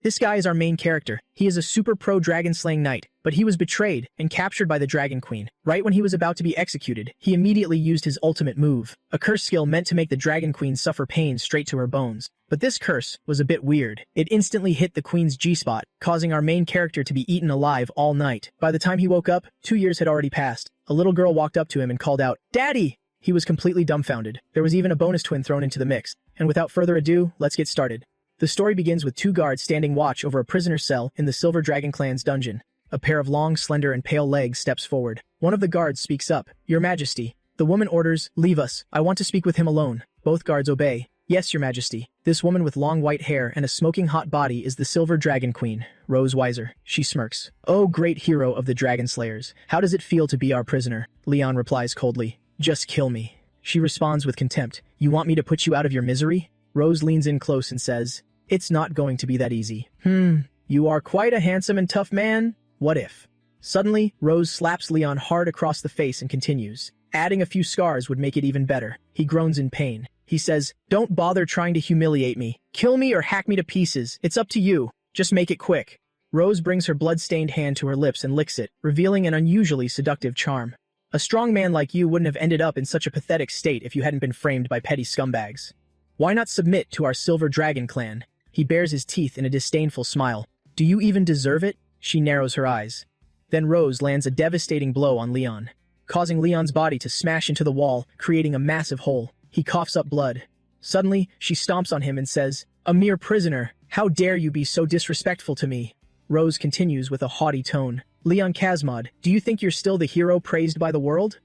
This guy is our main character. He is a super pro dragon-slaying knight, but he was betrayed and captured by the Dragon Queen. Right when he was about to be executed, he immediately used his ultimate move, a curse skill meant to make the Dragon Queen suffer pain straight to her bones. But this curse was a bit weird. It instantly hit the Queen's G-spot, causing our main character to be eaten alive all night. By the time he woke up, 2 years had already passed. A little girl walked up to him and called out, "Daddy!" He was completely dumbfounded. There was even a bonus twin thrown into the mix. And without further ado, let's get started. The story begins with 2 guards standing watch over a prisoner's cell in the Silver Dragon Clan's dungeon. A pair of long, slender, and pale legs steps forward. One of the guards speaks up, "Your Majesty." The woman orders, "Leave us. I want to speak with him alone." Both guards obey. "Yes, Your Majesty." This woman with long white hair and a smoking hot body is the Silver Dragon Queen, Rose Weiser. She smirks. "Oh, great hero of the Dragon Slayers. How does it feel to be our prisoner?" Leon replies coldly. "Just kill me." She responds with contempt. "You want me to put you out of your misery?" Rose leans in close and says, "It's not going to be that easy." You are quite a handsome and tough man. What if?" Suddenly, Rose slaps Leon hard across the face and continues. "Adding a few scars would make it even better." He groans in pain. He says, "Don't bother trying to humiliate me. Kill me or hack me to pieces. It's up to you. Just make it quick." Rose brings her blood-stained hand to her lips and licks it, revealing an unusually seductive charm. "A strong man like you wouldn't have ended up in such a pathetic state if you hadn't been framed by petty scumbags. Why not submit to our Silver Dragon Clan?" He bares his teeth in a disdainful smile. "Do you even deserve it?" She narrows her eyes. Then Rose lands a devastating blow on Leon, causing Leon's body to smash into the wall, creating a massive hole. He coughs up blood. Suddenly, she stomps on him and says, "A mere prisoner. How dare you be so disrespectful to me?" Rose continues with a haughty tone. "Leon Kazmod, do you think you're still the hero praised by the world?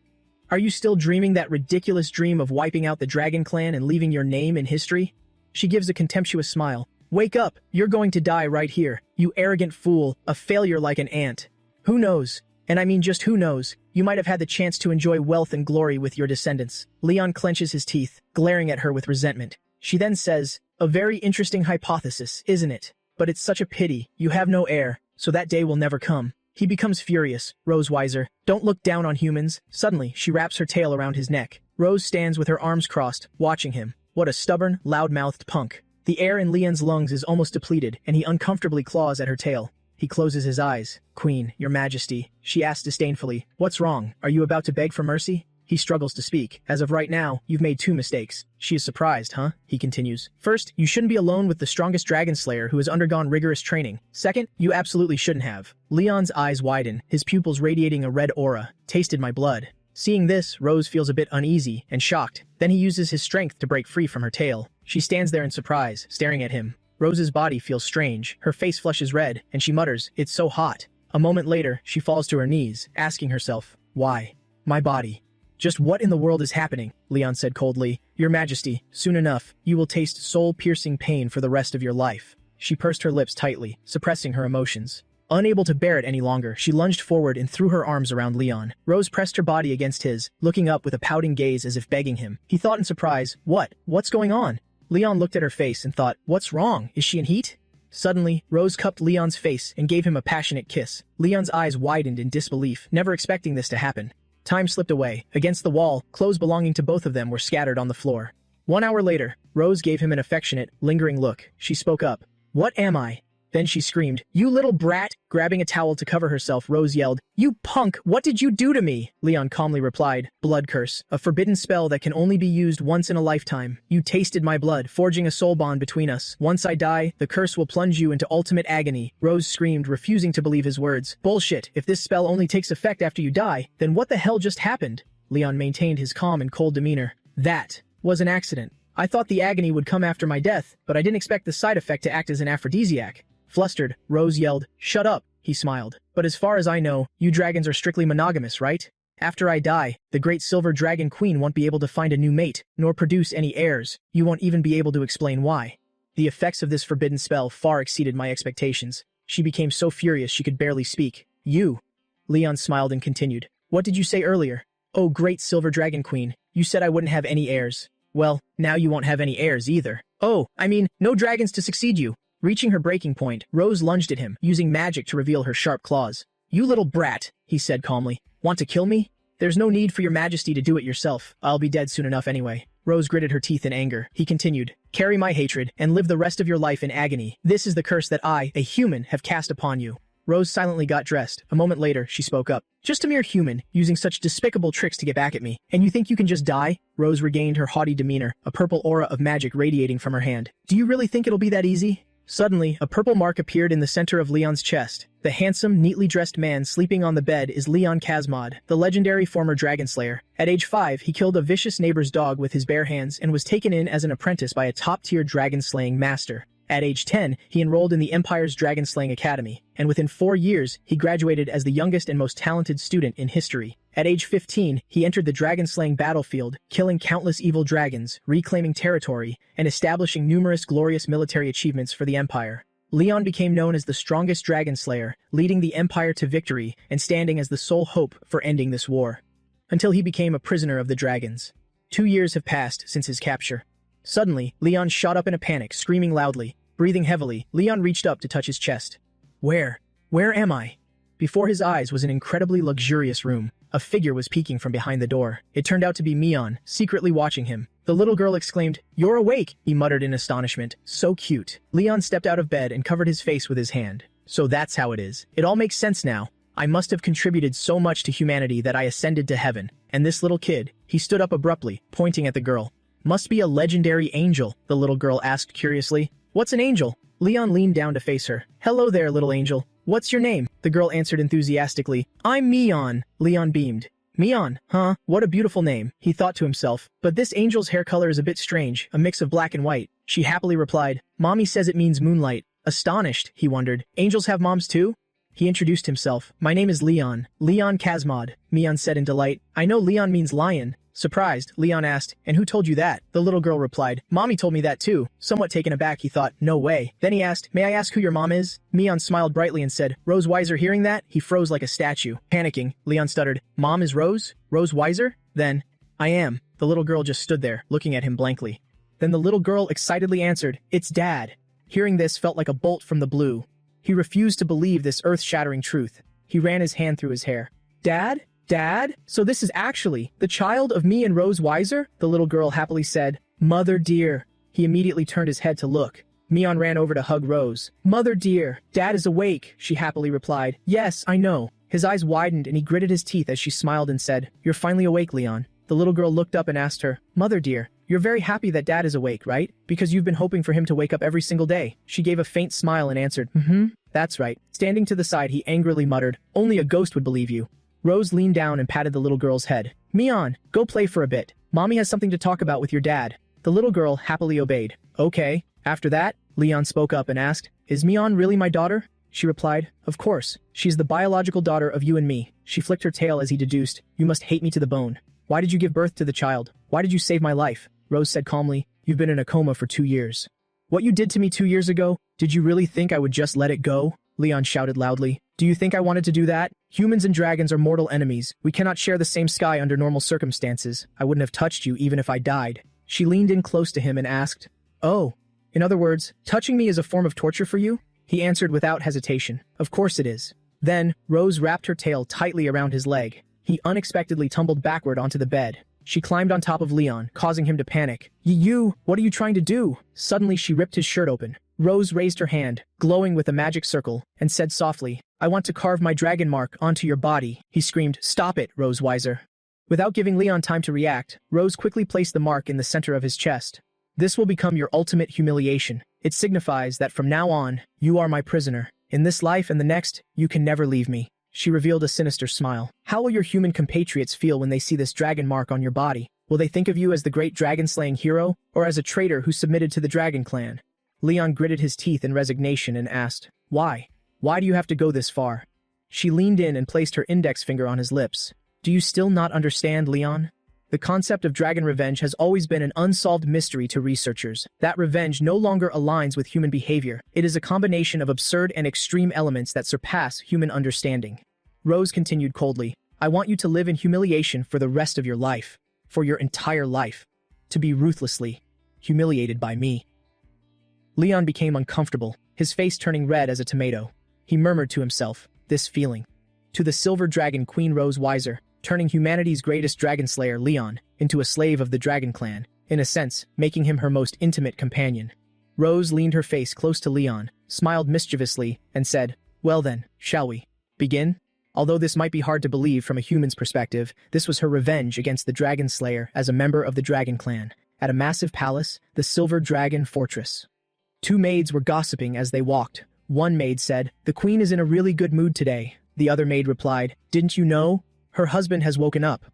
Are you still dreaming that ridiculous dream of wiping out the Dragon Clan and leaving your name in history?" She gives a contemptuous smile. "Wake up, you're going to die right here, you arrogant fool, a failure like an ant. Who knows? And I mean just who knows, you might have had the chance to enjoy wealth and glory with your descendants." Leon clenches his teeth, glaring at her with resentment. She then says, "A very interesting hypothesis, isn't it? But it's such a pity, you have no heir, so that day will never come." He becomes furious. "Rose Weiser, don't look down on humans." Suddenly, she wraps her tail around his neck. Rose stands with her arms crossed, watching him. What a stubborn, loud-mouthed punk. The air in Leon's lungs is almost depleted, and he uncomfortably claws at her tail. He closes his eyes. "Queen, Your Majesty," she asks disdainfully. "What's wrong? Are you about to beg for mercy?" He struggles to speak. "As of right now, you've made 2 mistakes. She is surprised, huh? He continues. "First, you shouldn't be alone with the strongest dragon slayer who has undergone rigorous training. Second, you absolutely shouldn't have." Leon's eyes widen, his pupils radiating a red aura. "Tasted my blood." Seeing this, Rose feels a bit uneasy and shocked. Then he uses his strength to break free from her tail. She stands there in surprise, staring at him. Rose's body feels strange, her face flushes red, and she mutters, "It's so hot." A moment later, she falls to her knees, asking herself, "Why? My body. Just what in the world is happening?" Leon said coldly, "Your Majesty, soon enough, you will taste soul-piercing pain for the rest of your life." She pursed her lips tightly, suppressing her emotions. Unable to bear it any longer, she lunged forward and threw her arms around Leon. Rose pressed her body against his, looking up with a pouting gaze as if begging him. He thought in surprise, What's going on?" Leon looked at her face and thought, "What's wrong? Is she in heat?" Suddenly, Rose cupped Leon's face and gave him a passionate kiss. Leon's eyes widened in disbelief, never expecting this to happen. Time slipped away. Against the wall, clothes belonging to both of them were scattered on the floor. 1 hour later, Rose gave him an affectionate, lingering look. She spoke up. "What am I?" Then she screamed, "You little brat!" Grabbing a towel to cover herself, Rose yelled, "You punk! What did you do to me?" Leon calmly replied, "Blood curse, a forbidden spell that can only be used once in a lifetime. You tasted my blood, forging a soul bond between us. Once I die, the curse will plunge you into ultimate agony." Rose screamed, refusing to believe his words. "Bullshit! If this spell only takes effect after you die, then what the hell just happened?" Leon maintained his calm and cold demeanor. "That was an accident. I thought the agony would come after my death, but I didn't expect the side effect to act as an aphrodisiac." Flustered, Rose yelled, "Shut up," he smiled. "But as far as I know, you dragons are strictly monogamous, right? After I die, the great Silver Dragon Queen won't be able to find a new mate, nor produce any heirs. You won't even be able to explain why." The effects of this forbidden spell far exceeded my expectations. She became so furious she could barely speak. "You?" Leon smiled and continued. "What did you say earlier? Oh, great Silver Dragon Queen, you said I wouldn't have any heirs. Well, now you won't have any heirs either. Oh, I mean, no dragons to succeed you." Reaching her breaking point, Rose lunged at him, using magic to reveal her sharp claws. "You little brat," he said calmly. "Want to kill me? There's no need for your Majesty to do it yourself. I'll be dead soon enough anyway." Rose gritted her teeth in anger. He continued, "Carry my hatred, and live the rest of your life in agony. This is the curse that I, a human, have cast upon you." Rose silently got dressed. A moment later, she spoke up. "Just a mere human, using such despicable tricks to get back at me. And you think you can just die?" Rose regained her haughty demeanor, a purple aura of magic radiating from her hand. "Do you really think it'll be that easy?" Suddenly, a purple mark appeared in the center of Leon's chest. The handsome, neatly dressed man sleeping on the bed is Leon Kazmod, the legendary former dragon slayer. At age 5, he killed a vicious neighbor's dog with his bare hands and was taken in as an apprentice by a top-tier dragon-slaying master. At age 10, he enrolled in the Empire's Dragon-Slaying Academy, and within 4 years, he graduated as the youngest and most talented student in history. At age 15, he entered the dragon-slaying battlefield, killing countless evil dragons, reclaiming territory, and establishing numerous glorious military achievements for the Empire. Leon became known as the strongest dragon slayer, leading the Empire to victory and standing as the sole hope for ending this war. Until he became a prisoner of the dragons. 2 years have passed since his capture. Suddenly, Leon shot up in a panic, screaming loudly. Breathing heavily, Leon reached up to touch his chest. Where am I?" Before his eyes was an incredibly luxurious room. A figure was peeking from behind the door. It turned out to be Mion, secretly watching him. The little girl exclaimed, "You're awake," he muttered in astonishment. "So cute." Leon stepped out of bed and covered his face with his hand. "So that's how it is. It all makes sense now. I must have contributed so much to humanity that I ascended to heaven. And this little kid," he stood up abruptly, pointing at the girl. "Must be a legendary angel," the little girl asked curiously. "What's an angel?" Leon leaned down to face her. "Hello there, little angel. What's your name?" The girl answered enthusiastically. "I'm Mion." Leon beamed. "Mion, huh? What a beautiful name," he thought to himself. "But this angel's hair color is a bit strange, a mix of black and white." She happily replied, "Mommy says it means moonlight." Astonished, he wondered, "Angels have moms too?" He introduced himself. "My name is Leon. Leon Kazmod," Mion said in delight. "I know Leon means lion." Surprised, Leon asked, "And who told you that?" The little girl replied, "Mommy told me that too." Somewhat taken aback, he thought, "No way." Then he asked, "May I ask who your mom is?" Mion smiled brightly and said, "Rose Weiser." Hearing that, he froze like a statue. Panicking, Leon stuttered, "Mom is Rose? Rose Weiser?" Then, "I am." The little girl just stood there, looking at him blankly. Then the little girl excitedly answered, "It's Dad." Hearing this felt like a bolt from the blue. He refused to believe this earth-shattering truth. He ran his hand through his hair. "Dad? Dad? So this is actually the child of me and Rose Weiser?" The little girl happily said, "Mother dear." He immediately turned his head to look. Mion ran over to hug Rose. "Mother dear, Dad is awake," she happily replied. "Yes, I know." His eyes widened and he gritted his teeth as she smiled and said, "You're finally awake, Leon." The little girl looked up and asked her, "Mother dear, you're very happy that Dad is awake, right? Because you've been hoping for him to wake up every single day." She gave a faint smile and answered, "Mm-hmm, that's right." Standing to the side, he angrily muttered, "Only a ghost would believe you." Rose leaned down and patted the little girl's head. "Mion, go play for a bit. Mommy has something to talk about with your dad." The little girl happily obeyed. "Okay." After that, Leon spoke up and asked, "Is Mion really my daughter?" She replied, "Of course. She's the biological daughter of you and me." She flicked her tail as he deduced, "You must hate me to the bone. Why did you give birth to the child? Why did you save my life?" Rose said calmly, "You've been in a coma for 2 years. What you did to me 2 years ago, did you really think I would just let it go?" Leon shouted loudly. "Do you think I wanted to do that? Humans and dragons are mortal enemies. We cannot share the same sky under normal circumstances. I wouldn't have touched you even if I died." She leaned in close to him and asked, "Oh, in other words, touching me is a form of torture for you?" He answered without hesitation, "Of course it is." Then, Rose wrapped her tail tightly around his leg. He unexpectedly tumbled backward onto the bed. She climbed on top of Leon, causing him to panic. You, what are you trying to do?" Suddenly she ripped his shirt open. Rose raised her hand, glowing with a magic circle, and said softly, "I want to carve my dragon mark onto your body." He screamed, "Stop it, Rose Weiser." Without giving Leon time to react, Rose quickly placed the mark in the center of his chest. "This will become your ultimate humiliation. It signifies that from now on, you are my prisoner. In this life and the next, you can never leave me." She revealed a sinister smile. "How will your human compatriots feel when they see this dragon mark on your body? Will they think of you as the great dragon-slaying hero, or as a traitor who submitted to the dragon clan?" Leon gritted his teeth in resignation and asked, "Why? Why do you have to go this far?" She leaned in and placed her index finger on his lips. "Do you still not understand, Leon? The concept of dragon revenge has always been an unsolved mystery to researchers. That revenge no longer aligns with human behavior. It is a combination of absurd and extreme elements that surpass human understanding." Rose continued coldly, "I want you to live in humiliation for the rest of your life. For your entire life. To be ruthlessly humiliated by me." Leon became uncomfortable, his face turning red as a tomato. He murmured to himself, "This feeling." To the silver dragon Queen Rose Weiser, turning humanity's greatest dragon slayer, Leon, into a slave of the dragon clan. in a sense, making him her most intimate companion. Rose leaned her face close to Leon, smiled mischievously, and said, "Well then, shall we begin?" Although this might be hard to believe from a human's perspective, this was her revenge against the Dragon Slayer as a member of the Dragon Clan, at a massive palace, the Silver Dragon Fortress. Two maids were gossiping as they walked. One maid said, "The queen is in a really good mood today." The other maid replied, "Didn't you know? Her husband has woken up."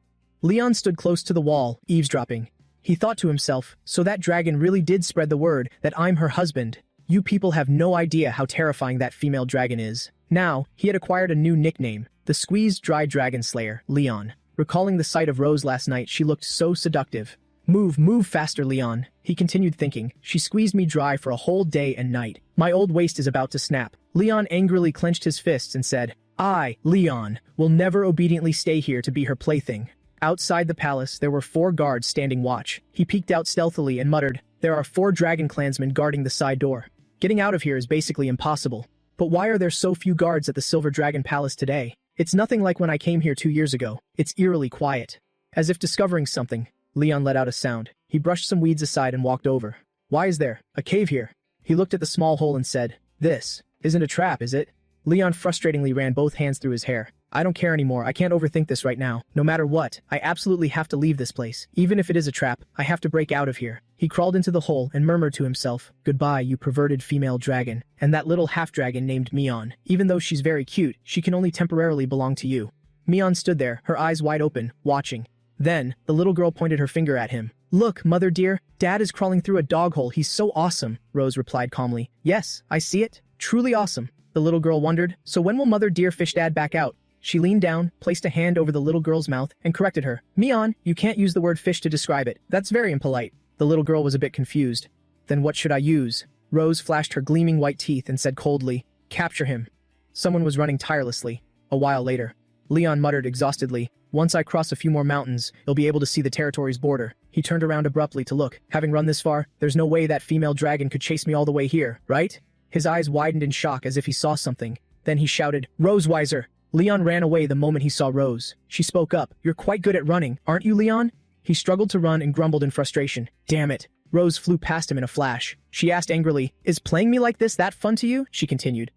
Leon stood close to the wall, eavesdropping. He thought to himself, so that dragon really did spread the word that I'm her husband. You people have no idea how terrifying that female dragon is. Now, he had acquired a new nickname, the Squeezed Dry Dragon Slayer, Leon. Recalling the sight of Rose last night, she looked so seductive. Move faster, Leon," he continued thinking. "She squeezed me dry for a whole day and night. My old waist is about to snap." Leon angrily clenched his fists and said, "I, Leon, will never obediently stay here to be her plaything." Outside the palace, there were 4 guards standing watch. He peeked out stealthily and muttered, "There are 4 dragon clansmen guarding the side door. Getting out of here is basically impossible. But why are there so few guards at the Silver Dragon Palace today? It's nothing like when I came here 2 years ago. It's eerily quiet." As if discovering something, Leon let out a sound. He brushed some weeds aside and walked over. "Why is there a cave here?" He looked at the small hole and said, "This isn't a trap, is it?" Leon frustratingly ran both hands through his hair. "I don't care anymore. I can't overthink this right now. No matter what, I absolutely have to leave this place. Even if it is a trap, I have to break out of here." He crawled into the hole and murmured to himself, "Goodbye, you perverted female dragon, and that little half-dragon named Mion. Even though she's very cute, she can only temporarily belong to you." Mion stood there, her eyes wide open, watching. Then, the little girl pointed her finger at him. "Look, mother dear, Dad is crawling through a dog hole. He's so awesome," Rose replied calmly. "Yes, I see it. Truly awesome." The little girl wondered, "So when will mother dear fish Dad back out?" She leaned down, placed a hand over the little girl's mouth, and corrected her. "Mion, you can't use the word fish to describe it. That's very impolite." The little girl was a bit confused. "Then what should I use?" Rose flashed her gleaming white teeth and said coldly, "Capture him." Someone was running tirelessly. A while later, Leon muttered exhaustedly, "Once I cross a few more mountains, you'll be able to see the territory's border." He turned around abruptly to look. "Having run this far, there's no way that female dragon could chase me all the way here, right?" His eyes widened in shock as if he saw something. Then he shouted, "Rosewiser!" Leon ran away the moment he saw Rose. She spoke up, "You're quite good at running, aren't you, Leon?" He struggled to run and grumbled in frustration. "Damn it." Rose flew past him in a flash. She asked angrily, "Is playing me like this that fun to you?" She continued,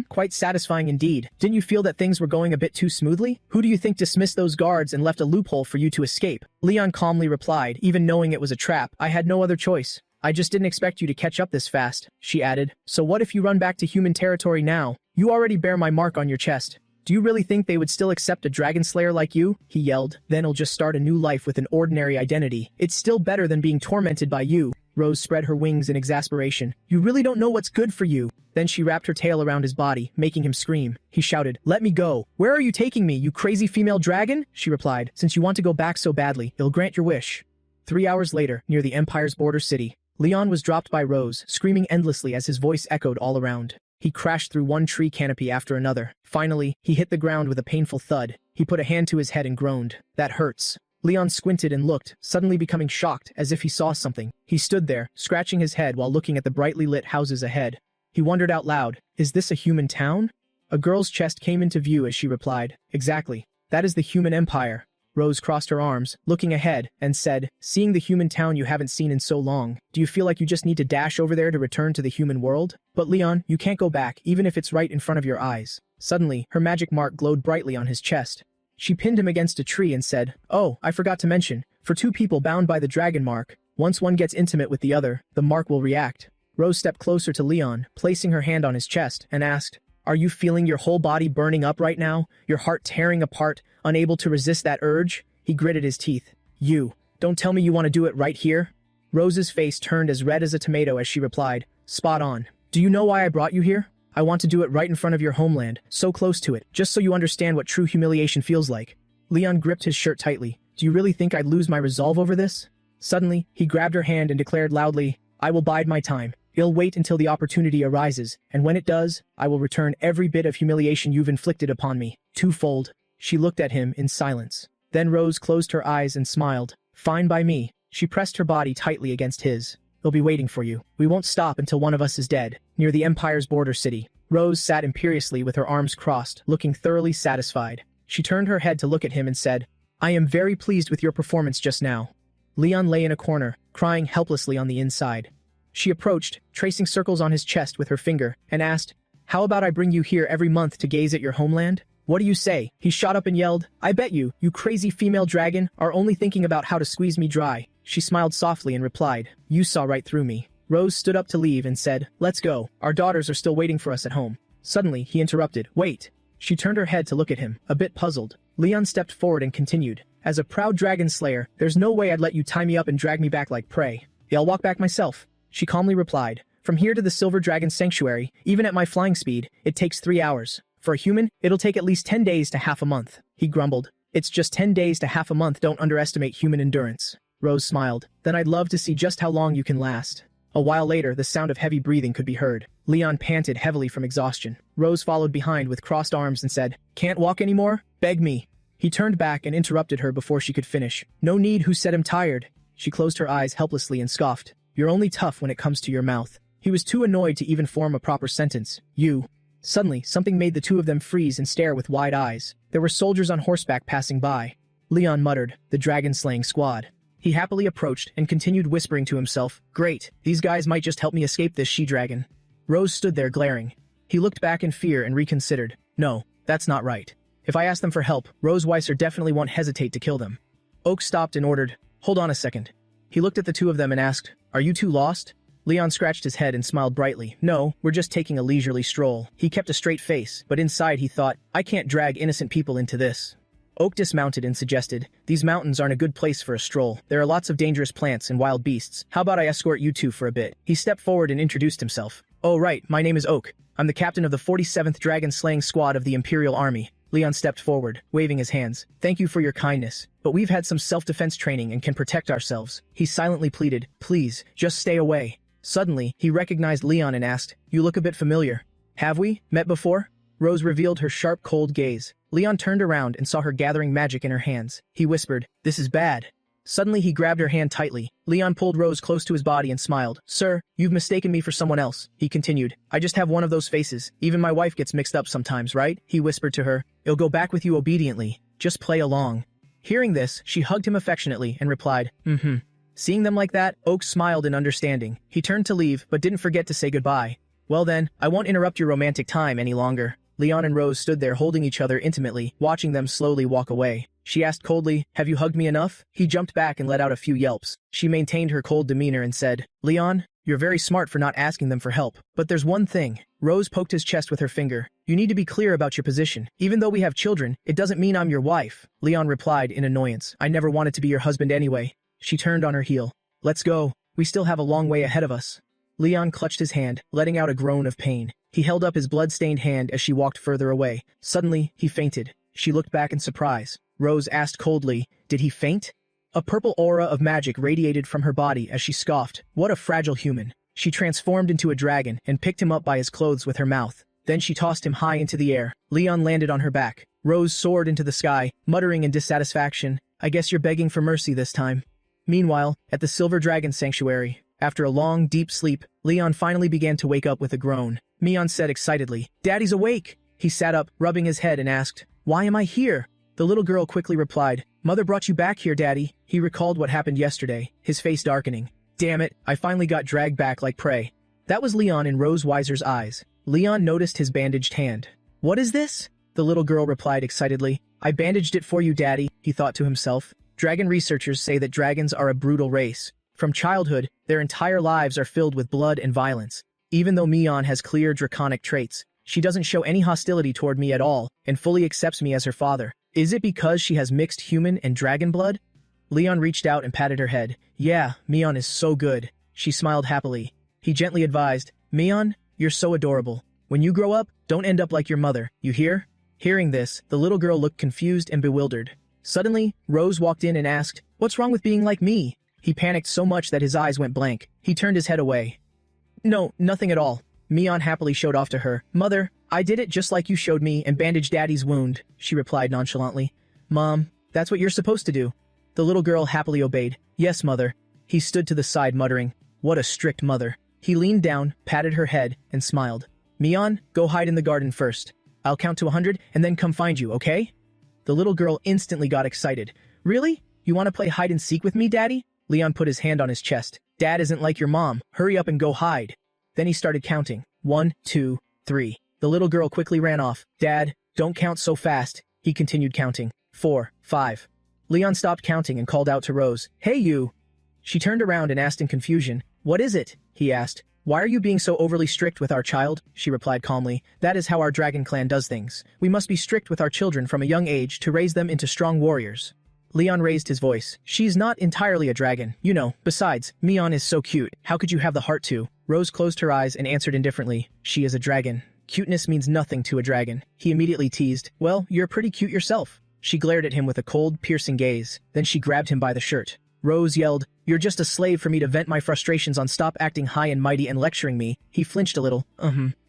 "Quite satisfying indeed. Didn't you feel that things were going a bit too smoothly? Who do you think dismissed those guards and left a loophole for you to escape?" Leon calmly replied, "Even knowing it was a trap, I had no other choice. I just didn't expect you to catch up this fast." She added, "So what if you run back to human territory now? You already bear my mark on your chest. Do you really think they would still accept a dragon slayer like you?" He yelled. "Then he'll just start a new life with an ordinary identity. It's still better than being tormented by you." Rose spread her wings in exasperation. "You really don't know what's good for you." Then she wrapped her tail around his body, making him scream. He shouted, "Let me go." "Where are you taking me, you crazy female dragon?" She replied, "Since you want to go back so badly, I'll grant your wish." 3 hours later, near the Empire's border city, Leon was dropped by Rose, screaming endlessly as his voice echoed all around. He crashed through one tree canopy after another. Finally, he hit the ground with a painful thud. He put a hand to his head and groaned. "That hurts." Leon squinted and looked, suddenly becoming shocked as if he saw something. He stood there, scratching his head while looking at the brightly lit houses ahead. He wondered out loud, "Is this a human town?" A girl's chest came into view as she replied, "Exactly. That is the human empire." Rose crossed her arms, looking ahead, and said, "Seeing the human town you haven't seen in so long, do you feel like you just need to dash over there to return to the human world? But Leon, you can't go back, even if it's right in front of your eyes." Suddenly, her magic mark glowed brightly on his chest. She pinned him against a tree and said, "Oh, I forgot to mention, for 2 people bound by the dragon mark, once one gets intimate with the other, the mark will react." Rose stepped closer to Leon, placing her hand on his chest, and asked, "Are you feeling your whole body burning up right now? Your heart tearing apart, unable to resist that urge?" He gritted his teeth. "You, don't tell me you want to do it right here?" Rose's face turned as red as a tomato as she replied, "Spot on. Do you know why I brought you here? I want to do it right in front of your homeland, so close to it, just so you understand what true humiliation feels like." Leon gripped his shirt tightly. "Do you really think I'd lose my resolve over this?" Suddenly, he grabbed her hand and declared loudly, "I will bide my time. I'll wait until the opportunity arises, and when it does, I will return every bit of humiliation you've inflicted upon me, twofold." She looked at him in silence. Then Rose closed her eyes and smiled. "Fine by me." She pressed her body tightly against his. "They'll be waiting for you. We won't stop until one of us is dead." Near the Empire's border city, Rose sat imperiously with her arms crossed, looking thoroughly satisfied. She turned her head to look at him and said, "I am very pleased with your performance just now." Leon lay in a corner, crying helplessly on the inside. She approached, tracing circles on his chest with her finger, and asked, "How about I bring you here every month to gaze at your homeland? What do you say?" He shot up and yelled, "I bet you crazy female dragon, are only thinking about how to squeeze me dry." She smiled softly and replied, "You saw right through me." Rose stood up to leave and said, "Let's go. Our daughters are still waiting for us at home." Suddenly, he interrupted, "Wait." She turned her head to look at him, a bit puzzled. Leon stepped forward and continued, "As a proud dragon slayer, there's no way I'd let you tie me up and drag me back like prey. I'll walk back myself." She calmly replied, "From here to the Silver Dragon Sanctuary, even at my flying speed, it takes 3 hours. For a human, it'll take at least 10 days to half a month." He grumbled, "It's just 10 days to half a month, don't underestimate human endurance." Rose smiled, "Then I'd love to see just how long you can last." A while later, the sound of heavy breathing could be heard. Leon panted heavily from exhaustion. Rose followed behind with crossed arms and said, "Can't walk anymore? Beg me." He turned back and interrupted her before she could finish. "No need, who said I'm tired?" She closed her eyes helplessly and scoffed, "You're only tough when it comes to your mouth." He was too annoyed to even form a proper sentence. "You." Suddenly, something made the two of them freeze and stare with wide eyes. There were soldiers on horseback passing by. Leon muttered, "The dragon-slaying squad." He happily approached and continued whispering to himself, "Great, these guys might just help me escape this she-dragon." Rose stood there glaring. He looked back in fear and reconsidered. "No, that's not right. If I ask them for help, Rose Weiser definitely won't hesitate to kill them." Oak stopped and ordered, "Hold on a second." He looked at the two of them and asked, "Are you two lost?" Leon scratched his head and smiled brightly. "No, we're just taking a leisurely stroll." He kept a straight face, but inside he thought, "I can't drag innocent people into this." Oak dismounted and suggested, "These mountains aren't a good place for a stroll. There are lots of dangerous plants and wild beasts. How about I escort you two for a bit?" He stepped forward and introduced himself. "Oh right, my name is Oak. I'm the captain of the 47th Dragon-Slaying Squad of the Imperial Army." Leon stepped forward, waving his hands. "Thank you for your kindness, but we've had some self-defense training and can protect ourselves." He silently pleaded, "Please, just stay away." Suddenly, he recognized Leon and asked, "You look a bit familiar. Have we met before?" Rose revealed her sharp, cold gaze. Leon turned around and saw her gathering magic in her hands. He whispered, "This is bad." Suddenly he grabbed her hand tightly. Leon pulled Rose close to his body and smiled. "Sir, you've mistaken me for someone else," he continued. "I just have one of those faces. Even my wife gets mixed up sometimes, right?" He whispered to her. "It'll go back with you obediently. Just play along." Hearing this, she hugged him affectionately and replied, "Mm-hmm." Seeing them like that, Oak smiled in understanding. He turned to leave, but didn't forget to say goodbye. "Well then, I won't interrupt your romantic time any longer." Leon and Rose stood there holding each other intimately, watching them slowly walk away. She asked coldly, "Have you hugged me enough?" He jumped back and let out a few yelps. She maintained her cold demeanor and said, "Leon, you're very smart for not asking them for help. But there's one thing." Rose poked his chest with her finger. "You need to be clear about your position. Even though we have children, it doesn't mean I'm your wife." Leon replied in annoyance, "I never wanted to be your husband anyway." She turned on her heel. "Let's go. We still have a long way ahead of us." Leon clutched his hand, letting out a groan of pain. He held up his blood-stained hand as she walked further away. Suddenly, he fainted. She looked back in surprise. Rose asked coldly, "Did he faint?" A purple aura of magic radiated from her body as she scoffed. "What a fragile human." She transformed into a dragon and picked him up by his clothes with her mouth. Then she tossed him high into the air. Leon landed on her back. Rose soared into the sky, muttering in dissatisfaction, "I guess you're begging for mercy this time." Meanwhile, at the Silver Dragon Sanctuary, after a long, deep sleep, Leon finally began to wake up with a groan. Leon said excitedly, "Daddy's awake!" He sat up, rubbing his head and asked, "Why am I here?" The little girl quickly replied, "Mother brought you back here, Daddy." He recalled what happened yesterday, his face darkening. "Damn it, I finally got dragged back like prey." That was Leon in Rose Weiser's eyes. Leon noticed his bandaged hand. "What is this?" The little girl replied excitedly. "I bandaged it for you, Daddy," he thought to himself. Dragon researchers say that dragons are a brutal race. From childhood, their entire lives are filled with blood and violence. Even though Mion has clear draconic traits, she doesn't show any hostility toward me at all and fully accepts me as her father. Is it because she has mixed human and dragon blood? Leon reached out and patted her head. "Yeah, Mion is so good." She smiled happily. He gently advised, "Mion, you're so adorable. When you grow up, don't end up like your mother, you hear?" Hearing this, the little girl looked confused and bewildered. Suddenly, Rose walked in and asked, "What's wrong with being like me?" He panicked so much that his eyes went blank. He turned his head away. "No, nothing at all." Mion happily showed off to her. "Mother, I did it just like you showed me and bandaged Daddy's wound," she replied nonchalantly. "Mom, that's what you're supposed to do." The little girl happily obeyed. "Yes, Mother." He stood to the side muttering, "What a strict mother." He leaned down, patted her head, and smiled. "Mion, go hide in the garden first. I'll count to 100 and then come find you, okay?" The little girl instantly got excited. "Really? You want to play hide and seek with me, Daddy?" Leon put his hand on his chest. Dad isn't like your mom. Hurry up and go hide. Then he started counting. 1, 2, 3. The little girl quickly ran off. Dad, don't count so fast. He continued counting. 4, 5. Leon stopped counting and called out to Rose. Hey you! She turned around and asked in confusion. What is it? He asked. Why are you being so overly strict with our child? She replied calmly. That is how our dragon clan does things. We must be strict with our children from a young age to raise them into strong warriors. Leon raised his voice. She's not entirely a dragon, you know. Besides, Mion is so cute. How could you have the heart to? Rose closed her eyes and answered indifferently. She is a dragon. Cuteness means nothing to a dragon. He immediately teased. Well, you're pretty cute yourself. She glared at him with a cold, piercing gaze. Then she grabbed him by the shirt. Rose yelled, You're just a slave for me to vent my frustrations on. Stop acting high and mighty and lecturing me. He flinched a little.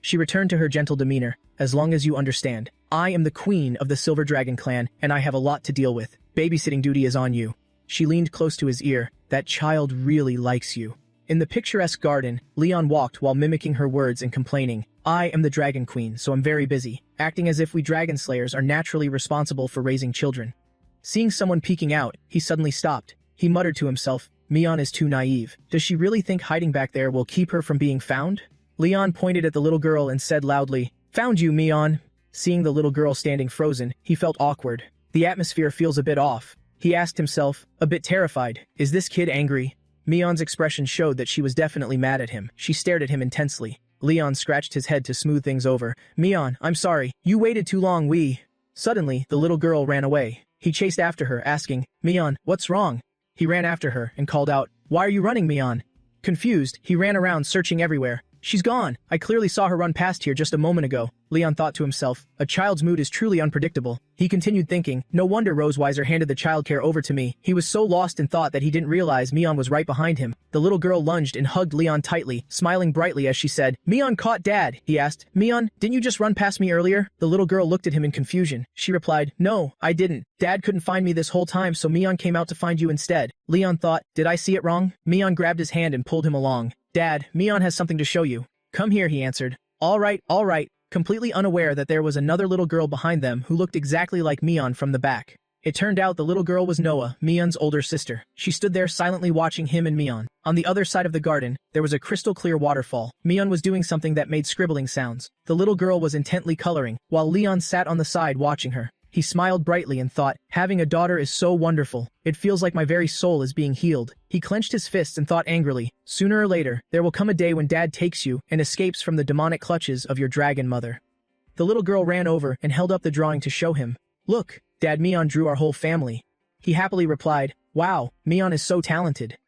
She returned to her gentle demeanor. As long as you understand. I am the queen of the Silver Dragon clan, and I have a lot to deal with. Babysitting duty is on you. She leaned close to his ear. That child really likes you. In the picturesque garden, Leon walked while mimicking her words and complaining. I am the Dragon Queen, so I'm very busy, acting as if we dragon slayers are naturally responsible for raising children. Seeing someone peeking out, he suddenly stopped. He muttered to himself, Mion is too naive. Does she really think hiding back there will keep her from being found? Leon pointed at the little girl and said loudly, Found you, Mion. Seeing the little girl standing frozen, he felt awkward. The atmosphere feels a bit off. He asked himself, a bit terrified, is this kid angry? Mion's expression showed that she was definitely mad at him. She stared at him intensely. Leon scratched his head to smooth things over. Mion, I'm sorry. You waited too long. Suddenly, the little girl ran away. He chased after her, asking, Mion, what's wrong? He ran after her and called out, Why are you running, Mion? Confused, he ran around searching everywhere. She's gone. I clearly saw her run past here just a moment ago. Leon thought to himself, a child's mood is truly unpredictable. He continued thinking, no wonder Roseweiser handed the childcare over to me. He was so lost in thought that he didn't realize Mion was right behind him. The little girl lunged and hugged Leon tightly, smiling brightly as she said, Mion caught Dad, he asked. Mion, didn't you just run past me earlier? The little girl looked at him in confusion. She replied, No, I didn't. Dad couldn't find me this whole time, so Mion came out to find you instead. Leon thought, did I see it wrong? Mion grabbed his hand and pulled him along. Dad, Mion has something to show you. Come here, he answered. All right, completely unaware that there was another little girl behind them who looked exactly like Mion from the back. It turned out the little girl was Noah, Mion's older sister. She stood there silently watching him and Mion. On the other side of the garden, there was a crystal-clear waterfall. Mion was doing something that made scribbling sounds. The little girl was intently coloring, while Leon sat on the side watching her. He smiled brightly and thought, having a daughter is so wonderful. It feels like my very soul is being healed. He clenched his fists and thought angrily, sooner or later, there will come a day when Dad takes you and escapes from the demonic clutches of your dragon mother. The little girl ran over and held up the drawing to show him. Look, Dad, Mion drew our whole family. He happily replied, Wow, Mion is so talented.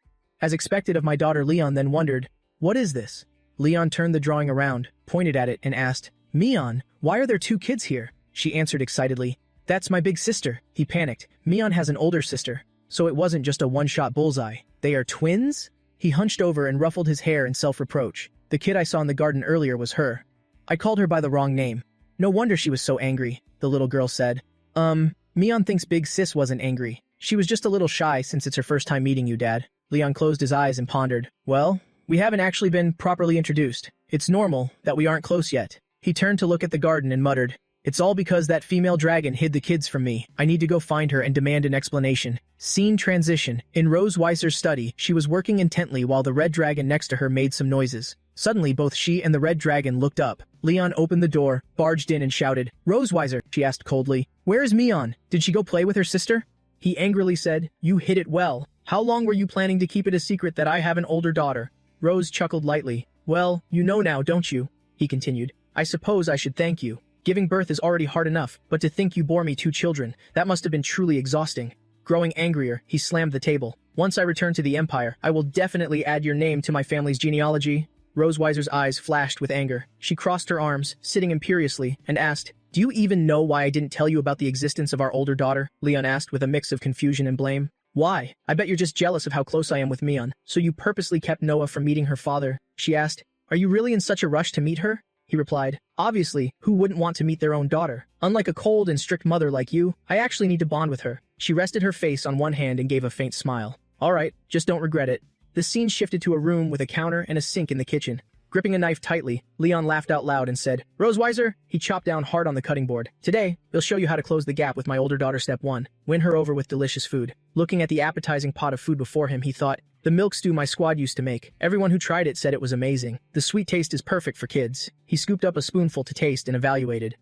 As expected of my daughter, Leon then wondered, What is this? Leon turned the drawing around, pointed at it and asked, Mion, why are there two kids here? She answered excitedly, That's my big sister. He panicked. Mion has an older sister. So it wasn't just a one-shot bullseye. They are twins? He hunched over and ruffled his hair in self-reproach. The kid I saw in the garden earlier was her. I called her by the wrong name. No wonder she was so angry, the little girl said. Mion thinks Big Sis wasn't angry. She was just a little shy since it's her first time meeting you, Dad. Leon closed his eyes and pondered. Well, we haven't actually been properly introduced. It's normal that we aren't close yet. He turned to look at the garden and muttered, It's all because that female dragon hid the kids from me. I need to go find her and demand an explanation. Scene transition. In Rose Weiser's study, she was working intently while the red dragon next to her made some noises. Suddenly, both she and the red dragon looked up. Leon opened the door, barged in and shouted, Roseweiser, she asked coldly. Where is Mion? Did she go play with her sister? He angrily said, You hid it well. How long were you planning to keep it a secret that I have an older daughter? Rose chuckled lightly. Well, you know now, don't you? He continued. I suppose I should thank you. Giving birth is already hard enough, but to think you bore me two children, that must have been truly exhausting. Growing angrier, he slammed the table. Once I return to the Empire, I will definitely add your name to my family's genealogy. Roseweiser's eyes flashed with anger. She crossed her arms, sitting imperiously, and asked, Do you even know why I didn't tell you about the existence of our older daughter? Leon asked with a mix of confusion and blame. Why? I bet you're just jealous of how close I am with Mion, so you purposely kept Noah from meeting her father. She asked, Are you really in such a rush to meet her? He replied, Obviously, who wouldn't want to meet their own daughter? Unlike a cold and strict mother like you, I actually need to bond with her. She rested her face on one hand and gave a faint smile. All right, just don't regret it. The scene shifted to a room with a counter and a sink in the kitchen. Gripping a knife tightly, Leon laughed out loud and said, "Roseweiser." He chopped down hard on the cutting board. "Today, we'll show you how to close the gap with my older daughter. Step 1. Win her over with delicious food." Looking at the appetizing pot of food before him, he thought, "The milk stew my squad used to make. Everyone who tried it said it was amazing. The sweet taste is perfect for kids." He scooped up a spoonful to taste and evaluated.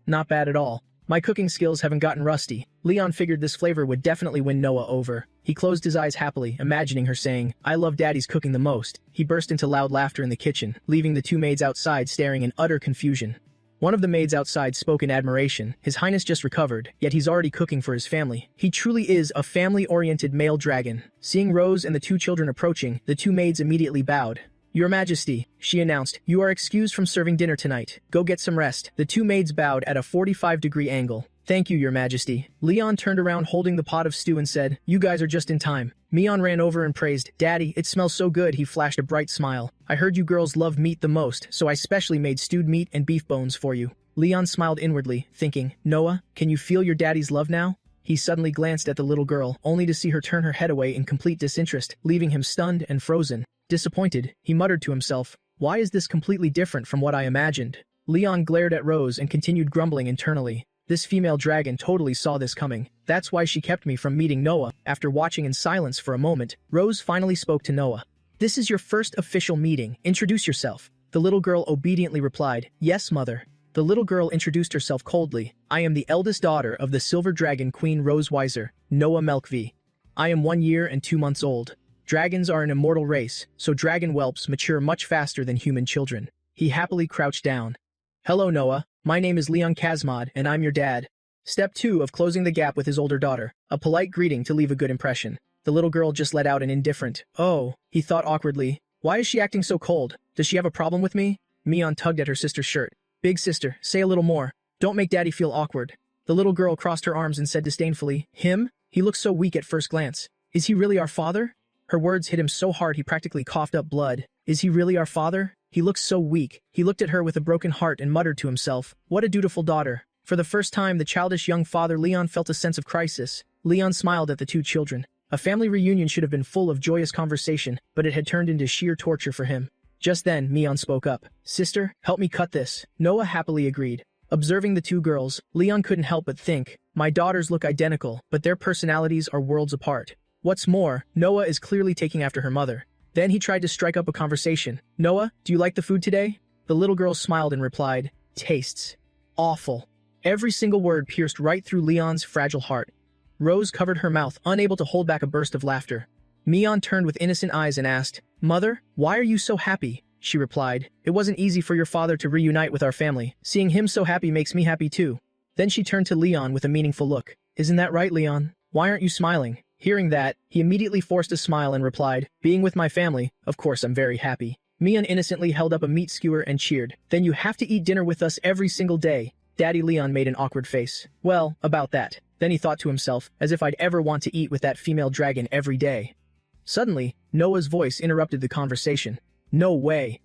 Not bad at all. My cooking skills haven't gotten rusty. Leon figured this flavor would definitely win Noah over. He closed his eyes happily, imagining her saying, "I love Daddy's cooking the most." He burst into loud laughter in the kitchen, leaving the two maids outside staring in utter confusion. One of the maids outside spoke in admiration. "His Highness just recovered, yet he's already cooking for his family. He truly is a family-oriented male dragon." Seeing Rose and the two children approaching, the two maids immediately bowed. "Your Majesty," she announced, "you are excused from serving dinner tonight. Go get some rest." The two maids bowed at a 45-degree angle. "Thank you, Your Majesty." Leon turned around holding the pot of stew and said, "You guys are just in time." Leon ran over and praised, "Daddy, it smells so good." He flashed a bright smile. "I heard you girls love meat the most, so I specially made stewed meat and beef bones for you." Leon smiled inwardly, thinking, "Noah, can you feel your daddy's love now?" He suddenly glanced at the little girl, only to see her turn her head away in complete disinterest, leaving him stunned and frozen. Disappointed, he muttered to himself, "Why is this completely different from what I imagined?" Leon glared at Rose and continued grumbling internally. This female dragon totally saw this coming. That's why she kept me from meeting Noah. After watching in silence for a moment, Rose finally spoke to Noah. "This is your first official meeting. Introduce yourself." The little girl obediently replied, "Yes, mother." The little girl introduced herself coldly. "I am the eldest daughter of the Silver Dragon Queen Roseweiser, Noah Melkvi. I am 1 year and 2 months old. Dragons are an immortal race, so dragon whelps mature much faster than human children." He happily crouched down. "Hello, Noah. My name is Leon Kazmod, and I'm your dad." Step 2 of closing the gap with his older daughter. A polite greeting to leave a good impression. The little girl just let out an indifferent, "Oh," he thought awkwardly. "Why is she acting so cold? Does she have a problem with me?" Leon tugged at her sister's shirt. "Big sister, say a little more. Don't make Daddy feel awkward." The little girl crossed her arms and said disdainfully, "Him? He looks so weak at first glance. Is he really our father?" Her words hit him so hard he practically coughed up blood. "Is he really our father? He looks so weak." He looked at her with a broken heart and muttered to himself, "What a dutiful daughter." For the first time, the childish young father Leon felt a sense of crisis. Leon smiled at the two children. A family reunion should have been full of joyous conversation, but it had turned into sheer torture for him. Just then, Leon spoke up. "Sister, help me cut this." Noah happily agreed. Observing the two girls, Leon couldn't help but think, "My daughters look identical, but their personalities are worlds apart." What's more, Noah is clearly taking after her mother. Then he tried to strike up a conversation. "Noah, do you like the food today?" The little girl smiled and replied, "Tastes awful." Every single word pierced right through Leon's fragile heart. Rose covered her mouth, unable to hold back a burst of laughter. Leon turned with innocent eyes and asked, "Mother, why are you so happy?" She replied, "It wasn't easy for your father to reunite with our family. Seeing him so happy makes me happy too." Then she turned to Leon with a meaningful look. "Isn't that right, Leon? Why aren't you smiling?" Hearing that, he immediately forced a smile and replied, "Being with my family, of course I'm very happy." Leon innocently held up a meat skewer and cheered, "Then you have to eat dinner with us every single day." Daddy Leon made an awkward face. "Well, about that." Then he thought to himself, "As if I'd ever want to eat with that female dragon every day." Suddenly, Noah's voice interrupted the conversation. "No way."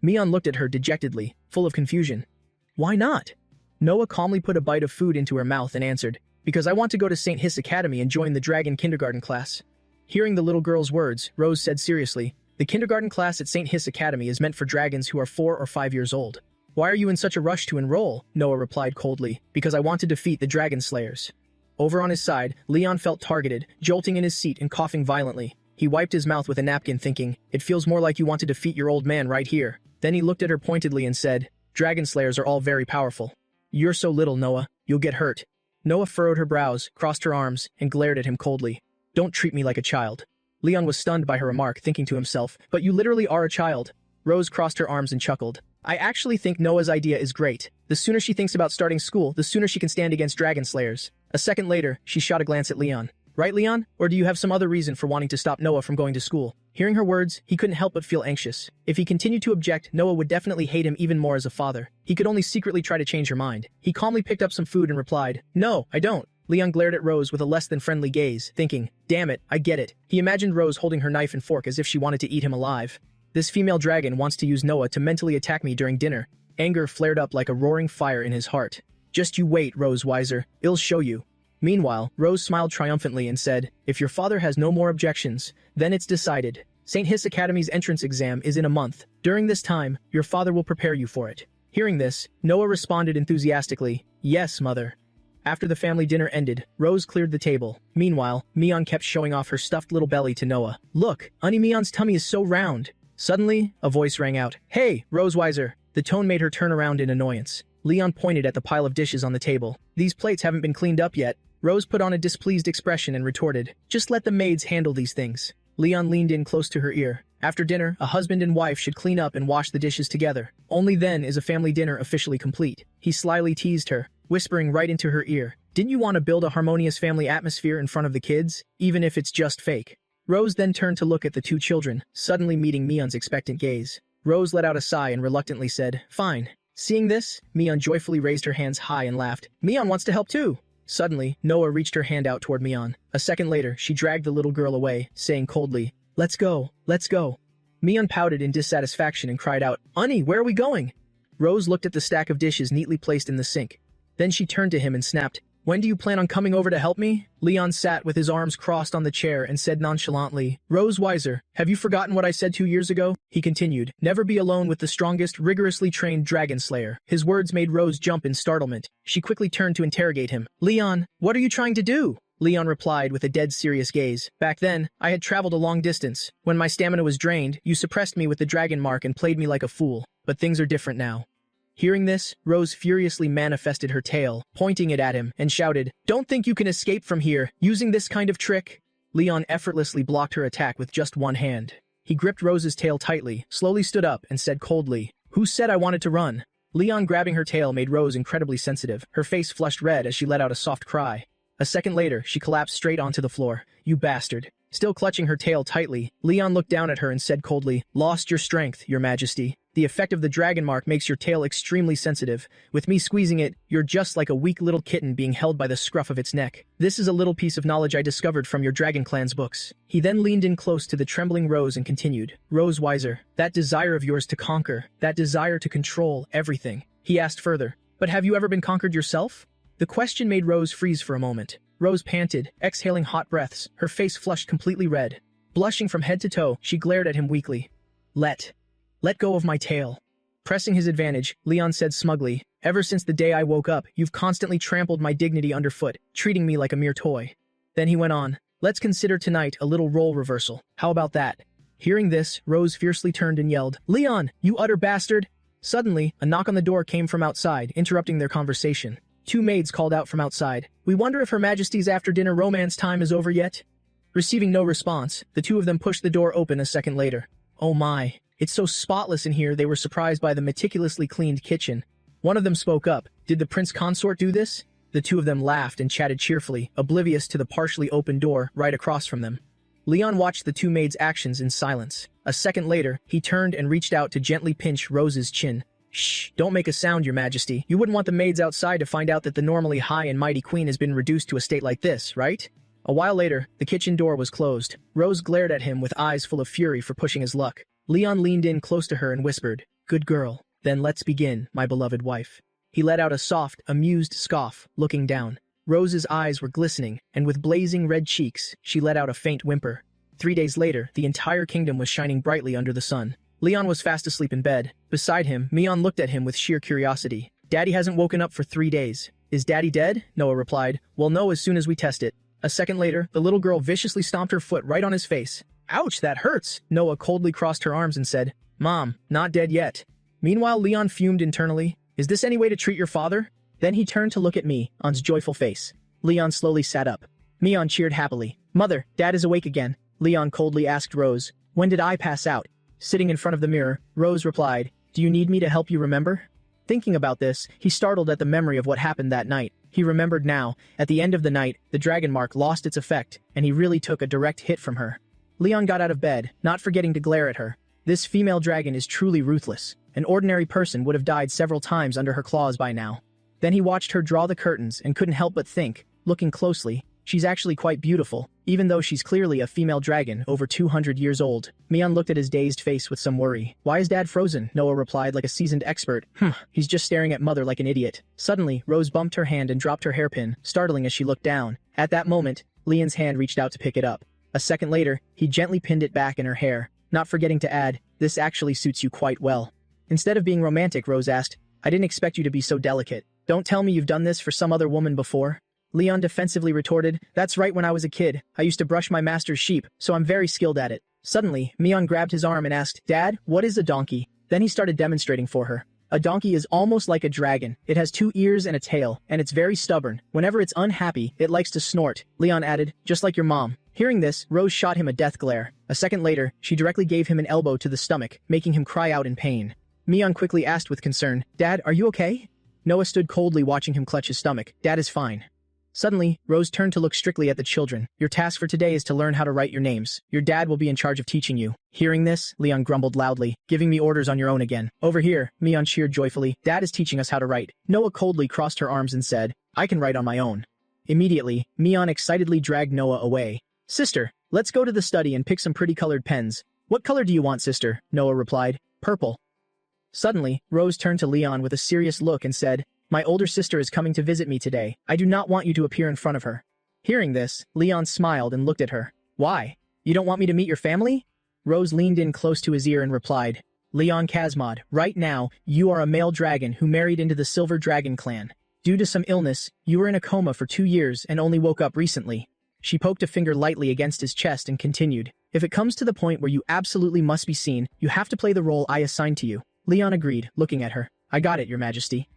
Leon looked at her dejectedly, full of confusion. "Why not?" Noah calmly put a bite of food into her mouth and answered, "Because I want to go to St. Hiss Academy and join the dragon kindergarten class." Hearing the little girl's words, Rose said seriously, "The kindergarten class at St. Hiss Academy is meant for dragons who are 4 or 5 years old." "Why are you in such a rush to enroll?" Noah replied coldly, "Because I want to defeat the dragon slayers." Over on his side, Leon felt targeted, jolting in his seat and coughing violently. He wiped his mouth with a napkin thinking, "It feels more like you want to defeat your old man right here." Then he looked at her pointedly and said, "Dragon slayers are all very powerful. You're so little, Noah. You'll get hurt." Noah furrowed her brows, crossed her arms, and glared at him coldly. "Don't treat me like a child." Leon was stunned by her remark, thinking to himself, "But you literally are a child." Rose crossed her arms and chuckled. "I actually think Noah's idea is great. The sooner she thinks about starting school, the sooner she can stand against dragon slayers." A second later, she shot a glance at Leon. "Right, Leon? Or do you have some other reason for wanting to stop Noah from going to school?" Hearing her words, he couldn't help but feel anxious. If he continued to object, Noah would definitely hate him even more as a father. He could only secretly try to change her mind. He calmly picked up some food and replied, "No, I don't." Leon glared at Rose with a less than friendly gaze, thinking, "Damn it, I get it." He imagined Rose holding her knife and fork as if she wanted to eat him alive. "This female dragon wants to use Noah to mentally attack me during dinner." Anger flared up like a roaring fire in his heart. "Just you wait, Roseweiser. I'll show you." Meanwhile, Rose smiled triumphantly and said, "If your father has no more objections, then it's decided." St. Hiss Academy's entrance exam is in a month. During this time, your father will prepare you for it. Hearing this, Noah responded enthusiastically, "Yes, mother." After the family dinner ended, Rose cleared the table. Meanwhile, Mion kept showing off her stuffed little belly to Noah. "Look, Auntie Mion's tummy is so round." Suddenly, a voice rang out. "Hey, Rose Weiser." The tone made her turn around in annoyance. Leon pointed at the pile of dishes on the table. "These plates haven't been cleaned up yet." Rose put on a displeased expression and retorted, "Just let the maids handle these things." Leon leaned in close to her ear. After dinner, a husband and wife should clean up and wash the dishes together. Only then is a family dinner officially complete. He slyly teased her, whispering right into her ear, "Didn't you want to build a harmonious family atmosphere in front of the kids, even if it's just fake?" Rose then turned to look at the two children, suddenly meeting Mion's expectant gaze. Rose let out a sigh and reluctantly said, "Fine." Seeing this, Mion joyfully raised her hands high and laughed. "Mion wants to help too." Suddenly, Noah reached her hand out toward Mion. A second later, she dragged the little girl away, saying coldly, "Let's go, let's go." Mion pouted in dissatisfaction and cried out, "Auntie, where are we going?" Rose looked at the stack of dishes neatly placed in the sink. Then she turned to him and snapped, "When do you plan on coming over to help me?" Leon sat with his arms crossed on the chair and said nonchalantly, "Rose Weiser, have you forgotten what I said 2 years ago?" He continued, "Never be alone with the strongest, rigorously trained dragon slayer." His words made Rose jump in startlement. She quickly turned to interrogate him. "Leon, what are you trying to do?" Leon replied with a dead serious gaze. "Back then, I had traveled a long distance. When my stamina was drained, you suppressed me with the dragon mark and played me like a fool. But things are different now." Hearing this, Rose furiously manifested her tail, pointing it at him, and shouted, "Don't think you can escape from here, using this kind of trick." Leon effortlessly blocked her attack with just one hand. He gripped Rose's tail tightly, slowly stood up, and said coldly, "Who said I wanted to run?" Leon grabbing her tail made Rose incredibly sensitive. Her face flushed red as she let out a soft cry. A second later, she collapsed straight onto the floor. "You bastard." Still clutching her tail tightly, Leon looked down at her and said coldly, "Lost your strength, your majesty. The effect of the dragon mark makes your tail extremely sensitive. With me squeezing it, you're just like a weak little kitten being held by the scruff of its neck. This is a little piece of knowledge I discovered from your Dragon Clan's books." He then leaned in close to the trembling Rose and continued, "Rose Weiser, that desire of yours to conquer, that desire to control everything." He asked further, "But have you ever been conquered yourself?" The question made Rose freeze for a moment. Rose panted, exhaling hot breaths, her face flushed completely red. Blushing from head to toe, she glared at him weakly. Let go of my tail." Pressing his advantage, Leon said smugly, "Ever since the day I woke up, you've constantly trampled my dignity underfoot, treating me like a mere toy." Then he went on, "Let's consider tonight a little role reversal. How about that?" Hearing this, Rose fiercely turned and yelled, "Leon, you utter bastard!" Suddenly, a knock on the door came from outside, interrupting their conversation. Two maids called out from outside, "We wonder if Her Majesty's after-dinner romance time is over yet?" Receiving no response, the two of them pushed the door open a second later. "Oh my, it's so spotless in here," they were surprised by the meticulously cleaned kitchen. One of them spoke up, "Did the prince consort do this?" The two of them laughed and chatted cheerfully, oblivious to the partially open door right across from them. Leon watched the two maids' actions in silence. A second later, he turned and reached out to gently pinch Rose's chin. "Shh, don't make a sound, your majesty. You wouldn't want the maids outside to find out that the normally high and mighty queen has been reduced to a state like this, right?" A while later, the kitchen door was closed. Rose glared at him with eyes full of fury for pushing his luck. Leon leaned in close to her and whispered, "Good girl. Then let's begin, my beloved wife." He let out a soft, amused scoff, looking down. Rose's eyes were glistening, and with blazing red cheeks, she let out a faint whimper. 3 days later, the entire kingdom was shining brightly under the sun. Leon was fast asleep in bed. Beside him, Mion looked at him with sheer curiosity. "Daddy hasn't woken up for 3 days. Is Daddy dead?" Noah replied. "We'll know as soon as we test it." A second later, the little girl viciously stomped her foot right on his face. "Ouch, that hurts!" Noah coldly crossed her arms and said, "Mom, not dead yet." Meanwhile, Leon fumed internally. "Is this any way to treat your father?" Then he turned to look at Mion's joyful face. Leon slowly sat up. Mion cheered happily. "Mother, Dad is awake again." Leon coldly asked Rose, "When did I pass out?" Sitting in front of the mirror, Rose replied, "Do you need me to help you remember?" Thinking about this, he startled at the memory of what happened that night. He remembered now, at the end of the night, the dragon mark lost its effect, and he really took a direct hit from her. Leon got out of bed, not forgetting to glare at her. This female dragon is truly ruthless. An ordinary person would have died several times under her claws by now. Then he watched her draw the curtains and couldn't help but think, looking closely, she's actually quite beautiful, even though she's clearly a female dragon over 200 years old. Mion looked at his dazed face with some worry. "Why is Dad frozen?" Noah replied like a seasoned expert. He's just staring at Mother like an idiot." Suddenly, Rose bumped her hand and dropped her hairpin, startling as she looked down. At that moment, Leon's hand reached out to pick it up. A second later, he gently pinned it back in her hair. not forgetting to add, "This actually suits you quite well." Instead of being romantic, Rose asked, "I didn't expect you to be so delicate. Don't tell me you've done this for some other woman before." Leon defensively retorted, "That's right, when I was a kid, I used to brush my master's sheep, so I'm very skilled at it." Suddenly, Mion grabbed his arm and asked, "Dad, what is a donkey?" Then he started demonstrating for her. A donkey is almost like a dragon. It has 2 ears and a tail, and it's very stubborn. Whenever it's unhappy, it likes to snort. Leon added, "Just like your mom." Hearing this, Rose shot him a death glare. A second later, she directly gave him an elbow to the stomach, making him cry out in pain. Mion quickly asked with concern, "Dad, are you okay?" Noah stood coldly watching him clutch his stomach. "Dad is fine." Suddenly, Rose turned to look strictly at the children. "Your task for today is to learn how to write your names. Your dad will be in charge of teaching you." Hearing this, Leon grumbled loudly, "Giving me orders on your own again." "Over here," Mion cheered joyfully. "Dad is teaching us how to write." Noah coldly crossed her arms and said, "I can write on my own." Immediately, Mion excitedly dragged Noah away. "Sister, let's go to the study and pick some pretty colored pens." "What color do you want, sister?" Noah replied. "Purple." Suddenly, Rose turned to Leon with a serious look and said, "My older sister is coming to visit me today. I do not want you to appear in front of her." Hearing this, Leon smiled and looked at her. "Why? You don't want me to meet your family?" Rose leaned in close to his ear and replied, "Leon Kazmod, right now, you are a male dragon who married into the Silver Dragon clan. Due to some illness, you were in a coma for 2 years and only woke up recently." She poked a finger lightly against his chest and continued, "If it comes to the point where you absolutely must be seen, you have to play the role I assigned to you." Leon agreed, looking at her. "I got it, Your Majesty."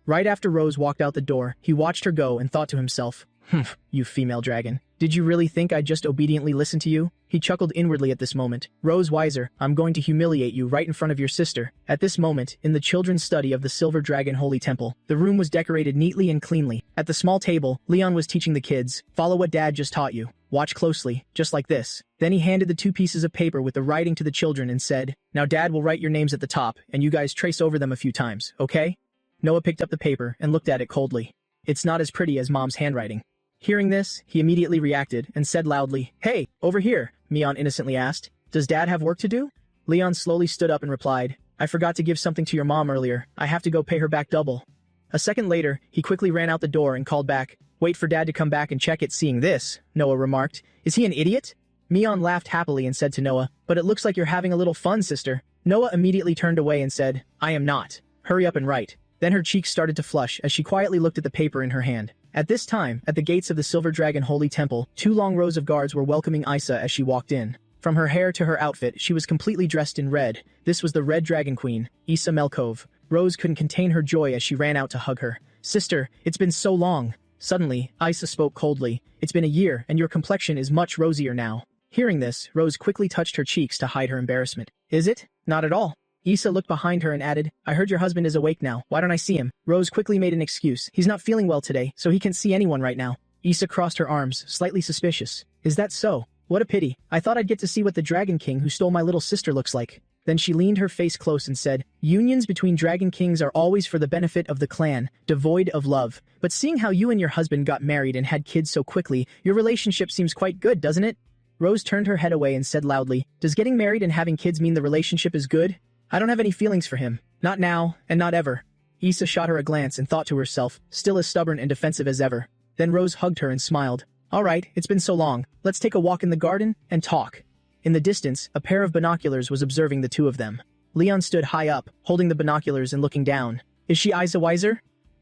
Right after Rose walked out the door, he watched her go and thought to himself, "Humph, you female dragon. Did you really think I'd just obediently listen to you?" He chuckled inwardly at this moment. "Rose Weiser, I'm going to humiliate you right in front of your sister." At this moment, in the children's study of the Silver Dragon Holy Temple, the room was decorated neatly and cleanly. At the small table, Leon was teaching the kids, "Follow what Dad just taught you. Watch closely, just like this." Then he handed the 2 pieces of paper with the writing to the children and said, "Now Dad will write your names at the top, and you guys trace over them a few times, okay?" Noah picked up the paper and looked at it coldly. "It's not as pretty as Mom's handwriting." Hearing this, he immediately reacted and said loudly, "Hey, over here," Mion innocently asked. "Does Dad have work to do?" Leon slowly stood up and replied, "I forgot to give something to your mom earlier. I have to go pay her back double." A second later, he quickly ran out the door and called back, "Wait for Dad to come back and check it." Seeing this, Noah remarked, "Is he an idiot?" Mion laughed happily and said to Noah, "But it looks like you're having a little fun, sister." Noah immediately turned away and said, "I am not. Hurry up and write." Then her cheeks started to flush as she quietly looked at the paper in her hand. At this time, at the gates of the Silver Dragon Holy Temple, 2 long rows of guards were welcoming Isa as she walked in. From her hair to her outfit, she was completely dressed in red. This was the Red Dragon Queen, Isa Melkov. Rose couldn't contain her joy as she ran out to hug her. "Sister, it's been so long." Suddenly, Isa spoke coldly, "It's been a year, and your complexion is much rosier now." Hearing this, Rose quickly touched her cheeks to hide her embarrassment. "Is it? Not at all." Isa looked behind her and added, "I heard your husband is awake now. Why don't I see him?" Rose quickly made an excuse. "He's not feeling well today, so he can't see anyone right now." Isa crossed her arms, slightly suspicious. "Is that so? What a pity. I thought I'd get to see what the Dragon King who stole my little sister looks like." Then she leaned her face close and said, "Unions between Dragon Kings are always for the benefit of the clan, devoid of love. But seeing how you and your husband got married and had kids so quickly, your relationship seems quite good, doesn't it?" Rose turned her head away and said loudly, "Does getting married and having kids mean the relationship is good? I don't have any feelings for him. Not now, and not ever." Isa shot her a glance and thought to herself, still as stubborn and defensive as ever. Then Rose hugged her and smiled. "All right, it's been so long. Let's take a walk in the garden and talk." In the distance, a pair of binoculars was observing the 2 of them. Leon stood high up, holding the binoculars and looking down. "Is she Isa Weiser?"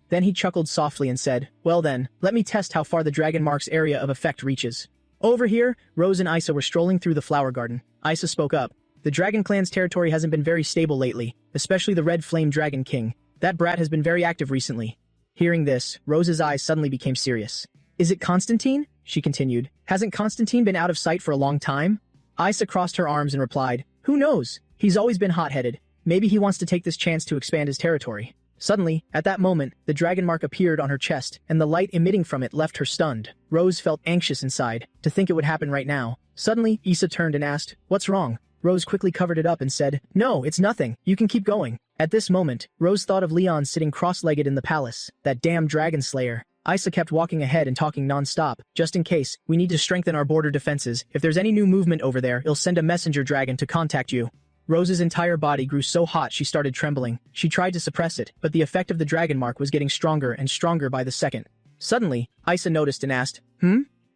Then he chuckled softly and said, "Well then, let me test how far the Dragon Mark's area of effect reaches." Over here, Rose and Isa were strolling through the flower garden. Isa spoke up. "The Dragon Clan's territory hasn't been very stable lately, especially the Red Flame Dragon King. That brat has been very active recently." Hearing this, Rose's eyes suddenly became serious. "Is it Constantine?" she continued. "Hasn't Constantine been out of sight for a long time?" Isa crossed her arms and replied, "Who knows? He's always been hot-headed. Maybe he wants to take this chance to expand his territory." Suddenly, at that moment, the dragon mark appeared on her chest, and the light emitting from it left her stunned. Rose felt anxious inside, to think it would happen right now. Suddenly, Isa turned and asked, "What's wrong?" Rose quickly covered it up and said, "No, it's nothing. You can keep going." At this moment, Rose thought of Leon sitting cross-legged in the palace, that damn dragon slayer. Isa kept walking ahead and talking non-stop. "Just in case, we need to strengthen our border defenses. If there's any new movement over there, he'll send a messenger dragon to contact you." Rose's entire body grew so hot she started trembling. She tried to suppress it, but the effect of the dragon mark was getting stronger and stronger by the second. Suddenly, Isa noticed and asked,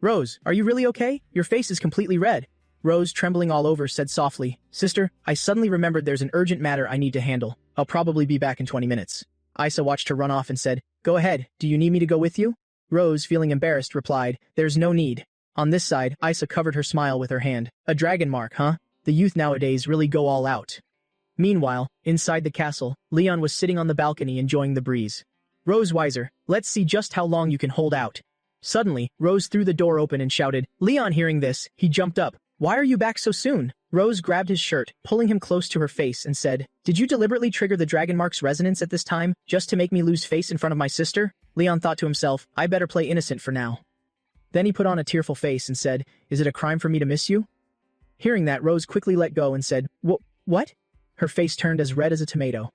Rose, are you really okay? Your face is completely red." Rose, trembling all over, said softly, "Sister, I suddenly remembered there's an urgent matter I need to handle. I'll probably be back in 20 minutes. Isa watched her run off and said, "Go ahead, do you need me to go with you?" Rose, feeling embarrassed, replied, "There's no need." On this side, Isa covered her smile with her hand. "A dragon mark, huh? The youth nowadays really go all out." Meanwhile, inside the castle, Leon was sitting on the balcony enjoying the breeze. "Rose Weiser, let's see just how long you can hold out." Suddenly, Rose threw the door open and shouted. Leon, hearing this, he jumped up. "Why are you back so soon?" Rose grabbed his shirt, pulling him close to her face, and said, "Did you deliberately trigger the dragon mark's resonance at this time, just to make me lose face in front of my sister?" Leon thought to himself, "I better play innocent for now." Then he put on a tearful face and said, "Is it a crime for me to miss you?" Hearing that, Rose quickly let go and said, What? Her face turned as red as a tomato.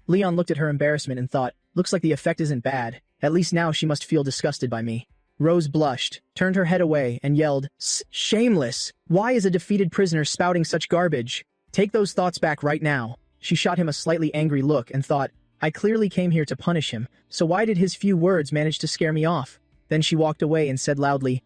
Leon looked at her embarrassment and thought, "Looks like the effect isn't bad. At least now she must feel disgusted by me." Rose blushed, turned her head away, and yelled, "Shameless! Why is a defeated prisoner spouting such garbage? Take those thoughts back right now." She shot him a slightly angry look and thought, "I clearly came here to punish him, so why did his few words manage to scare me off?" Then she walked away and said loudly,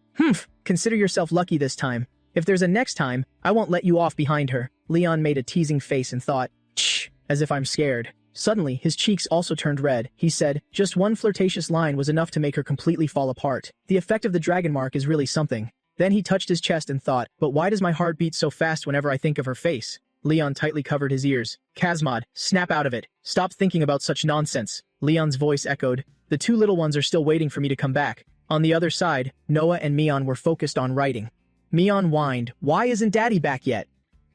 "Consider yourself lucky this time. If there's a next time, I won't let you off behind her." Leon made a teasing face and thought, "Shh, as if I'm scared." Suddenly, his cheeks also turned red. He said, "Just one flirtatious line was enough to make her completely fall apart. The effect of the dragon mark is really something." Then he touched his chest and thought, "But why does my heart beat so fast whenever I think of her face?" Leon tightly covered his ears. "Kazmod, snap out of it. Stop thinking about such nonsense." Leon's voice echoed, "The two little ones are still waiting for me to come back." On the other side, Noah and Mion were focused on writing. Mion whined, "Why isn't Daddy back yet?"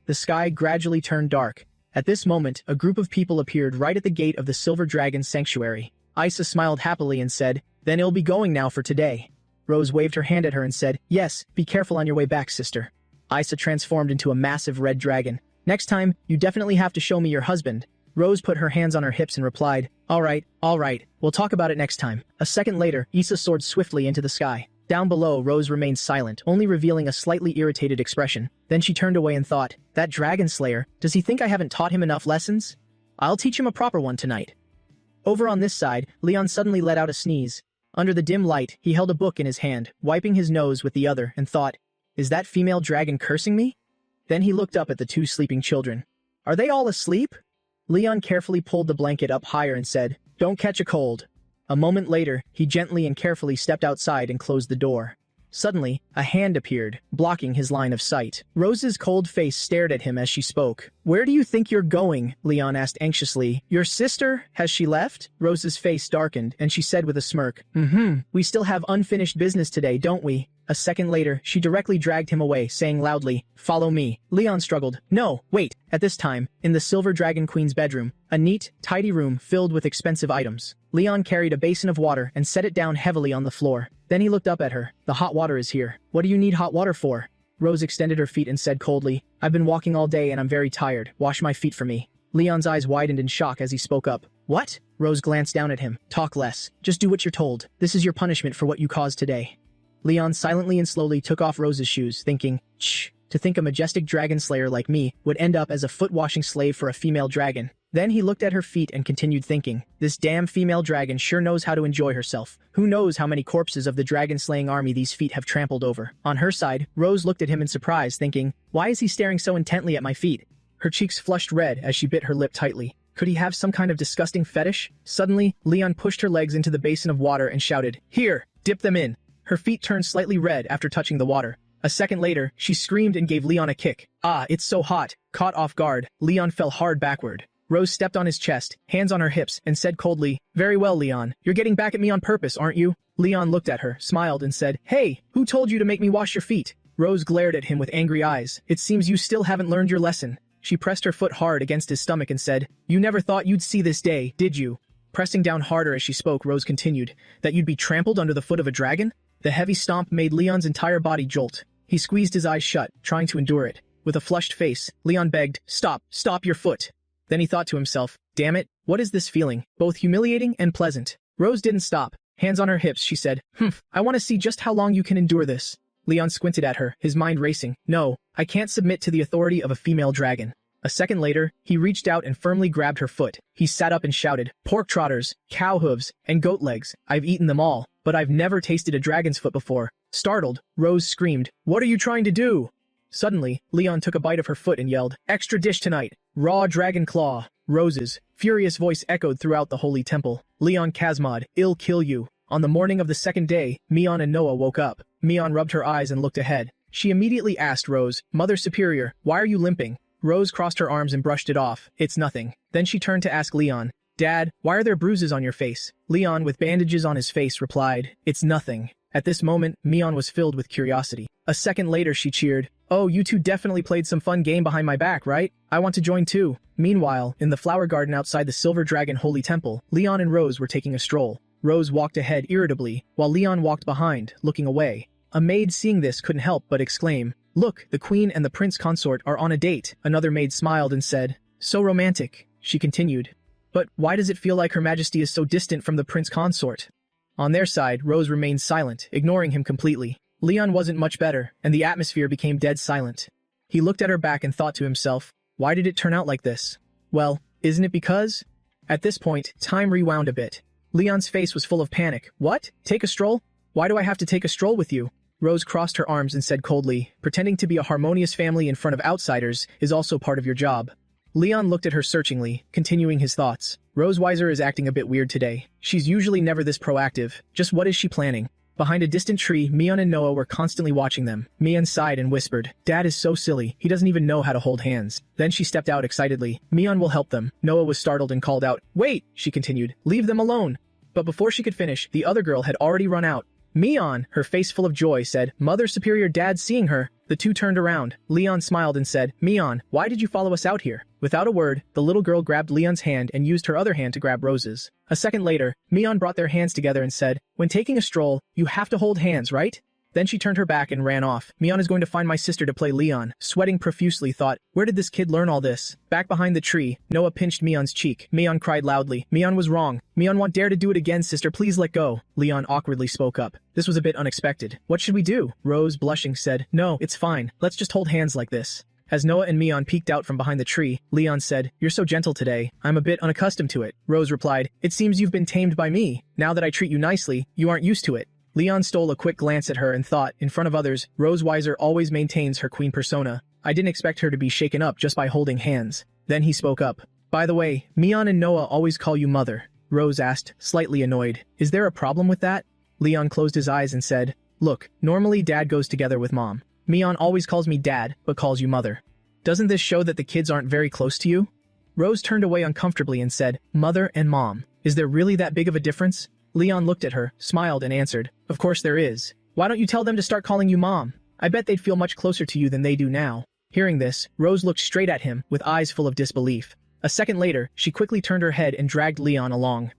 The sky gradually turned dark. At this moment, a group of people appeared right at the gate of the Silver Dragon's sanctuary. Isa smiled happily and said, "Then it'll be going now for today." Rose waved her hand at her and said, "Yes, be careful on your way back, sister." Isa transformed into a massive red dragon. "Next time, you definitely have to show me your husband." Rose put her hands on her hips and replied, all right, we'll talk about it next time." A second later, Isa soared swiftly into the sky. Down below, Rose remained silent, only revealing a slightly irritated expression. Then she turned away and thought, "That dragon slayer, does he think I haven't taught him enough lessons? I'll teach him a proper one tonight." Over on this side, Leon suddenly let out a sneeze. Under the dim light, he held a book in his hand, wiping his nose with the other, and thought, "Is that female dragon cursing me?" Then he looked up at the two sleeping children. "Are they all asleep?" Leon carefully pulled the blanket up higher and said, "Don't catch a cold." A moment later, he gently and carefully stepped outside and closed the door. Suddenly, a hand appeared, blocking his line of sight. Rose's cold face stared at him as she spoke. "Where do you think you're going?" Leon asked anxiously. "Your sister? Has she left?" Rose's face darkened, and she said with a smirk, We still have unfinished business today, don't we?" A second later, she directly dragged him away, saying loudly, "Follow me." Leon struggled. "No, wait." At this time, in the Silver Dragon Queen's bedroom, a neat, tidy room filled with expensive items. Leon carried a basin of water and set it down heavily on the floor. Then he looked up at her. "The hot water is here. What do you need hot water for?" Rose extended her feet and said coldly, "I've been walking all day and I'm very tired. Wash my feet for me." Leon's eyes widened in shock as he spoke up. "What?" Rose glanced down at him. "Talk less. Just do what you're told. This is your punishment for what you caused today." Leon silently and slowly took off Rose's shoes, thinking, to think a majestic dragon slayer like me would end up as a foot-washing slave for a female dragon. Then he looked at her feet and continued thinking, "This damn female dragon sure knows how to enjoy herself. Who knows how many corpses of the dragon-slaying army these feet have trampled over." On her side, Rose looked at him in surprise, thinking, "Why is he staring so intently at my feet?" Her cheeks flushed red as she bit her lip tightly. Could he have some kind of disgusting fetish? Suddenly, Leon pushed her legs into the basin of water and shouted, "Here, dip them in." Her feet turned slightly red after touching the water. A second later, she screamed and gave Leon a kick. "Ah, it's so hot." Caught off guard, Leon fell hard backward. Rose stepped on his chest, hands on her hips, and said coldly, "Very well, Leon. You're getting back at me on purpose, aren't you?" Leon looked at her, smiled, and said, "Hey, who told you to make me wash your feet?" Rose glared at him with angry eyes. "It seems you still haven't learned your lesson." She pressed her foot hard against his stomach and said, "You never thought you'd see this day, did you?" Pressing down harder as she spoke, Rose continued, "That you'd be trampled under the foot of a dragon?" The heavy stomp made Leon's entire body jolt. He squeezed his eyes shut, trying to endure it. With a flushed face, Leon begged, Stop your foot." Then he thought to himself, "Damn it, what is this feeling? Both humiliating and pleasant." Rose didn't stop. Hands on her hips, she said, I want to see just how long you can endure this." Leon squinted at her, his mind racing. "No, I can't submit to the authority of a female dragon." A second later, he reached out and firmly grabbed her foot. He sat up and shouted, "Pork trotters, cow hooves, and goat legs. I've eaten them all, but I've never tasted a dragon's foot before." Startled, Rose screamed, "What are you trying to do?" Suddenly, Leon took a bite of her foot and yelled, "Extra dish tonight! Raw dragon claw!" Rose's furious voice echoed throughout the holy temple. "Leon Kazmod, I'll kill you." On the morning of the second day, Mion and Noah woke up. Mion rubbed her eyes and looked ahead. She immediately asked Rose, "Mother Superior, why are you limping?" Rose crossed her arms and brushed it off. "It's nothing." Then she turned to ask Leon, "Dad, why are there bruises on your face?" Leon, with bandages on his face, replied, "It's nothing." At this moment, Mion was filled with curiosity. A second later, she cheered, "Oh, you two definitely played some fun game behind my back, right? I want to join too." Meanwhile, in the flower garden outside the Silver Dragon Holy Temple, Leon and Rose were taking a stroll. Rose walked ahead irritably, while Leon walked behind, looking away. A maid seeing this couldn't help but exclaim, "Look, the queen and the prince consort are on a date." Another maid smiled and said, "So romantic." She continued, "But why does it feel like Her Majesty is so distant from the prince consort?" On their side, Rose remained silent, ignoring him completely. Leon wasn't much better, and the atmosphere became dead silent. He looked at her back and thought to himself, why did it turn out like this? Well, isn't it because? At this point, time rewound a bit. Leon's face was full of panic. "What? Take a stroll? Why do I have to take a stroll with you?" Rose crossed her arms and said coldly, "Pretending to be a harmonious family in front of outsiders is also part of your job." Leon looked at her searchingly, continuing his thoughts. Rose Weiser is acting a bit weird today. She's usually never this proactive. Just what is she planning? Behind a distant tree, Mion and Noah were constantly watching them. Mion sighed and whispered, "Dad is so silly, he doesn't even know how to hold hands." Then she stepped out excitedly. "Mion will help them." Noah was startled and called out, "Wait," she continued, "leave them alone." But before she could finish, the other girl had already run out. Mion, her face full of joy, said, "Mother Superior, Dad." Seeing her, the two turned around. Leon smiled and said, "Mion, why did you follow us out here?" Without a word, the little girl grabbed Leon's hand and used her other hand to grab Rose's. A second later, Mion brought their hands together and said, "When taking a stroll, you have to hold hands, right?" Then she turned her back and ran off. Mion is going to find my sister to play Leon. Sweating profusely, thought, where did this kid learn all this? Back behind the tree, Noah pinched Mion's cheek. Mion cried loudly. Mion was wrong. Mion won't dare to do it again, sister. Please let go. Leon awkwardly spoke up. This was a bit unexpected. What should we do? Rose, blushing, said, "No, it's fine. Let's just hold hands like this." As Noah and Mion peeked out from behind the tree, Leon said, "You're so gentle today. I'm a bit unaccustomed to it." Rose replied, "It seems you've been tamed by me. Now that I treat you nicely, you aren't used to it." Leon stole a quick glance at her and thought, in front of others, Rose Weiser always maintains her queen persona. I didn't expect her to be shaken up just by holding hands. Then he spoke up. "By the way, Mion and Noah always call you mother." Rose asked, slightly annoyed. "Is there a problem with that?" Leon closed his eyes and said, "Look, normally dad goes together with mom. Mion always calls me dad, but calls you mother. Doesn't this show that the kids aren't very close to you?" Rose turned away uncomfortably and said, "Mother and mom. Is there really that big of a difference?" Leon looked at her, smiled and answered, "Of course there is. Why don't you tell them to start calling you mom? I bet they'd feel much closer to you than they do now." Hearing this, Rose looked straight at him, with eyes full of disbelief. A second later, she quickly turned her head and dragged Leon along.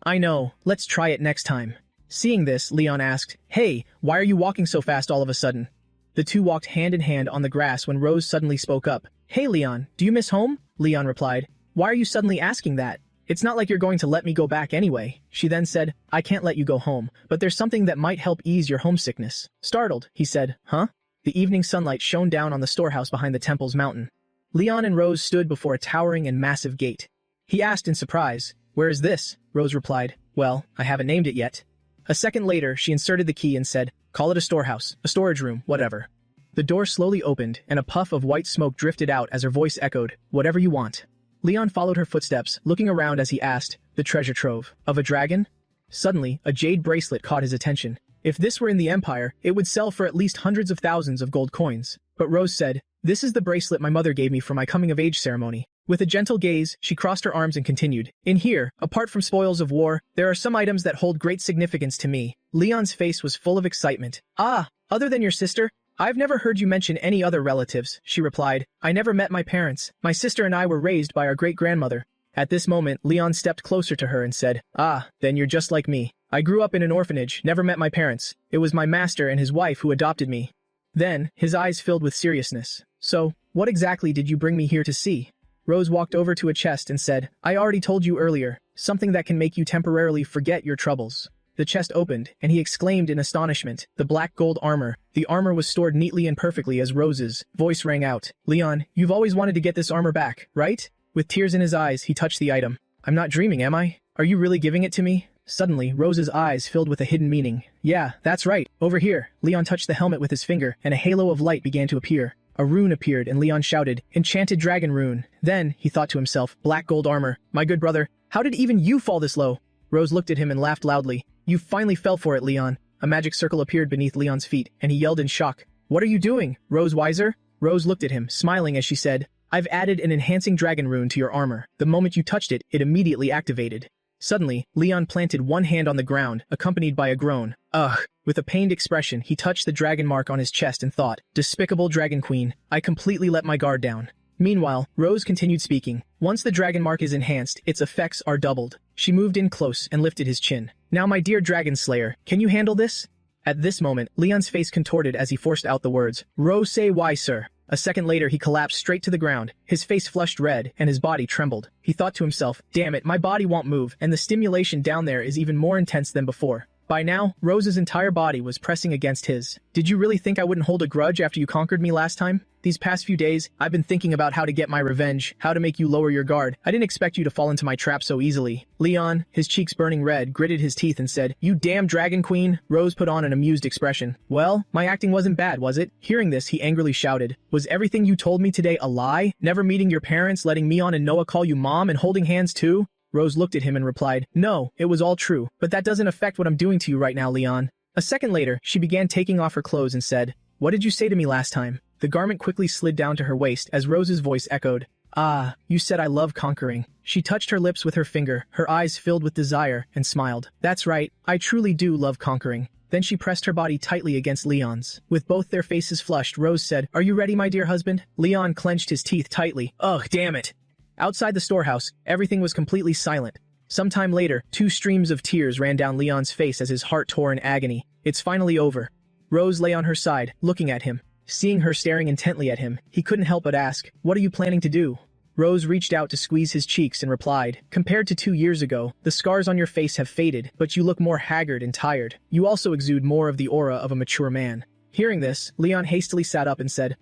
"I know. Let's try it next time." Seeing this, Leon asked, "Hey, why are you walking so fast all of a sudden?" The two walked hand in hand on the grass when Rose suddenly spoke up. "Hey Leon, do you miss home?" Leon replied, "Why are you suddenly asking that? It's not like you're going to let me go back anyway." She then said, "I can't let you go home, but there's something that might help ease your homesickness." Startled, he said, "Huh?" The evening sunlight shone down on the storehouse behind the temple's mountain. Leon and Rose stood before a towering and massive gate. He asked in surprise, "Where is this?" Rose replied, "Well, I haven't named it yet." A second later, she inserted the key and said, "Call it a storehouse, a storage room, whatever." The door slowly opened, and a puff of white smoke drifted out as her voice echoed, "Whatever you want." Leon followed her footsteps, looking around as he asked, "The treasure trove of a dragon?" Suddenly, a jade bracelet caught his attention. If this were in the Empire, it would sell for at least hundreds of thousands of gold coins. But Rose said, "This is the bracelet my mother gave me for my coming-of-age ceremony." With a gentle gaze, she crossed her arms and continued, "In here, apart from spoils of war, there are some items that hold great significance to me." Leon's face was full of excitement. "Ah, other than your sister? I've never heard you mention any other relatives," she replied. "I never met my parents. My sister and I were raised by our great-grandmother." At this moment, Leon stepped closer to her and said, "Ah, then you're just like me. I grew up in an orphanage, never met my parents. It was my master and his wife who adopted me." Then, his eyes filled with seriousness. "So, what exactly did you bring me here to see?" Rose walked over to a chest and said, "I already told you earlier, something that can make you temporarily forget your troubles." The chest opened, and he exclaimed in astonishment, "The black gold armor." The armor was stored neatly and perfectly as Rose's voice rang out. "Leon, you've always wanted to get this armor back, right?" With tears in his eyes, he touched the item. "I'm not dreaming, am I? Are you really giving it to me?" Suddenly, Rose's eyes filled with a hidden meaning. "Yeah, that's right. Over here." Leon touched the helmet with his finger, and a halo of light began to appear. A rune appeared and Leon shouted, "Enchanted dragon rune." Then, he thought to himself, black gold armor. My good brother, how did even you fall this low? Rose looked at him and laughed loudly. You finally fell for it, Leon. A magic circle appeared beneath Leon's feet, and he yelled in shock. What are you doing, Rose Wiser? Rose looked at him, smiling as she said, I've added an enhancing dragon rune to your armor. The moment you touched it, it immediately activated. Suddenly, Leon planted one hand on the ground, accompanied by a groan. Ugh. With a pained expression, he touched the dragon mark on his chest and thought, Despicable Dragon Queen, I completely let my guard down. Meanwhile, Rose continued speaking. Once the dragon mark is enhanced, its effects are doubled. She moved in close and lifted his chin. Now my dear Dragon Slayer, can you handle this? At this moment, Leon's face contorted as he forced out the words, Rose say why, sir? A second later, he collapsed straight to the ground. His face flushed red, and his body trembled. He thought to himself, damn it, my body won't move, and the stimulation down there is even more intense than before. By now, Rose's entire body was pressing against his. Did you really think I wouldn't hold a grudge after you conquered me last time? These past few days, I've been thinking about how to get my revenge, how to make you lower your guard. I didn't expect you to fall into my trap so easily. Leon, his cheeks burning red, gritted his teeth and said, You damn dragon queen. Rose put on an amused expression. Well, my acting wasn't bad, was it? Hearing this, he angrily shouted, Was everything you told me today a lie? Never meeting your parents, letting Leon and Noah call you mom, and holding hands too? Rose looked at him and replied, No, it was all true, but that doesn't affect what I'm doing to you right now, Leon. A second later, she began taking off her clothes and said, What did you say to me last time? The garment quickly slid down to her waist as Rose's voice echoed, Ah, you said I love conquering. She touched her lips with her finger, her eyes filled with desire, and smiled. That's right, I truly do love conquering. Then she pressed her body tightly against Leon's. With both their faces flushed, Rose said, Are you ready, my dear husband? Leon clenched his teeth tightly. Ugh, damn it. Outside the storehouse, everything was completely silent. Sometime later, 2 streams of tears ran down Leon's face as his heart tore in agony. It's finally over. Rose lay on her side, looking at him. Seeing her staring intently at him, he couldn't help but ask, What are you planning to do? Rose reached out to squeeze his cheeks and replied, Compared to 2 years ago, the scars on your face have faded, but you look more haggard and tired. You also exude more of the aura of a mature man. Hearing this, Leon hastily sat up and said,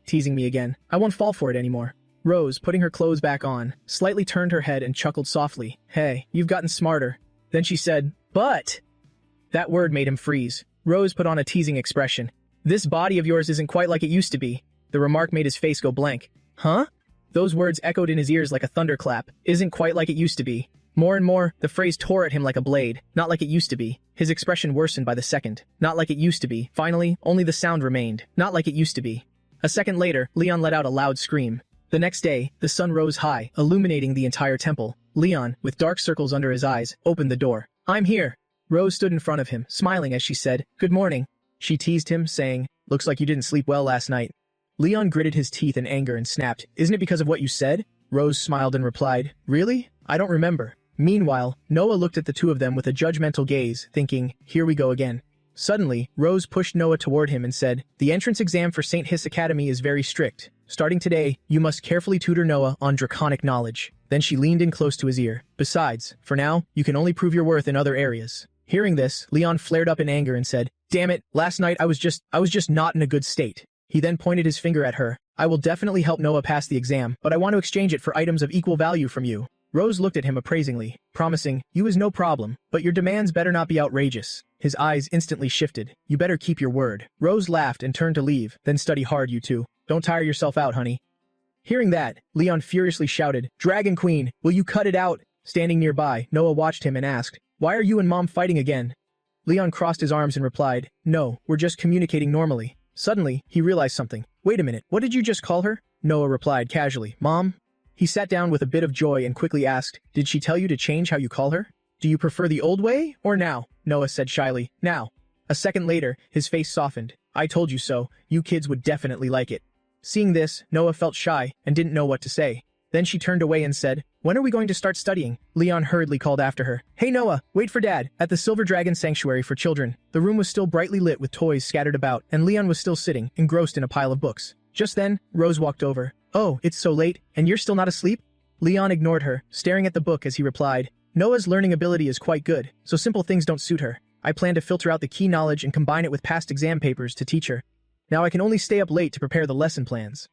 Teasing me again. I won't fall for it anymore. Rose, putting her clothes back on, slightly turned her head and chuckled softly. Hey, you've gotten smarter. Then she said, But... That word made him freeze. Rose put on a teasing expression. This body of yours isn't quite like it used to be. The remark made his face go blank. Huh? Those words echoed in his ears like a thunderclap. Isn't quite like it used to be. More and more, the phrase tore at him like a blade. Not like it used to be. His expression worsened by the second. Not like it used to be. Finally, only the sound remained. Not like it used to be. A second later, Leon let out a loud scream. The next day, the sun rose high, illuminating the entire temple. Leon, with dark circles under his eyes, opened the door. I'm here. Rose stood in front of him, smiling as she said, Good morning. She teased him, saying, Looks like you didn't sleep well last night. Leon gritted his teeth in anger and snapped, Isn't it because of what you said? Rose smiled and replied, Really? I don't remember. Meanwhile, Noah looked at the two of them with a judgmental gaze, thinking, Here we go again. Suddenly, Rose pushed Noah toward him and said, The entrance exam for St. Hiss Academy is very strict. Starting today, you must carefully tutor Noah on draconic knowledge. Then she leaned in close to his ear. Besides, for now, you can only prove your worth in other areas. Hearing this, Leon flared up in anger and said, Damn it, last night I was just not in a good state. He then pointed his finger at her. I will definitely help Noah pass the exam, but I want to exchange it for items of equal value from you. Rose looked at him appraisingly, promising, You is no problem, but your demands better not be outrageous. His eyes instantly shifted. You better keep your word. Rose laughed and turned to leave, then study hard, you two. Don't tire yourself out, honey. Hearing that, Leon furiously shouted, Dragon Queen, will you cut it out? Standing nearby, Noah watched him and asked, Why are you and Mom fighting again? Leon crossed his arms and replied, No, we're just communicating normally. Suddenly, he realized something. Wait a minute, what did you just call her? Noah replied casually, Mom? He sat down with a bit of joy and quickly asked, Did she tell you to change how you call her? Do you prefer the old way, or now? Noah said shyly, Now. A second later, his face softened. I told you so, you kids would definitely like it. Seeing this, Noah felt shy and didn't know what to say. Then she turned away and said, When are we going to start studying? Leon hurriedly called after her. Hey Noah, wait for Dad. At the Silver Dragon Sanctuary for Children, the room was still brightly lit with toys scattered about, and Leon was still sitting, engrossed in a pile of books. Just then, Rose walked over. Oh, it's so late, and you're still not asleep? Leon ignored her, staring at the book as he replied, Noah's learning ability is quite good, so simple things don't suit her. I plan to filter out the key knowledge and combine it with past exam papers to teach her. Now I can only stay up late to prepare the lesson plans.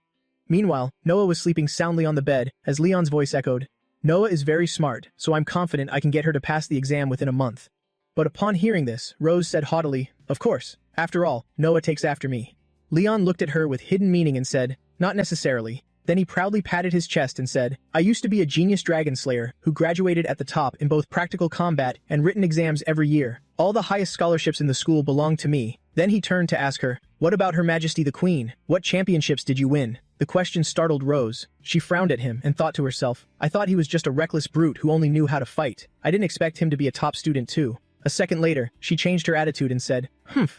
Meanwhile, Noah was sleeping soundly on the bed as Leon's voice echoed, Noah is very smart, so I'm confident I can get her to pass the exam within a month. But upon hearing this, Rose said haughtily, Of course. After all, Noah takes after me. Leon looked at her with hidden meaning and said, "Not necessarily." Then he proudly patted his chest and said, "I used to be a genius dragon slayer who graduated at the top in both practical combat and written exams every year. All the highest scholarships in the school belonged to me." Then he turned to ask her, "What about Her Majesty the Queen? What championships did you win?" The question startled Rose. She frowned at him and thought to herself, "I thought he was just a reckless brute who only knew how to fight. I didn't expect him to be a top student too." A second later, she changed her attitude and said,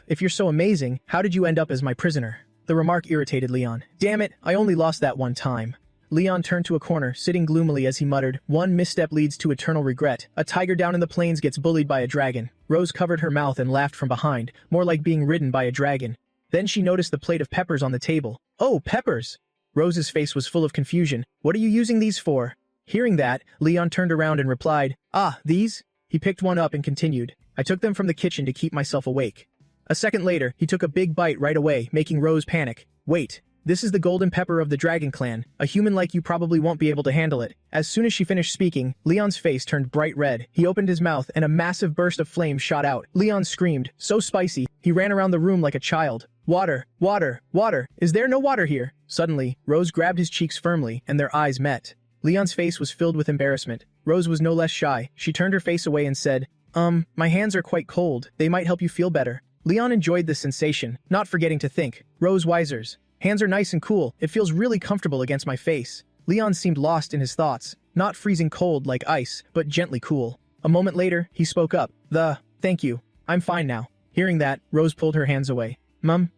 If you're so amazing, how did you end up as my prisoner?" The remark irritated Leon. "Damn it, I only lost that one time." Leon turned to a corner, sitting gloomily as he muttered, "One misstep leads to eternal regret. A tiger down in the plains gets bullied by a dragon." Rose covered her mouth and laughed from behind, more like being ridden by a dragon. Then she noticed the plate of peppers on the table. "Oh, peppers!" Rose's face was full of confusion. "What are you using these for?" Hearing that, Leon turned around and replied, "Ah, these?" He picked one up and continued, "I took them from the kitchen to keep myself awake." A second later, he took a big bite right away, making Rose panic. "Wait, this is the golden pepper of the Dragon Clan. A human like you probably won't be able to handle it." As soon as she finished speaking, Leon's face turned bright red. He opened his mouth and a massive burst of flame shot out. Leon screamed, "So spicy!" He ran around the room like a child. "Water! Water! Water! Is there no water here?" Suddenly, Rose grabbed his cheeks firmly and their eyes met. Leon's face was filled with embarrassment. Rose was no less shy. She turned her face away and said, My hands are quite cold. They might help you feel better." Leon enjoyed this sensation, not forgetting to think, "Rose Wisers. Hands are nice and cool. It feels really comfortable against my face." Leon seemed lost in his thoughts, not freezing cold like ice, but gently cool. A moment later, he spoke up. Thank you. I'm fine now." Hearing that, Rose pulled her hands away. Mum.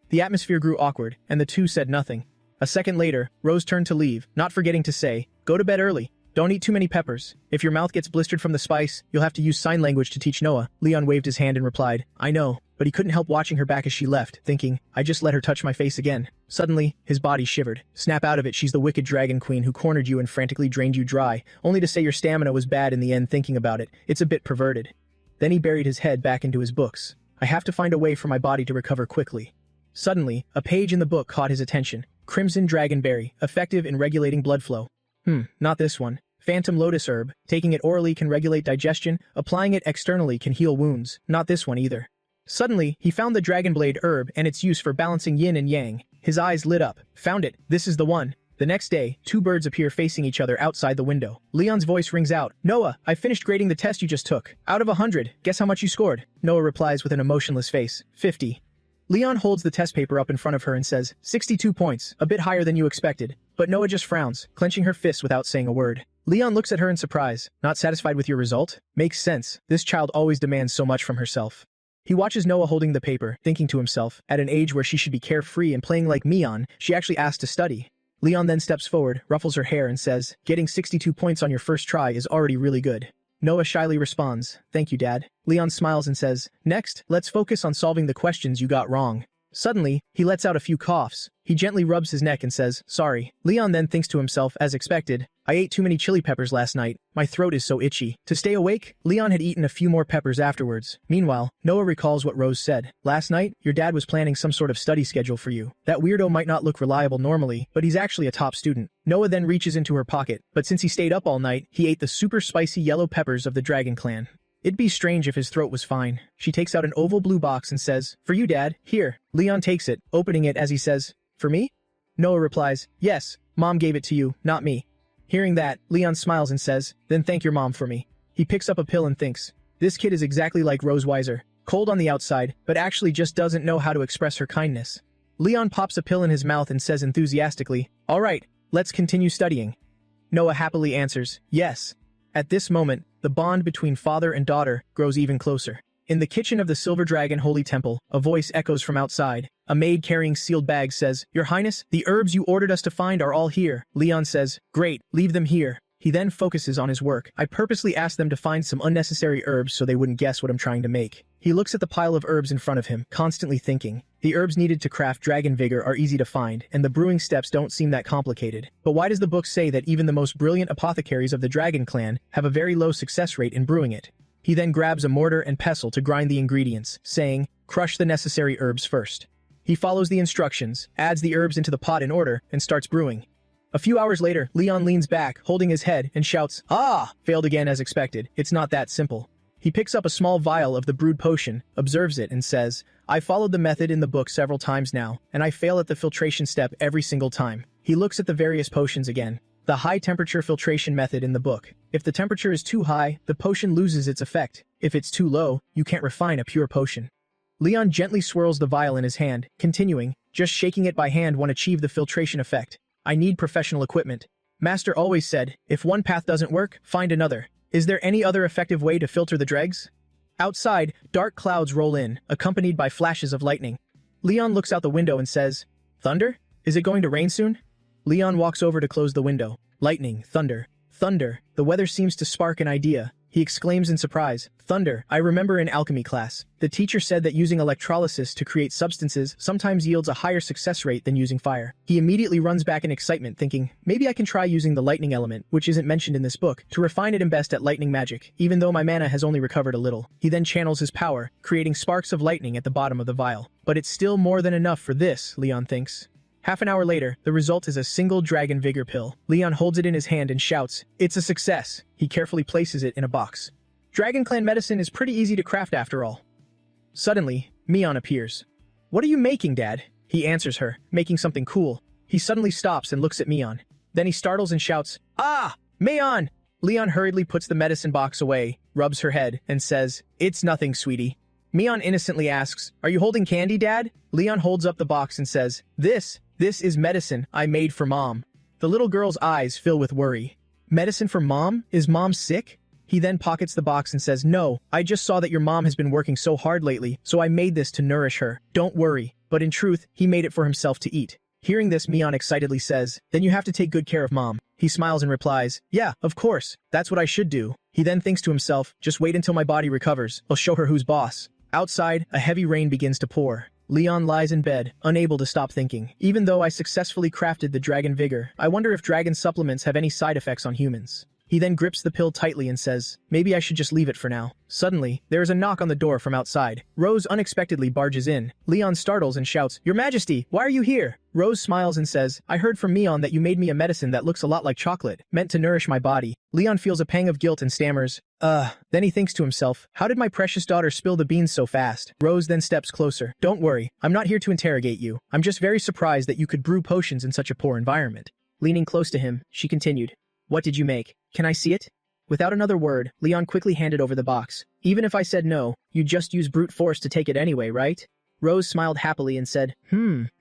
The atmosphere grew awkward, and the two said nothing. A second later, Rose turned to leave, not forgetting to say, "Go to bed early. Don't eat too many peppers. If your mouth gets blistered from the spice, you'll have to use sign language to teach Noah." Leon waved his hand and replied, "I know," but he couldn't help watching her back as she left, thinking, "I just let her touch my face again." Suddenly, his body shivered. "Snap out of it, she's the wicked dragon queen who cornered you and frantically drained you dry, only to say your stamina was bad in the end. Thinking about it, it's a bit perverted." Then he buried his head back into his books. "I have to find a way for my body to recover quickly." Suddenly, a page in the book caught his attention. Crimson Dragonberry, effective in regulating blood flow. Not this one. Phantom Lotus Herb, taking it orally can regulate digestion, applying it externally can heal wounds. Not this one either. Suddenly, he found the Dragonblade herb and its use for balancing yin and yang. His eyes lit up. "Found it. This is the one." The next day, two birds appear facing each other outside the window. Leon's voice rings out, "Noah, I finished grading the test you just took. Out of 100, guess how much you scored?" Noah replies with an emotionless face, 50. Leon holds the test paper up in front of her and says, 62 points, a bit higher than you expected. But Noah just frowns, clenching her fists without saying a word. Leon looks at her in surprise. "Not satisfied with your result?" Makes sense. This child always demands so much from herself. He watches Noah holding the paper, thinking to himself, at an age where she should be carefree and playing like Mion, she actually asked to study. Leon then steps forward, ruffles her hair and says, "Getting 62 points on your first try is already really good." Noah shyly responds, "Thank you, Dad." Leon smiles and says, "Next, let's focus on solving the questions you got wrong." Suddenly, he lets out a few coughs. He gently rubs his neck and says, "Sorry." Leon then thinks to himself, as expected, "I ate too many chili peppers last night. My throat is so itchy." To stay awake, Leon had eaten a few more peppers afterwards. Meanwhile, Noah recalls what Rose said. "Last night, your dad was planning some sort of study schedule for you. That weirdo might not look reliable normally, but he's actually a top student." Noah then reaches into her pocket, but since he stayed up all night, he ate the super spicy yellow peppers of the Dragon Clan. It'd be strange if his throat was fine. She takes out an oval blue box and says, "For you, Dad. Here." Leon takes it, opening it as he says, "For me?" Noah replies, "Yes, Mom gave it to you, not me." Hearing that, Leon smiles and says, "Then thank your mom for me." He picks up a pill and thinks, this kid is exactly like Rose Weiser, cold on the outside, but actually just doesn't know how to express her kindness. Leon pops a pill in his mouth and says enthusiastically, "All right, let's continue studying." Noah happily answers, "Yes." At this moment, the bond between father and daughter grows even closer. In the kitchen of the Silver Dragon Holy Temple, a voice echoes from outside. A maid carrying sealed bags says, "Your Highness, the herbs you ordered us to find are all here." Leon says, "Great, leave them here." He then focuses on his work. "I purposely asked them to find some unnecessary herbs so they wouldn't guess what I'm trying to make." He looks at the pile of herbs in front of him, constantly thinking. The herbs needed to craft Dragon Vigor are easy to find, and the brewing steps don't seem that complicated. But why does the book say that even the most brilliant apothecaries of the Dragon Clan have a very low success rate in brewing it? He then grabs a mortar and pestle to grind the ingredients, saying, "Crush the necessary herbs first." He follows the instructions, adds the herbs into the pot in order, and starts brewing. A few hours later, Leon leans back, holding his head, and shouts, "Ah!" Failed again as expected. It's not that simple. He picks up a small vial of the brewed potion, observes it, and says, I followed the method in the book several times now, and I fail at the filtration step every single time. He looks at the various potions again. The high-temperature filtration method in the book. If the temperature is too high, the potion loses its effect. If it's too low, you can't refine a pure potion. Leon gently swirls the vial in his hand, continuing, just shaking it by hand won't achieve the filtration effect. I need professional equipment. Master always said, if one path doesn't work, find another. Is there any other effective way to filter the dregs? Outside, dark clouds roll in, accompanied by flashes of lightning. Leon looks out the window and says, Thunder? Is it going to rain soon? Leon walks over to close the window. Lightning, thunder, thunder. The weather seems to spark an idea. He exclaims in surprise, Thunder, I remember in alchemy class. The teacher said that using electrolysis to create substances sometimes yields a higher success rate than using fire. He immediately runs back in excitement thinking, maybe I can try using the lightning element, which isn't mentioned in this book, to refine it and best at lightning magic, even though my mana has only recovered a little. He then channels his power, creating sparks of lightning at the bottom of the vial. But it's still more than enough for this, Leon thinks. Half an hour later, the result is a single dragon vigor pill. Leon holds it in his hand and shouts, it's a success. He carefully places it in a box. Dragon Clan medicine is pretty easy to craft after all. Suddenly, Mion appears. What are you making, Dad? He answers her, making something cool. He suddenly stops and looks at Mion. Then he startles and shouts, Ah! Mion! Leon hurriedly puts the medicine box away, rubs her head, and says, It's nothing, sweetie. Mion innocently asks, Are you holding candy, Dad? Leon holds up the box and says, This is medicine I made for Mom. The little girl's eyes fill with worry. Medicine for Mom? Is Mom sick? He then pockets the box and says, No, I just saw that your mom has been working so hard lately, so I made this to nourish her. Don't worry. But in truth, he made it for himself to eat. Hearing this, Mion excitedly says, Then you have to take good care of Mom. He smiles and replies, Yeah, of course. That's what I should do. He then thinks to himself, Just wait until my body recovers. I'll show her who's boss. Outside, a heavy rain begins to pour. Leon lies in bed, unable to stop thinking. Even though I successfully crafted the dragon vigor, I wonder if dragon supplements have any side effects on humans. He then grips the pill tightly and says, Maybe I should just leave it for now. Suddenly, there is a knock on the door from outside. Rose unexpectedly barges in. Leon startles and shouts, Your Majesty, why are you here? Rose smiles and says, I heard from Mion that you made me a medicine that looks a lot like chocolate, meant to nourish my body. Leon feels a pang of guilt and stammers, Then he thinks to himself, how did my precious daughter spill the beans so fast? Rose then steps closer. Don't worry, I'm not here to interrogate you. I'm just very surprised that you could brew potions in such a poor environment. Leaning close to him, she continued, What did you make? Can I see it? Without another word, Leon quickly handed over the box. Even if I said no, you'd just use brute force to take it anyway, right? Rose smiled happily and said,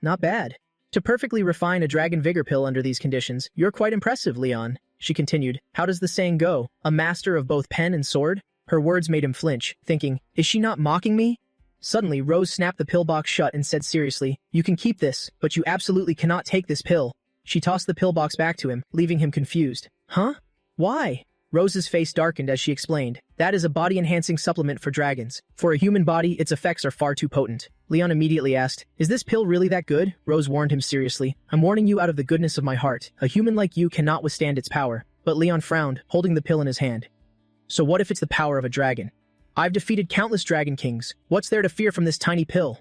Not bad. To perfectly refine a dragon vigor pill under these conditions, you're quite impressive, Leon. She continued, How does the saying go? A master of both pen and sword? Her words made him flinch, thinking, Is she not mocking me? Suddenly, Rose snapped the pill box shut and said seriously, You can keep this, but you absolutely cannot take this pill. She tossed the pill box back to him, leaving him confused. Huh? Why? Rose's face darkened as she explained, That is a body-enhancing supplement for dragons. For a human body, its effects are far too potent. Leon immediately asked, Is this pill really that good? Rose warned him seriously, I'm warning you out of the goodness of my heart. A human like you cannot withstand its power. But Leon frowned, holding the pill in his hand. So what if it's the power of a dragon? I've defeated countless dragon kings. What's there to fear from this tiny pill?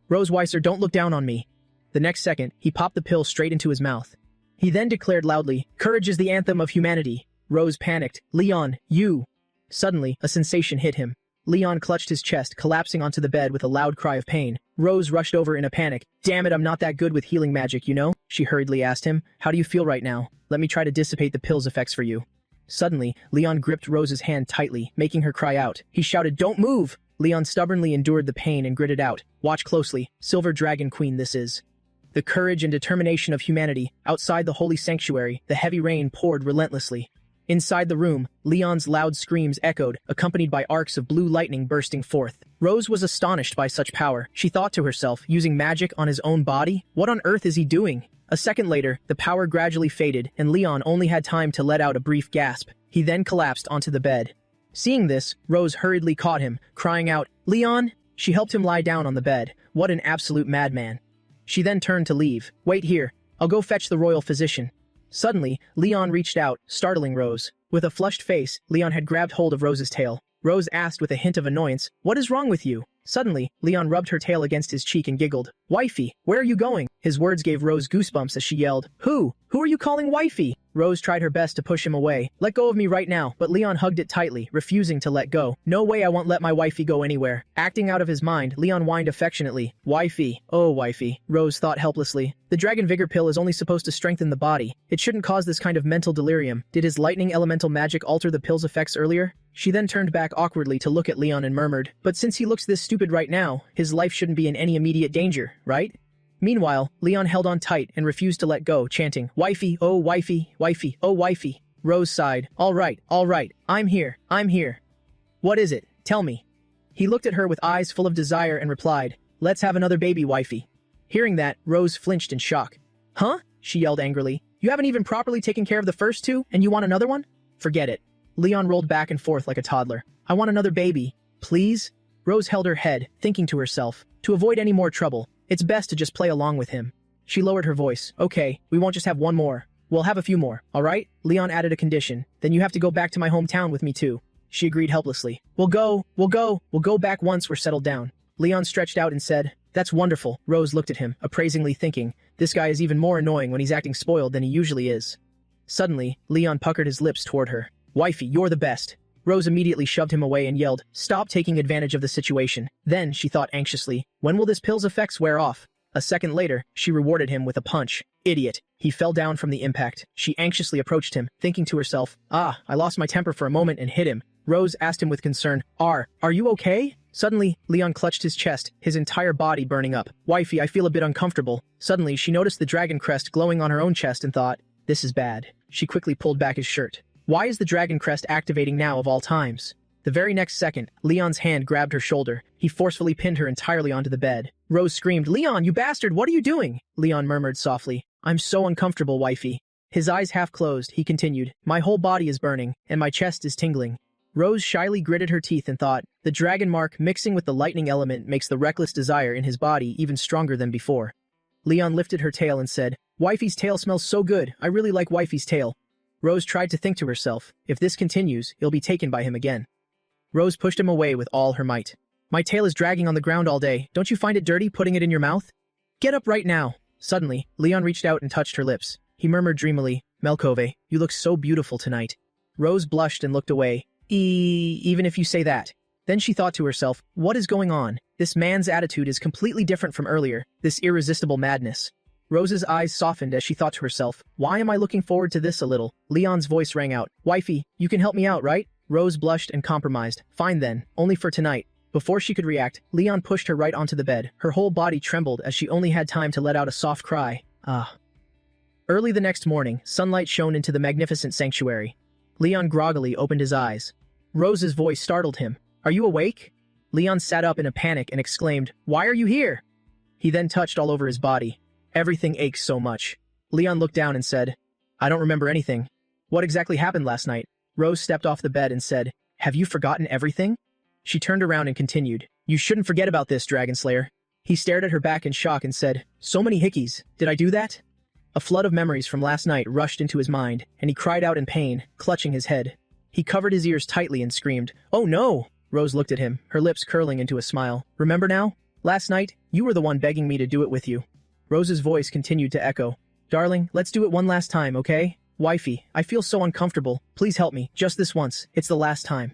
Rose Weiser, don't look down on me. The next second, he popped the pill straight into his mouth. He then declared loudly, Courage is the anthem of humanity. Rose panicked. Leon, you! Suddenly, a sensation hit him. Leon clutched his chest, collapsing onto the bed with a loud cry of pain. Rose rushed over in a panic. Damn it, I'm not that good with healing magic, you know? She hurriedly asked him, How do you feel right now? Let me try to dissipate the pill's effects for you. Suddenly, Leon gripped Rose's hand tightly, making her cry out. He shouted, Don't move! Leon stubbornly endured the pain and gritted out, Watch closely, Silver Dragon Queen this is. The courage and determination of humanity. Outside the holy sanctuary, the heavy rain poured relentlessly. Inside the room, Leon's loud screams echoed, accompanied by arcs of blue lightning bursting forth. Rose was astonished by such power. She thought to herself, using magic on his own body? What on earth is he doing? A second later, the power gradually faded, and Leon only had time to let out a brief gasp. He then collapsed onto the bed. Seeing this, Rose hurriedly caught him, crying out, Leon! She helped him lie down on the bed. What an absolute madman. She then turned to leave. Wait here. I'll go fetch the royal physician. Suddenly, Leon reached out, startling Rose. With a flushed face, Leon had grabbed hold of Rose's tail. Rose asked with a hint of annoyance, What is wrong with you? Suddenly, Leon rubbed her tail against his cheek and giggled. Wifey, where are you going? His words gave Rose goosebumps as she yelled. Who are you calling wifey? Rose tried her best to push him away. Let go of me right now, but Leon hugged it tightly, refusing to let go. No way, I won't let my wifey go anywhere. Acting out of his mind, Leon whined affectionately. Wifey, oh wifey, Rose thought helplessly. The Dragon Vigor pill is only supposed to strengthen the body. It shouldn't cause this kind of mental delirium. Did his lightning elemental magic alter the pill's effects earlier? She then turned back awkwardly to look at Leon and murmured, but since he looks this stupid right now, his life shouldn't be in any immediate danger, right? Meanwhile, Leon held on tight and refused to let go, chanting, Wifey, oh wifey, wifey, oh wifey. Rose sighed, all right, I'm here. What is it? Tell me. He looked at her with eyes full of desire and replied, let's have another baby, wifey. Hearing that, Rose flinched in shock. Huh? She yelled angrily. You haven't even properly taken care of the first two, and you want another one? Forget it. Leon rolled back and forth like a toddler. I want another baby. Please? Rose held her head, thinking to herself, to avoid any more trouble, it's best to just play along with him. She lowered her voice. Okay, we won't just have one more. We'll have a few more, all right? Leon added a condition. Then you have to go back to my hometown with me too. She agreed helplessly. We'll go back once we're settled down. Leon stretched out and said, that's wonderful. Rose looked at him, appraisingly thinking, this guy is even more annoying when he's acting spoiled than he usually is. Suddenly, Leon puckered his lips toward her. Wifey, you're the best. Rose immediately shoved him away and yelled, stop taking advantage of the situation. Then, she thought anxiously, when will this pill's effects wear off? A second later, she rewarded him with a punch. Idiot. He fell down from the impact. She anxiously approached him, thinking to herself, I lost my temper for a moment and hit him. Rose asked him with concern, Are you okay? Suddenly, Leon clutched his chest, his entire body burning up. Wifey, I feel a bit uncomfortable. Suddenly, she noticed the dragon crest glowing on her own chest and thought, this is bad. She quickly pulled back his shirt. Why is the dragon crest activating now of all times? The very next second, Leon's hand grabbed her shoulder. He forcefully pinned her entirely onto the bed. Rose screamed, Leon, you bastard, what are you doing? Leon murmured softly, I'm so uncomfortable, wifey. His eyes half closed, he continued, my whole body is burning, and my chest is tingling. Rose shyly gritted her teeth and thought, the dragon mark mixing with the lightning element makes the reckless desire in his body even stronger than before. Leon lifted her tail and said, wifey's tail smells so good, I really like wifey's tail. Rose tried to think to herself, if this continues, he'll be taken by him again. Rose pushed him away with all her might. My tail is dragging on the ground all day, don't you find it dirty putting it in your mouth? Get up right now. Suddenly, Leon reached out and touched her lips. He murmured dreamily, Melkove, you look so beautiful tonight. Rose blushed and looked away. Even if you say that. Then she thought to herself, what is going on? This man's attitude is completely different from earlier, this irresistible madness. Rose's eyes softened as she thought to herself, why am I looking forward to this a little? Leon's voice rang out, wifey, you can help me out, right? Rose blushed and compromised, fine then, only for tonight. Before she could react, Leon pushed her right onto the bed. Her whole body trembled as she only had time to let out a soft cry. Early the next morning, sunlight shone into the magnificent sanctuary. Leon groggily opened his eyes. Rose's voice startled him. Are you awake? Leon sat up in a panic and exclaimed, why are you here? He then touched all over his body. Everything aches so much. Leon looked down and said, I don't remember anything. What exactly happened last night? Rose stepped off the bed and said, have you forgotten everything? She turned around and continued, you shouldn't forget about this, Dragon Slayer. He stared at her back in shock and said, so many hickeys, did I do that? A flood of memories from last night rushed into his mind, and he cried out in pain, clutching his head. He covered his ears tightly and screamed, oh no! Rose looked at him, her lips curling into a smile. Remember now? Last night, you were the one begging me to do it with you. Rose's voice continued to echo. Darling, let's do it one last time, okay? Wifey, I feel so uncomfortable. Please help me, just this once. It's the last time.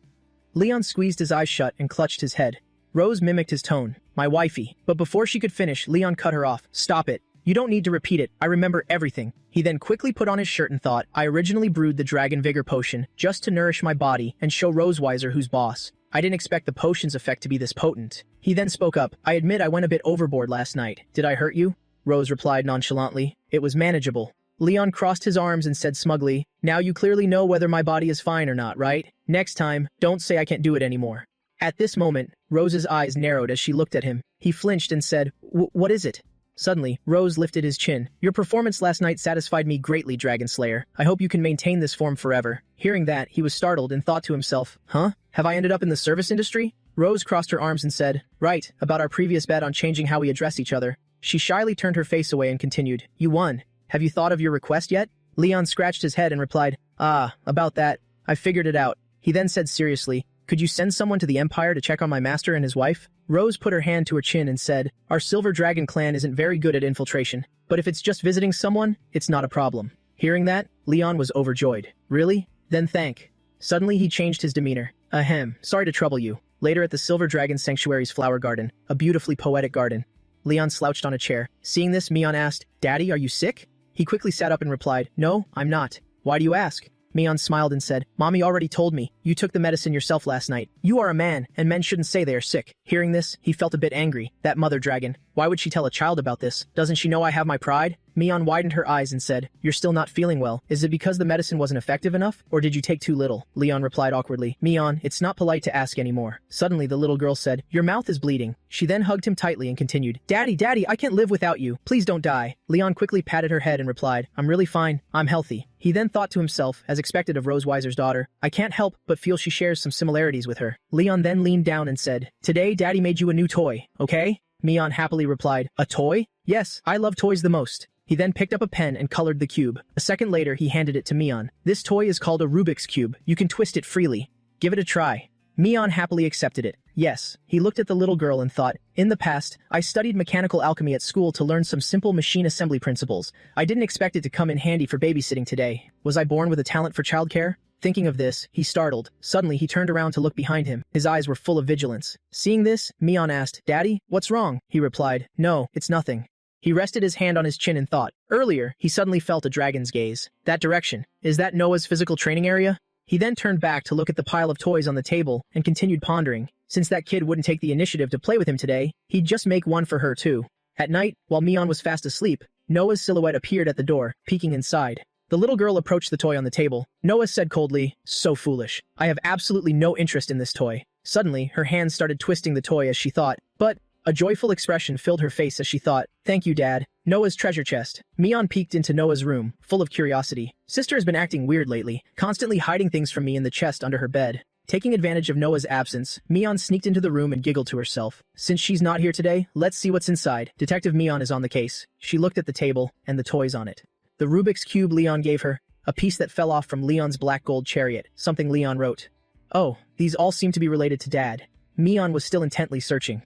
Leon squeezed his eyes shut and clutched his head. Rose mimicked his tone. My wifey. But before she could finish, Leon cut her off. Stop it. You don't need to repeat it. I remember everything. He then quickly put on his shirt and thought, I originally brewed the Dragon Vigor potion just to nourish my body and show Roseweiser who's boss. I didn't expect the potion's effect to be this potent. He then spoke up. I admit I went a bit overboard last night. Did I hurt you? Rose replied nonchalantly. It was manageable. Leon crossed his arms and said smugly, now you clearly know whether my body is fine or not, right? Next time, don't say I can't do it anymore. At this moment, Rose's eyes narrowed as she looked at him. He flinched and said, what is it? Suddenly, Rose lifted his chin. Your performance last night satisfied me greatly, Dragon Slayer. I hope you can maintain this form forever. Hearing that, he was startled and thought to himself, huh? Have I ended up in the service industry? Rose crossed her arms and said, right, about our previous bet on changing how we address each other. She shyly turned her face away and continued, you won. Have you thought of your request yet? Leon scratched his head and replied, about that. I figured it out. He then said seriously, Could you send someone to the Empire to check on my master and his wife? Rose put her hand to her chin and said, our Silver Dragon clan isn't very good at infiltration, but if it's just visiting someone, it's not a problem. Hearing that, Leon was overjoyed. Really? Then thank. Suddenly he changed his demeanor. Ahem, sorry to trouble you. Later at the Silver Dragon Sanctuary's flower garden, a beautifully poetic garden. Leon slouched on a chair. Seeing this, Mion asked, Daddy, are you sick? He quickly sat up and replied, No, I'm not. Why do you ask? Mion smiled and said, Mommy already told me. You took the medicine yourself last night. You are a man, and men shouldn't say they are sick. Hearing this, he felt a bit angry. That mother dragon. Why would she tell a child about this? Doesn't she know I have my pride? Mion widened her eyes and said, You're still not feeling well. Is it because the medicine wasn't effective enough, or did you take too little? Leon replied awkwardly, Mion, it's not polite to ask anymore. Suddenly the little girl said, Your mouth is bleeding. She then hugged him tightly and continued, Daddy, I can't live without you. Please don't die. Leon quickly patted her head and replied, I'm really fine. I'm healthy. He then thought to himself, as expected of Roseweiser's daughter, I can't help but feel she shares some similarities with her. Leon then leaned down and said, Today Daddy made you a new toy, okay? Mion happily replied, A toy? Yes, I love toys the most. He then picked up a pen and colored the cube. A second later, he handed it to Mion. This toy is called a Rubik's Cube. You can twist it freely. Give it a try. Mion happily accepted it. Yes, he looked at the little girl and thought, in the past, I studied mechanical alchemy at school to learn some simple machine assembly principles. I didn't expect it to come in handy for babysitting today. Was I born with a talent for childcare? Thinking of this, he startled. Suddenly, he turned around to look behind him. His eyes were full of vigilance. Seeing this, Mion asked, Daddy, what's wrong? He replied, No, it's nothing. He rested his hand on his chin and thought. Earlier, he suddenly felt a dragon's gaze. That direction. Is that Noah's physical training area? He then turned back to look at the pile of toys on the table and continued pondering. Since that kid wouldn't take the initiative to play with him today, he'd just make one for her too. At night, while Mion was fast asleep, Noah's silhouette appeared at the door, peeking inside. The little girl approached the toy on the table. Noah said coldly, So foolish. I have absolutely no interest in this toy. Suddenly, her hands started twisting the toy as she thought, but a joyful expression filled her face as she thought, Thank you, Dad. Noah's treasure chest. Mion peeked into Noah's room, full of curiosity. Sister has been acting weird lately, constantly hiding things from me in the chest under her bed. Taking advantage of Noah's absence, Mion sneaked into the room and giggled to herself. Since she's not here today, let's see what's inside. Detective Mion is on the case. She looked at the table and the toys on it. The Rubik's Cube Leon gave her, a piece that fell off from Leon's black gold chariot, something Leon wrote. Oh, these all seem to be related to Dad. Mion was still intently searching.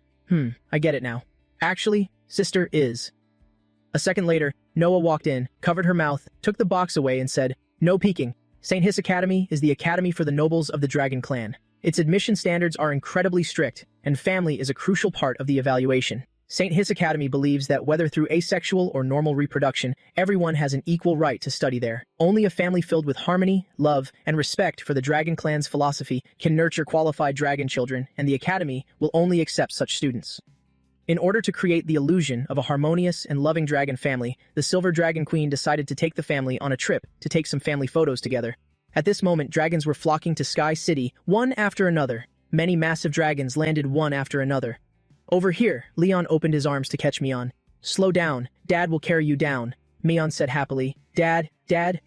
I get it now. Actually, Sister is. A second later, Noah walked in, covered her mouth, took the box away and said, No peeking. St. Hiss Academy is the academy for the nobles of the Dragon Clan. Its admission standards are incredibly strict, and family is a crucial part of the evaluation. St. Hiss Academy believes that whether through asexual or normal reproduction, everyone has an equal right to study there. Only a family filled with harmony, love, and respect for the Dragon Clan's philosophy can nurture qualified dragon children, and the Academy will only accept such students. In order to create the illusion of a harmonious and loving dragon family, the Silver Dragon Queen decided to take the family on a trip to take some family photos together. At this moment, dragons were flocking to Sky City, one after another. Many massive dragons landed one after another. Over here, Leon opened his arms to catch Mion. Slow down, Dad will carry you down, Mion said happily. Dad,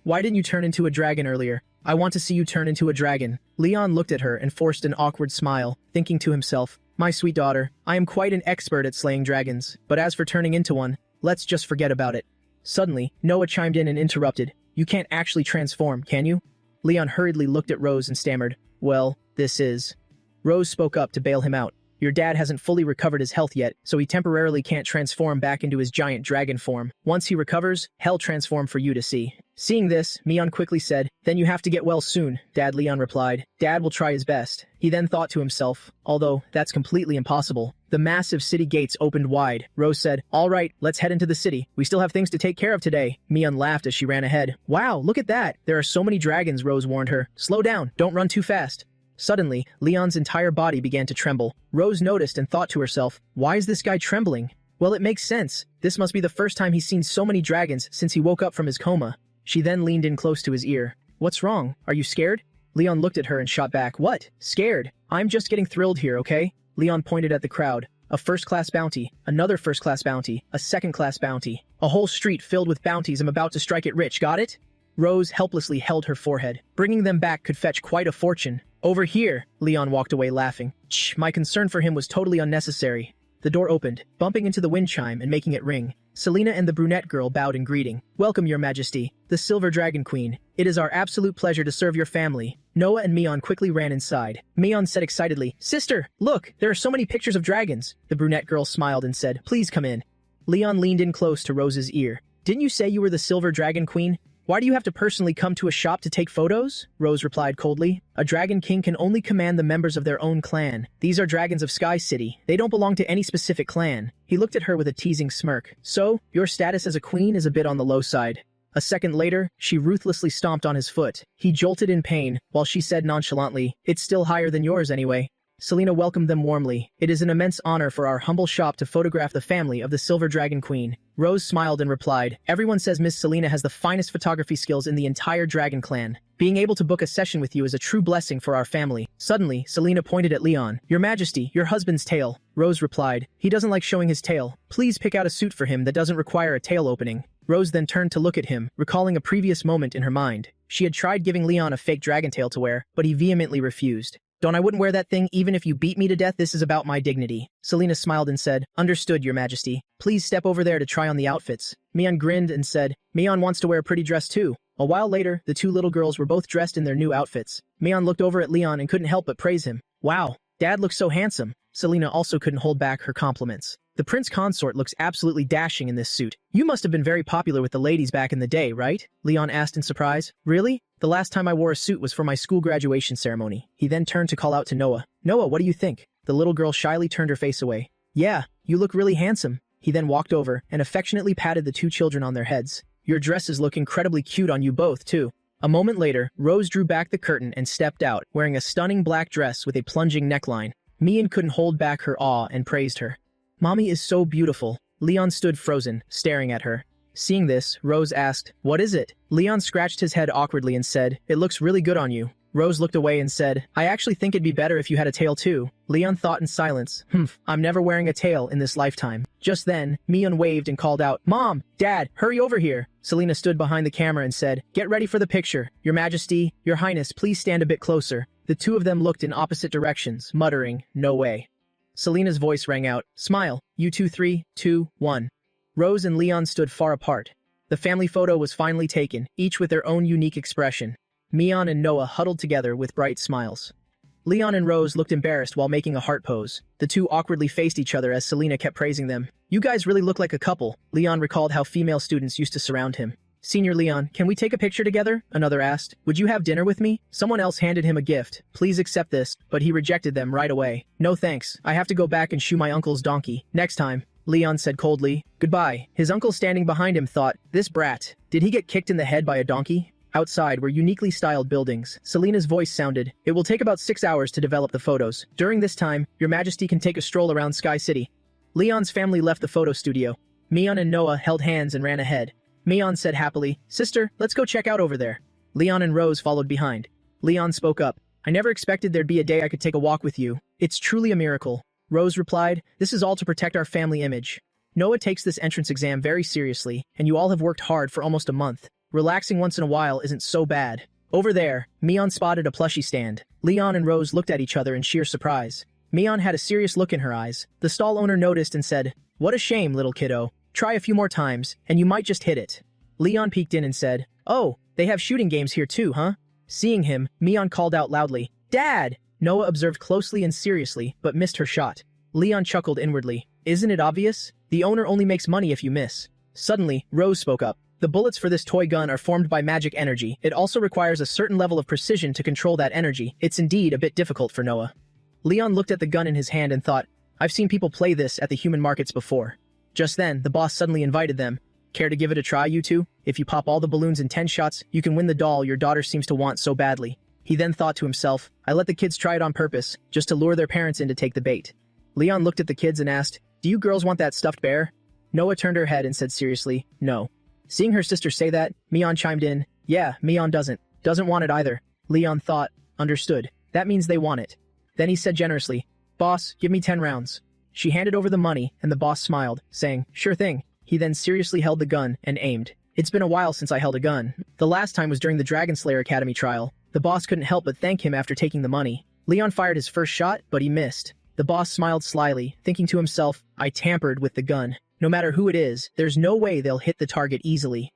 why didn't you turn into a dragon earlier? I want to see you turn into a dragon. Leon looked at her and forced an awkward smile, thinking to himself, My sweet daughter, I am quite an expert at slaying dragons, but as for turning into one, let's just forget about it. Suddenly, Noah chimed in and interrupted. You can't actually transform, can you? Leon hurriedly looked at Rose and stammered, Well, this is. Rose spoke up to bail him out. Your dad hasn't fully recovered his health yet, so he temporarily can't transform back into his giant dragon form. Once he recovers, he'll transform for you to see. Seeing this, Mion quickly said, Then you have to get well soon, Dad. Leon replied. Dad will try his best. He then thought to himself, although that's completely impossible. The massive city gates opened wide. Rose said, All right, let's head into the city. We still have things to take care of today. Mion laughed as she ran ahead. Wow, look at that. There are so many dragons, Rose warned her. Slow down, don't run too fast. Suddenly, Leon's entire body began to tremble. Rose noticed and thought to herself, Why is this guy trembling? Well, it makes sense. This must be the first time he's seen so many dragons since he woke up from his coma. She then leaned in close to his ear. What's wrong? Are you scared? Leon looked at her and shot back. What? Scared? I'm just getting thrilled here, okay? Leon pointed at the crowd. A first-class bounty, another first-class bounty, a second-class bounty. A whole street filled with bounties. I'm about to strike it rich, got it? Rose helplessly held her forehead. Bringing them back could fetch quite a fortune. Over here, Leon walked away laughing. My concern for him was totally unnecessary. The door opened, bumping into the wind chime and making it ring. Selena and the brunette girl bowed in greeting. "Welcome, Your Majesty, the Silver Dragon Queen. It is our absolute pleasure to serve your family." Noah and Mion quickly ran inside. Mion said excitedly, "Sister, look, there are so many pictures of dragons." The brunette girl smiled and said, "Please come in." Leon leaned in close to Rose's ear. "Didn't you say you were the Silver Dragon Queen? Why do you have to personally come to a shop to take photos?" Rose replied coldly. "A dragon king can only command the members of their own clan. These are dragons of Sky City. They don't belong to any specific clan." He looked at her with a teasing smirk. "So, your status as a queen is a bit on the low side." A second later, she ruthlessly stomped on his foot. He jolted in pain, while she said nonchalantly, "It's still higher than yours anyway." Selena welcomed them warmly. "It is an immense honor for our humble shop to photograph the family of the Silver Dragon Queen." Rose smiled and replied, "Everyone says Miss Selena has the finest photography skills in the entire Dragon Clan. Being able to book a session with you is a true blessing for our family." Suddenly, Selena pointed at Leon. "Your Majesty, your husband's tail." Rose replied, "He doesn't like showing his tail. Please pick out a suit for him that doesn't require a tail opening." Rose then turned to look at him, recalling a previous moment in her mind. She had tried giving Leon a fake dragon tail to wear, but he vehemently refused. "Don't I wouldn't wear that thing even if you beat me to death. This is about my dignity." Selena smiled and said, "Understood, Your Majesty. Please step over there to try on the outfits." Mion grinned and said, "Mion wants to wear a pretty dress too." A while later, the two little girls were both dressed in their new outfits. Mion looked over at Leon and couldn't help but praise him. "Wow, Dad looks so handsome." Selena also couldn't hold back her compliments. "The prince consort looks absolutely dashing in this suit. You must have been very popular with the ladies back in the day, right?" Leon asked in surprise. "Really? The last time I wore a suit was for my school graduation ceremony." He then turned to call out to Noah. "Noah, what do you think?" The little girl shyly turned her face away. "Yeah, you look really handsome." He then walked over and affectionately patted the two children on their heads. "Your dresses look incredibly cute on you both, too." A moment later, Rose drew back the curtain and stepped out, wearing a stunning black dress with a plunging neckline. Mion couldn't hold back her awe and praised her. "Mommy is so beautiful." Leon stood frozen, staring at her. Seeing this, Rose asked, "What is it?" Leon scratched his head awkwardly and said, "It looks really good on you." Rose looked away and said, "I actually think it'd be better if you had a tail too." Leon thought in silence, I'm never wearing a tail in this lifetime." Just then, Mion waved and called out, "Mom! Dad! Hurry over here!" Selena stood behind the camera and said, "Get ready for the picture. Your Majesty, Your Highness, please stand a bit closer." The two of them looked in opposite directions, muttering, "No way." Selena's voice rang out, "Smile, you 2 3 2 1. Rose and Leon stood far apart. The family photo was finally taken, each with their own unique expression. Mion and Noah huddled together with bright smiles. Leon and Rose looked embarrassed while making a heart pose. The two awkwardly faced each other as Selena kept praising them. "You guys really look like a couple." Leon recalled how female students used to surround him. "Senior Leon, can we take a picture together?" another asked. "Would you have dinner with me?" Someone else handed him a gift. "Please accept this," but he rejected them right away. "No thanks. I have to go back and shoe my uncle's donkey. Next time." Leon said coldly. "Goodbye." His uncle standing behind him thought, "This brat. Did he get kicked in the head by a donkey?" Outside were uniquely styled buildings. Selena's voice sounded, "It will take about 6 hours to develop the photos. During this time, Your Majesty can take a stroll around Sky City." Leon's family left the photo studio. Mion and Noah held hands and ran ahead. Mion said happily, "Sister, let's go check out over there." Leon and Rose followed behind. Leon spoke up. "I never expected there'd be a day I could take a walk with you. It's truly a miracle." Rose replied, "This is all to protect our family image. Noah takes this entrance exam very seriously, and you all have worked hard for almost a month. Relaxing once in a while isn't so bad." Over there, Mion spotted a plushie stand. Leon and Rose looked at each other in sheer surprise. Mion had a serious look in her eyes. The stall owner noticed and said, "What a shame, little kiddo. Try a few more times, and you might just hit it." Leon peeked in and said, "Oh, they have shooting games here too, huh?" Seeing him, Mion called out loudly, "Dad!" Noah observed closely and seriously, but missed her shot. Leon chuckled inwardly. "Isn't it obvious? The owner only makes money if you miss." Suddenly, Rose spoke up. "The bullets for this toy gun are formed by magic energy. It also requires a certain level of precision to control that energy. It's indeed a bit difficult for Noah." Leon looked at the gun in his hand and thought, "I've seen people play this at the human markets before." Just then, the boss suddenly invited them. "Care to give it a try, you two? If you pop all the balloons in 10 shots, you can win the doll your daughter seems to want so badly." He then thought to himself, "I let the kids try it on purpose, just to lure their parents in to take the bait." Leon looked at the kids and asked, "Do you girls want that stuffed bear?" Noah turned her head and said seriously, "No." Seeing her sister say that, Mion chimed in, "Yeah, Mion doesn't want it either." Leon thought, "Understood. That means they want it." Then he said generously, "Boss, give me 10 rounds." She handed over the money, and the boss smiled, saying, "Sure thing." He then seriously held the gun and aimed. "It's been a while since I held a gun. The last time was during the Dragon Slayer Academy trial." The boss couldn't help but thank him after taking the money. Leon fired his first shot, but he missed. The boss smiled slyly, thinking to himself, "I tampered with the gun. No matter who it is, there's no way they'll hit the target easily.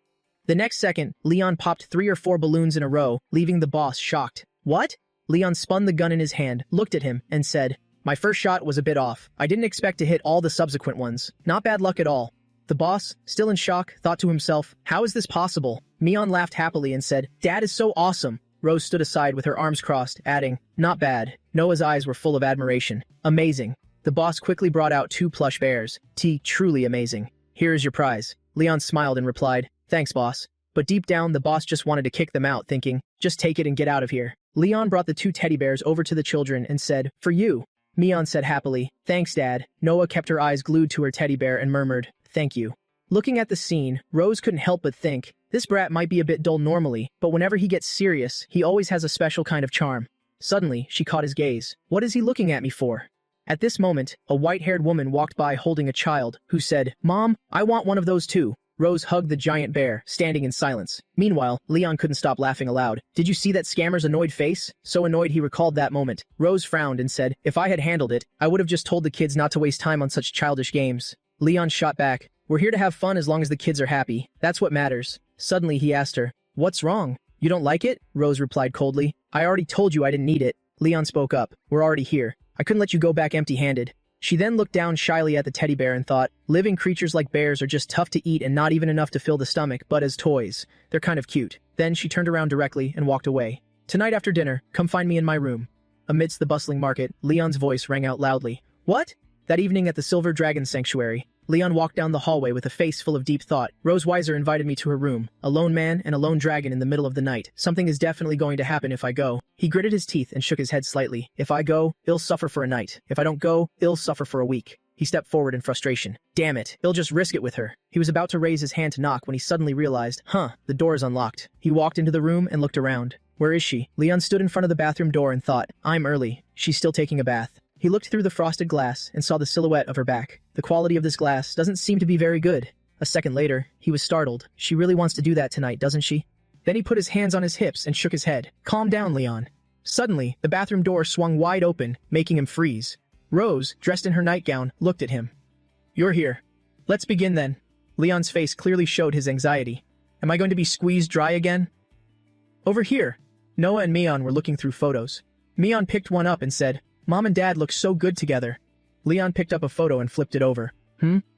The next second, Leon popped 3 or 4 balloons in a row, leaving the boss shocked. What? Leon spun the gun in his hand, looked at him, and said, "My first shot was a bit off. I didn't expect to hit all the subsequent ones. Not bad luck at all." The boss, still in shock, thought to himself, how is this possible? Leon laughed happily and said, "Dad is so awesome." Rose stood aside with her arms crossed, adding, "Not bad." Noah's eyes were full of admiration. "Amazing." The boss quickly brought out 2 plush bears. Truly amazing. "Here is your prize." Leon smiled and replied, "Thanks, boss." But deep down, the boss just wanted to kick them out, thinking, just take it and get out of here. Leon brought the 2 teddy bears over to the children and said, "For you." Leon said happily, "Thanks, Dad." Noah kept her eyes glued to her teddy bear and murmured, "Thank you." Looking at the scene, Rose couldn't help but think, this brat might be a bit dull normally, but whenever he gets serious, he always has a special kind of charm. Suddenly, she caught his gaze. What is he looking at me for? At this moment, a white-haired woman walked by holding a child, who said, "Mom, I want one of those too." Rose hugged the giant bear, standing in silence. Meanwhile, Leon couldn't stop laughing aloud. Did you see that scammer's annoyed face? So annoyed he recalled that moment. Rose frowned and said, "If I had handled it, I would have just told the kids not to waste time on such childish games." Leon shot back, "We're here to have fun as long as the kids are happy. That's what matters." Suddenly he asked her, "What's wrong? You don't like it?" Rose replied coldly, "I already told you I didn't need it." Leon spoke up, "We're already here. I couldn't let you go back empty-handed." She then looked down shyly at the teddy bear and thought, living creatures like bears are just tough to eat and not even enough to fill the stomach, but as toys, they're kind of cute. Then she turned around directly and walked away. "Tonight after dinner, come find me in my room." Amidst the bustling market, Leon's voice rang out loudly. "What?" That evening at the Silver Dragon Sanctuary, Leon walked down the hallway with a face full of deep thought. Rose Weiser invited me to her room. A lone man and a lone dragon in the middle of the night. Something is definitely going to happen if I go. He gritted his teeth and shook his head slightly. If I go, he'll suffer for a night. If I don't go, he'll suffer for a week. He stepped forward in frustration. Damn it, he'll just risk it with her. He was about to raise his hand to knock when he suddenly realized, the door is unlocked. He walked into the room and looked around. Where is she? Leon stood in front of the bathroom door and thought, I'm early. She's still taking a bath. He looked through the frosted glass and saw the silhouette of her back. The quality of this glass doesn't seem to be very good. A second later, he was startled. She really wants to do that tonight, doesn't she? Then he put his hands on his hips and shook his head. Calm down, Leon. Suddenly, the bathroom door swung wide open, making him freeze. Rose, dressed in her nightgown, looked at him. You're here. Let's begin then. Leon's face clearly showed his anxiety. Am I going to be squeezed dry again? Over here. Noah and Mion were looking through photos. Mion picked one up and said, Mom and Dad look so good together. Leon picked up a photo and flipped it over.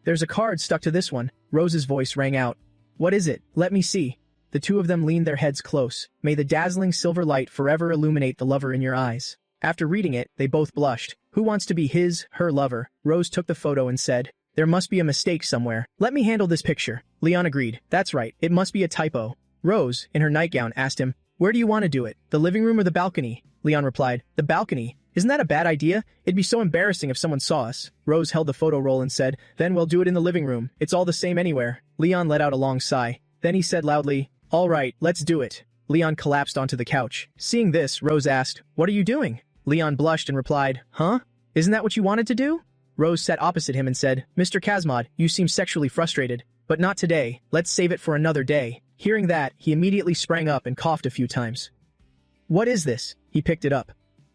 There's a card stuck to this one. Rose's voice rang out. What is it? Let me see. The two of them leaned their heads close. May the dazzling silver light forever illuminate the lover in your eyes. After reading it, they both blushed. Who wants to be her lover? Rose took the photo and said, There must be a mistake somewhere. Let me handle this picture. Leon agreed. That's right. It must be a typo. Rose, in her nightgown, asked him, Where do you want to do it? The living room or the balcony? Leon replied, The balcony. Isn't that a bad idea? It'd be so embarrassing if someone saw us. Rose held the photo roll and said, Then we'll do it in the living room. It's all the same anywhere. Leon let out a long sigh. Then he said loudly, All right, let's do it. Leon collapsed onto the couch. Seeing this, Rose asked, What are you doing? Leon blushed and replied, Huh? Isn't that what you wanted to do? Rose sat opposite him and said, Mr. Kazmod, you seem sexually frustrated. But not today. Let's save it for another day. Hearing that, he immediately sprang up and coughed a few times. What is this? He picked it up.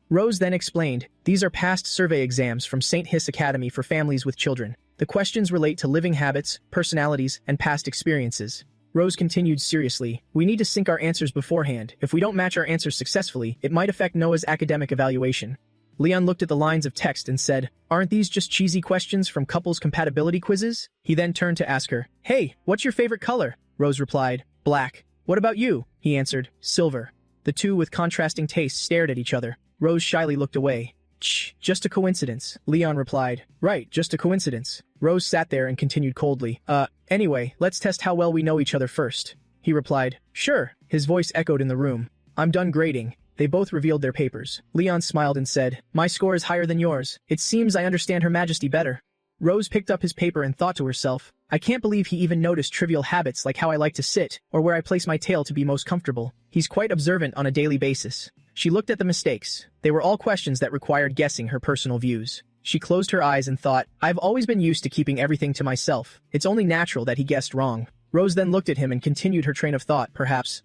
Rose then explained, These are past survey exams from St. Hiss Academy for families with children. The questions relate to living habits, personalities, and past experiences. Rose continued seriously, We need to sync our answers beforehand. If we don't match our answers successfully, it might affect Noah's academic evaluation. Leon looked at the lines of text and said, Aren't these just cheesy questions from couples compatibility quizzes? He then turned to ask her, Hey, what's your favorite color? Rose replied, Black. What about you? He answered, Silver. The two with contrasting tastes stared at each other. Rose shyly looked away. Just a coincidence, Leon replied. Right, just a coincidence. Rose sat there and continued coldly. Anyway, let's test how well we know each other first. He replied, Sure. His voice echoed in the room. I'm done grading. They both revealed their papers. Leon smiled and said, My score is higher than yours. It seems I understand Her Majesty better. Rose picked up his paper and thought to herself, I can't believe he even noticed trivial habits like how I like to sit, or where I place my tail to be most comfortable. He's quite observant on a daily basis. She looked at the mistakes. They were all questions that required guessing her personal views. She closed her eyes and thought, I've always been used to keeping everything to myself. It's only natural that he guessed wrong. Rose then looked at him and continued her train of thought, perhaps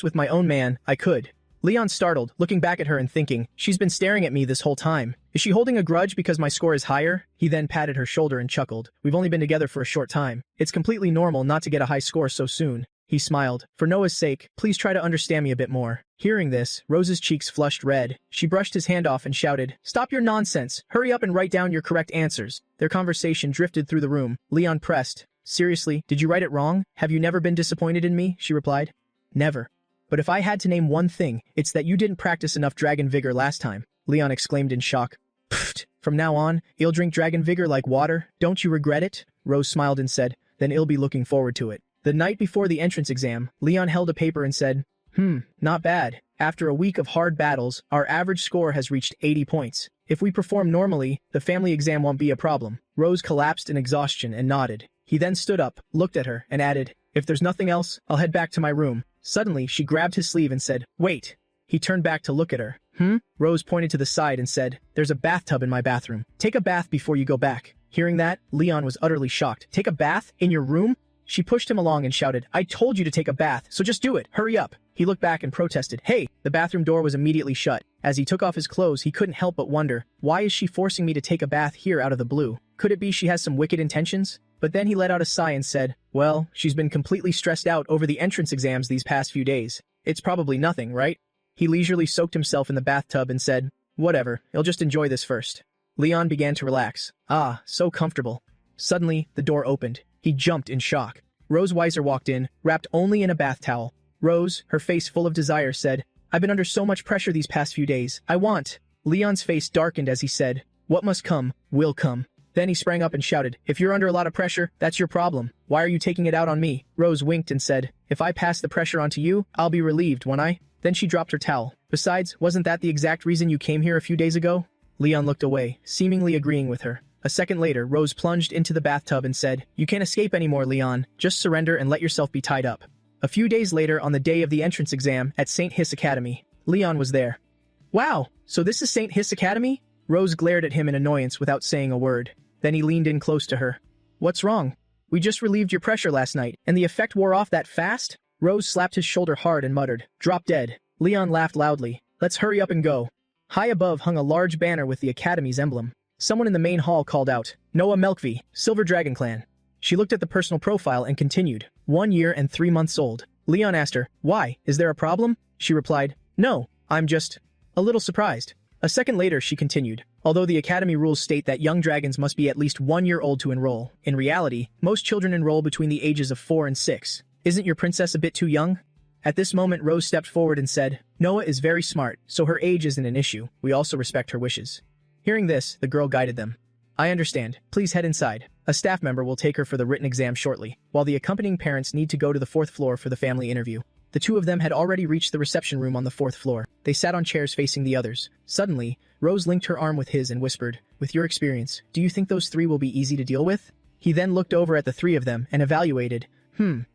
with my own man, I could. Leon startled, looking back at her and thinking, She's been staring at me this whole time. Is she holding a grudge because my score is higher? He then patted her shoulder and chuckled. We've only been together for a short time. It's completely normal not to get a high score so soon. He smiled. For Noah's sake, please try to understand me a bit more. Hearing this, Rose's cheeks flushed red. She brushed his hand off and shouted, Stop your nonsense. Hurry up and write down your correct answers. Their conversation drifted through the room. Leon pressed. Seriously, did you write it wrong? Have you never been disappointed in me? She replied. Never. But if I had to name one thing, it's that you didn't practice enough Dragon Vigor last time. Leon exclaimed in shock. Pfft. From now on, you'll drink Dragon Vigor like water. Don't you regret it? Rose smiled and said, Then you'll be looking forward to it. The night before the entrance exam, Leon held a paper and said, Not bad. After a week of hard battles, our average score has reached 80 points. If we perform normally, the family exam won't be a problem. Rose collapsed in exhaustion and nodded. He then stood up, looked at her, and added, If there's nothing else, I'll head back to my room. Suddenly, she grabbed his sleeve and said, Wait. He turned back to look at her. Rose pointed to the side and said, There's a bathtub in my bathroom. Take a bath before you go back. Hearing that, Leon was utterly shocked. Take a bath? In your room? She pushed him along and shouted, I told you to take a bath, so just do it. Hurry up. He looked back and protested, Hey! The bathroom door was immediately shut. As he took off his clothes, he couldn't help but wonder, why is she forcing me to take a bath here out of the blue? Could it be she has some wicked intentions? But then he let out a sigh and said, Well, she's been completely stressed out over the entrance exams these past few days. It's probably nothing, right? He leisurely soaked himself in the bathtub and said, Whatever, I'll just enjoy this first. Leon began to relax. Ah, so comfortable. Suddenly, the door opened. He jumped in shock. Rose Weiser walked in, wrapped only in a bath towel. Rose, her face full of desire, said, I've been under so much pressure these past few days. I want. Leon's face darkened as he said, What must come, will come. Then he sprang up and shouted, If you're under a lot of pressure, that's your problem. Why are you taking it out on me? Rose winked and said, If I pass the pressure onto you, I'll be relieved, won't I? Then she dropped her towel. Besides, wasn't that the exact reason you came here a few days ago? Leon looked away, seemingly agreeing with her. A second later, Rose plunged into the bathtub and said, You can't escape anymore, Leon. Just surrender and let yourself be tied up. A few days later, on the day of the entrance exam at St. Hiss Academy, Leon was there. Wow, so this is St. Hiss Academy? Rose glared at him in annoyance without saying a word. Then he leaned in close to her. What's wrong? We just relieved your pressure last night, and the effect wore off that fast? Rose slapped his shoulder hard and muttered, Drop dead. Leon laughed loudly. Let's hurry up and go. High above hung a large banner with the Academy's emblem. Someone in the main hall called out, Noah Melkvi, Silver Dragon Clan. She looked at the personal profile and continued, 1 year and 3 months old. Leon asked her, Why? Is there a problem? She replied, No, I'm just a little surprised. A second later, she continued, Although the Academy rules state that young dragons must be at least 1 year old to enroll, in reality, most children enroll between the ages of 4 and 6. Isn't your princess a bit too young? At this moment, Rose stepped forward and said, Noah is very smart, so her age isn't an issue. We also respect her wishes. Hearing this, the girl guided them. I understand. Please head inside. A staff member will take her for the written exam shortly, while the accompanying parents need to go to the 4th floor for the family interview. The two of them had already reached the reception room on the 4th floor. They sat on chairs facing the others. Suddenly, Rose linked her arm with his and whispered, With your experience, do you think those 3 will be easy to deal with? He then looked over at the 3 of them and evaluated.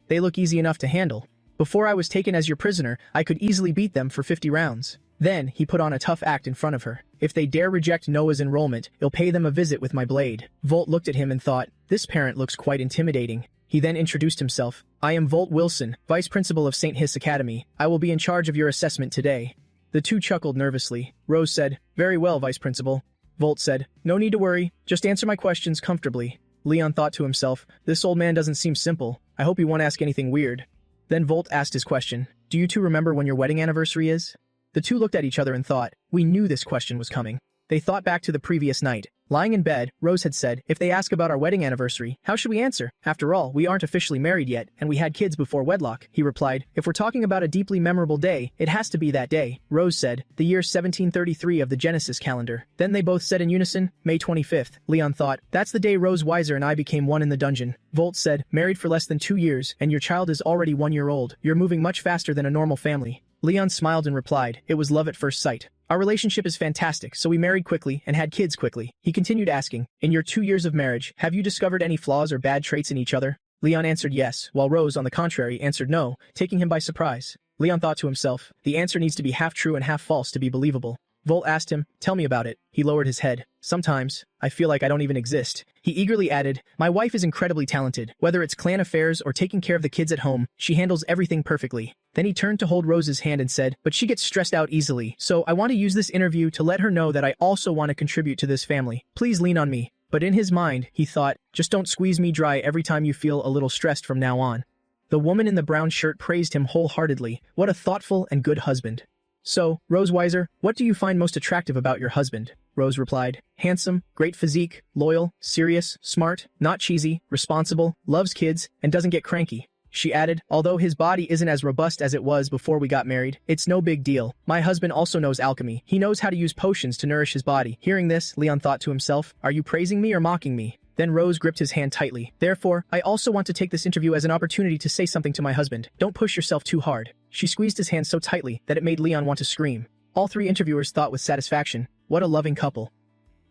They look easy enough to handle. Before I was taken as your prisoner, I could easily beat them for 50 rounds. Then, he put on a tough act in front of her. If they dare reject Noah's enrollment, he'll pay them a visit with my blade. Volt looked at him and thought, This parent looks quite intimidating. He then introduced himself. I am Volt Wilson, Vice Principal of St. Hiss Academy. I will be in charge of your assessment today. The two chuckled nervously. Rose said, Very well, Vice Principal. Volt said, No need to worry. Just answer my questions comfortably. Leon thought to himself, This old man doesn't seem simple. I hope he won't ask anything weird. Then Volt asked his question. Do you two remember when your wedding anniversary is? The two looked at each other and thought, We knew this question was coming. They thought back to the previous night. Lying in bed, Rose had said, If they ask about our wedding anniversary, how should we answer? After all, we aren't officially married yet, and we had kids before wedlock. He replied, If we're talking about a deeply memorable day, it has to be that day. Rose said, The year 1733 of the Genesis calendar. Then they both said in unison, May 25th. Leon thought, That's the day Rose Weiser and I became one in the dungeon. Volt said, Married for less than 2 years, and your child is already 1 year old. You're moving much faster than a normal family. Leon smiled and replied, It was love at first sight. Our relationship is fantastic, so we married quickly and had kids quickly. He continued asking, In your 2 years of marriage, have you discovered any flaws or bad traits in each other? Leon answered yes, while Rose, on the contrary, answered no, taking him by surprise. Leon thought to himself, the answer needs to be half true and half false to be believable. Volt asked him, tell me about it. He lowered his head. Sometimes, I feel like I don't even exist. He eagerly added, my wife is incredibly talented. Whether it's clan affairs or taking care of the kids at home, she handles everything perfectly. Then he turned to hold Rose's hand and said, but she gets stressed out easily, so I want to use this interview to let her know that I also want to contribute to this family. Please lean on me. But in his mind, he thought, just don't squeeze me dry every time you feel a little stressed from now on. The woman in the brown shirt praised him wholeheartedly. What a thoughtful and good husband. So, Rose Weiser, what do you find most attractive about your husband? Rose replied, handsome, great physique, loyal, serious, smart, not cheesy, responsible, loves kids, and doesn't get cranky. She added, although his body isn't as robust as it was before we got married, it's no big deal. My husband also knows alchemy. He knows how to use potions to nourish his body. Hearing this, Leon thought to himself, are you praising me or mocking me? Then Rose gripped his hand tightly. Therefore, I also want to take this interview as an opportunity to say something to my husband. Don't push yourself too hard. She squeezed his hand so tightly that it made Leon want to scream. All three interviewers thought with satisfaction, what a loving couple.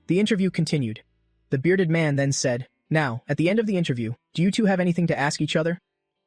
The interview continued. The bearded man then said, now, at the end of the interview, do you two have anything to ask each other?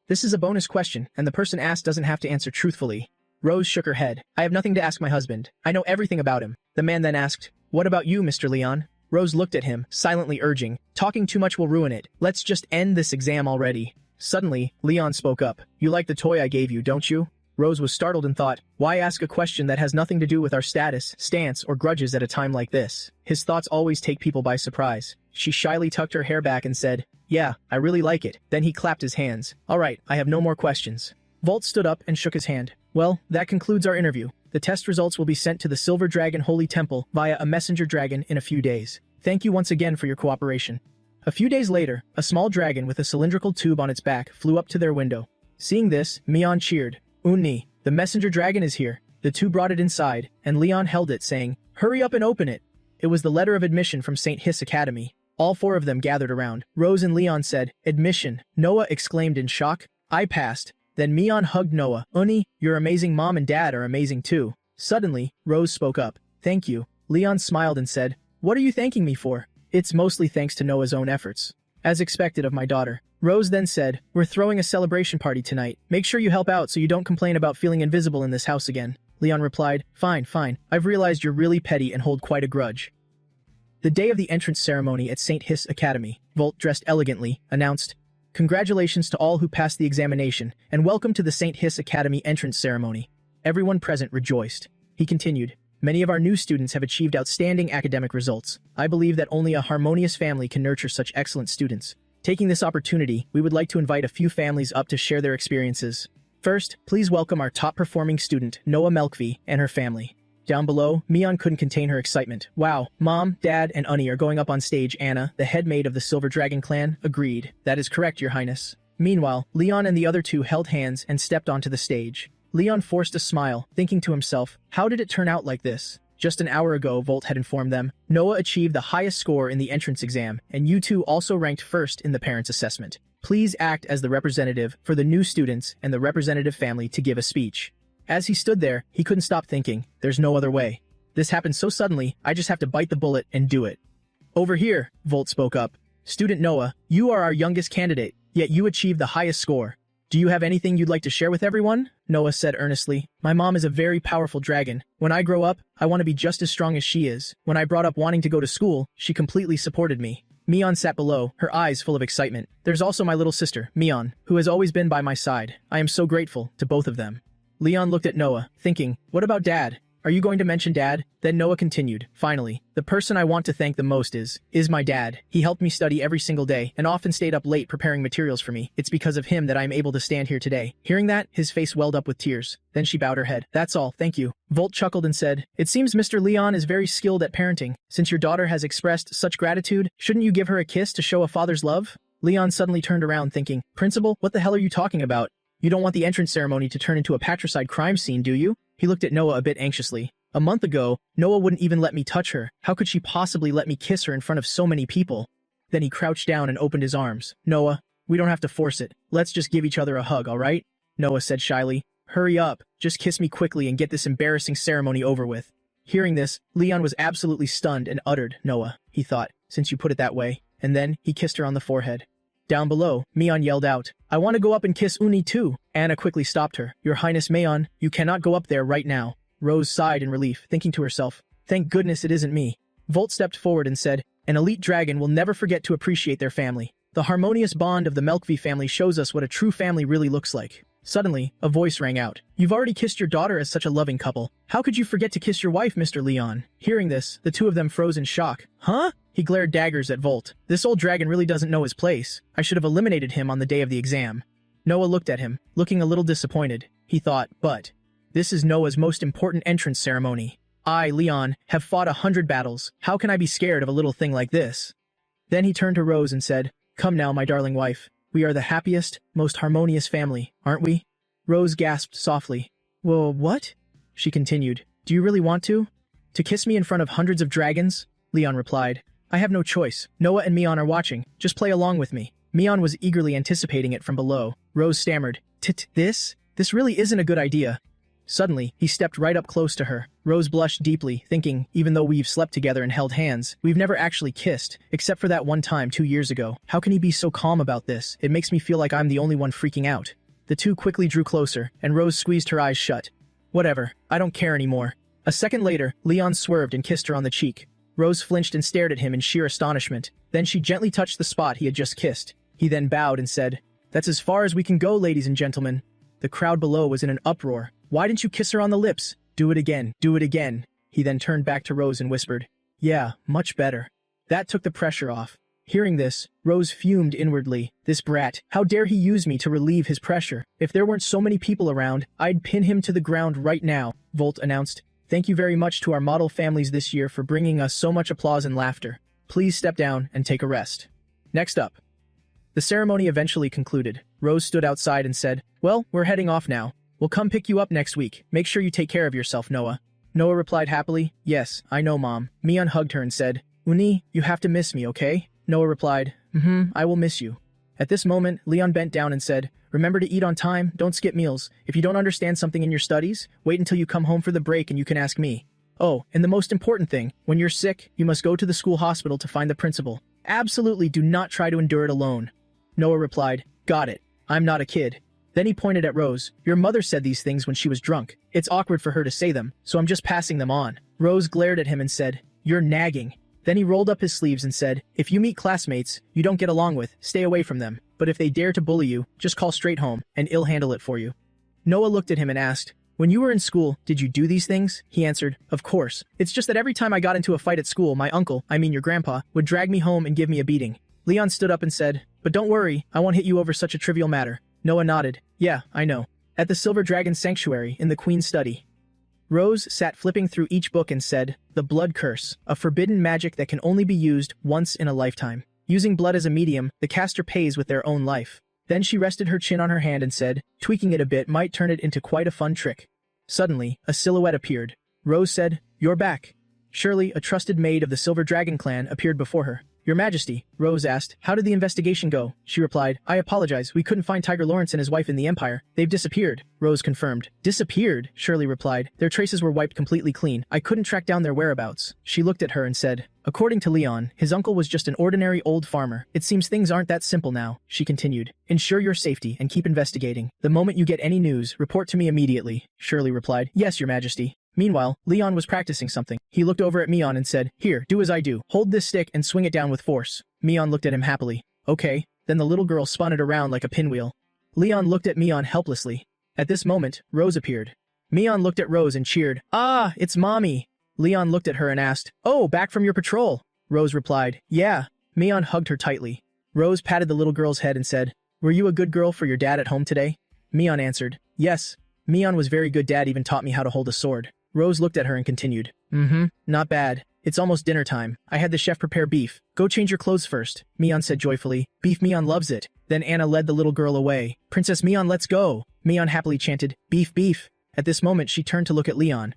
This is a bonus question, and the person asked doesn't have to answer truthfully. Rose shook her head. I have nothing to ask my husband. I know everything about him. The man then asked, what about you, Mr. Leon? Rose looked at him, silently urging, talking too much will ruin it. Let's just end this exam already. Suddenly, Leon spoke up. You like the toy I gave you, don't you? Rose was startled and thought, why ask a question that has nothing to do with our status, stance, or grudges at a time like this? His thoughts always take people by surprise. She shyly tucked her hair back and said, yeah, I really like it. Then he clapped his hands. All right, I have no more questions. Volt stood up and shook his hand. Well, that concludes our interview. The test results will be sent to the Silver Dragon Holy Temple via a messenger dragon in a few days. Thank you once again for your cooperation. A few days later, a small dragon with a cylindrical tube on its back flew up to their window. Seeing this, Mion cheered. Unni, the messenger dragon is here. The two brought it inside, and Leon held it, saying, hurry up and open it. It was the letter of admission from St. Hiss Academy. All four of them gathered around. Rose and Leon said, admission. Noah exclaimed in shock. I passed. Then Mion hugged Noah. Unni, your amazing mom and dad are amazing too. Suddenly, Rose spoke up. Thank you. Leon smiled and said, what are you thanking me for? It's mostly thanks to Noah's own efforts. As expected of my daughter. Rose then said, we're throwing a celebration party tonight. Make sure you help out so you don't complain about feeling invisible in this house again. Leon replied, fine. I've realized you're really petty and hold quite a grudge. The day of the entrance ceremony at St. Hiss Academy, Volt, dressed elegantly, announced, congratulations to all who passed the examination, and welcome to the St. Hiss Academy entrance ceremony. Everyone present rejoiced. He continued, many of our new students have achieved outstanding academic results. I believe that only a harmonious family can nurture such excellent students. Taking this opportunity, we would like to invite a few families up to share their experiences. First, please welcome our top-performing student, Noah Melkvi, and her family. Down below, Mion couldn't contain her excitement. Wow, Mom, Dad, and Unni are going up on stage. Anna, the head maid of the Silver Dragon clan, agreed. That is correct, Your Highness. Meanwhile, Leon and the other two held hands and stepped onto the stage. Leon forced a smile, thinking to himself, how did it turn out like this? Just an hour ago, Volt had informed them, Noah achieved the highest score in the entrance exam, and you two also ranked first in the parents' assessment. Please act as the representative for the new students and the representative family to give a speech. As he stood there, he couldn't stop thinking, there's no other way. This happened so suddenly, I just have to bite the bullet and do it. Over here, Volt spoke up. Student Noah, you are our youngest candidate, yet you achieved the highest score. Do you have anything you'd like to share with everyone? Noah said earnestly. My mom is a very powerful dragon. When I grow up, I want to be just as strong as she is. When I brought up wanting to go to school, she completely supported me. Mion sat below, her eyes full of excitement. There's also my little sister, Mion, who has always been by my side. I am so grateful to both of them. Leon looked at Noah, thinking, what about Dad? Are you going to mention Dad? Then Noah continued, finally, the person I want to thank the most is my dad. He helped me study every single day and often stayed up late preparing materials for me. It's because of him that I am able to stand here today. Hearing that, his face welled up with tears. Then she bowed her head. That's all, thank you. Volt chuckled and said, it seems Mr. Leon is very skilled at parenting. Since your daughter has expressed such gratitude, shouldn't you give her a kiss to show a father's love? Leon suddenly turned around thinking, Principal, what the hell are you talking about? You don't want the entrance ceremony to turn into a patricide crime scene, do you? He looked at Noah a bit anxiously. A month ago, Noah wouldn't even let me touch her. How could she possibly let me kiss her in front of so many people? Then he crouched down and opened his arms. Noah, we don't have to force it. Let's just give each other a hug, all right? Noah said shyly. Hurry up. Just kiss me quickly and get this embarrassing ceremony over with. Hearing this, Leon was absolutely stunned and uttered, Noah, he thought, since you put it that way. And then he kissed her on the forehead. Down below, Mion yelled out, I want to go up and kiss Unni too. Anna quickly stopped her. Your Highness Mion, you cannot go up there right now. Rose sighed in relief, thinking to herself, Thank goodness it isn't me. Volt stepped forward and said, an elite dragon will never forget to appreciate their family. The harmonious bond of the Melkvi family shows us what a true family really looks like. Suddenly, a voice rang out. You've already kissed your daughter as such a loving couple. How could you forget to kiss your wife, Mr. Leon? Hearing this, the two of them froze in shock. Huh? He glared daggers at Volt. This old dragon really doesn't know his place. I should have eliminated him on the day of the exam. Noah looked at him, looking a little disappointed. He thought, but this is Noah's most important entrance ceremony. I, Leon, have fought 100 battles. How can I be scared of a little thing like this? Then he turned to Rose and said, come now, my darling wife. We are the happiest, most harmonious family, aren't we? Rose gasped softly. Well, what? She continued. Do you really want to? To kiss me in front of hundreds of dragons? Leon replied. I have no choice. Noah and Mion are watching. Just play along with me. Mion was eagerly anticipating it from below. Rose stammered. This really isn't a good idea. Suddenly, he stepped right up close to her. Rose blushed deeply, thinking, even though we've slept together and held hands, we've never actually kissed, except for that one time 2 years ago. How can he be so calm about this? It makes me feel like I'm the only one freaking out. The two quickly drew closer, and Rose squeezed her eyes shut. Whatever, I don't care anymore. A second later, Leon swerved and kissed her on the cheek. Rose flinched and stared at him in sheer astonishment. Then she gently touched the spot he had just kissed. He then bowed and said, That's as far as we can go, ladies and gentlemen. The crowd below was in an uproar. Why didn't you kiss her on the lips? Do it again, do it again. He then turned back to Rose and whispered, Yeah, much better. That took the pressure off. Hearing this, Rose fumed inwardly. This brat, how dare he use me to relieve his pressure? If there weren't so many people around, I'd pin him to the ground right now, Volt announced. Thank you very much to our model families this year for bringing us so much applause and laughter. Please step down and take a rest. Next up. The ceremony eventually concluded. Rose stood outside and said, Well, we're heading off now. We'll come pick you up next week. Make sure you take care of yourself, Noah. Noah replied happily, Yes, I know, Mom. Mion hugged her and said, Uni, you have to miss me, okay? Noah replied, I will miss you. At this moment, Leon bent down and said, Remember to eat on time, don't skip meals. If you don't understand something in your studies, wait until you come home for the break and you can ask me. Oh, and the most important thing, when you're sick, you must go to the school hospital to find the principal. Absolutely do not try to endure it alone. Noah replied, Got it. I'm not a kid. Then he pointed at Rose. Your mother said these things when she was drunk. It's awkward for her to say them, so I'm just passing them on. Rose glared at him and said, You're nagging. Then he rolled up his sleeves and said, If you meet classmates you don't get along with, stay away from them. But if they dare to bully you, just call straight home, and I'll handle it for you. Noah looked at him and asked, When you were in school, did you do these things? He answered, Of course. It's just that every time I got into a fight at school, my uncle, I mean your grandpa, would drag me home and give me a beating. Leon stood up and said, But don't worry, I won't hit you over such a trivial matter. Noah nodded. Yeah, I know. At the Silver Dragon Sanctuary, in the Queen's study. Rose sat flipping through each book and said, The Blood Curse, a forbidden magic that can only be used once in a lifetime. Using blood as a medium, the caster pays with their own life. Then she rested her chin on her hand and said, Tweaking it a bit might turn it into quite a fun trick. Suddenly, a silhouette appeared. Rose said, You're back. Surely, a trusted maid of the Silver Dragon clan appeared before her. Your Majesty, Rose asked, How did the investigation go? She replied, I apologize, we couldn't find Tiger Lawrence and his wife in the Empire. They've disappeared. Rose confirmed. Disappeared? Shirley replied. Their traces were wiped completely clean. I couldn't track down their whereabouts. She looked at her and said, According to Leon, his uncle was just an ordinary old farmer. It seems things aren't that simple now. She continued. Ensure your safety and keep investigating. The moment you get any news, report to me immediately. Shirley replied, Yes, Your Majesty. Meanwhile, Leon was practicing something. He looked over at Mion and said, Here, do as I do. Hold this stick and swing it down with force. Mion looked at him happily. Okay. Then the little girl spun it around like a pinwheel. Leon looked at Mion helplessly. At this moment, Rose appeared. Mion looked at Rose and cheered. Ah, it's Mommy. Leon looked at her and asked, Oh, back from your patrol? Rose replied, Yeah. Mion hugged her tightly. Rose patted the little girl's head and said, Were you a good girl for your dad at home today? Mion answered, Yes. Mion was very good. Dad even taught me how to hold a sword. Rose looked at her and continued, Not bad. It's almost dinner time. I had the chef prepare beef. Go change your clothes first. Mion said joyfully. Beef, Mion loves it. Then Anna led the little girl away. Princess Mion, let's go. Mion happily chanted, Beef, beef. At this moment she turned to look at Leon.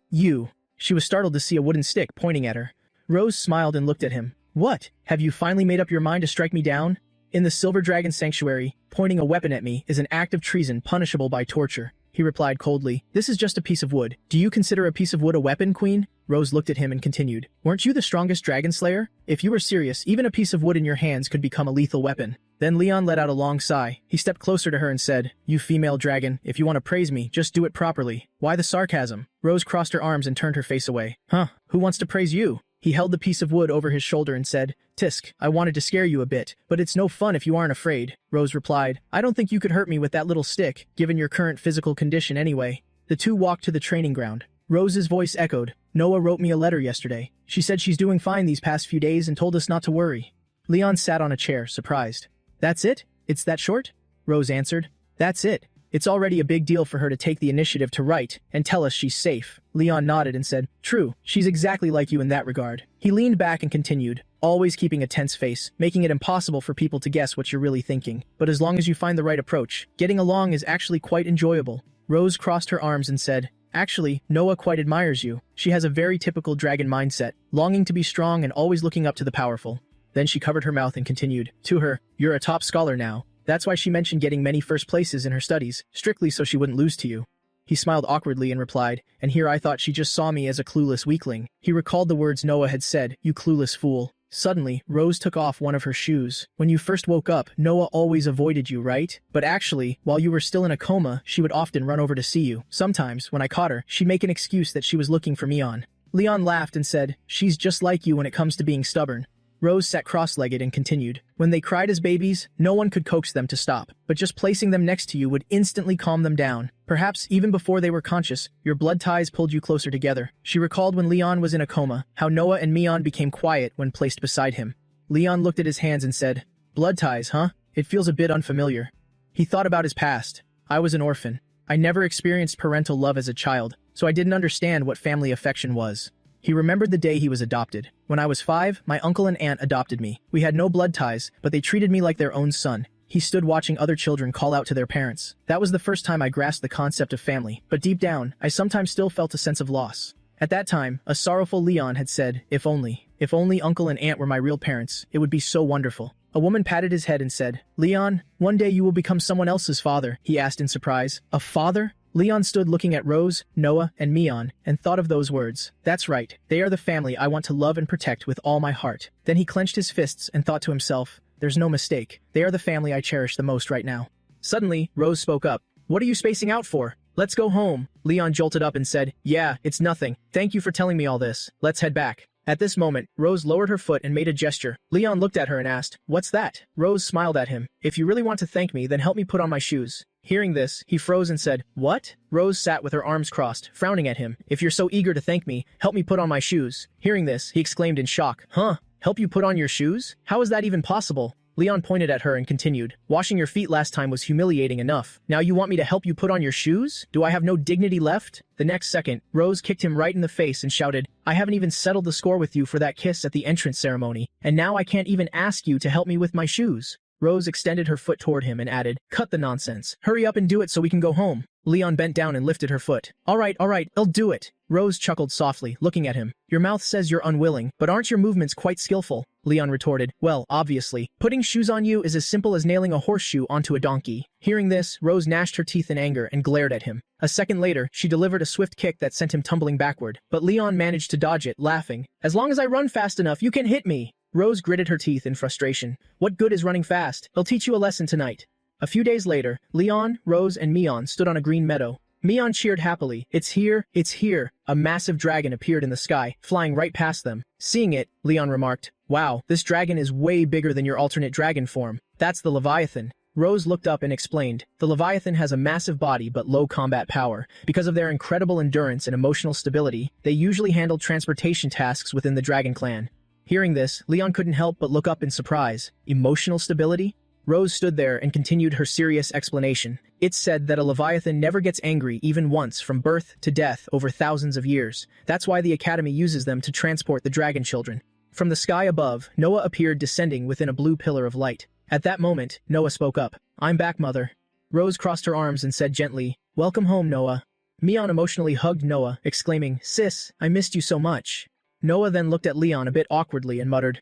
You. She was startled to see a wooden stick pointing at her. Rose smiled and looked at him. What? Have you finally made up your mind to strike me down? In the Silver Dragon Sanctuary, pointing a weapon at me is an act of treason punishable by torture. he replied coldly. This is just a piece of wood. Do you consider a piece of wood a weapon, Queen? Rose looked at him and continued. Weren't you the strongest dragon slayer? If you were serious, even a piece of wood in your hands could become a lethal weapon. Then Leon let out a long sigh. He stepped closer to her and said, You female dragon, if you want to praise me, just do it properly. Why the sarcasm? Rose crossed her arms and turned her face away. Huh, who wants to praise you? He held the piece of wood over his shoulder and said, Tisk, I wanted to scare you a bit, but it's no fun if you aren't afraid. Rose replied, I don't think you could hurt me with that little stick, given your current physical condition anyway. The two walked to the training ground. Rose's voice echoed. Noah wrote me a letter yesterday. She said she's doing fine these past few days and told us not to worry. Leon sat on a chair, surprised. That's it? It's that short? Rose answered. That's it. It's already a big deal for her to take the initiative to write and tell us she's safe. Leon nodded and said, True, she's exactly like you in that regard. He leaned back and continued, always keeping a tense face, making it impossible for people to guess what you're really thinking. But as long as you find the right approach, getting along is actually quite enjoyable. Rose crossed her arms and said, Actually, Noah quite admires you. She has a very typical dragon mindset, longing to be strong and always looking up to the powerful. Then she covered her mouth and continued, To her, you're a top scholar now. That's why she mentioned getting many first places in her studies, strictly so she wouldn't lose to you. He smiled awkwardly and replied, And here I thought she just saw me as a clueless weakling. He recalled the words Noah had said, You clueless fool. Suddenly, Rose took off one of her shoes. When you first woke up, Noah always avoided you, right? But actually, while you were still in a coma, she would often run over to see you. Sometimes, when I caught her, she'd make an excuse that she was looking for Mion. Leon laughed and said, She's just like you when it comes to being stubborn. Rose sat cross-legged and continued, When they cried as babies, no one could coax them to stop, but just placing them next to you would instantly calm them down. Perhaps even before they were conscious, your blood ties pulled you closer together. She recalled when Leon was in a coma, how Noah and Mion became quiet when placed beside him. Leon looked at his hands and said, Blood ties, huh? It feels a bit unfamiliar. He thought about his past. I was an orphan. I never experienced parental love as a child, so I didn't understand what family affection was. He remembered the day he was adopted. When I was 5, my uncle and aunt adopted me. We had no blood ties, but they treated me like their own son. He stood watching other children call out to their parents. That was the first time I grasped the concept of family, but deep down, I sometimes still felt a sense of loss. At that time, a sorrowful Leon had said, If only uncle and aunt were my real parents, it would be so wonderful. A woman patted his head and said, Leon, one day you will become someone else's father, he asked in surprise. A father? Leon stood looking at Rose, Noah, and Mion, and thought of those words. That's right, they are the family I want to love and protect with all my heart. Then he clenched his fists and thought to himself, There's no mistake, they are the family I cherish the most right now. Suddenly, Rose spoke up. What are you spacing out for? Let's go home. Leon jolted up and said, Yeah, it's nothing. Thank you for telling me all this. Let's head back. At this moment, Rose lowered her foot and made a gesture. Leon looked at her and asked, What's that? Rose smiled at him. If you really want to thank me, then help me put on my shoes. Hearing this, he froze and said, What? Rose sat with her arms crossed, frowning at him. If you're so eager to thank me, help me put on my shoes. Hearing this, he exclaimed in shock. Huh? Help you put on your shoes? How is that even possible? Leon pointed at her and continued, Washing your feet last time was humiliating enough. Now you want me to help you put on your shoes? Do I have no dignity left? The next second, Rose kicked him right in the face and shouted, I haven't even settled the score with you for that kiss at the entrance ceremony, and now I can't even ask you to help me with my shoes. Rose extended her foot toward him and added, Cut the nonsense. Hurry up and do it so we can go home. Leon bent down and lifted her foot. All right, I'll do it. Rose chuckled softly, looking at him. Your mouth says you're unwilling, but aren't your movements quite skillful? Leon retorted. Well, obviously. Putting shoes on you is as simple as nailing a horseshoe onto a donkey. Hearing this, Rose gnashed her teeth in anger and glared at him. A second later, she delivered a swift kick that sent him tumbling backward, but Leon managed to dodge it, laughing. As long as I run fast enough, you can hit me. Rose gritted her teeth in frustration. What good is running fast? I'll teach you a lesson tonight. A few days later, Leon, Rose, and Mion stood on a green meadow. Mion cheered happily. It's here, it's here. A massive dragon appeared in the sky, flying right past them. Seeing it, Leon remarked, Wow, this dragon is way bigger than your alternate dragon form. That's the Leviathan. Rose looked up and explained, The Leviathan has a massive body but low combat power. Because of their incredible endurance and emotional stability, they usually handle transportation tasks within the dragon clan. Hearing this, Leon couldn't help but look up in surprise. Emotional stability? Rose stood there and continued her serious explanation. It's said that a Leviathan never gets angry even once from birth to death over thousands of years. That's why the Academy uses them to transport the dragon children. From the sky above, Noah appeared descending within a blue pillar of light. At that moment, Noah spoke up. I'm back, Mother. Rose crossed her arms and said gently, Welcome home, Noah. Mion emotionally hugged Noah, exclaiming, Sis, I missed you so much. Noah then looked at Leon a bit awkwardly and muttered,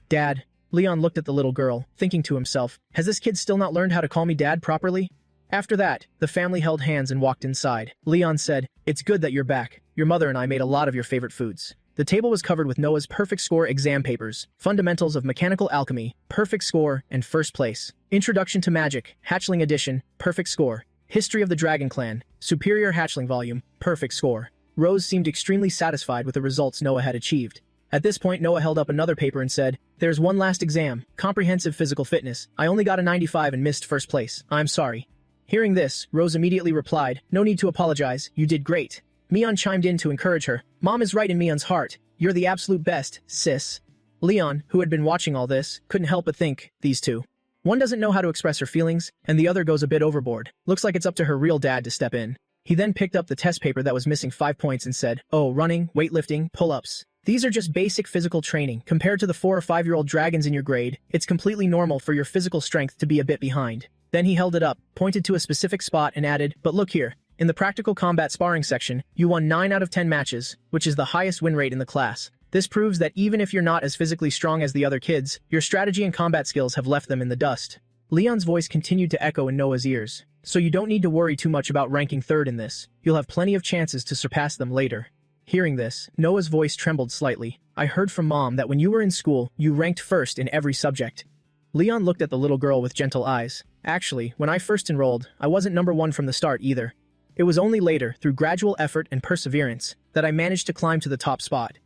Dad. Leon looked at the little girl, thinking to himself, Has this kid still not learned how to call me Dad properly? After that, the family held hands and walked inside. Leon said, "It's good that you're back. Your mother and I made a lot of your favorite foods." The table was covered with Noah's perfect score exam papers, Fundamentals of Mechanical Alchemy, perfect score, and first place. Introduction to Magic, Hatchling Edition, perfect score. History of the Dragon Clan, Superior Hatchling Volume, perfect score. Rose seemed extremely satisfied with the results Noah had achieved. At this point, Noah held up another paper and said, "There's one last exam, Comprehensive Physical Fitness. I only got a 95 and missed first place. I'm sorry." Hearing this, Rose immediately replied, "No need to apologize, you did great." Mion chimed in to encourage her. "Mom is right in Mion's heart. You're the absolute best, sis." Leon, who had been watching all this, couldn't help but think, these two. One doesn't know how to express her feelings, and the other goes a bit overboard. Looks like it's up to her real dad to step in. He then picked up the test paper that was missing 5 points and said, "Oh, running, weightlifting, pull-ups. These are just basic physical training. Compared to the 4 or 5-year-old dragons in your grade, it's completely normal for your physical strength to be a bit behind." Then he held it up, pointed to a specific spot and added, "But look here. In the practical combat sparring section, you won 9 out of 10 matches, which is the highest win rate in the class. This proves that even if you're not as physically strong as the other kids, your strategy and combat skills have left them in the dust." Leon's voice continued to echo in Noah's ears. "So you don't need to worry too much about ranking third in this. You'll have plenty of chances to surpass them later." Hearing this, Noah's voice trembled slightly. "I heard from Mom that when you were in school, you ranked first in every subject." Leon looked at the little girl with gentle eyes. "Actually, when I first enrolled, I wasn't number 1 from the start either. It was only later, through gradual effort and perseverance, that I managed to climb to the top spot."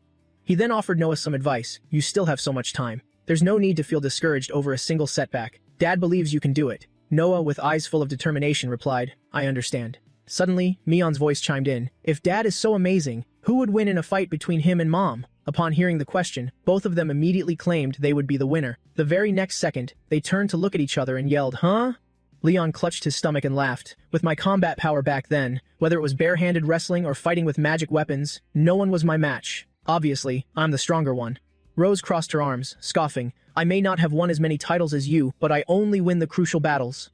He then offered Noah some advice. "You still have so much time. There's no need to feel discouraged over a single setback. Dad believes you can do it." Noah, with eyes full of determination, replied, "I understand." Suddenly, Mion's voice chimed in. "If Dad is so amazing, who would win in a fight between him and Mom?" Upon hearing the question, both of them immediately claimed they would be the winner. The very next second, they turned to look at each other and yelled, "Huh?" Leon clutched his stomach and laughed. "With my combat power back then, whether it was bare-handed wrestling or fighting with magic weapons, no one was my match. Obviously, I'm the stronger one." Rose crossed her arms, scoffing, "I may not have won as many titles as you, but I only win the crucial battles."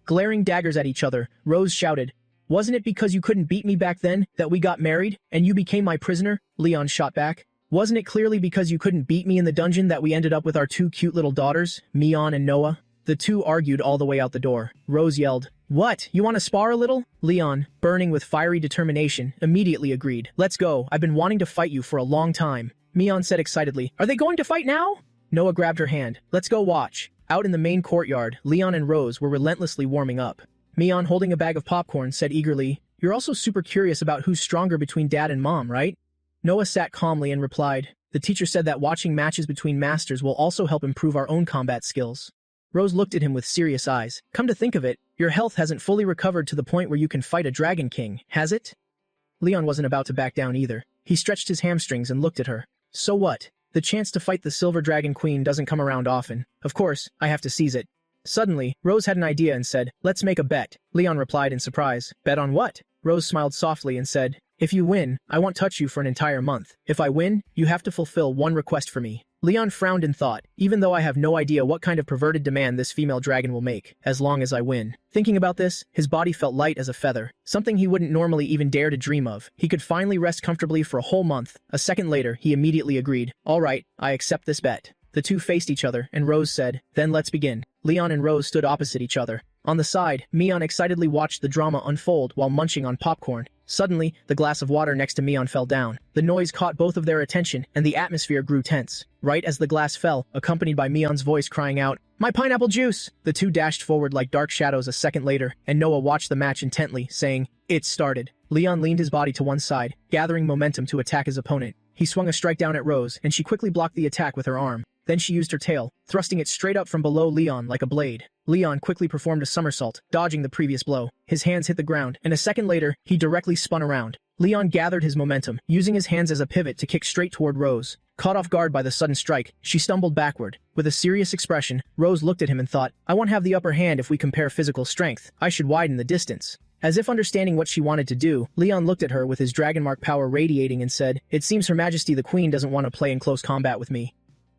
Glaring daggers at each other, Rose shouted, "Wasn't it because you couldn't beat me back then that we got married, and you became my prisoner?" Leon shot back. "Wasn't it clearly because you couldn't beat me in the dungeon that we ended up with our 2 cute little daughters, Mion and Noah?" The two argued all the way out the door. Rose yelled, "What, you want to spar a little?" Leon, burning with fiery determination, immediately agreed. "Let's go, I've been wanting to fight you for a long time." Mion said excitedly, "Are they going to fight now?" Noah grabbed her hand. "Let's go watch." Out in the main courtyard, Leon and Rose were relentlessly warming up. Mion, holding a bag of popcorn, said eagerly, "You're also super curious about who's stronger between Dad and Mom, right?" Noah sat calmly and replied, "The teacher said that watching matches between masters will also help improve our own combat skills." Rose looked at him with serious eyes. "Come to think of it, your health hasn't fully recovered to the point where you can fight a Dragon King, has it?" Leon wasn't about to back down either. He stretched his hamstrings and looked at her. "So what? The chance to fight the Silver Dragon Queen doesn't come around often. Of course, I have to seize it." Suddenly, Rose had an idea and said, "Let's make a bet." Leon replied in surprise, "Bet on what?" Rose smiled softly and said, "If you win, I won't touch you for an entire month. If I win, you have to fulfill one request for me." Leon frowned and thought, even though I have no idea what kind of perverted demand this female dragon will make, as long as I win. Thinking about this, his body felt light as a feather, something he wouldn't normally even dare to dream of. He could finally rest comfortably for a whole month. A second later, he immediately agreed. "All right, I accept this bet." The two faced each other, and Rose said, "Then let's begin." Leon and Rose stood opposite each other. On the side, Mion excitedly watched the drama unfold while munching on popcorn. Suddenly, the glass of water next to Mion fell down. The noise caught both of their attention, and the atmosphere grew tense. Right as the glass fell, accompanied by Mion's voice crying out, "My pineapple juice!" The two dashed forward like dark shadows a second later, and Noah watched the match intently, saying, "It started." Leon leaned his body to one side, gathering momentum to attack his opponent. He swung a strike down at Rose, and she quickly blocked the attack with her arm. Then she used her tail, thrusting it straight up from below Leon like a blade. Leon quickly performed a somersault, dodging the previous blow. His hands hit the ground, and a second later, he directly spun around. Leon gathered his momentum, using his hands as a pivot to kick straight toward Rose. Caught off guard by the sudden strike, she stumbled backward. With a serious expression, Rose looked at him and thought, "I won't have the upper hand if we compare physical strength. I should widen the distance." As if understanding what she wanted to do, Leon looked at her with his Dragonmark power radiating and said, "It seems Her Majesty the Queen doesn't want to play in close combat with me."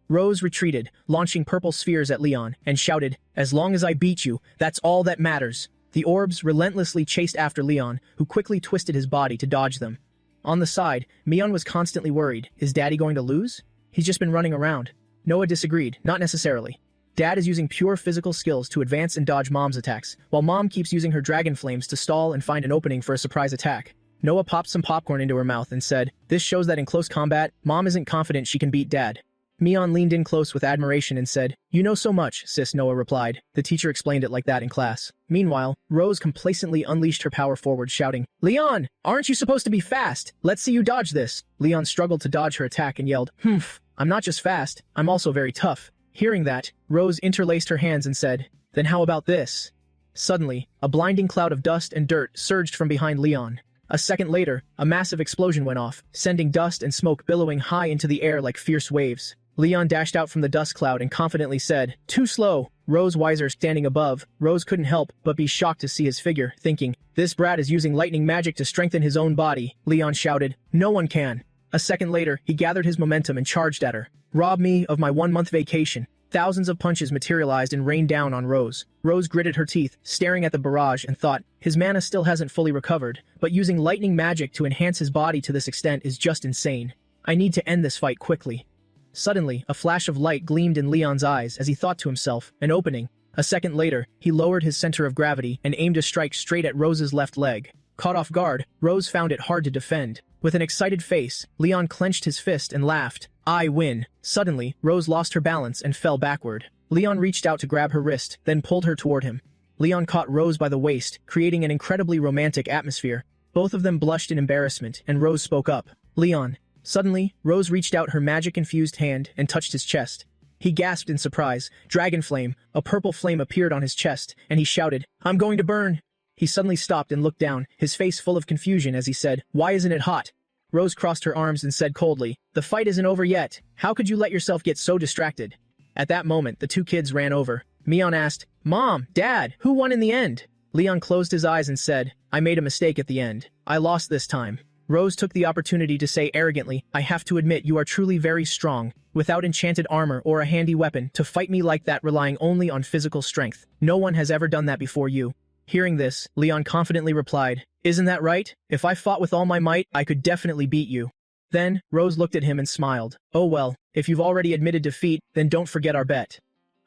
Rose retreated, launching purple spheres at Leon, and shouted, "As long as I beat you, that's all that matters." The orbs relentlessly chased after Leon, who quickly twisted his body to dodge them. On the side, Mion was constantly worried. Is Daddy going to lose? He's just been running around. Noah disagreed, not necessarily. Dad is using pure physical skills to advance and dodge Mom's attacks, while Mom keeps using her dragon flames to stall and find an opening for a surprise attack. Noah popped some popcorn into her mouth and said, "This shows that in close combat, Mom isn't confident she can beat Dad." Mion leaned in close with admiration and said, "You know so much, sis," Noah replied. The teacher explained it like that in class. Meanwhile, Rose complacently unleashed her power forward, shouting, "Leon, aren't you supposed to be fast? Let's see you dodge this." Leon struggled to dodge her attack and yelled, "Humph, I'm not just fast, I'm also very tough." Hearing that, Rose interlaced her hands and said, "Then how about this?" Suddenly, a blinding cloud of dust and dirt surged from behind Leon. A second later, a massive explosion went off, sending dust and smoke billowing high into the air like fierce waves. Leon dashed out from the dust cloud and confidently said, "Too slow." Rose Weiser standing above, Rose couldn't help but be shocked to see his figure, thinking, "This brat is using lightning magic to strengthen his own body." Leon shouted, "No one can." A second later, he gathered his momentum and charged at her. "Rob me of my 1-month vacation." Thousands of punches materialized and rained down on Rose. Rose gritted her teeth, staring at the barrage, and thought, his mana still hasn't fully recovered, but using lightning magic to enhance his body to this extent is just insane. I need to end this fight quickly. Suddenly, a flash of light gleamed in Leon's eyes as he thought to himself, an opening. A second later, he lowered his center of gravity and aimed a strike straight at Rose's left leg. Caught off guard, Rose found it hard to defend. With an excited face, Leon clenched his fist and laughed. "I win." Suddenly, Rose lost her balance and fell backward. Leon reached out to grab her wrist, then pulled her toward him. Leon caught Rose by the waist, creating an incredibly romantic atmosphere. Both of them blushed in embarrassment, and Rose spoke up. "Leon." Suddenly, Rose reached out her magic-infused hand and touched his chest. He gasped in surprise. Dragon flame, a purple flame appeared on his chest, and he shouted, "I'm going to burn." He suddenly stopped and looked down, his face full of confusion as he said, "Why isn't it hot?" Rose crossed her arms and said coldly, "The fight isn't over yet. How could you let yourself get so distracted?" At that moment, the two kids ran over. Mion asked, "Mom, Dad, who won in the end?" Leon closed his eyes and said, "I made a mistake at the end. I lost this time." Rose took the opportunity to say arrogantly, "I have to admit you are truly very strong. Without enchanted armor or a handy weapon, to fight me like that relying only on physical strength. No one has ever done that before you." Hearing this, Leon confidently replied, "Isn't that right? If I fought with all my might, I could definitely beat you." Then, Rose looked at him and smiled. "Oh well, if you've already admitted defeat, then don't forget our bet."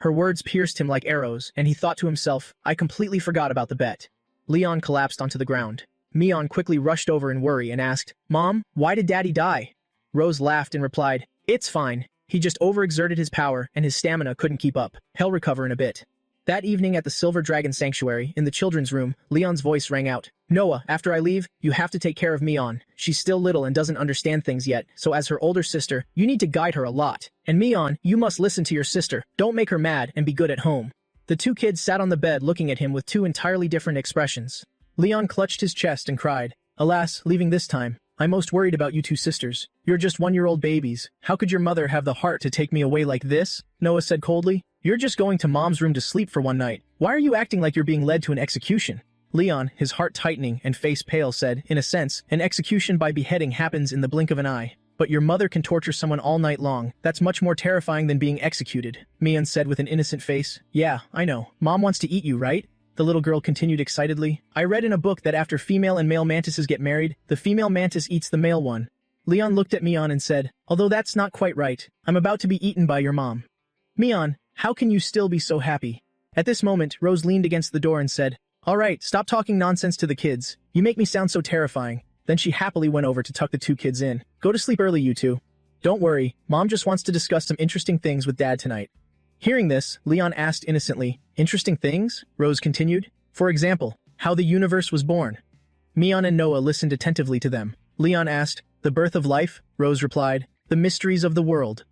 Her words pierced him like arrows, and he thought to himself, "I completely forgot about the bet." Leon collapsed onto the ground. Mion quickly rushed over in worry and asked, "Mom, why did Daddy die?" Rose laughed and replied, "It's fine. He just overexerted his power, and his stamina couldn't keep up. He'll recover in a bit." That evening at the Silver Dragon Sanctuary, in the children's room, Leon's voice rang out. "Noah, after I leave, you have to take care of Mion. She's still little and doesn't understand things yet, so as her older sister, you need to guide her a lot. And Mion, you must listen to your sister. Don't make her mad and be good at home." The two kids sat on the bed looking at him with two entirely different expressions. Leon clutched his chest and cried, "Alas, leaving this time. I'm most worried about you two sisters. You're just 1-year-old babies. How could your mother have the heart to take me away like this?" Noah said coldly. "You're just going to Mom's room to sleep for one night. Why are you acting like you're being led to an execution?" Leon, his heart tightening and face pale, said, "In a sense, an execution by beheading happens in the blink of an eye. But your mother can torture someone all night long. That's much more terrifying than being executed." Mion said with an innocent face. "Yeah, I know. Mom wants to eat you, right?" The little girl continued excitedly. "I read in a book that after female and male mantises get married, the female mantis eats the male one." Leon looked at Mion and said, "Although that's not quite right. I'm about to be eaten by your mom." "Mion, how can you still be so happy?" At this moment, Rose leaned against the door and said, "All right, stop talking nonsense to the kids. You make me sound so terrifying." Then she happily went over to tuck the two kids in. "Go to sleep early, you two. Don't worry, Mom just wants to discuss some interesting things with Dad tonight." Hearing this, Leon asked innocently, "Interesting things?" Rose continued. "For example, how the universe was born." Mion and Noah listened attentively to them. Leon asked, "The birth of life?" Rose replied, "The mysteries of the world."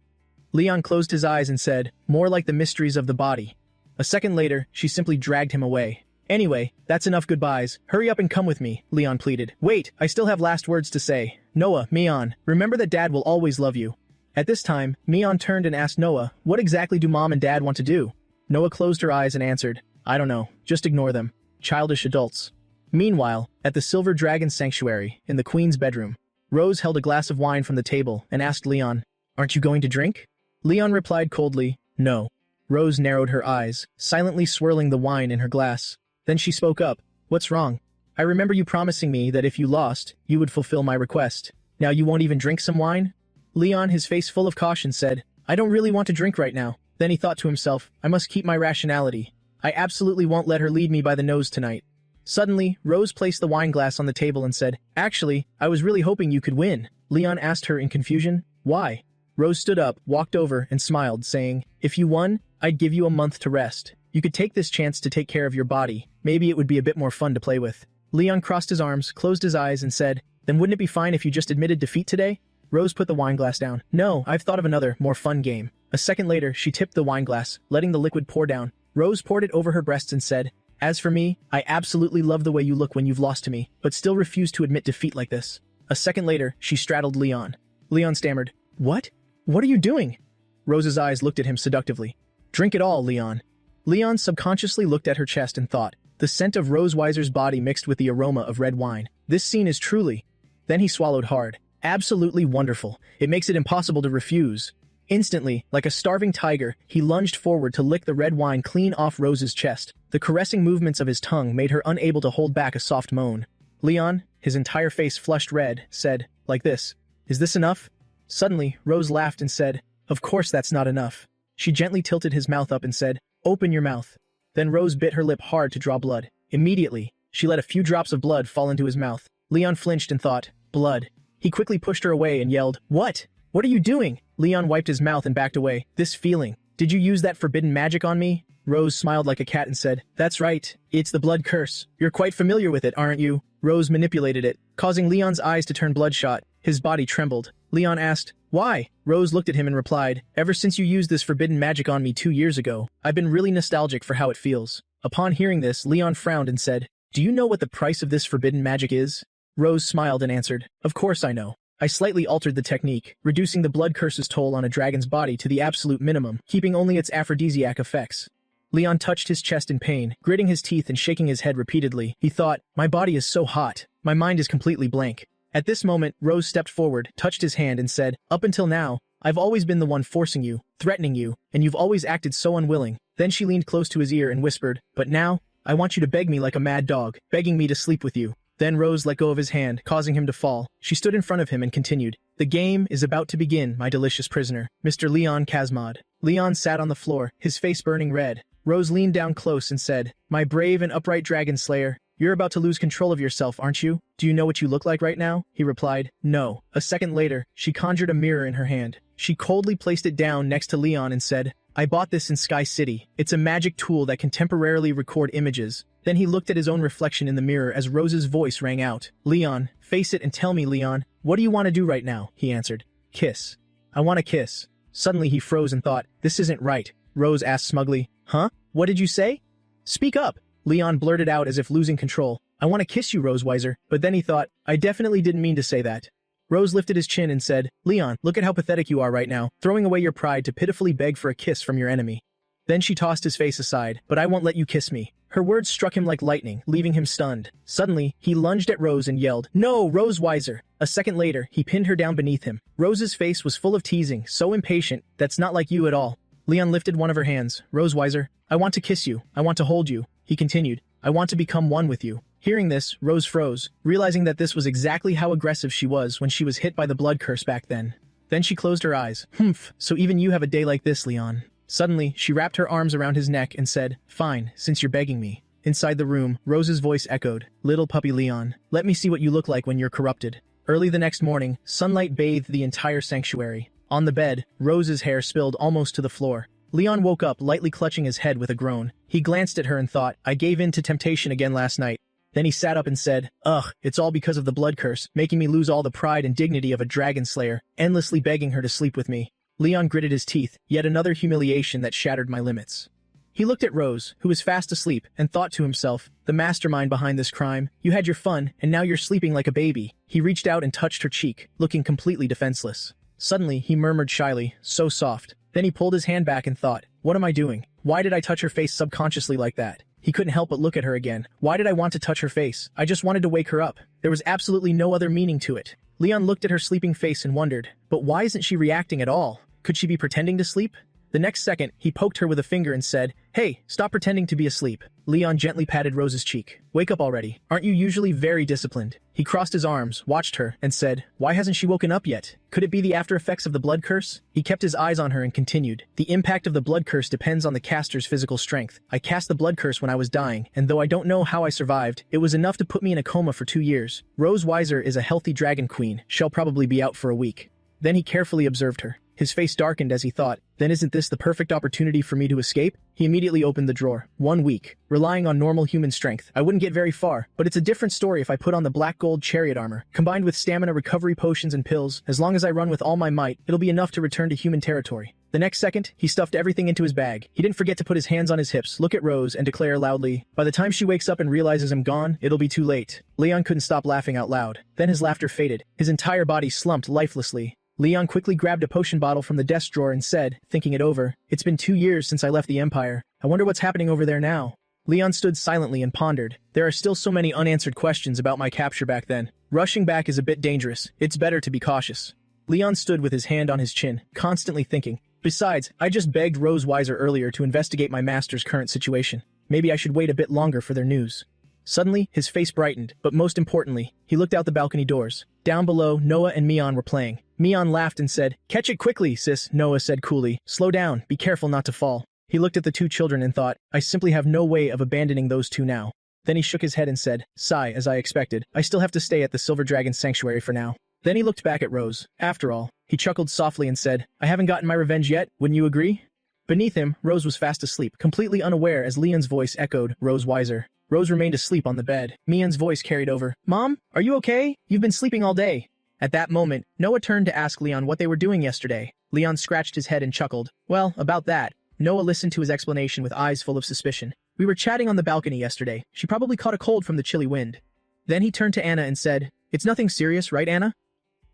Leon closed his eyes and said, "More like the mysteries of the body." A second later, she simply dragged him away. "Anyway, that's enough goodbyes. Hurry up and come with me," Leon pleaded. "Wait, I still have last words to say. Noah, Mion, remember that Dad will always love you." At this time, Mion turned and asked Noah, "What exactly do Mom and Dad want to do?" Noah closed her eyes and answered, "I don't know. Just ignore them. Childish adults." Meanwhile, at the Silver Dragon Sanctuary, in the Queen's bedroom, Rose held a glass of wine from the table and asked Leon, "Aren't you going to drink?" Leon replied coldly, "No." Rose narrowed her eyes, silently swirling the wine in her glass. Then she spoke up, "What's wrong? I remember you promising me that if you lost, you would fulfill my request. Now you won't even drink some wine?" Leon, his face full of caution, said, "I don't really want to drink right now. Then he thought to himself, I must keep my rationality. I absolutely won't let her lead me by the nose tonight. Suddenly, Rose placed the wine glass on the table and said, Actually, I was really hoping you could win. Leon asked her in confusion. Why? Rose stood up, walked over, and smiled, saying, If you won, I'd give you a month to rest. You could take this chance to take care of your body. Maybe it would be a bit more fun to play with. Leon crossed his arms, closed his eyes, and said, Then wouldn't it be fine if you just admitted defeat today? Rose put the wine glass down. No, I've thought of another, more fun game. A second later, she tipped the wine glass, letting the liquid pour down. Rose poured it over her breasts and said, As for me, I absolutely love the way you look when you've lost to me, but still refuse to admit defeat like this. A second later, she straddled Leon. Leon stammered, What? What are you doing? Rose's eyes looked at him seductively. Drink it all, Leon. Leon subconsciously looked at her chest and thought, the scent of Rose Weiser's body mixed with the aroma of red wine. This scene is truly... Then he swallowed hard. Absolutely wonderful. It makes it impossible to refuse. Instantly, like a starving tiger, he lunged forward to lick the red wine clean off Rose's chest. The caressing movements of his tongue made her unable to hold back a soft moan. Leon, his entire face flushed red, said, like this, Is this enough? Suddenly, Rose laughed and said, Of course that's not enough. She gently tilted his mouth up and said, Open your mouth. Then Rose bit her lip hard to draw blood. Immediately, she let a few drops of blood fall into his mouth. Leon flinched and thought, Blood. He quickly pushed her away and yelled, What? What are you doing? Leon wiped his mouth and backed away. This feeling. Did you use that forbidden magic on me? Rose smiled like a cat and said, That's right. It's the blood curse. You're quite familiar with it, aren't you? Rose manipulated it, causing Leon's eyes to turn bloodshot. His body trembled. Leon asked, Why? Rose looked at him and replied, Ever since you used this forbidden magic on me 2 years ago, I've been really nostalgic for how it feels. Upon hearing this, Leon frowned and said, Do you know what the price of this forbidden magic is? Rose smiled and answered, Of course I know. I slightly altered the technique, reducing the blood curse's toll on a dragon's body to the absolute minimum, keeping only its aphrodisiac effects. Leon touched his chest in pain, gritting his teeth and shaking his head repeatedly. He thought, My body is so hot. My mind is completely blank. At this moment, Rose stepped forward, touched his hand and said, Up until now, I've always been the one forcing you, threatening you, and you've always acted so unwilling. Then she leaned close to his ear and whispered, But now, I want you to beg me like a mad dog, begging me to sleep with you. Then Rose let go of his hand, causing him to fall. She stood in front of him and continued, The game is about to begin, my delicious prisoner, Mr. Leon Kazmod. Leon sat on the floor, his face burning red. Rose leaned down close and said, My brave and upright dragon slayer, you're about to lose control of yourself, aren't you? Do you know what you look like right now? He replied, No. A second later, she conjured a mirror in her hand. She coldly placed it down next to Leon and said, I bought this in Sky City. It's a magic tool that can temporarily record images. Then he looked at his own reflection in the mirror as Rose's voice rang out. Leon, face it and tell me, Leon, what do you want to do right now? He answered. Kiss. I want a kiss. Suddenly he froze and thought, This isn't right. Rose asked smugly, Huh? What did you say? Speak up. Leon blurted out as if losing control. I want to kiss you, Rose Weiser. But then he thought, I definitely didn't mean to say that. Rose lifted his chin and said, Leon, look at how pathetic you are right now, throwing away your pride to pitifully beg for a kiss from your enemy. Then she tossed his face aside. But I won't let you kiss me. Her words struck him like lightning, leaving him stunned. Suddenly, he lunged at Rose and yelled, No, Rose Weiser! A second later, he pinned her down beneath him. Rose's face was full of teasing, so impatient, That's not like you at all. Leon lifted one of her hands. Rose Weiser, I want to kiss you. I want to hold you. He continued, I want to become one with you. Hearing this, Rose froze, realizing that this was exactly how aggressive she was when she was hit by the blood curse back then. Then she closed her eyes. Humph, so even you have a day like this, Leon. Suddenly, she wrapped her arms around his neck and said, Fine, since you're begging me. Inside the room, Rose's voice echoed, Little puppy Leon, let me see what you look like when you're corrupted. Early the next morning, sunlight bathed the entire sanctuary. On the bed, Rose's hair spilled almost to the floor. Leon woke up lightly clutching his head with a groan. He glanced at her and thought, I gave in to temptation again last night. Then he sat up and said, Ugh, it's all because of the blood curse, making me lose all the pride and dignity of a dragon slayer, endlessly begging her to sleep with me. Leon gritted his teeth, yet another humiliation that shattered my limits. He looked at Rose, who was fast asleep, and thought to himself, The mastermind behind this crime, you had your fun, and now you're sleeping like a baby. He reached out and touched her cheek, looking completely defenseless. Suddenly, he murmured shyly, So soft. Then he pulled his hand back and thought, What am I doing? Why did I touch her face subconsciously like that? He couldn't help but look at her again. Why did I want to touch her face? I just wanted to wake her up. There was absolutely no other meaning to it. Leon looked at her sleeping face and wondered, but why isn't she reacting at all? Could she be pretending to sleep? The next second, he poked her with a finger and said, "Hey, stop pretending to be asleep." Leon gently patted Rose's cheek. "Wake up already. Aren't you usually very disciplined?" He crossed his arms, watched her, and said, "Why hasn't she woken up yet? Could it be the after effects of the blood curse?" He kept his eyes on her and continued, "The impact of the blood curse depends on the caster's physical strength. I cast the blood curse when I was dying, and though I don't know how I survived, it was enough to put me in a coma for 2 years. Rose Weiser is a healthy dragon queen. She'll probably be out for a week." Then he carefully observed her. His face darkened as he thought, then isn't this the perfect opportunity for me to escape? He immediately opened the drawer. 1 week. Relying on normal human strength, I wouldn't get very far, but it's a different story if I put on the black gold chariot armor. Combined with stamina recovery potions and pills, as long as I run with all my might, it'll be enough to return to human territory. The next second, he stuffed everything into his bag. He didn't forget to put his hands on his hips, look at Rose, and declare loudly, "By the time she wakes up and realizes I'm gone, it'll be too late." Leon couldn't stop laughing out loud. Then his laughter faded. His entire body slumped lifelessly. Leon quickly grabbed a potion bottle from the desk drawer and said, thinking it over, "It's been 2 years since I left the Empire. I wonder what's happening over there now." Leon stood silently and pondered. There are still so many unanswered questions about my capture back then. Rushing back is a bit dangerous. It's better to be cautious. Leon stood with his hand on his chin, constantly thinking. Besides, I just begged Rose Weiser earlier to investigate my master's current situation. Maybe I should wait a bit longer for their news. Suddenly, his face brightened, but most importantly, he looked out the balcony doors. Down below, Noah and Mion were playing. Mion laughed and said, "Catch it quickly, sis," Noah said coolly. "Slow down, be careful not to fall." He looked at the 2 children and thought, I simply have no way of abandoning those 2 now. Then he shook his head and said, "Sigh, as I expected. I still have to stay at the Silver Dragon Sanctuary for now." Then he looked back at Rose. After all, he chuckled softly and said, "I haven't gotten my revenge yet, wouldn't you agree?" Beneath him, Rose was fast asleep, completely unaware as Leon's voice echoed, "Rose Weiser." Rose remained asleep on the bed. Mion's voice carried over, "Mom, are you okay? You've been sleeping all day." At that moment, Noah turned to ask Leon what they were doing yesterday. Leon scratched his head and chuckled. "Well, about that." Noah listened to his explanation with eyes full of suspicion. "We were chatting on the balcony yesterday. She probably caught a cold from the chilly wind." Then he turned to Anna and said, "It's nothing serious, right, Anna?"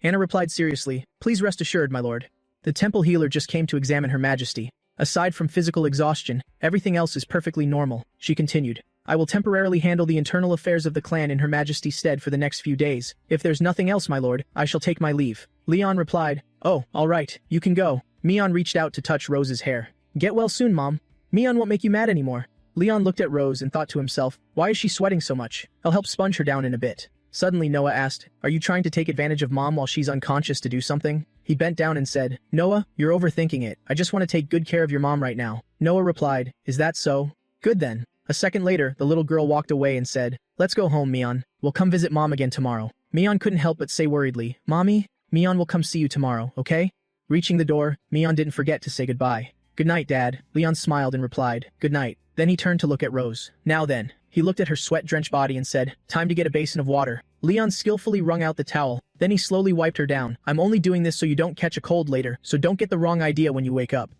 Anna replied seriously, "Please rest assured, my lord. The temple healer just came to examine Her Majesty. Aside from physical exhaustion, everything else is perfectly normal." She continued, "I will temporarily handle the internal affairs of the clan in Her Majesty's stead for the next few days. If there's nothing else, my lord, I shall take my leave." Leon replied, "Oh, all right, you can go." Mion reached out to touch Rose's hair. "Get well soon, Mom. Mion won't make you mad anymore." Leon looked at Rose and thought to himself, why is she sweating so much? I'll help sponge her down in a bit. Suddenly Noah asked, "Are you trying to take advantage of Mom while she's unconscious to do something?" He bent down and said, "Noah, you're overthinking it. I just want to take good care of your mom right now." Noah replied, "Is that so? Good then." A second later, the little girl walked away and said, "Let's go home, Mion. We'll come visit Mom again tomorrow." Mion couldn't help but say worriedly, "Mommy, Mion will come see you tomorrow, okay?" Reaching the door, Mion didn't forget to say goodbye. "Good night, Dad." Leon smiled and replied, "Good night." Then he turned to look at Rose. "Now then." He looked at her sweat-drenched body and said, "Time to get a basin of water." Leon skillfully wrung out the towel. Then he slowly wiped her down. "I'm only doing this so you don't catch a cold later, so don't get the wrong idea when you wake up."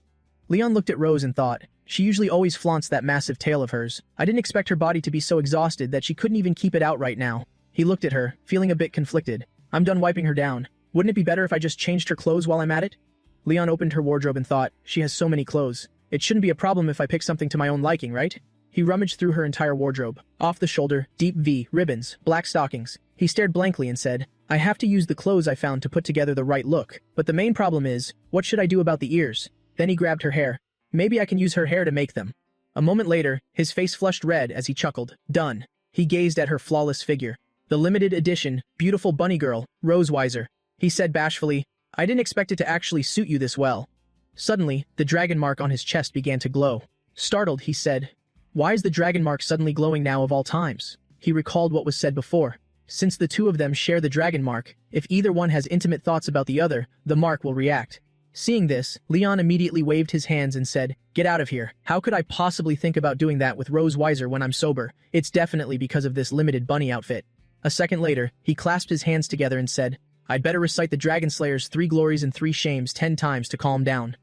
Leon looked at Rose and thought, she usually always flaunts that massive tail of hers. I didn't expect her body to be so exhausted that she couldn't even keep it out right now. He looked at her, feeling a bit conflicted. I'm done wiping her down. Wouldn't it be better if I just changed her clothes while I'm at it? Leon opened her wardrobe and thought, she has so many clothes. It shouldn't be a problem if I pick something to my own liking, right? He rummaged through her entire wardrobe. Off the shoulder, deep V, ribbons, black stockings. He stared blankly and said, I have to use the clothes I found to put together the right look. But the main problem is, what should I do about the ears? Then he grabbed her hair. Maybe I can use her hair to make them. A moment later, his face flushed red as he chuckled. Done. He gazed at her flawless figure. The limited edition, beautiful bunny girl, Rose Weiser. He said bashfully, I didn't expect it to actually suit you this well. Suddenly, the dragon mark on his chest began to glow. Startled, he said, why is the dragon mark suddenly glowing now of all times? He recalled what was said before. Since the two of them share the dragon mark, if either one has intimate thoughts about the other, the mark will react. Seeing this, Leon immediately waved his hands and said, Get out of here. How could I possibly think about doing that with Rose Weiser when I'm sober? It's definitely because of this limited bunny outfit. A second later, he clasped his hands together and said, I'd better recite the Dragon Slayer's 3 glories and 3 shames 10 times to calm down.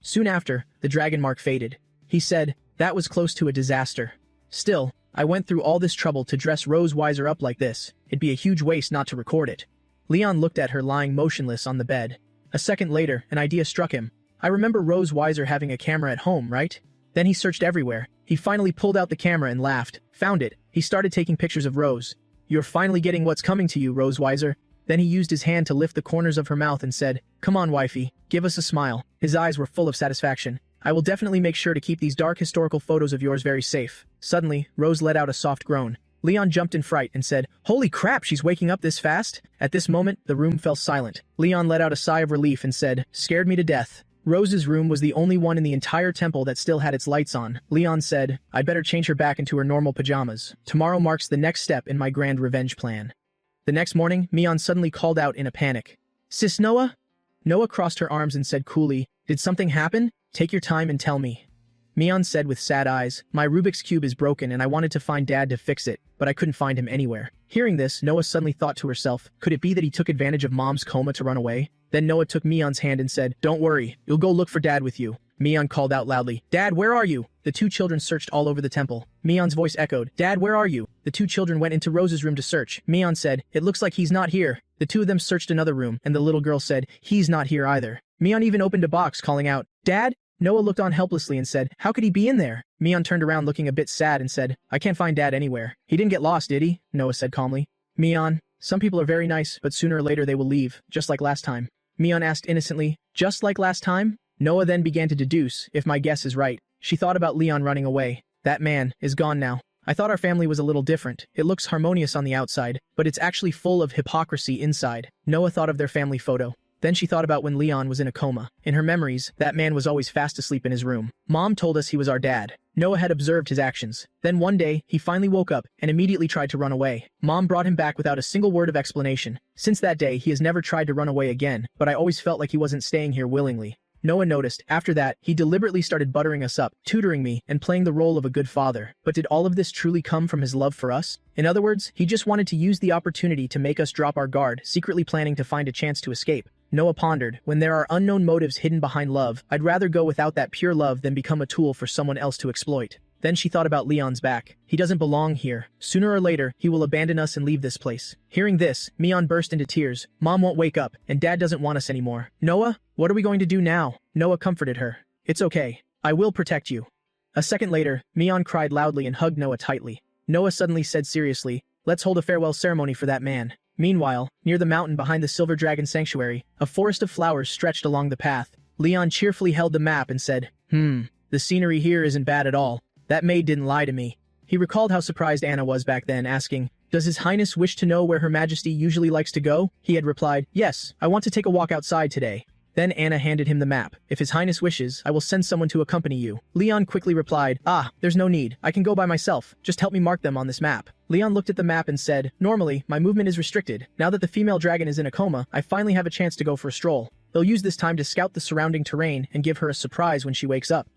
Soon after, the dragon mark faded. He said, that was close to a disaster. Still, I went through all this trouble to dress Rose Weiser up like this. It'd be a huge waste not to record it. Leon looked at her lying motionless on the bed. A second later, an idea struck him. I remember Rose Weiser having a camera at home, right? Then he searched everywhere. He finally pulled out the camera and laughed. Found it. He started taking pictures of Rose. You're finally getting what's coming to you, Rose Weiser. Then he used his hand to lift the corners of her mouth and said, Come on, wifey, give us a smile. His eyes were full of satisfaction. I will definitely make sure to keep these dark historical photos of yours very safe. Suddenly, Rose let out a soft groan. Leon jumped in fright and said, "Holy crap, she's waking up this fast?" At this moment, the room fell silent. Leon let out a sigh of relief and said, "Scared me to death." Rose's room was the only one in the entire temple that still had its lights on. Leon said, "I'd better change her back into her normal pajamas. Tomorrow marks the next step in my grand revenge plan." The next morning, Mion suddenly called out in a panic, "Sis Noah?" Noah crossed her arms and said coolly, "Did something happen? Take your time and tell me." Mion said with sad eyes, "My Rubik's Cube is broken and I wanted to find Dad to fix it, but I couldn't find him anywhere." Hearing this, Noah suddenly thought to herself, could it be that he took advantage of Mom's coma to run away? Then Noah took Mion's hand and said, "Don't worry, you'll go look for Dad with you." Mion called out loudly, "Dad, where are you?" The two children searched all over the temple. Mion's voice echoed, "Dad, where are you?" The two children went into Rose's room to search. Mion said, "It looks like he's not here." The two of them searched another room, and the little girl said, "He's not here either." Mion even opened a box, calling out, "Dad?" Noah looked on helplessly and said, "How could he be in there?" Mion turned around looking a bit sad and said, "I can't find Dad anywhere." "He didn't get lost, did he?" Noah said calmly. Mion, "Some people are very nice, but sooner or later they will leave, just like last time." Mion asked innocently, "Just like last time?" Noah then began to deduce, if my guess is right. She thought about Leon running away. That man is gone now. I thought our family was a little different. It looks harmonious on the outside, but it's actually full of hypocrisy inside. Noah thought of their family photo. Then she thought about when Leon was in a coma. In her memories, that man was always fast asleep in his room. Mom told us he was our dad. Noah had observed his actions. Then one day, he finally woke up and immediately tried to run away. Mom brought him back without a single word of explanation. Since that day, he has never tried to run away again, but I always felt like he wasn't staying here willingly. Noah noticed. After that, he deliberately started buttering us up, tutoring me, and playing the role of a good father. But did all of this truly come from his love for us? In other words, he just wanted to use the opportunity to make us drop our guard, secretly planning to find a chance to escape. Noah pondered, when there are unknown motives hidden behind love, I'd rather go without that pure love than become a tool for someone else to exploit. Then she thought about Leon's back. He doesn't belong here. Sooner or later, he will abandon us and leave this place. Hearing this, Mion burst into tears. Mom won't wake up, and Dad doesn't want us anymore. Noah, what are we going to do now? Noah comforted her. It's okay. I will protect you. A second later, Mion cried loudly and hugged Noah tightly. Noah suddenly said seriously, "Let's hold a farewell ceremony for that man." Meanwhile, near the mountain behind the Silver Dragon Sanctuary, a forest of flowers stretched along the path. Leon cheerfully held the map and said, The scenery here isn't bad at all. That maid didn't lie to me." He recalled how surprised Anna was back then, asking, "Does His Highness wish to know where Her Majesty usually likes to go?" He had replied, "Yes, I want to take a walk outside today." Then Anna handed him the map. "If His Highness wishes, I will send someone to accompany you." Leon quickly replied, "There's no need. I can go by myself. Just help me mark them on this map." Leon looked at the map and said, "Normally, my movement is restricted. Now that the female dragon is in a coma, I finally have a chance to go for a stroll. They'll use this time to scout the surrounding terrain and give her a surprise when she wakes up."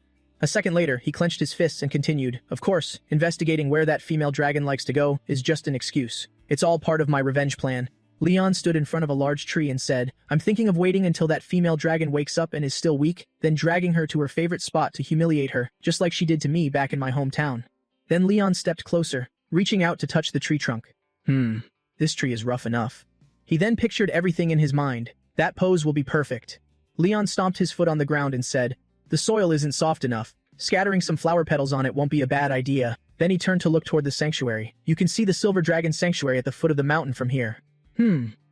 A second later, he clenched his fists and continued, "Of course, investigating where that female dragon likes to go is just an excuse. It's all part of my revenge plan." Leon stood in front of a large tree and said, "I'm thinking of waiting until that female dragon wakes up and is still weak, then dragging her to her favorite spot to humiliate her, just like she did to me back in my hometown." Then Leon stepped closer, reaching out to touch the tree trunk. This tree is rough enough. He then pictured everything in his mind. That pose will be perfect. Leon stomped his foot on the ground and said, "The soil isn't soft enough. Scattering some flower petals on it won't be a bad idea." Then he turned to look toward the sanctuary. "You can see the Silver Dragon Sanctuary at the foot of the mountain from here."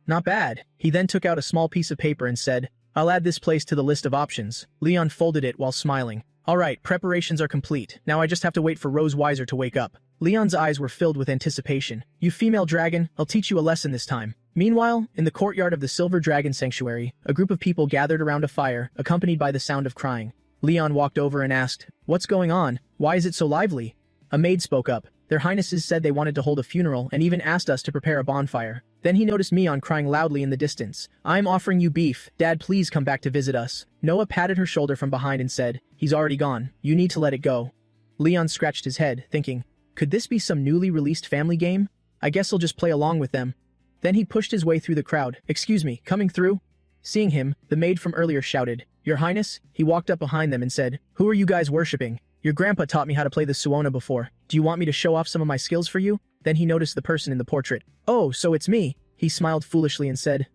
Not bad." He then took out a small piece of paper and said, "I'll add this place to the list of options." Leon folded it while smiling. "All right, preparations are complete. Now I just have to wait for Rose Weiser to wake up." Leon's eyes were filled with anticipation. "You female dragon, I'll teach you a lesson this time." Meanwhile, in the courtyard of the Silver Dragon Sanctuary, a group of people gathered around a fire, accompanied by the sound of crying. Leon walked over and asked, "What's going on? Why is it so lively?" A maid spoke up. "Their Highnesses said they wanted to hold a funeral and even asked us to prepare a bonfire." Then he noticed Mion crying loudly in the distance. "I'm offering you beef. Dad, please come back to visit us." Noah patted her shoulder from behind and said, "He's already gone. You need to let it go." Leon scratched his head, thinking, could this be some newly released family game? I guess I'll just play along with them. Then he pushed his way through the crowd. "Excuse me, coming through?" Seeing him, the maid from earlier shouted, "Your Highness?" He walked up behind them and said, "Who are you guys worshipping? Your grandpa taught me how to play the suona before. Do you want me to show off some of my skills for you?" Then he noticed the person in the portrait. "Oh, so it's me." He smiled foolishly and said,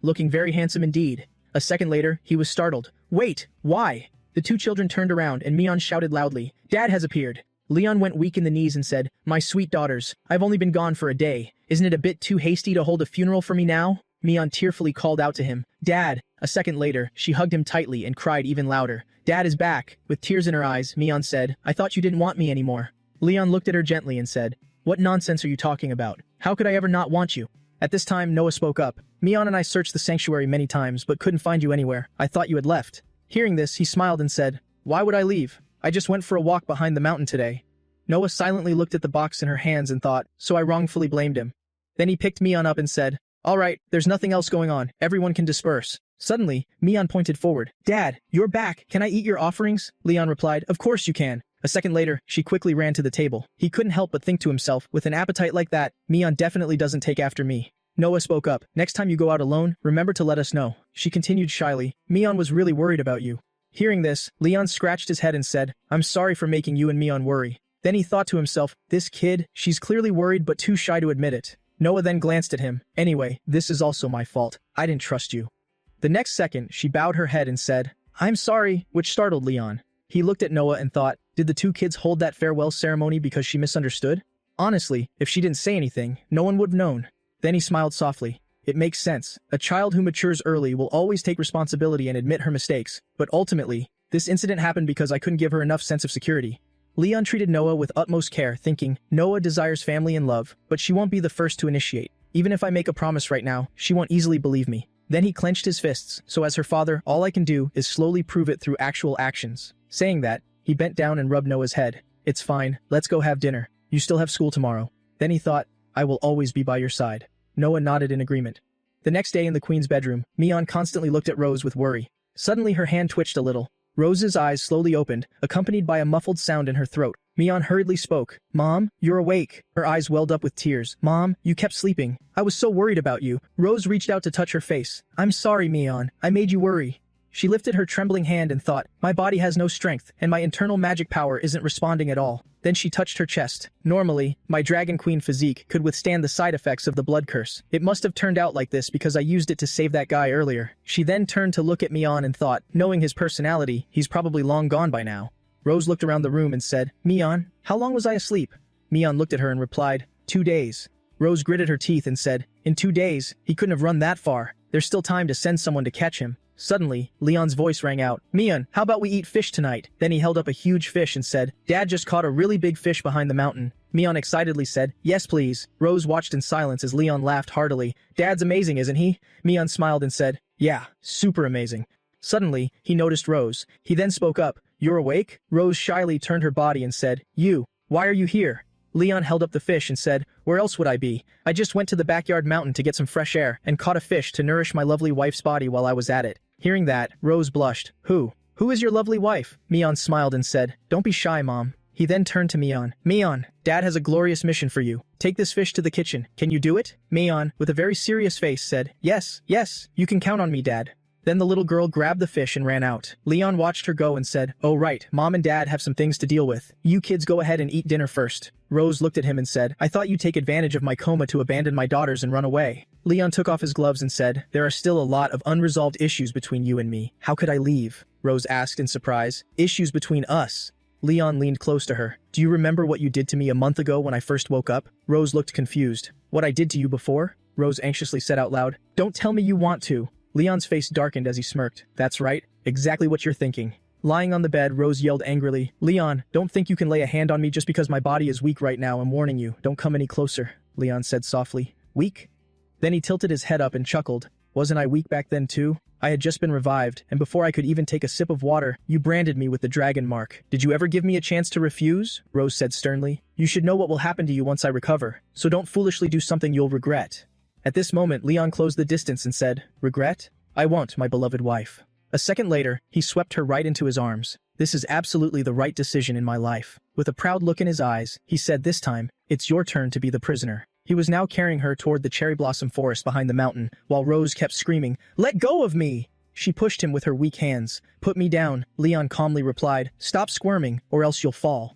looking very handsome indeed." A second later, he was startled. "Wait, why?" The two children turned around and Mion shouted loudly, "Dad has appeared." Leon went weak in the knees and said, "My sweet daughters, I've only been gone for a day. Isn't it a bit too hasty to hold a funeral for me now?" Mion tearfully called out to him, "Dad, A second later, she hugged him tightly and cried even louder. Dad is back. With tears in her eyes, Mion said, I thought you didn't want me anymore. Leon looked at her gently and said, What nonsense are you talking about? How could I ever not want you? At this time, Noah spoke up. Mion and I searched the sanctuary many times, but couldn't find you anywhere. I thought you had left. Hearing this, he smiled and said, Why would I leave? I just went for a walk behind the mountain today. Noah silently looked at the box in her hands and thought, so I wrongfully blamed him. Then he picked Mion up and said, All right, there's nothing else going on. Everyone can disperse. Suddenly, Mion pointed forward. Dad, you're back. Can I eat your offerings? Leon replied, Of course you can. A second later, she quickly ran to the table. He couldn't help but think to himself, with an appetite like that, Mion definitely doesn't take after me. Noah spoke up. Next time you go out alone, remember to let us know. She continued shyly. Mion was really worried about you. Hearing this, Leon scratched his head and said, I'm sorry for making you and Mion worry. Then he thought to himself, this kid, she's clearly worried but too shy to admit it. Noah then glanced at him. Anyway, this is also my fault. I didn't trust you. The next second, she bowed her head and said, I'm sorry, which startled Leon. He looked at Noah and thought, did the two kids hold that farewell ceremony because she misunderstood? Honestly, if she didn't say anything, no one would have known. Then he smiled softly. It makes sense. A child who matures early will always take responsibility and admit her mistakes. But ultimately, this incident happened because I couldn't give her enough sense of security. Leon treated Noah with utmost care, thinking, Noah desires family and love, but she won't be the first to initiate. Even if I make a promise right now, she won't easily believe me. Then he clenched his fists, so as her father, all I can do is slowly prove it through actual actions. Saying that, he bent down and rubbed Noah's head. It's fine, let's go have dinner. You still have school tomorrow. Then he thought, I will always be by your side. Noah nodded in agreement. The next day in the queen's bedroom, Mion constantly looked at Rose with worry. Suddenly her hand twitched a little. Rose's eyes slowly opened, accompanied by a muffled sound in her throat. Mion hurriedly spoke. Mom, you're awake. Her eyes welled up with tears. Mom, you kept sleeping. I was so worried about you. Rose reached out to touch her face. I'm sorry, Mion. I made you worry. She lifted her trembling hand and thought, my body has no strength, and my internal magic power isn't responding at all. Then she touched her chest. Normally, my Dragon Queen physique could withstand the side effects of the blood curse. It must have turned out like this because I used it to save that guy earlier. She then turned to look at Mion and thought, knowing his personality, he's probably long gone by now. Rose looked around the room and said, Mion, how long was I asleep? Mion looked at her and replied, 2 days. Rose gritted her teeth and said, in 2 days, he couldn't have run that far. There's still time to send someone to catch him. Suddenly, Leon's voice rang out. Mion, how about we eat fish tonight? Then he held up a huge fish and said, Dad just caught a really big fish behind the mountain. Mion excitedly said, yes please. Rose watched in silence as Leon laughed heartily. Dad's amazing, isn't he? Mion smiled and said, yeah, super amazing. Suddenly, he noticed Rose. He then spoke up. You're awake? Rose shyly turned her body and said, why are you here? Leon held up the fish and said, where else would I be? I just went to the backyard mountain to get some fresh air and caught a fish to nourish my lovely wife's body while I was at it. Hearing that, Rose blushed. Who is your lovely wife? Mion smiled and said, don't be shy, Mom. He then turned to Mion. Mion, Dad has a glorious mission for you. Take this fish to the kitchen. Can you do it? Mion, with a very serious face, said, yes, you can count on me, Dad. Then the little girl grabbed the fish and ran out. Leon watched her go and said, oh right, Mom and Dad have some things to deal with. You kids go ahead and eat dinner first. Rose looked at him and said, I thought you'd take advantage of my coma to abandon my daughters and run away. Leon took off his gloves and said, there are still a lot of unresolved issues between you and me. How could I leave? Rose asked in surprise. Issues between us. Leon leaned close to her. Do you remember what you did to me a month ago when I first woke up? Rose looked confused. What I did to you before? Rose anxiously said out loud. Don't tell me you want to. Leon's face darkened as he smirked. That's right, exactly what you're thinking. Lying on the bed, Rose yelled angrily, Leon, don't think you can lay a hand on me just because my body is weak right now. I'm warning you, don't come any closer. Leon said softly. Weak? Then he tilted his head up and chuckled. Wasn't I weak back then too? I had just been revived, and before I could even take a sip of water, you branded me with the dragon mark. Did you ever give me a chance to refuse? Rose said sternly. You should know what will happen to you once I recover, so don't foolishly do something you'll regret. At this moment, Leon closed the distance and said, regret? I won't, my beloved wife. A second later, he swept her right into his arms. This is absolutely the right decision in my life. With a proud look in his eyes, he said this time, it's your turn to be the prisoner. He was now carrying her toward the cherry blossom forest behind the mountain, while Rose kept screaming, let go of me! She pushed him with her weak hands. Put me down, Leon calmly replied. Stop squirming, or else you'll fall.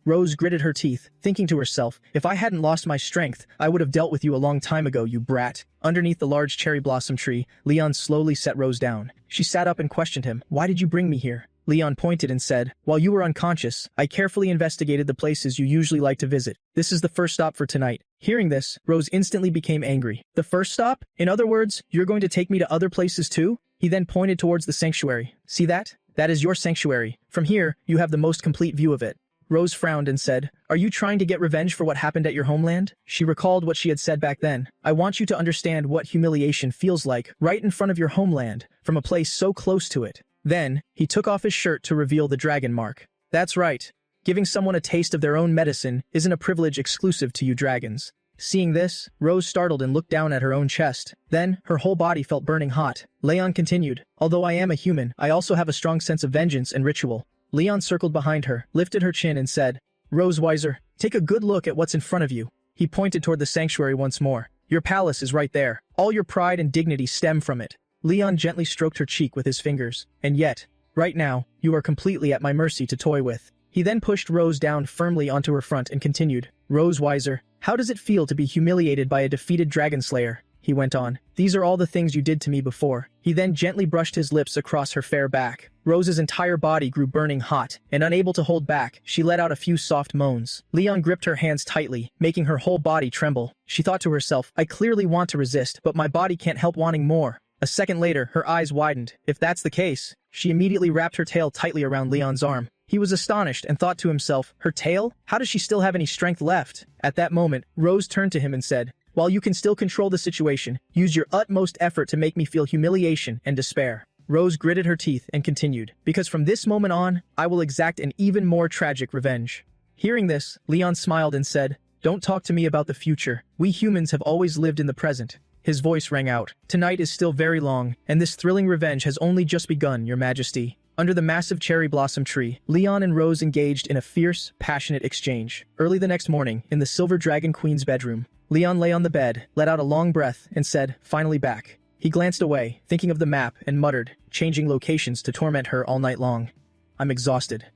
Rose gritted her teeth, thinking to herself, if I hadn't lost my strength, I would have dealt with you a long time ago, you brat. Underneath the large cherry blossom tree, Leon slowly set Rose down. She sat up and questioned him. Why did you bring me here? Leon pointed and said, while you were unconscious, I carefully investigated the places you usually like to visit. This is the first stop for tonight. Hearing this, Rose instantly became angry. The first stop? In other words, you're going to take me to other places too? He then pointed towards the sanctuary. See that? That is your sanctuary. From here, you have the most complete view of it. Rose frowned and said, "Are you trying to get revenge for what happened at your homeland?" She recalled what she had said back then. "I want you to understand what humiliation feels like right in front of your homeland, from a place so close to it." Then, he took off his shirt to reveal the dragon mark. That's right. Giving someone a taste of their own medicine isn't a privilege exclusive to you dragons. Seeing this, Rose startled and looked down at her own chest. Then, her whole body felt burning hot. Leon continued, "Although I am a human, I also have a strong sense of vengeance and ritual." Leon circled behind her, lifted her chin and said, "Rose Weiser, take a good look at what's in front of you." He pointed toward the sanctuary once more. "Your palace is right there. All your pride and dignity stem from it." Leon gently stroked her cheek with his fingers. "And yet, right now, you are completely at my mercy to toy with." He then pushed Rose down firmly onto her front and continued, "Rose Weiser, how does it feel to be humiliated by a defeated dragon slayer?" He went on, "These are all the things you did to me before." He then gently brushed his lips across her fair back. Rose's entire body grew burning hot, and unable to hold back, she let out a few soft moans. Leon gripped her hands tightly, making her whole body tremble. She thought to herself, "I clearly want to resist, but my body can't help wanting more." A second later, her eyes widened. If that's the case, she immediately wrapped her tail tightly around Leon's arm. He was astonished and thought to himself, her tail? How does she still have any strength left? At that moment, Rose turned to him and said, "While you can still control the situation, use your utmost effort to make me feel humiliation and despair." Rose gritted her teeth and continued, "Because from this moment on, I will exact an even more tragic revenge." Hearing this, Leon smiled and said, "Don't talk to me about the future. We humans have always lived in the present." His voice rang out, "Tonight is still very long, and this thrilling revenge has only just begun, Your Majesty." Under the massive cherry blossom tree, Leon and Rose engaged in a fierce, passionate exchange. Early the next morning, in the Silver Dragon Queen's bedroom, Leon lay on the bed, let out a long breath, and said, "Finally back." He glanced away, thinking of the map, and muttered, changing locations to torment her all night long. "I'm exhausted."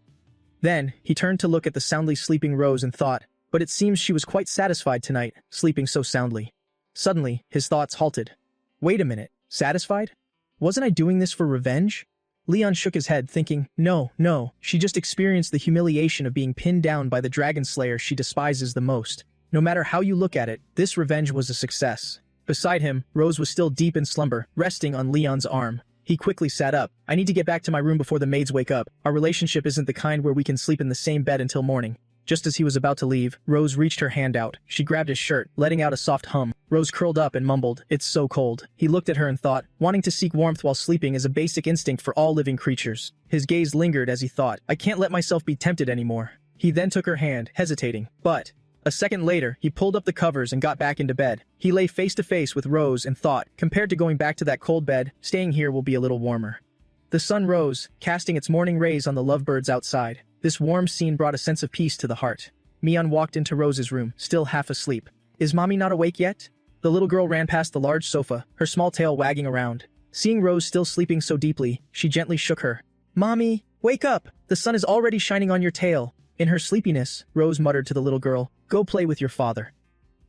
Then, he turned to look at the soundly sleeping Rose and thought, but it seems she was quite satisfied tonight, sleeping so soundly. Suddenly, his thoughts halted. Wait a minute, satisfied? Wasn't I doing this for revenge? Leon shook his head, thinking, no, she just experienced the humiliation of being pinned down by the dragon slayer she despises the most. No matter how you look at it, this revenge was a success. Beside him, Rose was still deep in slumber, resting on Leon's arm. He quickly sat up. "I need to get back to my room before the maids wake up. Our relationship isn't the kind where we can sleep in the same bed until morning." Just as he was about to leave, Rose reached her hand out. She grabbed his shirt, letting out a soft hum. Rose curled up and mumbled, "It's so cold." He looked at her and thought, wanting to seek warmth while sleeping is a basic instinct for all living creatures. His gaze lingered as he thought, "I can't let myself be tempted anymore." He then took her hand, hesitating. But a second later, he pulled up the covers and got back into bed. He lay face to face with Rose and thought, compared to going back to that cold bed, staying here will be a little warmer. The sun rose, casting its morning rays on the lovebirds outside. This warm scene brought a sense of peace to the heart. Mian walked into Rose's room, still half asleep. "Is mommy not awake yet?" The little girl ran past the large sofa, her small tail wagging around. Seeing Rose still sleeping so deeply, she gently shook her. "Mommy, wake up! The sun is already shining on your tail." In her sleepiness, Rose muttered to the little girl, "Go play with your father."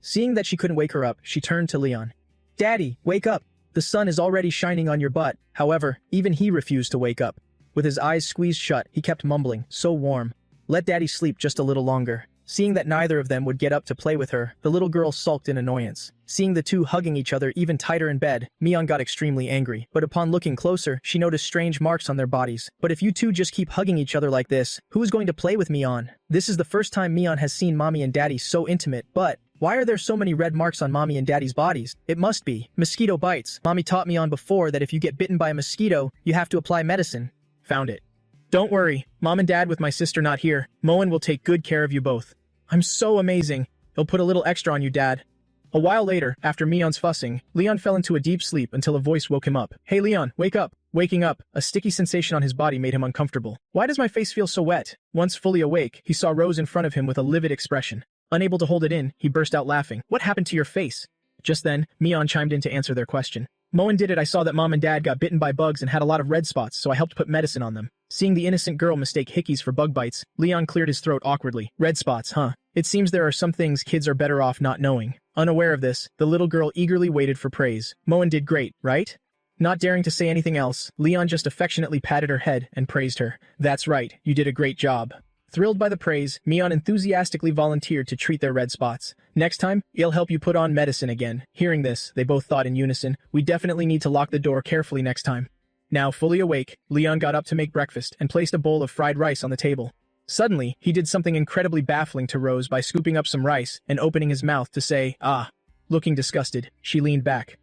Seeing that she couldn't wake her up, she turned to Leon. "Daddy, wake up! The sun is already shining on your butt." However, even he refused to wake up. With his eyes squeezed shut, he kept mumbling, "So warm. Let Daddy sleep just a little longer." Seeing that neither of them would get up to play with her, the little girl sulked in annoyance. Seeing the two hugging each other even tighter in bed, Mian got extremely angry. But upon looking closer, she noticed strange marks on their bodies. "But if you two just keep hugging each other like this, who is going to play with Mian?" This is the first time Mian has seen Mommy and Daddy so intimate, but why are there so many red marks on Mommy and Daddy's bodies? It must be mosquito bites. Mommy taught me on before that if you get bitten by a mosquito, you have to apply medicine. Found it. Don't worry, Mom and Dad with my sister not here. Moen will take good care of you both. I'm so amazing. He'll put a little extra on you, Dad. A while later, after Mion's fussing, Leon fell into a deep sleep until a voice woke him up. "Hey Leon, wake up." Waking up, a sticky sensation on his body made him uncomfortable. "Why does my face feel so wet?" Once fully awake, he saw Rose in front of him with a livid expression. Unable to hold it in, he burst out laughing. "What happened to your face?" Just then, Mion chimed in to answer their question. "Moen did it. I saw that Mom and Dad got bitten by bugs and had a lot of red spots, so I helped put medicine on them." Seeing the innocent girl mistake hickeys for bug bites, Leon cleared his throat awkwardly. "Red spots, huh? It seems there are some things kids are better off not knowing." Unaware of this, the little girl eagerly waited for praise. "Moen did great, right?" Not daring to say anything else, Leon just affectionately patted her head and praised her. "That's right, you did a great job." Thrilled by the praise, Mion enthusiastically volunteered to treat their red spots. "Next time, he'll help you put on medicine again." Hearing this, they both thought in unison, "We definitely need to lock the door carefully next time." Now fully awake, Leon got up to make breakfast and placed a bowl of fried rice on the table. Suddenly, he did something incredibly baffling to Rose by scooping up some rice and opening his mouth to say, "Ah." Looking disgusted, she leaned back.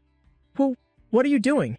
"Whoa, what are you doing?"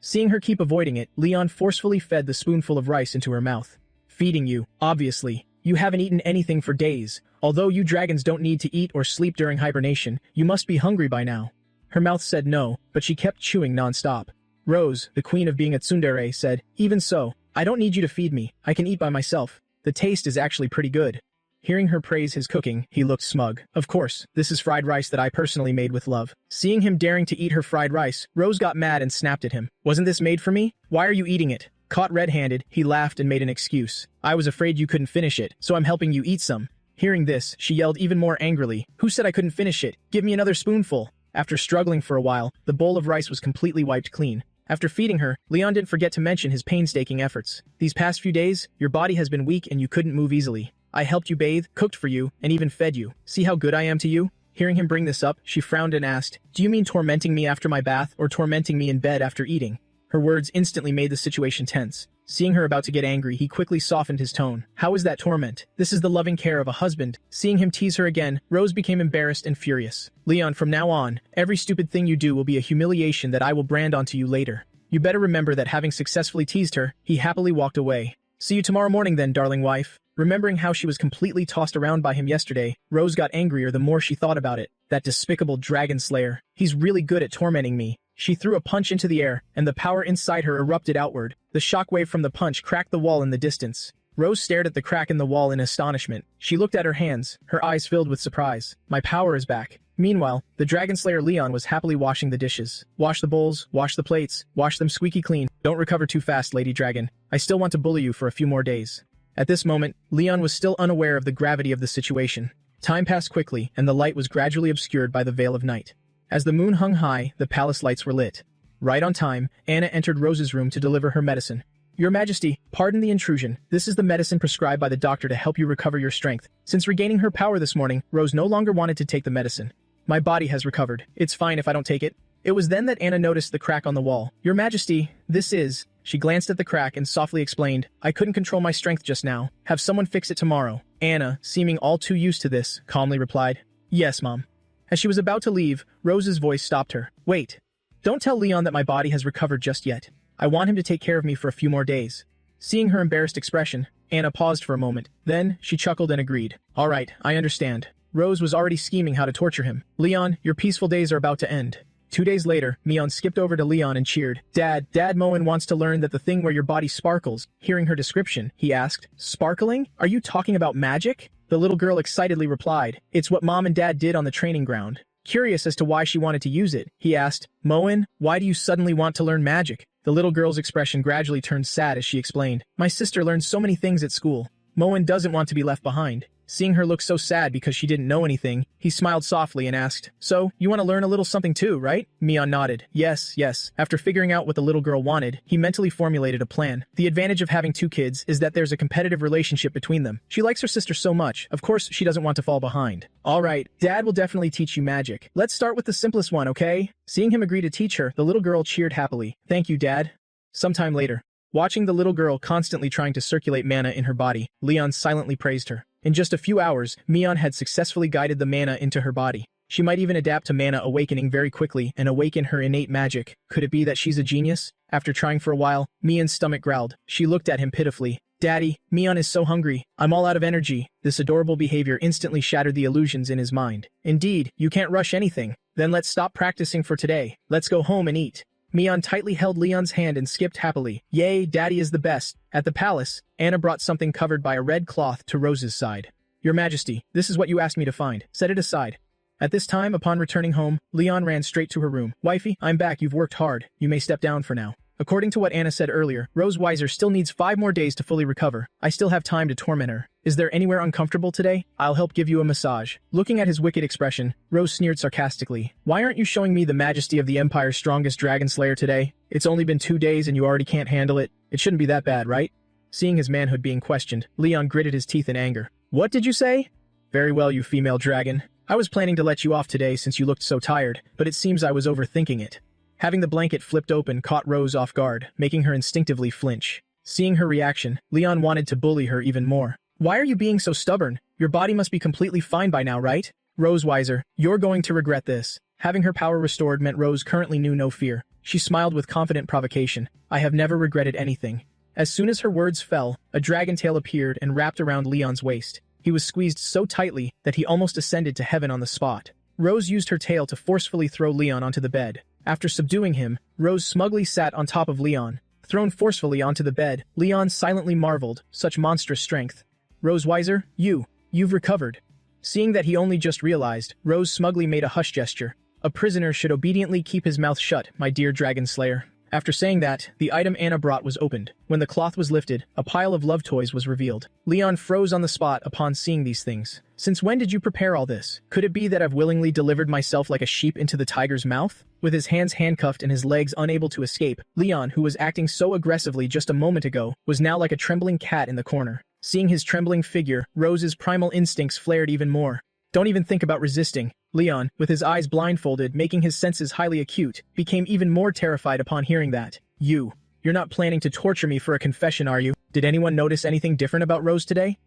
Seeing her keep avoiding it, Leon forcefully fed the spoonful of rice into her mouth. "Feeding you, obviously. You haven't eaten anything for days. Although you dragons don't need to eat or sleep during hibernation, you must be hungry by now." Her mouth said no, but she kept chewing non-stop. Rose, the queen of being a tsundere, said, "Even so, I don't need you to feed me. I can eat by myself. The taste is actually pretty good." Hearing her praise his cooking, he looked smug. "Of course, this is fried rice that I personally made with love." Seeing him daring to eat her fried rice, Rose got mad and snapped at him. "Wasn't this made for me? Why are you eating it?" Caught red-handed, he laughed and made an excuse. "I was afraid you couldn't finish it, so I'm helping you eat some." Hearing this, she yelled even more angrily, "Who said I couldn't finish it? Give me another spoonful." After struggling for a while, the bowl of rice was completely wiped clean. After feeding her, Leon didn't forget to mention his painstaking efforts. "These past few days, your body has been weak and you couldn't move easily. I helped you bathe, cooked for you, and even fed you. See how good I am to you?" Hearing him bring this up, she frowned and asked, "Do you mean tormenting me after my bath or tormenting me in bed after eating?" Her words instantly made the situation tense. Seeing her about to get angry, he quickly softened his tone. "How is that torment? This is the loving care of a husband." Seeing him tease her again, Rose became embarrassed and furious. "Leon, from now on, every stupid thing you do will be a humiliation that I will brand onto you later. You better remember that." Having successfully teased her, he happily walked away. "See you tomorrow morning then, darling wife." Remembering how she was completely tossed around by him yesterday, Rose got angrier the more she thought about it. That despicable dragon slayer. He's really good at tormenting me. She threw a punch into the air, and the power inside her erupted outward. The shockwave from the punch cracked the wall in the distance. Rose stared at the crack in the wall in astonishment. She looked at her hands, her eyes filled with surprise. "My power is back." Meanwhile, the dragon slayer Leon was happily washing the dishes. "Wash the bowls, wash the plates, wash them squeaky clean. Don't recover too fast, Lady Dragon. I still want to bully you for a few more days." At this moment, Leon was still unaware of the gravity of the situation. Time passed quickly, and the light was gradually obscured by the veil of night. As the moon hung high, the palace lights were lit. Right on time, Anna entered Rose's room to deliver her medicine. "Your Majesty, pardon the intrusion. This is the medicine prescribed by the doctor to help you recover your strength." Since regaining her power this morning, Rose no longer wanted to take the medicine. "My body has recovered. It's fine if I don't take it." It was then that Anna noticed the crack on the wall. "Your Majesty, this is..." She glanced at the crack and softly explained, "I couldn't control my strength just now. Have someone fix it tomorrow." Anna, seeming all too used to this, calmly replied, "Yes, Mom." As she was about to leave, Rose's voice stopped her. "Wait. Don't tell Leon that my body has recovered just yet. I want him to take care of me for a few more days." Seeing her embarrassed expression, Anna paused for a moment. Then, she chuckled and agreed. "All right, I understand." Rose was already scheming how to torture him. "Leon, your peaceful days are about to end." 2 days later, Mion skipped over to Leon and cheered. Dad Moen wants to learn that the thing where your body sparkles." Hearing her description, he asked, "Sparkling? Are you talking about magic?" The little girl excitedly replied, "It's what Mom and Dad did on the training ground." Curious as to why she wanted to use it, he asked, "Moen, why do you suddenly want to learn magic?" The little girl's expression gradually turned sad as she explained, "My sister learned so many things at school. Moen doesn't want to be left behind." Seeing her look so sad because she didn't know anything, he smiled softly and asked, "So, you want to learn a little something too, right?" Mion nodded. Yes. After figuring out what the little girl wanted, he mentally formulated a plan. The advantage of having 2 kids is that there's a competitive relationship between them. She likes her sister so much, of course she doesn't want to fall behind. "Alright, Dad will definitely teach you magic. Let's start with the simplest one, okay?" Seeing him agree to teach her, the little girl cheered happily. "Thank you, Dad." Sometime later, watching the little girl constantly trying to circulate mana in her body, Leon silently praised her. In just a few hours, Mion had successfully guided the mana into her body. She might even adapt to mana awakening very quickly and awaken her innate magic. Could it be that she's a genius? After trying for a while, Mion's stomach growled. She looked at him pitifully. "Daddy, Mion is so hungry. I'm all out of energy." This adorable behavior instantly shattered the illusions in his mind. "Indeed, you can't rush anything. Then let's stop practicing for today. Let's go home and eat." Mion tightly held Leon's hand and skipped happily. "Yay, Daddy is the best." At the palace, Anna brought something covered by a red cloth to Rose's side. "Your Majesty, this is what you asked me to find. Set it aside." At this time, upon returning home, Leon ran straight to her room. "Wifey, I'm back. You've worked hard. You may step down for now." According to what Anna said earlier, Rose Weiser still needs 5 more days to fully recover. I still have time to torment her. "Is there anywhere uncomfortable today? I'll help give you a massage." Looking at his wicked expression, Rose sneered sarcastically. "Why aren't you showing me the majesty of the Empire's strongest dragon slayer today? It's only been 2 days and you already can't handle it. It shouldn't be that bad, right?" Seeing his manhood being questioned, Leon gritted his teeth in anger. "What did you say?" "Very well, you female dragon. I was planning to let you off today since you looked so tired, but it seems I was overthinking it." Having the blanket flipped open caught Rose off guard, making her instinctively flinch. Seeing her reaction, Leon wanted to bully her even more. Why are you being so stubborn? Your body must be completely fine by now, right? Rose Weiser, you're going to regret this. Having her power restored meant Rose currently knew no fear. She smiled with confident provocation. I have never regretted anything. As soon as her words fell, a dragon tail appeared and wrapped around Leon's waist. He was squeezed so tightly that he almost ascended to heaven on the spot. Rose used her tail to forcefully throw Leon onto the bed. After subduing him, Rose smugly sat on top of Leon. Thrown forcefully onto the bed, Leon silently marveled, such monstrous strength. Rose Weiser, you've recovered. Seeing that he only just realized, Rose smugly made a hush gesture. A prisoner should obediently keep his mouth shut, my dear dragon slayer. After saying that, the item Anna brought was opened. When the cloth was lifted, a pile of love toys was revealed. Leon froze on the spot upon seeing these things. Since when did you prepare all this? Could it be that I've willingly delivered myself like a sheep into the tiger's mouth? With his hands handcuffed and his legs unable to escape, Leon, who was acting so aggressively just a moment ago, was now like a trembling cat in the corner. Seeing his trembling figure, Rose's primal instincts flared even more. Don't even think about resisting. Leon, with his eyes blindfolded, making his senses highly acute, became even more terrified upon hearing that. You're not planning to torture me for a confession, are you? Did anyone notice anything different about Rose today?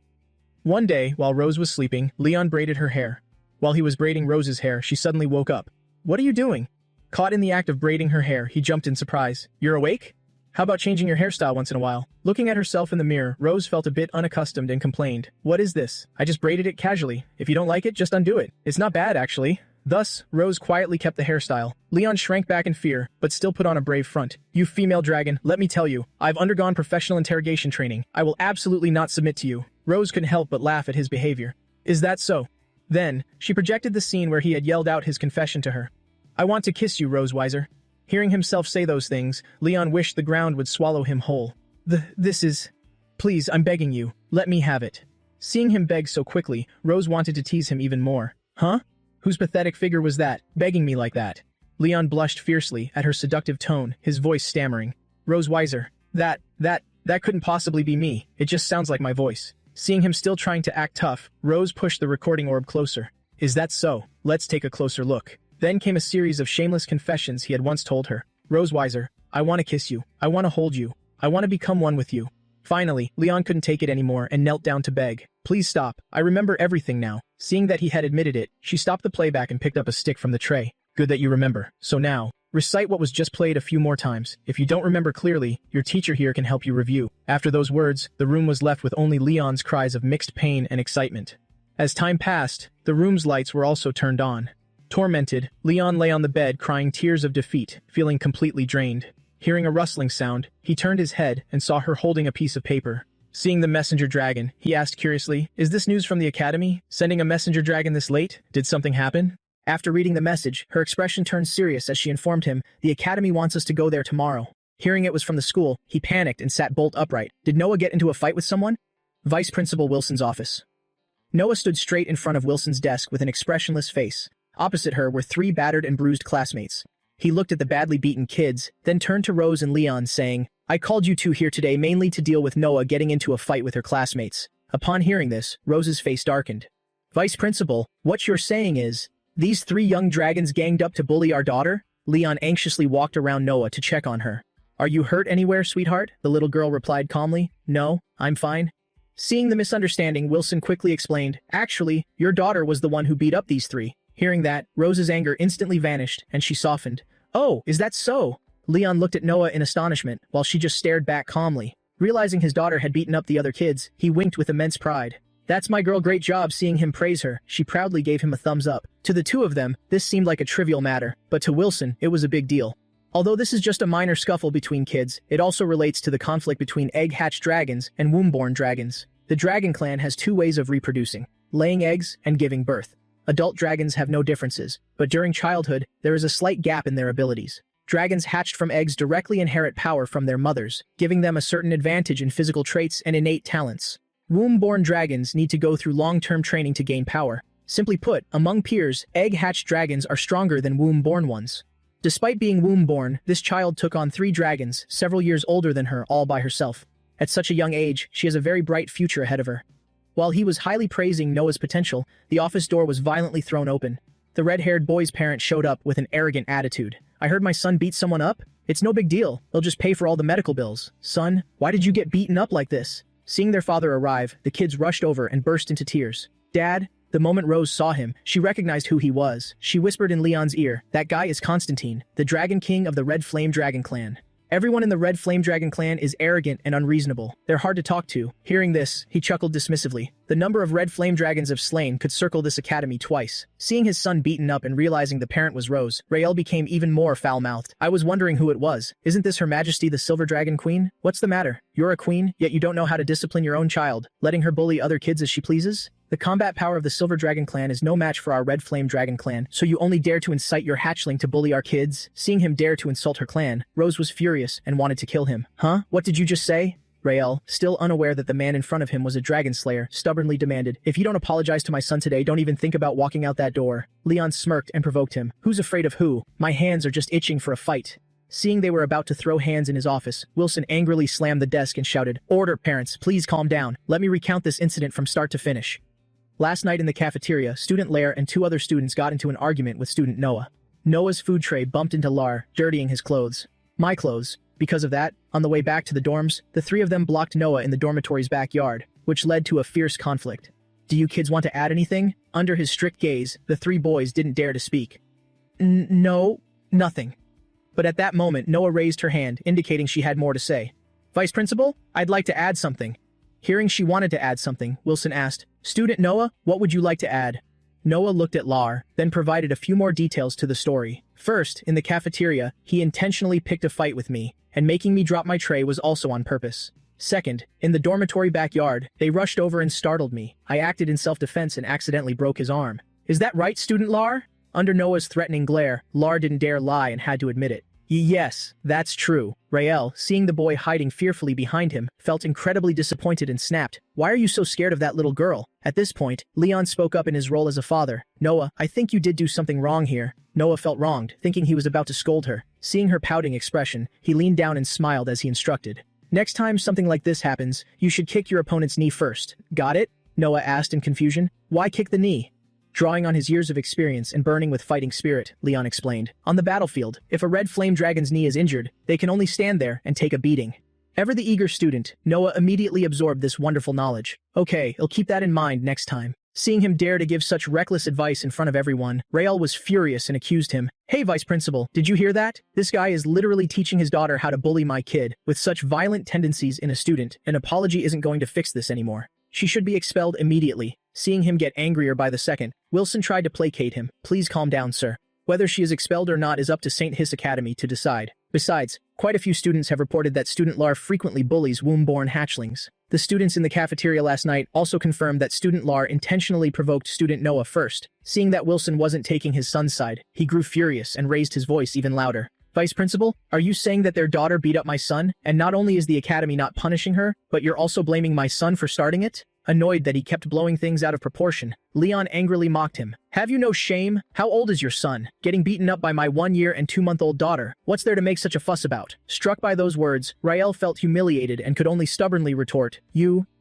One day, while Rose was sleeping, Leon braided her hair. While he was braiding Rose's hair, she suddenly woke up. What are you doing? Caught in the act of braiding her hair, he jumped in surprise. You're awake? How about changing your hairstyle once in a while? Looking at herself in the mirror, Rose felt a bit unaccustomed and complained. What is this? I just braided it casually. If you don't like it, just undo it. It's not bad, actually. Thus, Rose quietly kept the hairstyle. Leon shrank back in fear, but still put on a brave front. You female dragon, let me tell you, I've undergone professional interrogation training. I will absolutely not submit to you. Rose couldn't help but laugh at his behavior. Is that so? Then, she projected the scene where he had yelled out his confession to her. I want to kiss you, Rose Weiser. Hearing himself say those things, Leon wished the ground would swallow him whole. This is... Please, I'm begging you, let me have it. Seeing him beg so quickly, Rose wanted to tease him even more. Huh? Whose pathetic figure was that, begging me like that? Leon blushed fiercely at her seductive tone, his voice stammering. Rose Weiser, that couldn't possibly be me, it just sounds like my voice. Seeing him still trying to act tough, Rose pushed the recording orb closer. Is that so? Let's take a closer look. Then came a series of shameless confessions he had once told her. Rose Weiser, I want to kiss you. I want to hold you. I want to become one with you. Finally, Leon couldn't take it anymore and knelt down to beg. Please stop. I remember everything now. Seeing that he had admitted it, she stopped the playback and picked up a stick from the tray. Good that you remember. So now, recite what was just played a few more times. If you don't remember clearly, your teacher here can help you review. After those words, the room was left with only Leon's cries of mixed pain and excitement. As time passed, the room's lights were also turned on. Tormented, Leon lay on the bed crying tears of defeat, feeling completely drained. Hearing a rustling sound, he turned his head and saw her holding a piece of paper. Seeing the messenger dragon, he asked curiously, Is this news from the academy? Sending a messenger dragon this late? Did something happen? After reading the message, her expression turned serious as she informed him, The academy wants us to go there tomorrow. Hearing it was from the school, he panicked and sat bolt upright. Did Noah get into a fight with someone? Vice Principal Wilson's office. Noah stood straight in front of Wilson's desk with an expressionless face. Opposite her were 3 battered and bruised classmates. He looked at the badly beaten kids, then turned to Rose and Leon, saying, I called you two here today mainly to deal with Noah getting into a fight with her classmates. Upon hearing this, Rose's face darkened. Vice Principal, what you're saying is, these 3 young dragons ganged up to bully our daughter? Leon anxiously walked around Noah to check on her. Are you hurt anywhere, sweetheart? The little girl replied calmly. No, I'm fine. Seeing the misunderstanding, Wilson quickly explained, Actually, your daughter was the one who beat up these 3. Hearing that, Rose's anger instantly vanished, and she softened. Oh, is that so? Leon looked at Noah in astonishment, while she just stared back calmly. Realizing his daughter had beaten up the other kids, he winked with immense pride. That's my girl, great job. Seeing him praise her, she proudly gave him a thumbs up. To the two of them, this seemed like a trivial matter, but to Wilson, it was a big deal. Although this is just a minor scuffle between kids, it also relates to the conflict between egg-hatched dragons and womb-born dragons. The dragon clan has 2 ways of reproducing, laying eggs and giving birth. Adult dragons have no differences, but during childhood, there is a slight gap in their abilities. Dragons hatched from eggs directly inherit power from their mothers, giving them a certain advantage in physical traits and innate talents. Womb-born dragons need to go through long-term training to gain power. Simply put, among peers, egg-hatched dragons are stronger than womb-born ones. Despite being womb-born, this child took on 3 dragons, several years older than her, all by herself. At such a young age, she has a very bright future ahead of her. While he was highly praising Noah's potential, the office door was violently thrown open. The red-haired boy's parent showed up with an arrogant attitude. I heard my son beat someone up? It's no big deal. They'll just pay for all the medical bills. Son, why did you get beaten up like this? Seeing their father arrive, the kids rushed over and burst into tears. Dad? The moment Rose saw him, she recognized who he was. She whispered in Leon's ear, that guy is Constantine, the Dragon King of the Red Flame Dragon Clan. Everyone in the Red Flame Dragon Clan is arrogant and unreasonable. They're hard to talk to. Hearing this, he chuckled dismissively. The number of Red Flame Dragons of slain could circle this academy twice. Seeing his son beaten up and realizing the parent was Rose, Rael became even more foul-mouthed. I was wondering who it was. Isn't this Her Majesty the Silver Dragon Queen? What's the matter? You're a queen, yet you don't know how to discipline your own child, letting her bully other kids as she pleases? The combat power of the Silver Dragon Clan is no match for our Red Flame Dragon Clan, so you only dare to incite your hatchling to bully our kids? Seeing him dare to insult her clan, Rose was furious and wanted to kill him. Huh? What did you just say? Rael, still unaware that the man in front of him was a dragon slayer, stubbornly demanded, if you don't apologize to my son today, don't even think about walking out that door. Leon smirked and provoked him. Who's afraid of who? My hands are just itching for a fight. Seeing they were about to throw hands in his office, Wilson angrily slammed the desk and shouted, Order, parents, please calm down. Let me recount this incident from start to finish. Last night in the cafeteria, Student Lair and two other students got into an argument with Student Noah. Noah's food tray bumped into Lar, dirtying his clothes. My clothes. Because of that, on the way back to the dorms, the three of them blocked Noah in the dormitory's backyard, which led to a fierce conflict. Do you kids want to add anything? Under his strict gaze, the three boys didn't dare to speak. No, nothing. But at that moment, Noah raised her hand, indicating she had more to say. Vice Principal, I'd like to add something. Hearing she wanted to add something, Wilson asked, Student Noah, what would you like to add? Noah looked at Lar, then provided a few more details to the story. First, in the cafeteria, he intentionally picked a fight with me, and making me drop my tray was also on purpose. Second, in the dormitory backyard, they rushed over and startled me. I acted in self-defense and accidentally broke his arm. Is that right, Student Lar? Under Noah's threatening glare, Lar didn't dare lie and had to admit it. Yes, that's true. Rael, seeing the boy hiding fearfully behind him, felt incredibly disappointed and snapped. Why are you so scared of that little girl? At this point, Leon spoke up in his role as a father. Noah, I think you did do something wrong here. Noah felt wronged, thinking he was about to scold her. Seeing her pouting expression, he leaned down and smiled as he instructed. Next time something like this happens, you should kick your opponent's knee first. Got it? Noah asked in confusion. Why kick the knee? Drawing on his years of experience and burning with fighting spirit, Leon explained. On the battlefield, if a red flame dragon's knee is injured, they can only stand there and take a beating. Ever the eager student, Noah immediately absorbed this wonderful knowledge. Okay, I'll keep that in mind next time. Seeing him dare to give such reckless advice in front of everyone, Rael was furious and accused him. Hey, Vice Principal, did you hear that? This guy is literally teaching his daughter how to bully my kid. With such violent tendencies in a student, an apology isn't going to fix this anymore. She should be expelled immediately. Seeing him get angrier by the second, Wilson tried to placate him. Please calm down, sir. Whether she is expelled or not is up to St. Hiss Academy to decide. Besides, quite a few students have reported that Student Lar frequently bullies womb-born hatchlings. The students in the cafeteria last night also confirmed that Student Lar intentionally provoked Student Noah first. Seeing that Wilson wasn't taking his son's side, he grew furious and raised his voice even louder. Vice Principal, are you saying that their daughter beat up my son, and not only is the academy not punishing her, but you're also blaming my son for starting it? Annoyed that he kept blowing things out of proportion, Leon angrily mocked him. Have you no shame? How old is your son? Getting beaten up by my 1-year and 2-month-old daughter. What's there to make such a fuss about? Struck by those words, Rael felt humiliated and could only stubbornly retort,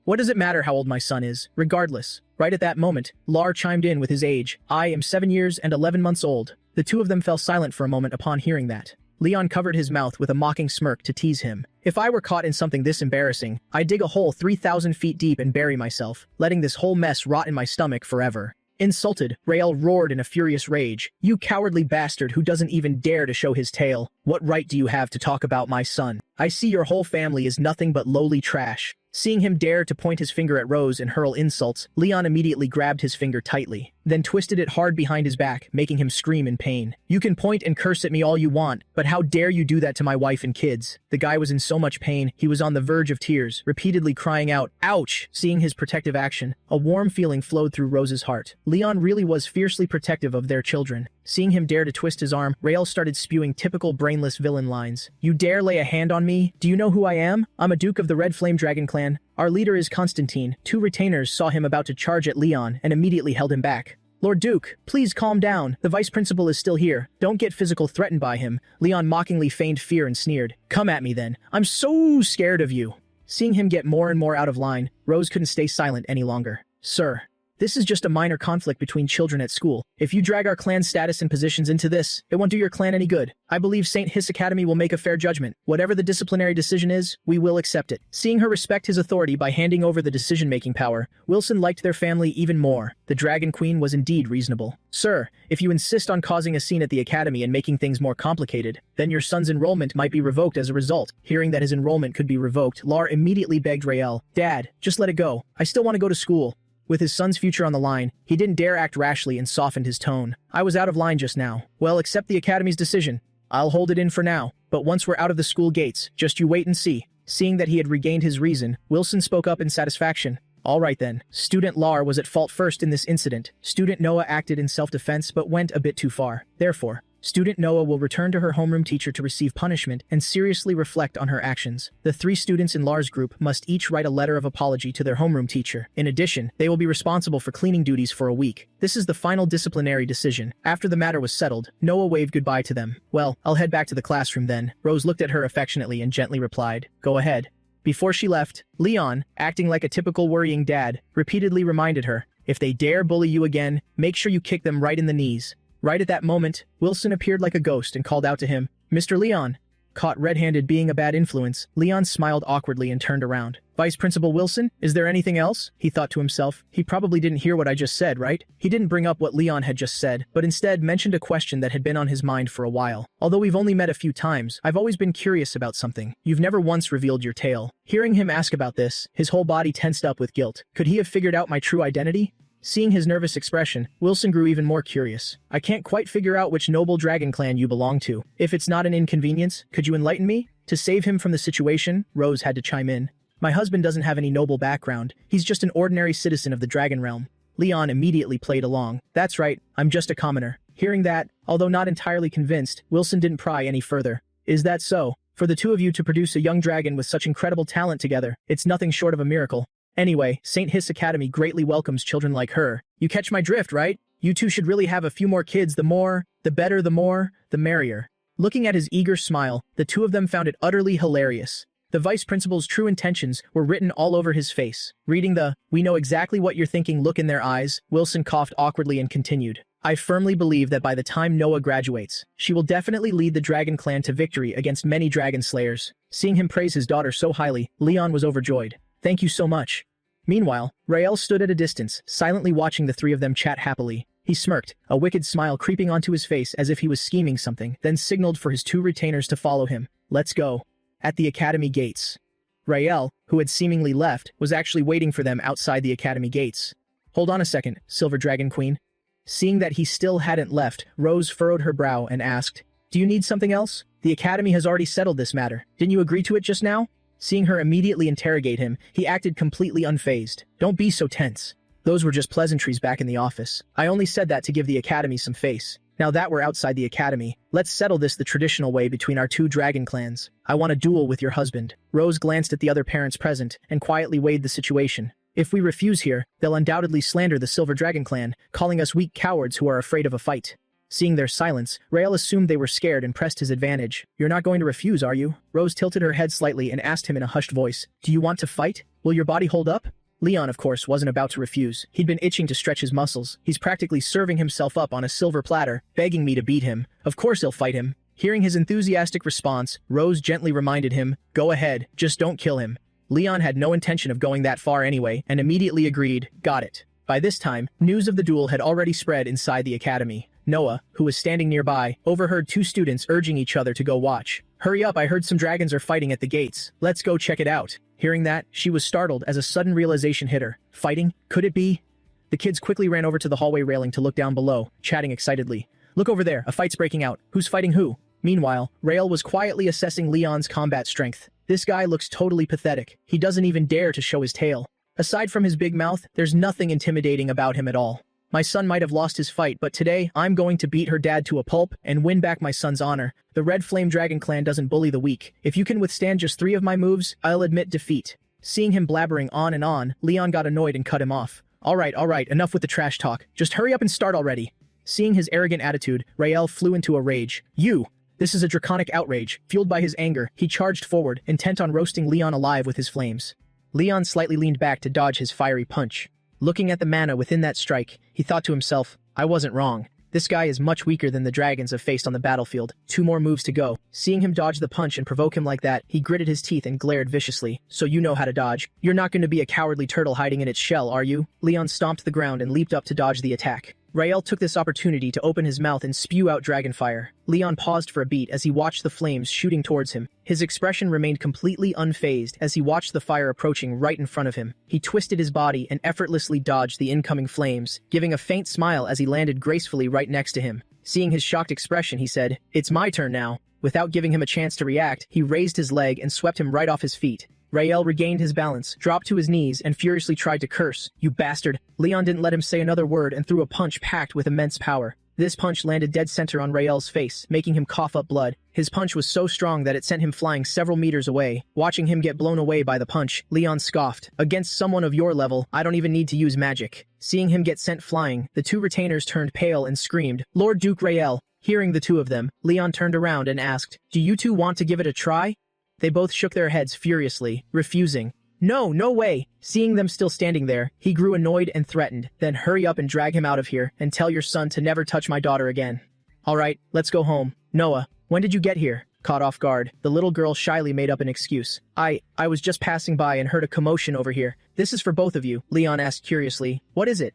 what does it matter how old my son is? Regardless. Right at that moment, Lar chimed in with his age. I am 7 years and 11 months old. The two of them fell silent for a moment upon hearing that. Leon covered his mouth with a mocking smirk to tease him. If I were caught in something this embarrassing, I'd dig a hole 3,000 feet deep and bury myself, letting this whole mess rot in my stomach forever. Insulted, Rael roared in a furious rage. You cowardly bastard who doesn't even dare to show his tail. What right do you have to talk about my son? I see your whole family is nothing but lowly trash. Seeing him dare to point his finger at Rose and hurl insults, Leon immediately grabbed his finger tightly, then twisted it hard behind his back, making him scream in pain. You can point and curse at me all you want, but how dare you do that to my wife and kids? The guy was in so much pain, he was on the verge of tears, repeatedly crying out, ouch! Seeing his protective action, a warm feeling flowed through Rose's heart. Leon really was fiercely protective of their children. Seeing him dare to twist his arm, Rael started spewing typical brainless villain lines. You dare lay a hand on me? Do you know who I am? I'm a Duke of the Red Flame Dragon Clan. Our leader is Constantine. Two retainers saw him about to charge at Leon and immediately held him back. Lord Duke, please calm down. The vice principal is still here. Don't get physical threatened by him. Leon mockingly feigned fear and sneered. Come at me then. I'm so scared of you. Seeing him get more and more out of line, Rose couldn't stay silent any longer. Sir. This is just a minor conflict between children at school. If you drag our clan's status and positions into this, it won't do your clan any good. I believe St. Hiss Academy will make a fair judgment. Whatever the disciplinary decision is, we will accept it. Seeing her respect his authority by handing over the decision-making power, Wilson liked their family even more. The Dragon Queen was indeed reasonable. Sir, if you insist on causing a scene at the academy and making things more complicated, then your son's enrollment might be revoked as a result. Hearing that his enrollment could be revoked, Lar immediately begged Rael, "Dad, just let it go. I still want to go to school." With his son's future on the line, he didn't dare act rashly and softened his tone. "I was out of line just now. Well, accept the academy's decision. I'll hold it in for now, but once we're out of the school gates, just you wait and see." Seeing that he had regained his reason, Wilson spoke up in satisfaction. "All right then." Student Lar was at fault first in this incident. Student Noah acted in self-defense but went a bit too far. Therefore, Student Noah will return to her homeroom teacher to receive punishment and seriously reflect on her actions. The 3 students in Lar's group must each write a letter of apology to their homeroom teacher. In addition, they will be responsible for cleaning duties for a week. This is the final disciplinary decision. After the matter was settled, Noah waved goodbye to them. "Well, I'll head back to the classroom then." Rose looked at her affectionately and gently replied, "Go ahead." Before she left, Leon, acting like a typical worrying dad, repeatedly reminded her, "If they dare bully you again, make sure you kick them right in the knees." Right at that moment, Wilson appeared like a ghost and called out to him, "Mr. Leon." Caught red-handed being a bad influence, Leon smiled awkwardly and turned around. "Vice Principal Wilson, is there anything else?" He thought to himself. He probably didn't hear what I just said, right? He didn't bring up what Leon had just said, but instead mentioned a question that had been on his mind for a while. "Although we've only met a few times, I've always been curious about something. You've never once revealed your tale." Hearing him ask about this, his whole body tensed up with guilt. Could he have figured out my true identity? Seeing his nervous expression, Wilson grew even more curious. "I can't quite figure out which noble dragon clan you belong to. If it's not an inconvenience, could you enlighten me?" To save him from the situation, Rose had to chime in. "My husband doesn't have any noble background. He's just an ordinary citizen of the dragon realm." Leon immediately played along. "That's right, I'm just a commoner." Hearing that, although not entirely convinced, Wilson didn't pry any further. "Is that so? For the two of you to produce a young dragon with such incredible talent together, it's nothing short of a miracle. Anyway, St. Hiss Academy greatly welcomes children like her. You catch my drift, right? You two should really have a few more kids. The more, the better, the more, the merrier." Looking at his eager smile, the two of them found it utterly hilarious. The vice principal's true intentions were written all over his face. Reading the, "We know exactly what you're thinking" look in their eyes, Wilson coughed awkwardly and continued, "I firmly believe that by the time Noah graduates, she will definitely lead the Dragon Clan to victory against many dragon slayers." Seeing him praise his daughter so highly, Leon was overjoyed. "Thank you so much." Meanwhile, Rael stood at a distance, silently watching the 3 of them chat happily. He smirked, a wicked smile creeping onto his face as if he was scheming something, then signaled for his 2 retainers to follow him. "Let's go." At the academy gates, Rael, who had seemingly left, was actually waiting for them outside the academy gates. "Hold on a second, Silver Dragon Queen." Seeing that he still hadn't left, Rose furrowed her brow and asked, "Do you need something else? The academy has already settled this matter. Didn't you agree to it just now?" Seeing her immediately interrogate him, he acted completely unfazed. "Don't be so tense. Those were just pleasantries back in the office. I only said that to give the academy some face. Now that we're outside the academy, let's settle this the traditional way between our 2 dragon clans. I want a duel with your husband." Rose glanced at the other parents present and quietly weighed the situation. "If we refuse here, they'll undoubtedly slander the Silver Dragon Clan, calling us weak cowards who are afraid of a fight." Seeing their silence, Rael assumed they were scared and pressed his advantage. "You're not going to refuse, are you?" Rose tilted her head slightly and asked him in a hushed voice, "Do you want to fight? Will your body hold up?" Leon, of course, wasn't about to refuse. He'd been itching to stretch his muscles. He's practically serving himself up on a silver platter, begging me to beat him. Of course he'll fight him. Hearing his enthusiastic response, Rose gently reminded him, "Go ahead, just don't kill him." Leon had no intention of going that far anyway, and immediately agreed, "Got it." By this time, news of the duel had already spread inside the academy. Noah, who was standing nearby, overheard 2 students urging each other to go watch. "Hurry up, I heard some dragons are fighting at the gates. Let's go check it out." Hearing that, she was startled as a sudden realization hit her. Fighting? Could it be? The kids quickly ran over to the hallway railing to look down below, chatting excitedly. "Look over there, a fight's breaking out. Who's fighting who?" Meanwhile, Rael was quietly assessing Leon's combat strength. "This guy looks totally pathetic. He doesn't even dare to show his tail. Aside from his big mouth, there's nothing intimidating about him at all. My son might have lost his fight, but today, I'm going to beat her dad to a pulp and win back my son's honor. The Red Flame Dragon Clan doesn't bully the weak. If you can withstand just 3 of my moves, I'll admit defeat." Seeing him blabbering on and on, Leon got annoyed and cut him off. All right, enough with the trash talk. Just hurry up and start already." Seeing his arrogant attitude, Rael flew into a rage. "You!" This is a draconic outrage. Fueled by his anger, he charged forward, intent on roasting Leon alive with his flames. Leon slightly leaned back to dodge his fiery punch. Looking at the mana within that strike, he thought to himself, I wasn't wrong. This guy is much weaker than the dragons I've faced on the battlefield. 2 more moves to go. Seeing him dodge the punch and provoke him like that, he gritted his teeth and glared viciously. So you know how to dodge. You're not going to be a cowardly turtle hiding in its shell, are you? Leon stomped the ground and leaped up to dodge the attack. Rael took this opportunity to open his mouth and spew out dragon fire. Leon paused for a beat as he watched the flames shooting towards him. His expression remained completely unfazed as he watched the fire approaching right in front of him. He twisted his body and effortlessly dodged the incoming flames, giving a faint smile as he landed gracefully right next to him. Seeing his shocked expression, he said, "It's my turn now." Without giving him a chance to react, he raised his leg and swept him right off his feet. Rael regained his balance, dropped to his knees, and furiously tried to curse. "You bastard!" Leon didn't let him say another word and threw a punch packed with immense power. This punch landed dead center on Rael's face, making him cough up blood. His punch was so strong that it sent him flying several meters away. Watching him get blown away by the punch, Leon scoffed. "Against someone of your level, I don't even need to use magic." Seeing him get sent flying, the 2 retainers turned pale and screamed, "Lord Duke Rael!" Hearing the 2 of them, Leon turned around and asked, "Do you 2 want to give it a try?" They both shook their heads furiously, refusing. "No, no way!" Seeing them still standing there, he grew annoyed and threatened. "Then hurry up and drag him out of here, and tell your son to never touch my daughter again." "Alright, let's go home." "Noah, when did you get here?" Caught off guard, the little girl shyly made up an excuse. I was just passing by and heard a commotion over here. This is for both of you," Leon asked curiously. "What is it?"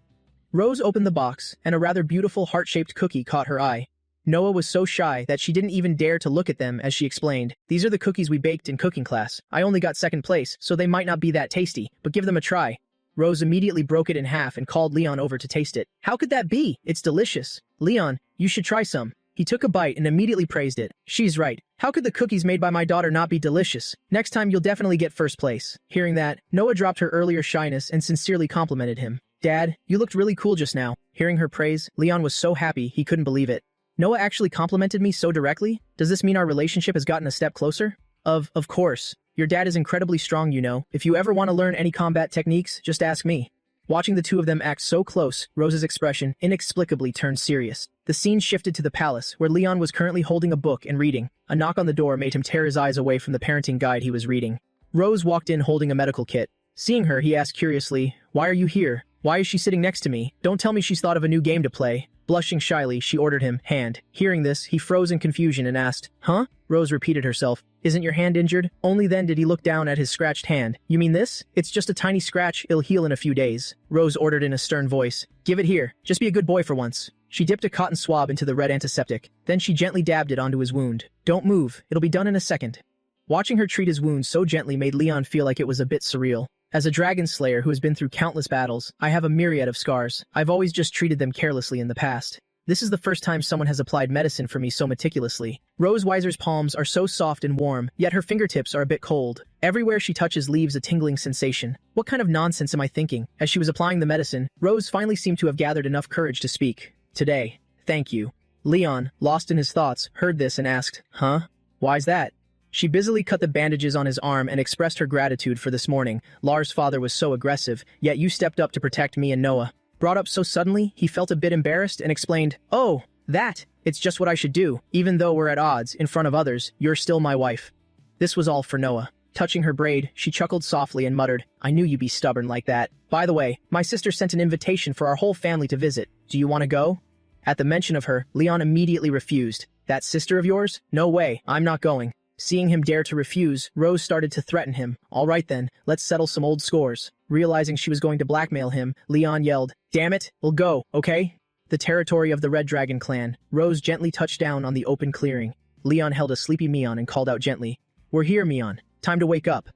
Rose opened the box, and a rather beautiful heart-shaped cookie caught her eye. Noah was so shy that she didn't even dare to look at them as she explained, "These are the cookies we baked in cooking class. I only got 2nd place, so they might not be that tasty, but give them a try." Rose immediately broke it in half and called Leon over to taste it. "How could that be? It's delicious. Leon, you should try some." He took a bite and immediately praised it. "She's right. How could the cookies made by my daughter not be delicious? Next time you'll definitely get 1st place." Hearing that, Noah dropped her earlier shyness and sincerely complimented him. "Dad, you looked really cool just now." Hearing her praise, Leon was so happy he couldn't believe it. "Noah actually complimented me so directly? Does this mean our relationship has gotten a step closer?" Of course. Your dad is incredibly strong, you know. If you ever want to learn any combat techniques, just ask me." Watching the 2 of them act so close, Rose's expression inexplicably turned serious. The scene shifted to the palace, where Leon was currently holding a book and reading. A knock on the door made him tear his eyes away from the parenting guide he was reading. Rose walked in holding a medical kit. Seeing her, he asked curiously, "Why are you here? Why is she sitting next to me? Don't tell me she's thought of a new game to play." Blushing shyly, she ordered him, "Hand." Hearing this, he froze in confusion and asked, "Huh?" Rose repeated herself, "Isn't your hand injured?" Only then did he look down at his scratched hand. "You mean this? It's just a tiny scratch, it'll heal in a few days." Rose ordered in a stern voice, "Give it here. Just be a good boy for once." She dipped a cotton swab into the red antiseptic. Then she gently dabbed it onto his wound. "Don't move. It'll be done in a second." Watching her treat his wound so gently made Leon feel like it was a bit surreal. As a dragon slayer who has been through countless battles, I have a myriad of scars. I've always just treated them carelessly in the past. This is the first time someone has applied medicine for me so meticulously. Rose Weiser's palms are so soft and warm, yet her fingertips are a bit cold. Everywhere she touches leaves a tingling sensation. What kind of nonsense am I thinking? As she was applying the medicine, Rose finally seemed to have gathered enough courage to speak. "Today. Thank you." Leon, lost in his thoughts, heard this and asked, "Huh? Why's that?" She busily cut the bandages on his arm and expressed her gratitude for this morning. "Lars' father was so aggressive, yet you stepped up to protect me and Noah." Brought up so suddenly, he felt a bit embarrassed and explained, "Oh, that! It's just what I should do. Even though we're at odds in front of others, you're still my wife." This was all for Noah. Touching her braid, she chuckled softly and muttered, "I knew you'd be stubborn like that. By the way, my sister sent an invitation for our whole family to visit. Do you want to go?" At the mention of her, Leon immediately refused. "That sister of yours? No way, I'm not going." Seeing him dare to refuse, Rose started to threaten him. "All right then, let's settle some old scores." Realizing she was going to blackmail him, Leon yelled, "Damn it, we'll go, okay?" The territory of the Red Dragon clan, Rose gently touched down on the open clearing. Leon held a sleepy Mion and called out gently, "We're here, Mion. Time to wake up."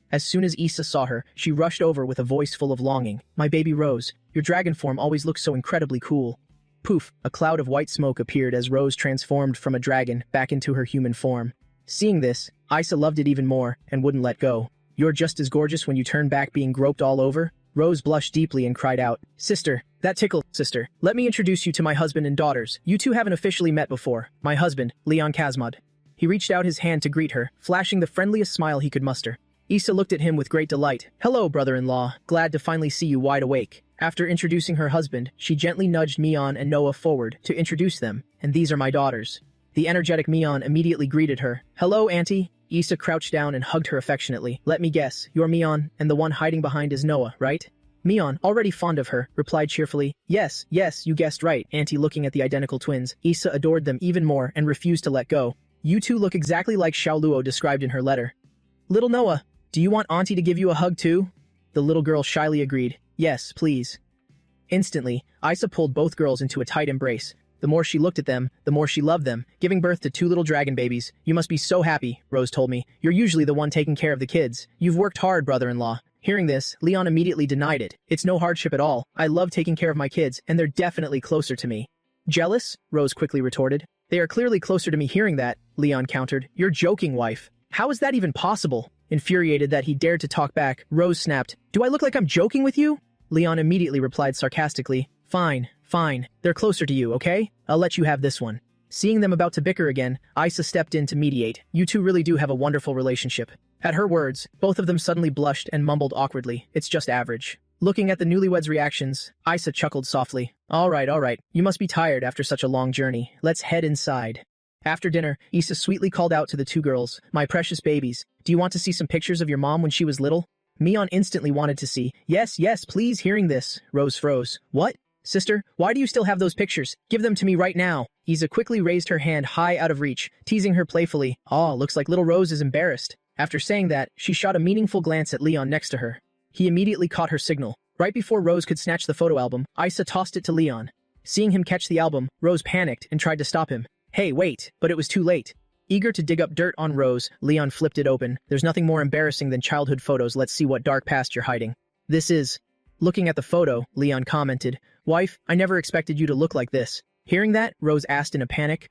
As soon as Issa saw her, she rushed over with a voice full of longing. "My baby Rose, your dragon form always looks so incredibly cool." Poof, a cloud of white smoke appeared as Rose transformed from a dragon back into her human form. Seeing this, Issa loved it even more and wouldn't let go. "You're just as gorgeous when you turn back being groped all over." Rose blushed deeply and cried out, "Sister, that tickled, sister. Let me introduce you to my husband and daughters. You 2 haven't officially met before. My husband, Leon Kazmod." He reached out his hand to greet her, flashing the friendliest smile he could muster. Issa looked at him with great delight. "Hello, brother-in-law. Glad to finally see you wide awake." After introducing her husband, she gently nudged Mion and Noah forward to introduce them, "And these are my daughters." The energetic Mion immediately greeted her. "Hello, Auntie." Issa crouched down and hugged her affectionately. "Let me guess, you're Mion, and the one hiding behind is Noah, right?" Mion, already fond of her, replied cheerfully, yes, yes, you guessed right, Auntie. Looking at the identical twins, Issa adored them even more and refused to let go. You two look exactly like Xiao Luo described in her letter. Little Noah, do you want Auntie to give you a hug too? The little girl shyly agreed. Yes, please. Instantly, Issa pulled both girls into a tight embrace. The more she looked at them, the more she loved them, giving birth to two little dragon babies. You must be so happy, Rose told me. You're usually the one taking care of the kids. You've worked hard, brother-in-law. Hearing this, Leon immediately denied it. It's no hardship at all. I love taking care of my kids, and they're definitely closer to me. Jealous? Rose quickly retorted. They are clearly closer to me. Hearing that, Leon countered. You're joking, wife. How is that even possible? Infuriated that he dared to talk back, Rose snapped. Do I look like I'm joking with you? Leon immediately replied sarcastically. Fine, fine. They're closer to you, okay? I'll let you have this one. Seeing them about to bicker again, Issa stepped in to mediate. You two really do have a wonderful relationship. At her words, both of them suddenly blushed and mumbled awkwardly. It's just average. Looking at the newlyweds' reactions, Issa chuckled softly. All right. You must be tired after such a long journey. Let's head inside. After dinner, Issa sweetly called out to the two girls, my precious babies, do you want to see some pictures of your mom when she was little? Mion instantly wanted to see. Yes, please. Hearing this, Rose froze. What? Sister, why do you still have those pictures? Give them to me right now. Isa quickly raised her hand high out of reach, teasing her playfully. Looks like little Rose is embarrassed. After saying that, she shot a meaningful glance at Leon next to her. He immediately caught her signal. Right before Rose could snatch the photo album, Isa tossed it to Leon. Seeing him catch the album, Rose panicked and tried to stop him. Hey, wait, but it was too late. Eager to dig up dirt on Rose, Leon flipped it open. There's nothing more embarrassing than childhood photos. Let's see what dark past you're hiding. This is... Looking at the photo, Leon commented, Wife, I never expected you to look like this. Hearing that, Rose asked in a panic,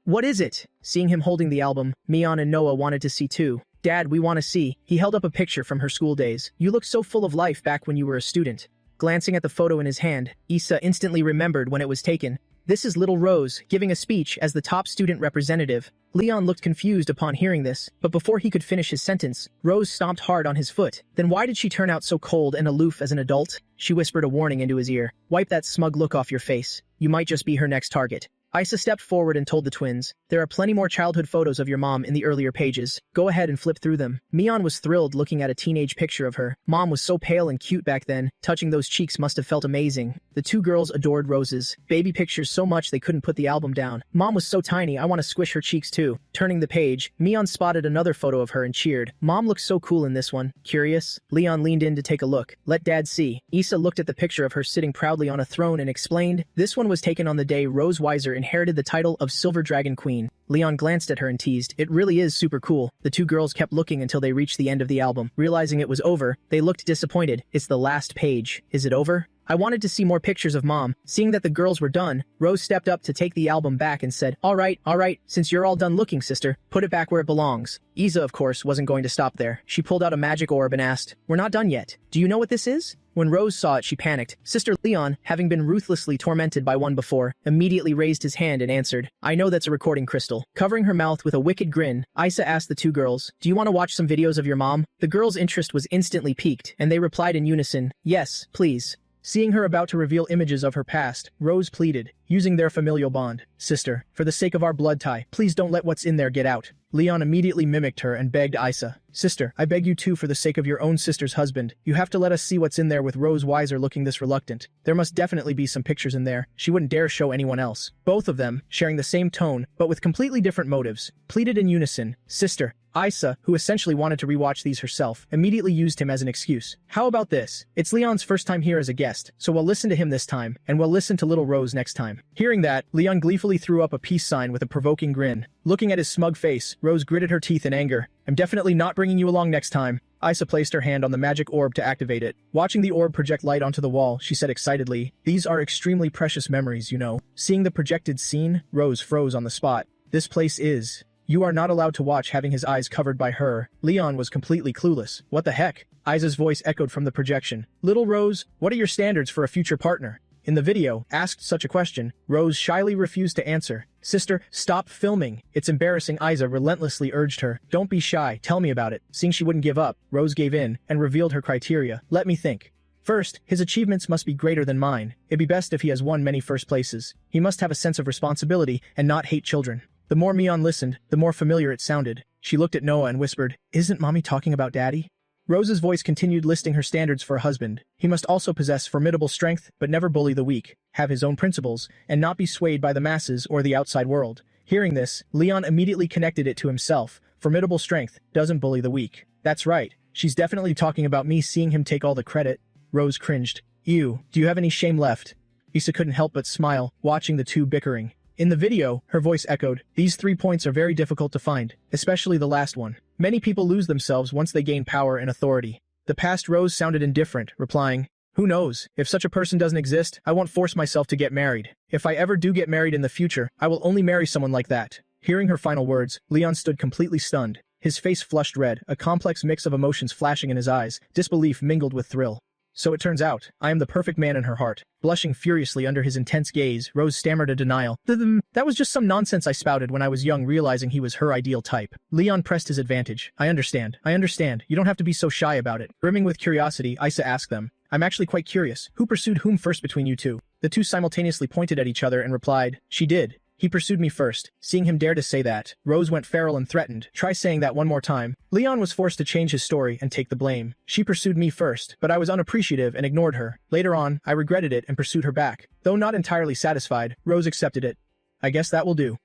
What is it? Seeing him holding the album, Mion and Noah wanted to see too. Dad, we want to see. He held up a picture from her school days. You looked so full of life back when you were a student. Glancing at the photo in his hand, Issa instantly remembered when it was taken. This is little Rose, giving a speech as the top student representative. Leon looked confused upon hearing this, but before he could finish his sentence, Rose stomped hard on his foot. Then why did she turn out so cold and aloof as an adult? She whispered a warning into his ear. Wipe that smug look off your face. You might just be her next target. Isa stepped forward and told the twins, there are plenty more childhood photos of your mom in the earlier pages. Go ahead and flip through them. Mion was thrilled looking at a teenage picture of her. Mom was so pale and cute back then. Touching those cheeks must have felt amazing. The two girls adored Rose's baby pictures so much they couldn't put the album down. Mom was so tiny, I want to squish her cheeks too. Turning the page, Mion spotted another photo of her and cheered. Mom looks so cool in this one. Curious? Leon leaned in to take a look. Let Dad see. Issa looked at the picture of her sitting proudly on a throne and explained, this one was taken on the day Rose Weiser inherited the title of Silver Dragon Queen. Leon glanced at her and teased, it really is super cool. The two girls kept looking until they reached the end of the album. Realizing it was over, they looked disappointed. It's the last page. Is it over? I wanted to see more pictures of Mom. Seeing that the girls were done, Rose stepped up to take the album back and said, all right, since you're all done looking, sister, put it back where it belongs. Isa, of course, wasn't going to stop there. She pulled out a magic orb and asked, we're not done yet. Do you know what this is? When Rose saw it, she panicked. Sister Leon, having been ruthlessly tormented by one before, immediately raised his hand and answered, I know that's a recording crystal. Covering her mouth with a wicked grin, Isa asked the two girls, do you want to watch some videos of your mom? The girls' interest was instantly piqued, and they replied in unison, yes, please. Seeing her about to reveal images of her past, Rose pleaded, using their familial bond. Sister, for the sake of our blood tie, please don't let what's in there get out. Leon immediately mimicked her and begged Isa, Sister, I beg you too for the sake of your own sister's husband. You have to let us see what's in there. With Rose Weiser looking this reluctant. There must definitely be some pictures in there. She wouldn't dare show anyone else. Both of them, sharing the same tone, but with completely different motives, pleaded in unison, Sister. Isa, who essentially wanted to rewatch these herself, immediately used him as an excuse. How about this? It's Leon's first time here as a guest, so we'll listen to him this time, and we'll listen to little Rose next time. Hearing that, Leon gleefully threw up a peace sign with a provoking grin. Looking at his smug face, Rose gritted her teeth in anger. I'm definitely not bringing you along next time. Isa placed her hand on the magic orb to activate it. Watching the orb project light onto the wall, she said excitedly, these are extremely precious memories, you know. Seeing the projected scene, Rose froze on the spot. This place is... You are not allowed to watch. Having his eyes covered by her, Leon was completely clueless. What the heck? Isa's voice echoed from the projection. Little Rose, what are your standards for a future partner? In the video, asked such a question, Rose shyly refused to answer. Sister, stop filming. It's embarrassing. Isa relentlessly urged her. Don't be shy. Tell me about it. Seeing she wouldn't give up, Rose gave in and revealed her criteria. Let me think. First, his achievements must be greater than mine. It'd be best if he has won many first places. He must have a sense of responsibility and not hate children. The more Mion listened, the more familiar it sounded. She looked at Noah and whispered, isn't Mommy talking about Daddy? Rose's voice continued listing her standards for a husband. He must also possess formidable strength, but never bully the weak, have his own principles, and not be swayed by the masses or the outside world. Hearing this, Leon immediately connected it to himself. Formidable strength, doesn't bully the weak. That's right. She's definitely talking about me, seeing him take all the credit. Rose cringed. Ew, do you have any shame left? Issa couldn't help but smile, watching the two bickering. In the video, her voice echoed, these 3 points are very difficult to find, especially the last one. Many people lose themselves once they gain power and authority. The past Rose sounded indifferent, replying, who knows, if such a person doesn't exist, I won't force myself to get married. If I ever do get married in the future, I will only marry someone like that. Hearing her final words, Leon stood completely stunned. His face flushed red, a complex mix of emotions flashing in his eyes, disbelief mingled with thrill. So it turns out, I am the perfect man in her heart. Blushing furiously under his intense gaze, Rose stammered a denial. That was just some nonsense I spouted when I was young, realizing he was her ideal type. Leon pressed his advantage. I understand. You don't have to be so shy about it. Brimming with curiosity, Issa asked them. I'm actually quite curious. Who pursued whom first between you two? The two simultaneously pointed at each other and replied, she did. He pursued me first. Seeing him dare to say that, Rose went feral and threatened. Try saying that one more time. Leon was forced to change his story and take the blame. She pursued me first, but I was unappreciative and ignored her. Later on, I regretted it and pursued her back. Though not entirely satisfied, Rose accepted it. I guess that will do.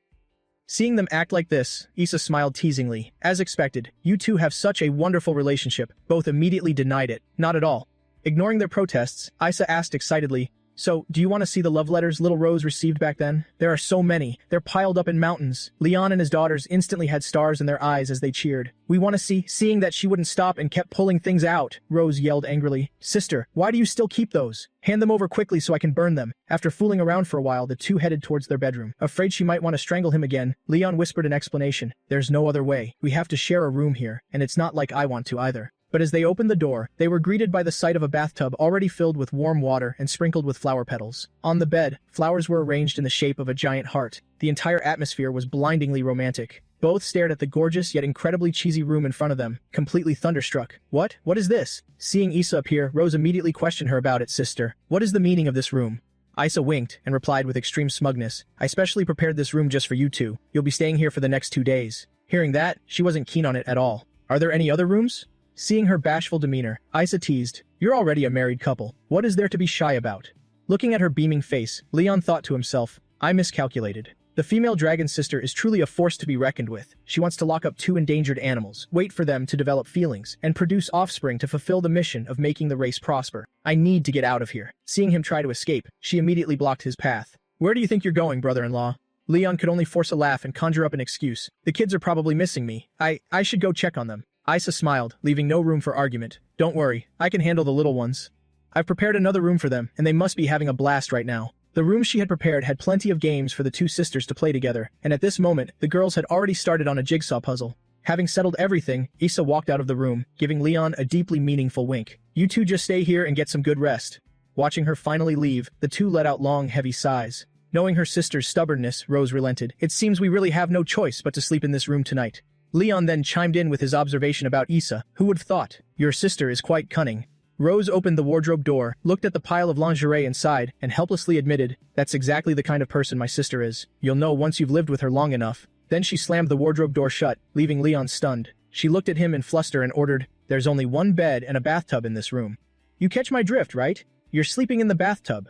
Seeing them act like this, Issa smiled teasingly. As expected, you two have such a wonderful relationship. Both immediately denied it. Not at all. Ignoring their protests, Issa asked excitedly, so, do you want to see the love letters little Rose received back then? There are so many. They're piled up in mountains. Leon and his daughters instantly had stars in their eyes as they cheered. We want to see. Seeing that she wouldn't stop and kept pulling things out, Rose yelled angrily. Sister, why do you still keep those? Hand them over quickly so I can burn them. After fooling around for a while, the two headed towards their bedroom. Afraid she might want to strangle him again, Leon whispered an explanation. There's no other way. We have to share a room here, and it's not like I want to either. But as they opened the door, they were greeted by the sight of a bathtub already filled with warm water and sprinkled with flower petals. On the bed, flowers were arranged in the shape of a giant heart. The entire atmosphere was blindingly romantic. Both stared at the gorgeous yet incredibly cheesy room in front of them, completely thunderstruck. What? What is this? Seeing Issa appear, Rose immediately questioned her about it. Sister, what is the meaning of this room? Issa winked and replied with extreme smugness. I specially prepared this room just for you two. You'll be staying here for the next 2 days. Hearing that, she wasn't keen on it at all. Are there any other rooms? Seeing her bashful demeanor, Issa teased, you're already a married couple. What is there to be shy about? Looking at her beaming face, Leon thought to himself, I miscalculated. The female dragon sister is truly a force to be reckoned with. She wants to lock up 2 endangered animals, wait for them to develop feelings, and produce offspring to fulfill the mission of making the race prosper. I need to get out of here. Seeing him try to escape, she immediately blocked his path. Where do you think you're going, brother-in-law? Leon could only force a laugh and conjure up an excuse. The kids are probably missing me. I should go check on them. Issa smiled, leaving no room for argument. Don't worry, I can handle the little ones. I've prepared another room for them, and they must be having a blast right now. The room she had prepared had plenty of games for the two sisters to play together, and at this moment, the girls had already started on a jigsaw puzzle. Having settled everything, Issa walked out of the room, giving Leon a deeply meaningful wink. You two just stay here and get some good rest. Watching her finally leave, the two let out long, heavy sighs. Knowing her sister's stubbornness, Rose relented. It seems we really have no choice but to sleep in this room tonight. Leon then chimed in with his observation about Issa. Who would have thought? Your sister is quite cunning. Rose opened the wardrobe door, looked at the pile of lingerie inside, and helplessly admitted, that's exactly the kind of person my sister is. You'll know once you've lived with her long enough. Then she slammed the wardrobe door shut, leaving Leon stunned. She looked at him in fluster and ordered, there's only one bed and a bathtub in this room. You catch my drift, right? You're sleeping in the bathtub.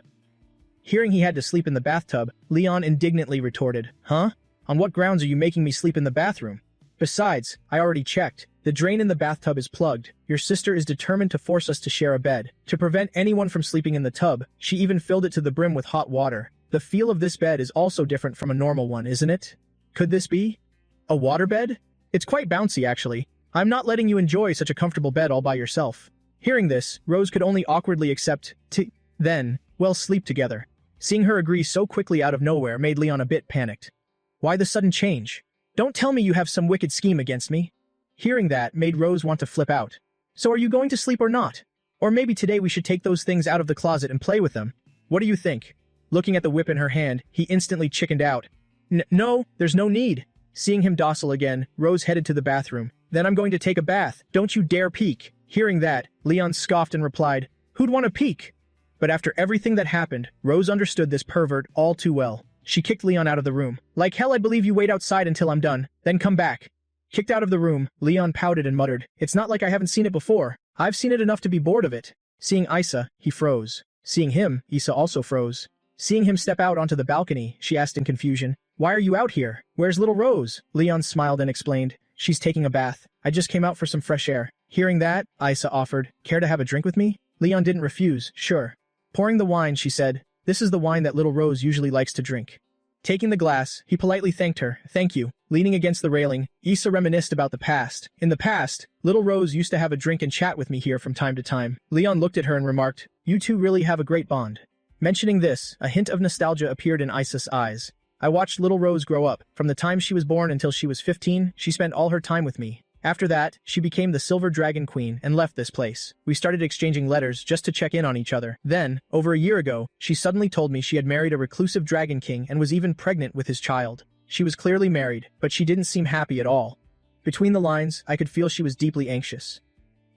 Hearing he had to sleep in the bathtub, Leon indignantly retorted, huh? On what grounds are you making me sleep in the bathroom? Besides, I already checked. The drain in the bathtub is plugged. Your sister is determined to force us to share a bed. To prevent anyone from sleeping in the tub, she even filled it to the brim with hot water. The feel of this bed is also different from a normal one, isn't it? Could this be a waterbed? It's quite bouncy, actually. I'm not letting you enjoy such a comfortable bed all by yourself. Hearing this, Rose could only awkwardly accept then, well, sleep together. Seeing her agree so quickly out of nowhere made Leon a bit panicked. Why the sudden change? Don't tell me you have some wicked scheme against me. Hearing that made Rose want to flip out. So are you going to sleep or not? Or maybe today we should take those things out of the closet and play with them. What do you think? Looking at the whip in her hand, he instantly chickened out. No, there's no need. Seeing him docile again, Rose headed to the bathroom. Then I'm going to take a bath. Don't you dare peek. Hearing that, Leon scoffed and replied, who'd want to peek? But after everything that happened, Rose understood this pervert all too well. She kicked Leon out of the room. Like hell, I believe you wait outside until I'm done, then come back. Kicked out of the room, Leon pouted and muttered, it's not like I haven't seen it before. I've seen it enough to be bored of it. Seeing Isa, he froze. Seeing him, Isa also froze. Seeing him step out onto the balcony, she asked in confusion, "Why are you out here? Where's little Rose?" Leon smiled and explained, "She's taking a bath. I just came out for some fresh air." Hearing that, Isa offered, "Care to have a drink with me?" Leon didn't refuse, "Sure." Pouring the wine, she said, "This is the wine that little Rose usually likes to drink." Taking the glass, he politely thanked her, "Thank you." Leaning against the railing, Isa reminisced about the past. In the past, little Rose used to have a drink and chat with me here from time to time. Leon looked at her and remarked, "You two really have a great bond." Mentioning this, a hint of nostalgia appeared in Isa's eyes. "I watched little Rose grow up. From the time she was born until she was 15, she spent all her time with me. After that, she became the Silver Dragon Queen and left this place. We started exchanging letters just to check in on each other. Then, over a year ago, she suddenly told me she had married a reclusive Dragon King and was even pregnant with his child. She was clearly married, but she didn't seem happy at all. Between the lines, I could feel she was deeply anxious.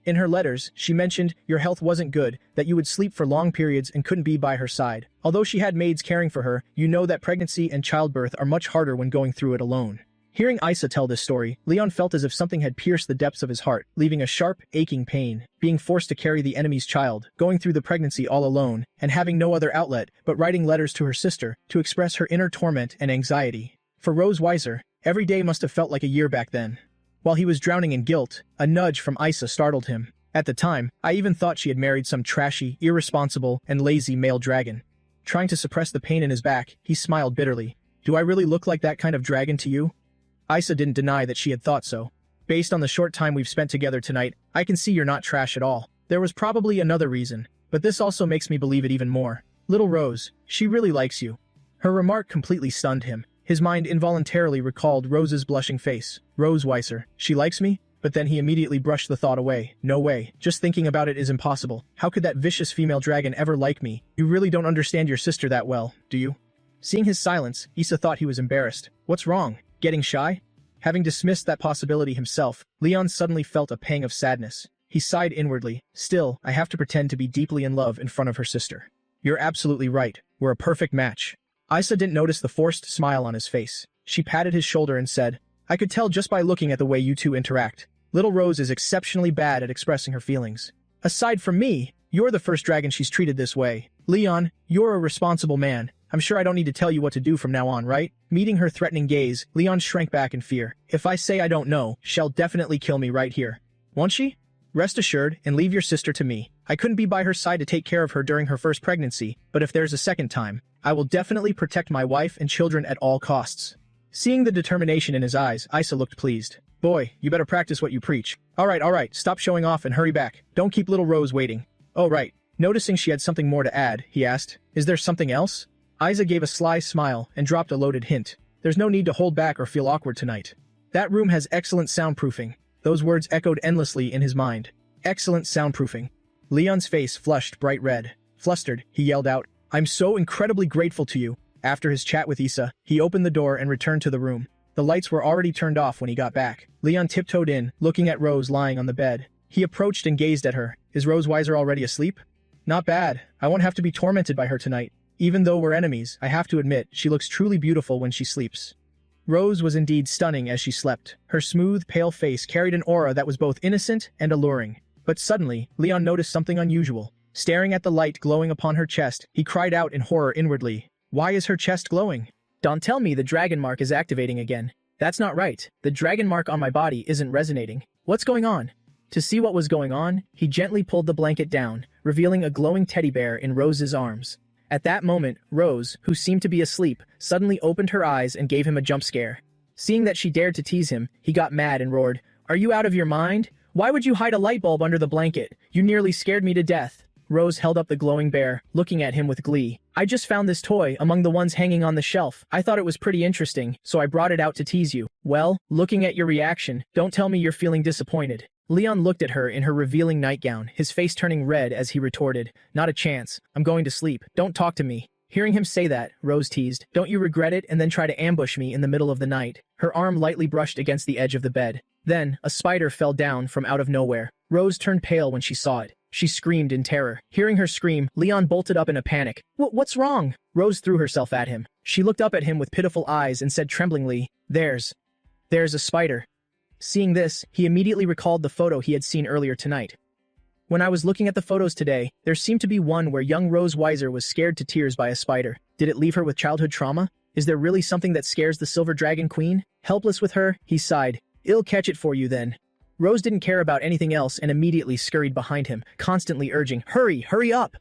In her letters, she mentioned your health wasn't good, that you would sleep for long periods and couldn't be by her side. Although she had maids caring for her, you know that pregnancy and childbirth are much harder when going through it alone." Hearing Isa tell this story, Leon felt as if something had pierced the depths of his heart, leaving a sharp, aching pain. Being forced to carry the enemy's child, going through the pregnancy all alone, and having no other outlet but writing letters to her sister to express her inner torment and anxiety. For Rose Weiser, every day must have felt like a year back then. While he was drowning in guilt, a nudge from Isa startled him. At the time, I even thought she had married some trashy, irresponsible, and lazy male dragon. Trying to suppress the pain in his back, he smiled bitterly. "Do I really look like that kind of dragon to you?" Isa didn't deny that she had thought so. "Based on the short time we've spent together tonight, I can see you're not trash at all. There was probably another reason, but this also makes me believe it even more. Little Rose, she really likes you." Her remark completely stunned him. His mind involuntarily recalled Rose's blushing face. Rose Weiser, she likes me? But then he immediately brushed the thought away. No way. Just thinking about it is impossible. How could that vicious female dragon ever like me? You really don't understand your sister that well, do you? Seeing his silence, Isa thought he was embarrassed. What's wrong? Getting shy? Having dismissed that possibility himself, Leon suddenly felt a pang of sadness. He sighed inwardly. Still, I have to pretend to be deeply in love in front of her sister. You're absolutely right. We're a perfect match. Isa didn't notice the forced smile on his face. She patted his shoulder and said, I could tell just by looking at the way you two interact. Little Rose is exceptionally bad at expressing her feelings. Aside from me, you're the first dragon she's treated this way. Leon, you're a responsible man. I'm sure I don't need to tell you what to do from now on, right? Meeting her threatening gaze, Leon shrank back in fear. If I say I don't know, she'll definitely kill me right here. Won't she? Rest assured, and leave your sister to me. I couldn't be by her side to take care of her during her first pregnancy, but if there's a second time, I will definitely protect my wife and children at all costs. Seeing the determination in his eyes, Isa looked pleased. Boy, you better practice what you preach. Alright, stop showing off and hurry back. Don't keep little Rose waiting. Oh right. Noticing she had something more to add, he asked, Is there something else? Isa gave a sly smile and dropped a loaded hint. There's no need to hold back or feel awkward tonight. That room has excellent soundproofing. Those words echoed endlessly in his mind. Excellent soundproofing. Leon's face flushed bright red. Flustered, he yelled out, I'm so incredibly grateful to you. After his chat with Isa, he opened the door and returned to the room. The lights were already turned off when he got back. Leon tiptoed in, looking at Rose lying on the bed. He approached and gazed at her. Is Rose Weiser already asleep? Not bad. I won't have to be tormented by her tonight. Even though we're enemies, I have to admit, she looks truly beautiful when she sleeps. Rose was indeed stunning as she slept. Her smooth, pale face carried an aura that was both innocent and alluring. But suddenly, Leon noticed something unusual. Staring at the light glowing upon her chest, he cried out in horror inwardly. Why is her chest glowing? Don't tell me the dragon mark is activating again. That's not right. The dragon mark on my body isn't resonating. What's going on? To see what was going on, he gently pulled the blanket down, revealing a glowing teddy bear in Rose's arms. At that moment, Rose, who seemed to be asleep, suddenly opened her eyes and gave him a jump scare. Seeing that she dared to tease him, he got mad and roared, Are you out of your mind? Why would you hide a light bulb under the blanket? You nearly scared me to death. Rose held up the glowing bear, looking at him with glee. I just found this toy among the ones hanging on the shelf. I thought it was pretty interesting, so I brought it out to tease you. Well, looking at your reaction, don't tell me you're feeling disappointed. Leon looked at her in her revealing nightgown, his face turning red as he retorted, Not a chance. I'm going to sleep. Don't talk to me. Hearing him say that, Rose teased, Don't you regret it and then try to ambush me in the middle of the night? Her arm lightly brushed against the edge of the bed. Then, a spider fell down from out of nowhere. Rose turned pale when she saw it. She screamed in terror. Hearing her scream, Leon bolted up in a panic. What's wrong? Rose threw herself at him. She looked up at him with pitiful eyes and said tremblingly, There's a spider. Seeing this, he immediately recalled the photo he had seen earlier tonight. When I was looking at the photos today, there seemed to be one where young Rose Weiser was scared to tears by a spider. Did it leave her with childhood trauma? Is there really something that scares the Silver Dragon Queen? Helpless with her, he sighed. I'll catch it for you then. Rose didn't care about anything else and immediately scurried behind him, constantly urging, hurry, hurry up!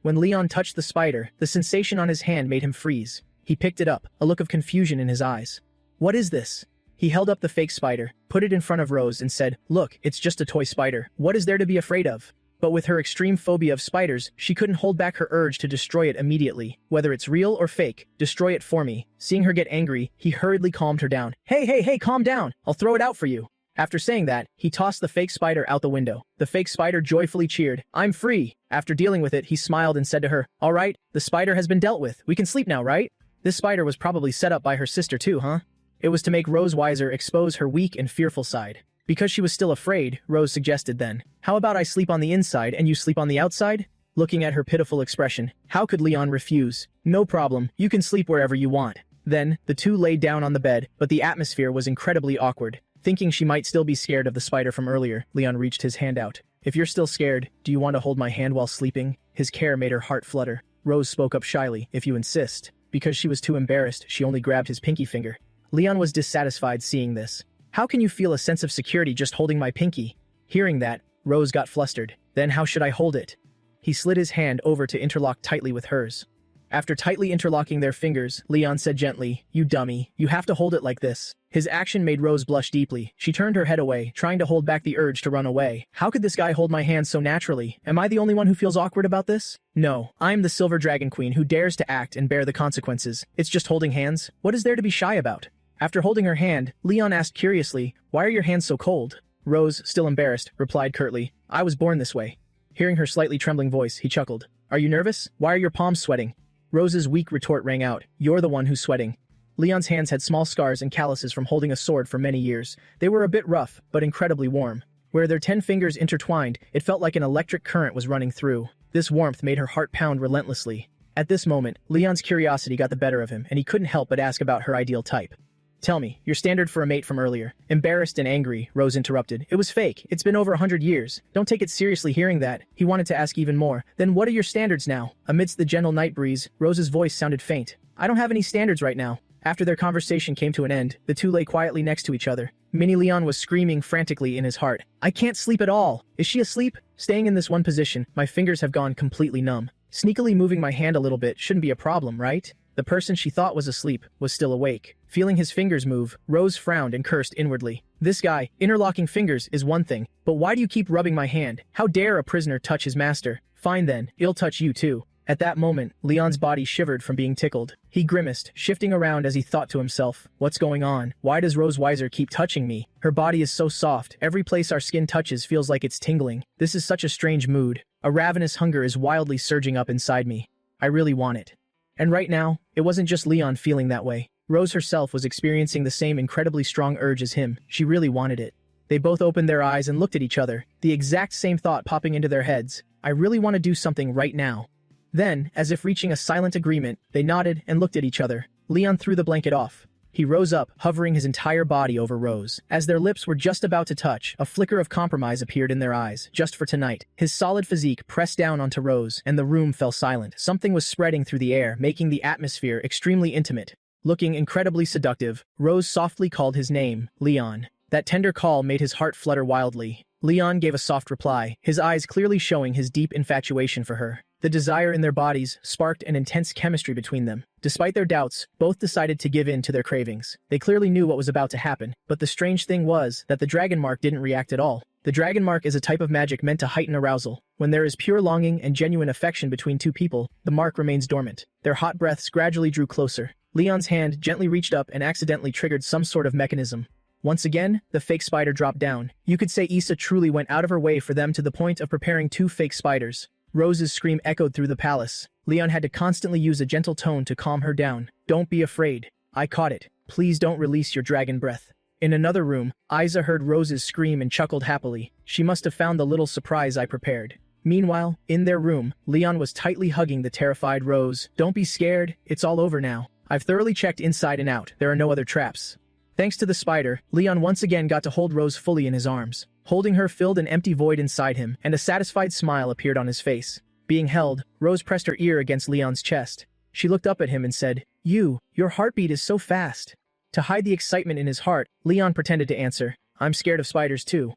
When Leon touched the spider, the sensation on his hand made him freeze. He picked it up, a look of confusion in his eyes. What is this? He held up the fake spider, put it in front of Rose and said, look, it's just a toy spider. What is there to be afraid of? But with her extreme phobia of spiders, she couldn't hold back her urge to destroy it immediately. Whether it's real or fake, destroy it for me. Seeing her get angry, he hurriedly calmed her down. Hey, calm down. I'll throw it out for you. After saying that, he tossed the fake spider out the window. The fake spider joyfully cheered, I'm free. After dealing with it, he smiled and said to her, all right, the spider has been dealt with. We can sleep now, right? This spider was probably set up by her sister too, huh? It was to make Rose Weiser expose her weak and fearful side. Because she was still afraid, Rose suggested then, how about I sleep on the inside and you sleep on the outside? Looking at her pitiful expression, how could Leon refuse? No problem, you can sleep wherever you want. Then, the two lay down on the bed, but the atmosphere was incredibly awkward. Thinking she might still be scared of the spider from earlier, Leon reached his hand out. If you're still scared, do you want to hold my hand while sleeping? His care made her heart flutter. Rose spoke up shyly, if you insist. Because she was too embarrassed, she only grabbed his pinky finger. Leon was dissatisfied seeing this. How can you feel a sense of security just holding my pinky? Hearing that, Rose got flustered. Then how should I hold it? He slid his hand over to interlock tightly with hers. After tightly interlocking their fingers, Leon said gently, you dummy, you have to hold it like this. His action made Rose blush deeply. She turned her head away, trying to hold back the urge to run away. How could this guy hold my hand so naturally? Am I the only one who feels awkward about this? No, I'm the Silver Dragon Queen who dares to act and bear the consequences. It's just holding hands. What is there to be shy about? After holding her hand, Leon asked curiously, why are your hands so cold? Rose, still embarrassed, replied curtly, I was born this way. Hearing her slightly trembling voice, he chuckled. Are you nervous? Why are your palms sweating? Rose's weak retort rang out, you're the one who's sweating. Leon's hands had small scars and calluses from holding a sword for many years. They were a bit rough, but incredibly warm. Where their 10 fingers intertwined, it felt like an electric current was running through. This warmth made her heart pound relentlessly. At this moment, Leon's curiosity got the better of him, and he couldn't help but ask about her ideal type. Tell me, your standard for a mate from earlier. Embarrassed and angry, Rose interrupted. It was fake. It's been over 100 years. Don't take it seriously hearing that. He wanted to ask even more. Then what are your standards now? Amidst the gentle night breeze, Rose's voice sounded faint. I don't have any standards right now. After their conversation came to an end, the two lay quietly next to each other. Mini Leon was screaming frantically in his heart. I can't sleep at all. Is she asleep? Staying in this one position, my fingers have gone completely numb. Sneakily moving my hand a little bit shouldn't be a problem, right? The person she thought was asleep was still awake. Feeling his fingers move, Rose frowned and cursed inwardly. This guy, interlocking fingers, is one thing, but why do you keep rubbing my hand? How dare a prisoner touch his master? Fine then, I'll touch you too. At that moment, Leon's body shivered from being tickled. He grimaced, shifting around as he thought to himself, what's going on? Why does Rose Weiser keep touching me? Her body is so soft, every place our skin touches feels like it's tingling. This is such a strange mood. A ravenous hunger is wildly surging up inside me. I really want it. And right now, it wasn't just Leon feeling that way. Rose herself was experiencing the same incredibly strong urge as him. She really wanted it. They both opened their eyes and looked at each other, the exact same thought popping into their heads. I really want to do something right now. Then, as if reaching a silent agreement, they nodded and looked at each other. Leon threw the blanket off. He rose up, hovering his entire body over Rose. As their lips were just about to touch, a flicker of compromise appeared in their eyes, just for tonight. His solid physique pressed down onto Rose, and the room fell silent. Something was spreading through the air, making the atmosphere extremely intimate. Looking incredibly seductive, Rose softly called his name, Leon. That tender call made his heart flutter wildly. Leon gave a soft reply, his eyes clearly showing his deep infatuation for her. The desire in their bodies sparked an intense chemistry between them. Despite their doubts, both decided to give in to their cravings. They clearly knew what was about to happen, but the strange thing was that the dragon mark didn't react at all. The dragon mark is a type of magic meant to heighten arousal. When there is pure longing and genuine affection between two people, the mark remains dormant. Their hot breaths gradually drew closer. Leon's hand gently reached up and accidentally triggered some sort of mechanism. Once again, the fake spider dropped down. You could say Issa truly went out of her way for them to the point of preparing 2 fake spiders. Rose's scream echoed through the palace. Leon had to constantly use a gentle tone to calm her down. Don't be afraid. I caught it. Please don't release your dragon breath. In another room, Isa heard Rose's scream and chuckled happily. She must have found the little surprise I prepared. Meanwhile, in their room, Leon was tightly hugging the terrified Rose. Don't be scared. It's all over now. I've thoroughly checked inside and out. There are no other traps. Thanks to the spider, Leon once again got to hold Rose fully in his arms. Holding her filled an empty void inside him, and a satisfied smile appeared on his face. Being held, Rose pressed her ear against Leon's chest. She looked up at him and said, Your heartbeat is so fast." To hide the excitement in his heart, Leon pretended to answer, "I'm scared of spiders too."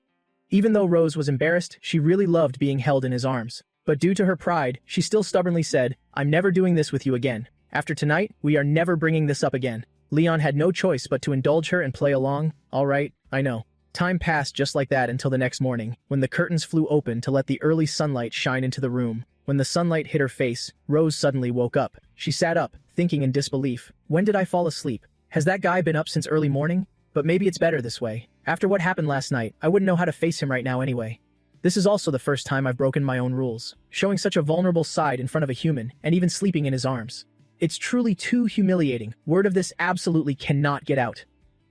Even though Rose was embarrassed, she really loved being held in his arms. But due to her pride, she still stubbornly said, "I'm never doing this with you again. After tonight, we are never bringing this up again." Leon had no choice but to indulge her and play along. "All right, I know." Time passed just like that until the next morning, when the curtains flew open to let the early sunlight shine into the room. When the sunlight hit her face, Rose suddenly woke up. She sat up, thinking in disbelief. When did I fall asleep? Has that guy been up since early morning? But maybe it's better this way. After what happened last night, I wouldn't know how to face him right now anyway. This is also the first time I've broken my own rules, showing such a vulnerable side in front of a human, and even sleeping in his arms. It's truly too humiliating. Word of this absolutely cannot get out.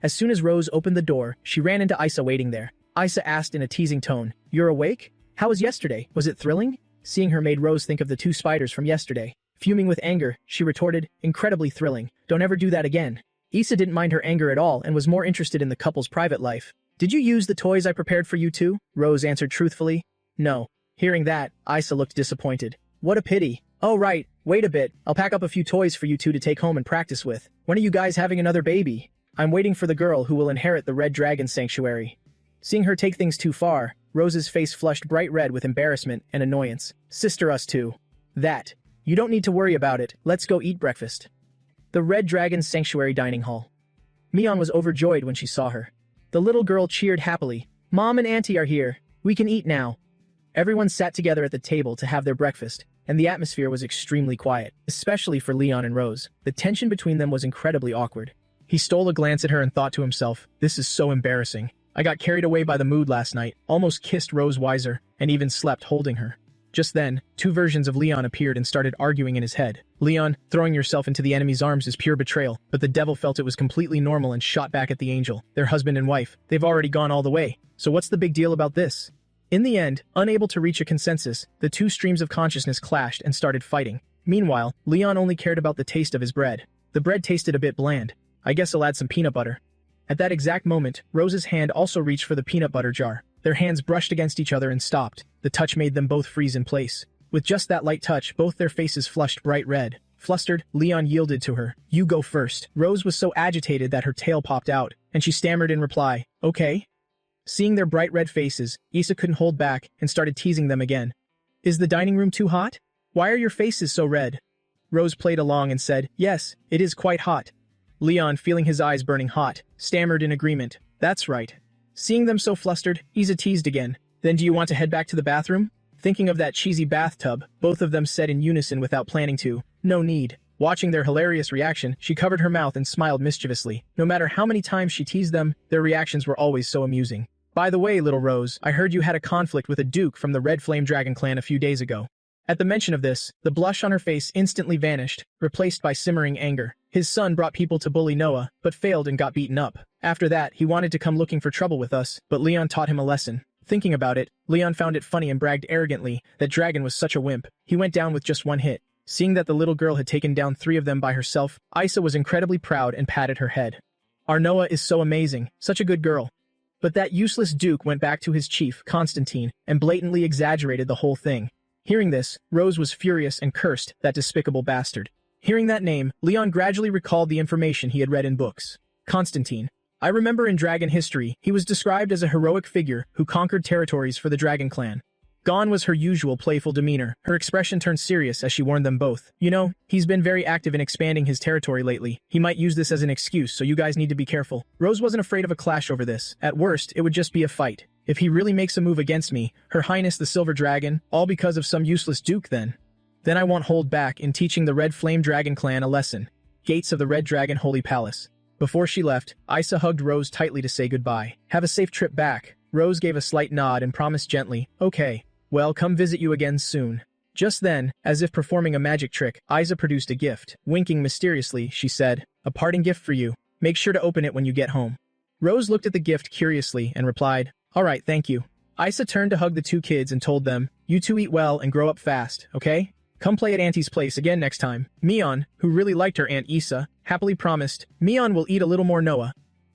As soon as Rose opened the door, she ran into Isa waiting there. Isa asked in a teasing tone, "You're awake? How was yesterday? Was it thrilling?" Seeing her made Rose think of the two spiders from yesterday. Fuming with anger, she retorted, "Incredibly thrilling. Don't ever do that again." Isa didn't mind her anger at all and was more interested in the couple's private life. "Did you use the toys I prepared for you too?" Rose answered truthfully. "No." Hearing that, Isa looked disappointed. "What a pity. Oh right, wait a bit, I'll pack up a few toys for you two to take home and practice with. When are you guys having another baby? I'm waiting for the girl who will inherit the Red Dragon Sanctuary." Seeing her take things too far, Rose's face flushed bright red with embarrassment and annoyance. "Sister, us too." "That. You don't need to worry about it, let's go eat breakfast." The Red Dragon Sanctuary dining hall. Mion was overjoyed when she saw her. The little girl cheered happily. "Mom and Auntie are here. We can eat now." Everyone sat together at the table to have their breakfast, and the atmosphere was extremely quiet, especially for Leon and Rose. The tension between them was incredibly awkward. He stole a glance at her and thought to himself, "This is so embarrassing. I got carried away by the mood last night, almost kissed Rose Weiser, and even slept holding her." Just then, two versions of Leon appeared and started arguing in his head. "Leon, throwing yourself into the enemy's arms is pure betrayal," but the devil felt it was completely normal and shot back at the angel. Their husband and wife, they've already gone all the way, so what's the big deal about this? In the end, unable to reach a consensus, the two streams of consciousness clashed and started fighting. Meanwhile, Leon only cared about the taste of his bread. The bread tasted a bit bland. "I guess I'll add some peanut butter." At that exact moment, Rose's hand also reached for the peanut butter jar. Their hands brushed against each other and stopped. The touch made them both freeze in place. With just that light touch, both their faces flushed bright red. Flustered, Leon yielded to her. "You go first." Rose was so agitated that her tail popped out, and she stammered in reply, "Okay." Seeing their bright red faces, Isa couldn't hold back and started teasing them again. "Is the dining room too hot? Why are your faces so red?" Rose played along and said, "Yes, it is quite hot." Leon, feeling his eyes burning hot, stammered in agreement, "That's right." Seeing them so flustered, Isa teased again, "Then do you want to head back to the bathroom?" Thinking of that cheesy bathtub, both of them said in unison without planning to, "No need." Watching their hilarious reaction, she covered her mouth and smiled mischievously. No matter how many times she teased them, their reactions were always so amusing. "By the way, little Rose, I heard you had a conflict with a duke from the Red Flame Dragon clan a few days ago." At the mention of this, the blush on her face instantly vanished, replaced by simmering anger. His son brought people to bully Noah, but failed and got beaten up. After that, he wanted to come looking for trouble with us, but Leon taught him a lesson. Thinking about it, Leon found it funny and bragged arrogantly that Dragon was such a wimp. He went down with just one hit. Seeing that the little girl had taken down 3 of them by herself, Isa was incredibly proud and patted her head. "Our Noah is so amazing, such a good girl." But that useless duke went back to his chief, Constantine, and blatantly exaggerated the whole thing. Hearing this, Rose was furious and cursed that despicable bastard. Hearing that name, Leon gradually recalled the information he had read in books. Constantine. I remember in dragon history, he was described as a heroic figure who conquered territories for the dragon clan. Gone was her usual playful demeanor. Her expression turned serious as she warned them both. "You know, he's been very active in expanding his territory lately. He might use this as an excuse, so you guys need to be careful." Rose wasn't afraid of a clash over this. At worst, it would just be a fight. If he really makes a move against me, Her Highness the Silver Dragon, all because of some useless duke then I won't hold back in teaching the Red Flame Dragon clan a lesson. Gates of the Red Dragon Holy Palace. Before she left, Isa hugged Rose tightly to say goodbye. "Have a safe trip back." Rose gave a slight nod and promised gently, "Okay. Well, come visit you again soon." Just then, as if performing a magic trick, Isa produced a gift. Winking mysteriously, she said, "A parting gift for you. Make sure to open it when you get home." Rose looked at the gift curiously and replied, "All right, thank you." Isa turned to hug the 2 kids and told them, "You 2 eat well and grow up fast, okay? Come play at Auntie's place again next time." Mion, who really liked her Aunt Isa, happily promised, "Mion will eat a little more Noah."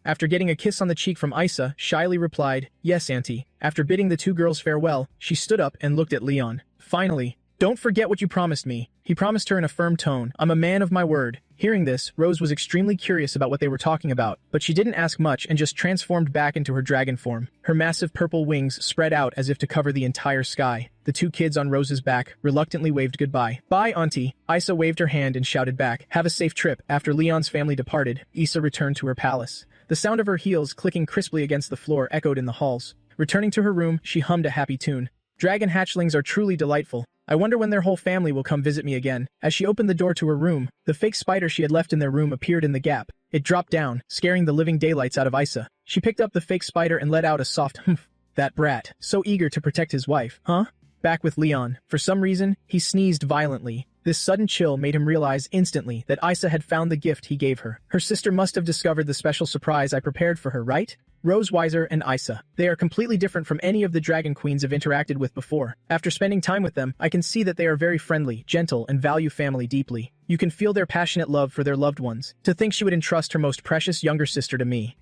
After getting a kiss on the cheek from Isa, shyly replied, "Yes, Auntie." After bidding the two girls farewell, she stood up and looked at Leon. Finally, "Don't forget what you promised me," he promised her in a firm tone. "I'm a man of my word." Hearing this, Rose was extremely curious about what they were talking about, but she didn't ask much and just transformed back into her dragon form. Her massive purple wings spread out as if to cover the entire sky. The two kids on Rose's back reluctantly waved goodbye. "Bye, Auntie." Isa waved her hand and shouted back, "Have a safe trip." After Leon's family departed, Isa returned to her palace. The sound of her heels clicking crisply against the floor echoed in the halls. Returning to her room, she hummed a happy tune. Dragon hatchlings are truly delightful. I wonder when their whole family will come visit me again. As she opened the door to her room, the fake spider she had left in their room appeared in the gap. It dropped down, scaring the living daylights out of Isa. She picked up the fake spider and let out a soft humph. That brat, so eager to protect his wife, huh? Back with Leon. For some reason, he sneezed violently. This sudden chill made him realize instantly that Isa had found the gift he gave her. Her sister must have discovered the special surprise I prepared for her, right? Rose Weiser and Isa. They are completely different from any of the dragon queens I've interacted with before. After spending time with them, I can see that they are very friendly, gentle, and value family deeply. You can feel their passionate love for their loved ones. To think she would entrust her most precious younger sister to me.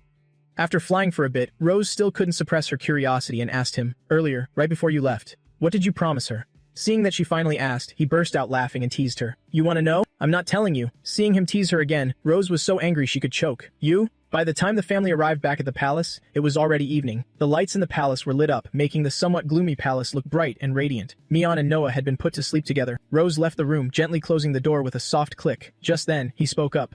After flying for a bit, Rose still couldn't suppress her curiosity and asked him, "Earlier, right before you left, what did you promise her?" Seeing that she finally asked, he burst out laughing and teased her. "You want to know? I'm not telling you." Seeing him tease her again, Rose was so angry she could choke. "You?" By the time the family arrived back at the palace, it was already evening. The lights in the palace were lit up, making the somewhat gloomy palace look bright and radiant. Mion and Noah had been put to sleep together. Rose left the room, gently closing the door with a soft click. Just then, he spoke up.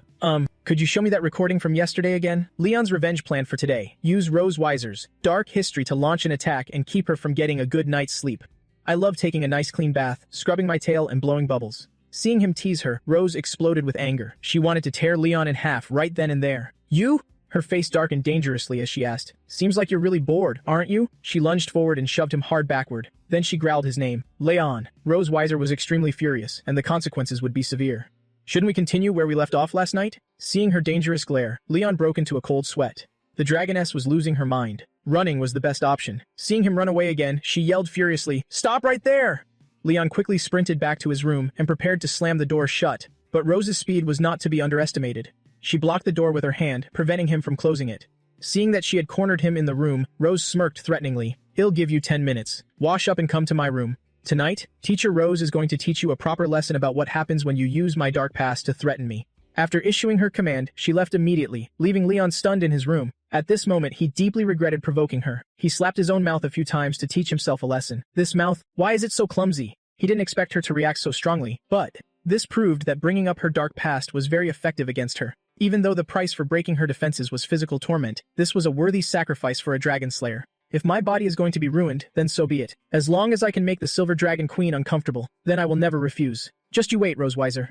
Could you show me that recording from yesterday again?" Leon's revenge plan for today. Use Rose Weiser's dark history to launch an attack and keep her from getting a good night's sleep. I love taking a nice clean bath, scrubbing my tail and blowing bubbles. Seeing him tease her, Rose exploded with anger. She wanted to tear Leon in half right then and there. "You?" Her face darkened dangerously as she asked. "Seems like you're really bored, aren't you?" She lunged forward and shoved him hard backward. Then she growled his name. Leon. Rose Weiser was extremely furious, and the consequences would be severe. "Shouldn't we continue where we left off last night?" Seeing her dangerous glare, Leon broke into a cold sweat. The dragoness was losing her mind. Running was the best option. Seeing him run away again, she yelled furiously, "Stop right there!" Leon quickly sprinted back to his room and prepared to slam the door shut. But Rose's speed was not to be underestimated. She blocked the door with her hand, preventing him from closing it. Seeing that she had cornered him in the room, Rose smirked threateningly. "I'll give you 10 minutes. Wash up and come to my room. Tonight, Teacher Rose is going to teach you a proper lesson about what happens when you use my dark past to threaten me." After issuing her command, she left immediately, leaving Leon stunned in his room. At this moment, he deeply regretted provoking her. He slapped his own mouth a few times to teach himself a lesson. This mouth, why is it so clumsy? He didn't expect her to react so strongly, but this proved that bringing up her dark past was very effective against her. Even though the price for breaking her defenses was physical torment, this was a worthy sacrifice for a dragon slayer. If my body is going to be ruined, then so be it. As long as I can make the Silver Dragon Queen uncomfortable, then I will never refuse. Just you wait, Rose Weiser.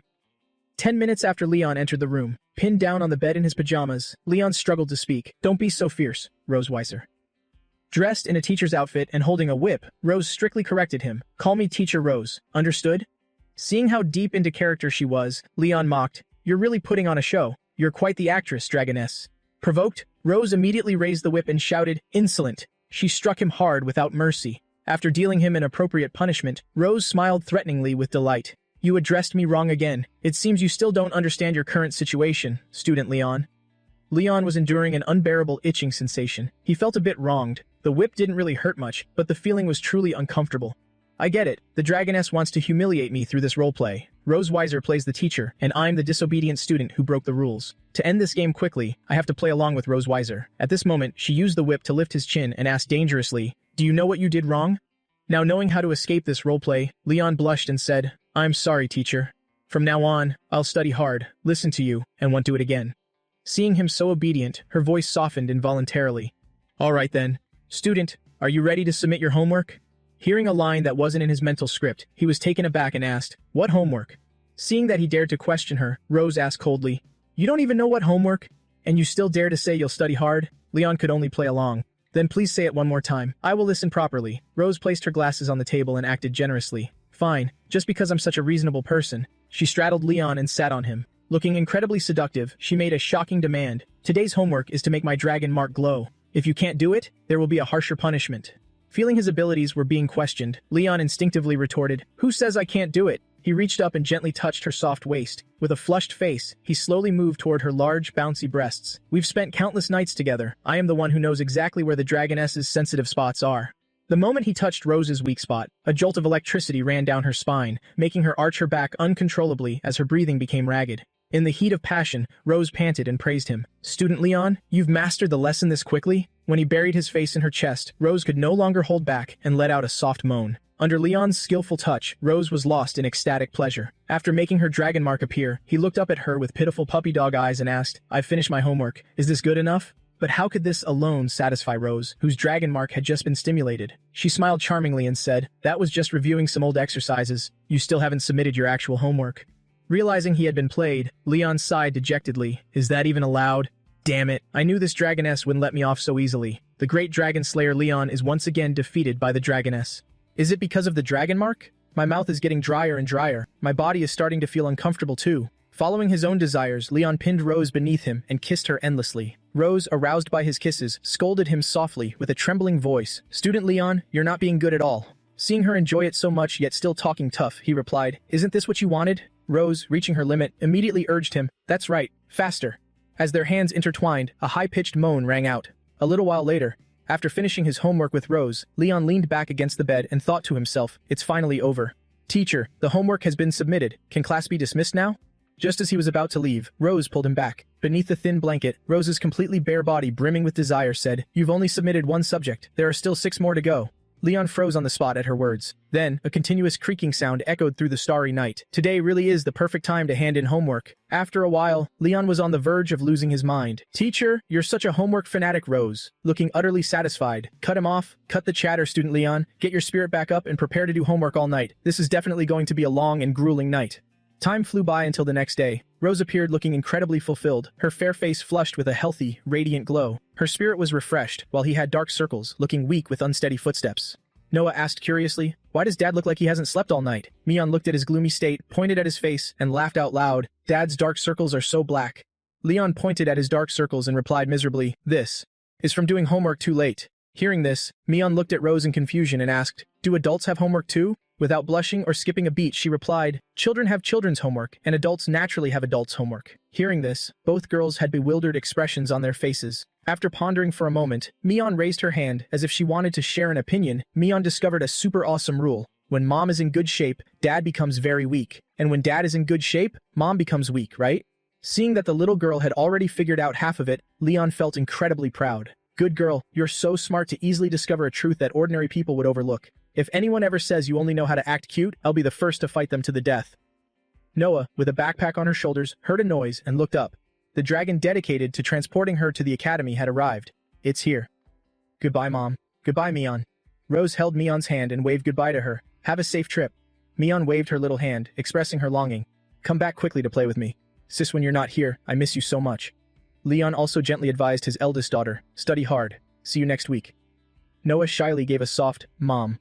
10 minutes after Leon entered the room, pinned down on the bed in his pajamas, Leon struggled to speak. "Don't be so fierce, Rose Weiser." Dressed in a teacher's outfit and holding a whip, Rose strictly corrected him. "Call me Teacher Rose, understood?" Seeing how deep into character she was, Leon mocked. "You're really putting on a show. You're quite the actress, dragoness." Provoked, Rose immediately raised the whip and shouted, "Insolent!" She struck him hard without mercy. After dealing him an appropriate punishment, Rose smiled threateningly with delight. "You addressed me wrong again. It seems you still don't understand your current situation, student Leon." Leon was enduring an unbearable itching sensation. He felt a bit wronged. The whip didn't really hurt much, but the feeling was truly uncomfortable. "I get it. The dragoness wants to humiliate me through this roleplay. Rose Weiser plays the teacher, and I'm the disobedient student who broke the rules. To end this game quickly, I have to play along with Rose Weiser." At this moment, she used the whip to lift his chin and asked dangerously, "Do you know what you did wrong?" Now knowing how to escape this roleplay, Leon blushed and said, "I'm sorry, teacher. From now on, I'll study hard, listen to you, and won't do it again." Seeing him so obedient, her voice softened involuntarily. "All right then. Student, are you ready to submit your homework?" Hearing a line that wasn't in his mental script, he was taken aback and asked, "What homework?" Seeing that he dared to question her, Rose asked coldly, "You don't even know what homework? And you still dare to say you'll study hard?" Leon could only play along. "Then please say it one more time. I will listen properly." Rose placed her glasses on the table and acted generously. "Fine, just because I'm such a reasonable person." She straddled Leon and sat on him. Looking incredibly seductive, she made a shocking demand. "Today's homework is to make my dragon mark glow. If you can't do it, there will be a harsher punishment." Feeling his abilities were being questioned, Leon instinctively retorted, "Who says I can't do it? He reached up and gently touched her soft waist. With a flushed face, he slowly moved toward her large, bouncy breasts. We've spent countless nights together. I am the one who knows exactly where the dragoness's sensitive spots are. The moment he touched Rose's weak spot, a jolt of electricity ran down her spine, making her arch her back uncontrollably as her breathing became ragged. In the heat of passion, Rose panted and praised him. "Student Leon, you've mastered the lesson this quickly?" When he buried his face in her chest, Rose could no longer hold back and let out a soft moan. Under Leon's skillful touch, Rose was lost in ecstatic pleasure. After making her dragon mark appear, he looked up at her with pitiful puppy dog eyes and asked, "I've finished my homework. Is this good enough?" But how could this alone satisfy Rose, whose dragon mark had just been stimulated? She smiled charmingly and said, "That was just reviewing some old exercises. You still haven't submitted your actual homework." Realizing he had been played, Leon sighed dejectedly. "Is that even allowed? Damn it, I knew this dragoness wouldn't let me off so easily." The great dragon slayer Leon is once again defeated by the dragoness. Is it because of the dragon mark? My mouth is getting drier and drier. My body is starting to feel uncomfortable too. Following his own desires, Leon pinned Rose beneath him and kissed her endlessly. Rose, aroused by his kisses, scolded him softly with a trembling voice. "Student Leon, you're not being good at all." Seeing her enjoy it so much yet still talking tough, he replied, "Isn't this what you wanted?" Rose, reaching her limit, immediately urged him, "That's right, faster." As their hands intertwined, a high-pitched moan rang out. A little while later, after finishing his homework with Rose, Leon leaned back against the bed and thought to himself, "It's finally over. Teacher, the homework has been submitted. Can class be dismissed now?" Just as he was about to leave, Rose pulled him back. Beneath the thin blanket, Rose's completely bare body brimming with desire said, "You've only submitted one subject. There are still 6 more to go." Leon froze on the spot at her words. Then, a continuous creaking sound echoed through the starry night. Today really is the perfect time to hand in homework. After a while, Leon was on the verge of losing his mind. "Teacher, you're such a homework fanatic," Rose, looking utterly satisfied. "Cut him off. Cut the chatter, Student Leon. Get your spirit back up and prepare to do homework all night. This is definitely going to be a long and grueling night." Time flew by until the next day. Rose appeared looking incredibly fulfilled, her fair face flushed with a healthy, radiant glow. Her spirit was refreshed, while he had dark circles, looking weak with unsteady footsteps. Noah asked curiously, "Why does Dad look like he hasn't slept all night?" Mion looked at his gloomy state, pointed at his face, and laughed out loud. "Dad's dark circles are so black." Leon pointed at his dark circles and replied miserably, "This is from doing homework too late." Hearing this, Mion looked at Rose in confusion and asked, "Do adults have homework too?" Without blushing or skipping a beat, she replied, "Children have children's homework, and adults naturally have adults' homework." Hearing this, both girls had bewildered expressions on their faces. After pondering for a moment, Mion raised her hand as if she wanted to share an opinion. Mion discovered a super awesome rule. When mom is in good shape, dad becomes very weak. And when dad is in good shape, mom becomes weak, right? Seeing that the little girl had already figured out half of it, Leon felt incredibly proud. "Good girl, you're so smart to easily discover a truth that ordinary people would overlook. If anyone ever says you only know how to act cute, I'll be the first to fight them to the death." Noah, with a backpack on her shoulders, heard a noise and looked up. The dragon dedicated to transporting her to the academy had arrived. "It's here." "Goodbye, Mom." "Goodbye, Mion." Rose held Mion's hand and waved goodbye to her. "Have a safe trip." Mion waved her little hand, expressing her longing. "Come back quickly to play with me. Sis, when you're not here, I miss you so much." Leon also gently advised his eldest daughter, "Study hard. See you next week." Noah shyly gave a soft, "Mom."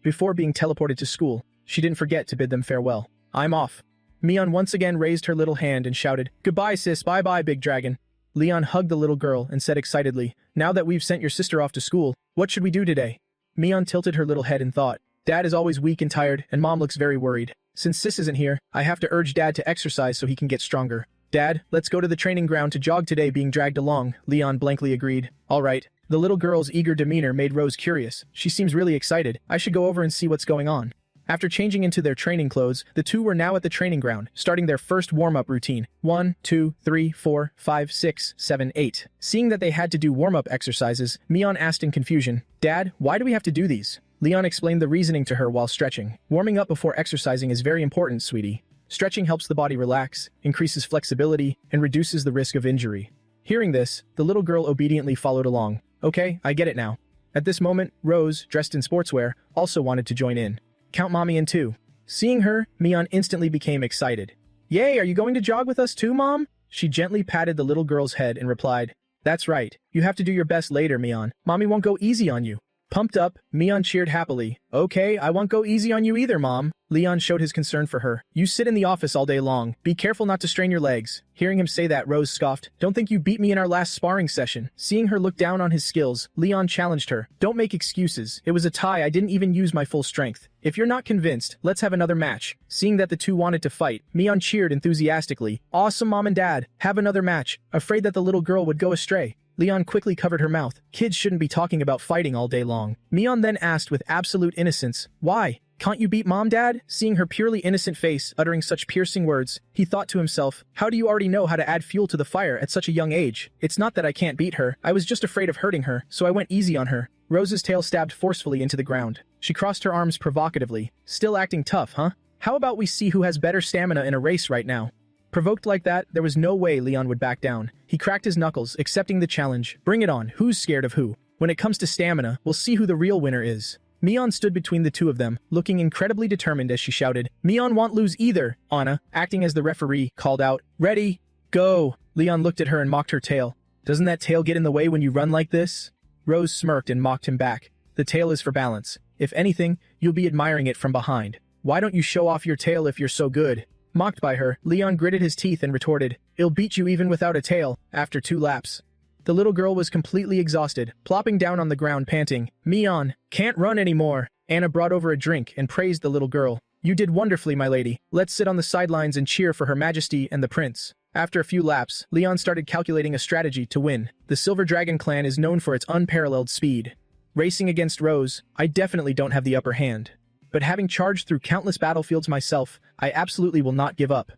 Before being teleported to school, she didn't forget to bid them farewell. "I'm off." Mion once again raised her little hand and shouted, "Goodbye, sis, bye-bye, big dragon." Leon hugged the little girl and said excitedly, "Now that we've sent your sister off to school, what should we do today?" Mion tilted her little head and thought, "Dad is always weak and tired, and Mom looks very worried. Since sis isn't here, I have to urge Dad to exercise so he can get stronger." "Dad, let's go to the training ground to jog today," being dragged along, Leon blankly agreed. "All right." The little girl's eager demeanor made Rose curious. She seems really excited. I should go over and see what's going on. After changing into their training clothes, the two were now at the training ground, starting their first warm-up routine. 1, 2, 3, 4, 5, 6, 7, 8. Seeing that they had to do warm-up exercises, Mion asked in confusion, "Dad, why do we have to do these?" Leon explained the reasoning to her while stretching. "Warming up before exercising is very important, sweetie. Stretching helps the body relax, increases flexibility, and reduces the risk of injury." Hearing this, the little girl obediently followed along. "Okay, I get it now." At this moment, Rose, dressed in sportswear, also wanted to join in. "Count Mommy in too." Seeing her, Mion instantly became excited. "Yay, are you going to jog with us too, Mom?" She gently patted the little girl's head and replied, "That's right. You have to do your best later, Mion. Mommy won't go easy on you." Pumped up, Mion cheered happily. "Okay, I won't go easy on you either, Mom." Leon showed his concern for her. You sit in the office all day long. Be careful not to strain your legs. Hearing him say that, Rose scoffed. Don't think you beat me in our last sparring session. Seeing her look down on his skills, Leon challenged her. Don't make excuses. It was a tie. I didn't even use my full strength. If you're not convinced, let's have another match. Seeing that the two wanted to fight, Leon cheered enthusiastically. Awesome, Mom and Dad. Have another match. Afraid that the little girl would go astray, Leon quickly covered her mouth. Kids shouldn't be talking about fighting all day long. Leon then asked with absolute innocence, why? Can't you beat Mom, Dad? Seeing her purely innocent face uttering such piercing words, he thought to himself, how do you already know how to add fuel to the fire at such a young age? It's not that I can't beat her. I was just afraid of hurting her, so I went easy on her. Rose's tail stabbed forcefully into the ground. She crossed her arms provocatively. Still acting tough, huh? How about we see who has better stamina in a race right now? Provoked like that, there was no way Leon would back down. He cracked his knuckles, accepting the challenge. Bring it on. Who's scared of who? When it comes to stamina, we'll see who the real winner is. Mion stood between the two of them, looking incredibly determined as she shouted, Mion won't lose either. Anna, acting as the referee, called out, ready, go. Leon looked at her and mocked her tail. Doesn't that tail get in the way when you run like this? Rose smirked and mocked him back. The tail is for balance. If anything, you'll be admiring it from behind. Why don't you show off your tail if you're so good? Mocked by her, Leon gritted his teeth and retorted, it'll beat you even without a tail, after 2 laps. The little girl was completely exhausted, plopping down on the ground panting. Mion, can't run anymore. Anna brought over a drink and praised the little girl. You did wonderfully, my lady. Let's sit on the sidelines and cheer for Her Majesty and the Prince. After a few laps, Leon started calculating a strategy to win. The Silver Dragon clan is known for its unparalleled speed. Racing against Rose, I definitely don't have the upper hand. But having charged through countless battlefields myself, I absolutely will not give up.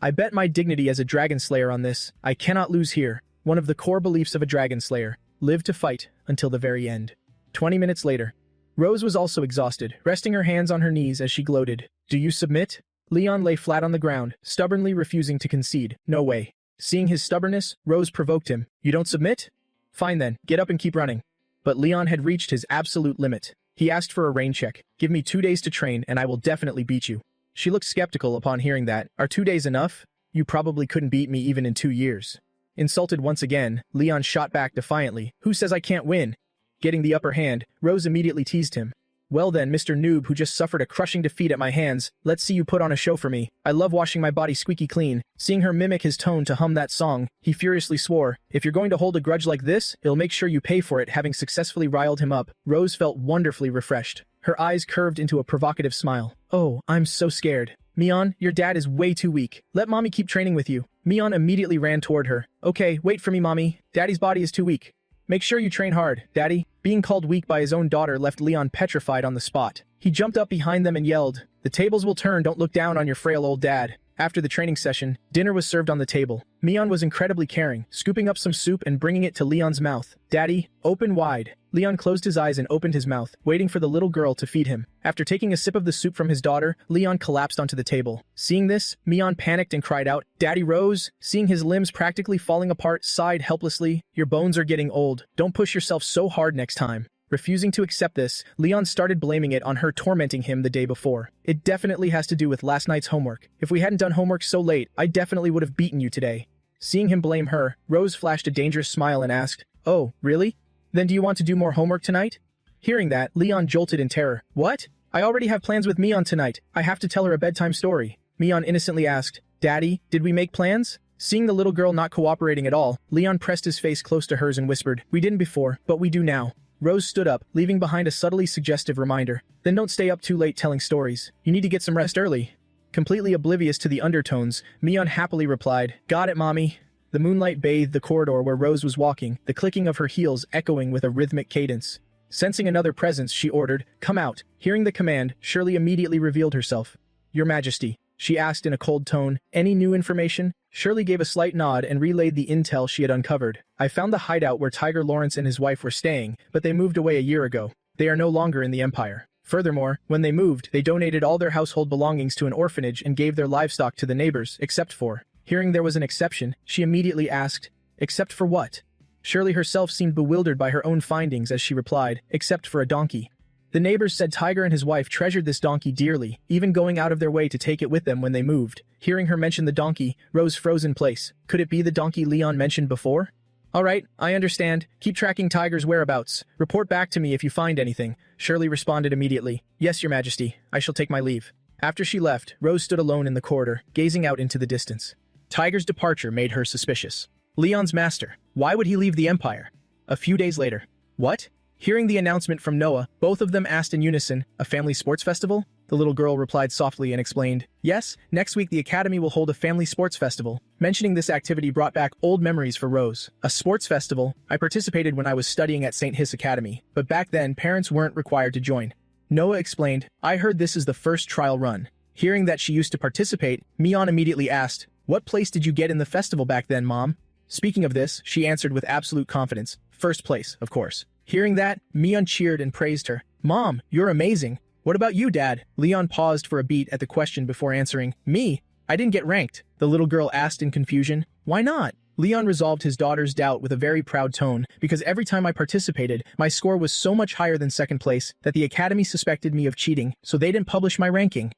I bet my dignity as a dragon slayer on this. I cannot lose here. One of the core beliefs of a dragon slayer. Live to fight until the very end. 20 minutes later. Rose was also exhausted, resting her hands on her knees as she gloated. Do you submit? Leon lay flat on the ground, stubbornly refusing to concede. No way. Seeing his stubbornness, Rose provoked him. You don't submit? Fine then, get up and keep running. But Leon had reached his absolute limit. He asked for a rain check. Give me 2 days to train and I will definitely beat you. She looked skeptical upon hearing that. Are 2 days enough? You probably couldn't beat me even in 2 years. Insulted once again, Leon shot back defiantly. Who says I can't win? Getting the upper hand, Rose immediately teased him. Well then, Mr. Noob who just suffered a crushing defeat at my hands, let's see you put on a show for me. I love washing my body squeaky clean. Seeing her mimic his tone to hum that song, he furiously swore, if you're going to hold a grudge like this, it'll make sure you pay for it. Having successfully riled him up, Rose felt wonderfully refreshed. Her eyes curved into a provocative smile. Oh, I'm so scared. Mion, your dad is way too weak. Let mommy keep training with you. Mion immediately ran toward her. Okay, wait for me, mommy. Daddy's body is too weak. Make sure you train hard, Daddy. Being called weak by his own daughter left Leon petrified on the spot. He jumped up behind them and yelled, the tables will turn, don't look down on your frail old dad. After the training session, dinner was served on the table. Mion was incredibly caring, scooping up some soup and bringing it to Leon's mouth. Daddy, open wide. Leon closed his eyes and opened his mouth, waiting for the little girl to feed him. After taking a sip of the soup from his daughter, Leon collapsed onto the table. Seeing this, Mion panicked and cried out, Daddy Rose, seeing his limbs practically falling apart, sighed helplessly, your bones are getting old. Don't push yourself so hard next time. Refusing to accept this, Leon started blaming it on her tormenting him the day before. It definitely has to do with last night's homework. If we hadn't done homework so late, I definitely would have beaten you today. Seeing him blame her, Rose flashed a dangerous smile and asked, oh, really? Then do you want to do more homework tonight? Hearing that, Leon jolted in terror. What? I already have plans with Mion tonight. I have to tell her a bedtime story. Mion innocently asked, Daddy, did we make plans? Seeing the little girl not cooperating at all, Leon pressed his face close to hers and whispered, we didn't before, but we do now. Rose stood up, leaving behind a subtly suggestive reminder. Then don't stay up too late telling stories. You need to get some rest early. Completely oblivious to the undertones, Mion happily replied, got it, mommy. The moonlight bathed the corridor where Rose was walking, the clicking of her heels echoing with a rhythmic cadence. Sensing another presence, she ordered, come out. Hearing the command, Shirley immediately revealed herself. Your Majesty, she asked in a cold tone, any new information? Shirley gave a slight nod and relayed the intel she had uncovered. I found the hideout where Tiger Lawrence and his wife were staying, but they moved away a year ago. They are no longer in the Empire. Furthermore, when they moved, they donated all their household belongings to an orphanage and gave their livestock to the neighbors, except for... Hearing there was an exception, she immediately asked, except for what? Shirley herself seemed bewildered by her own findings as she replied, except for a donkey. The neighbors said Tiger and his wife treasured this donkey dearly, even going out of their way to take it with them when they moved. Hearing her mention the donkey, Rose froze in place. Could it be the donkey Leon mentioned before? All right, I understand. Keep tracking Tiger's whereabouts. Report back to me if you find anything. Shirley responded immediately. Yes, Your Majesty. I shall take my leave. After she left, Rose stood alone in the corridor, gazing out into the distance. Tiger's departure made her suspicious. Leon's master. Why would he leave the Empire? A few days later. What? Hearing the announcement from Noah, both of them asked in unison, a family sports festival? The little girl replied softly and explained, yes, next week the Academy will hold a family sports festival. Mentioning this activity brought back old memories for Rose. A sports festival? I participated when I was studying at St. Hiss Academy, but back then parents weren't required to join. Noah explained, I heard this is the first trial run. Hearing that she used to participate, Mion immediately asked, what place did you get in the festival back then, Mom? Speaking of this, she answered with absolute confidence, first place, of course. Hearing that, Mion cheered and praised her. Mom, you're amazing. What about you, Dad? Leon paused for a beat at the question before answering, me? I didn't get ranked. The little girl asked in confusion. Why not? Leon resolved his daughter's doubt with a very proud tone, because every time I participated, my score was so much higher than second place that the Academy suspected me of cheating, so they didn't publish my ranking.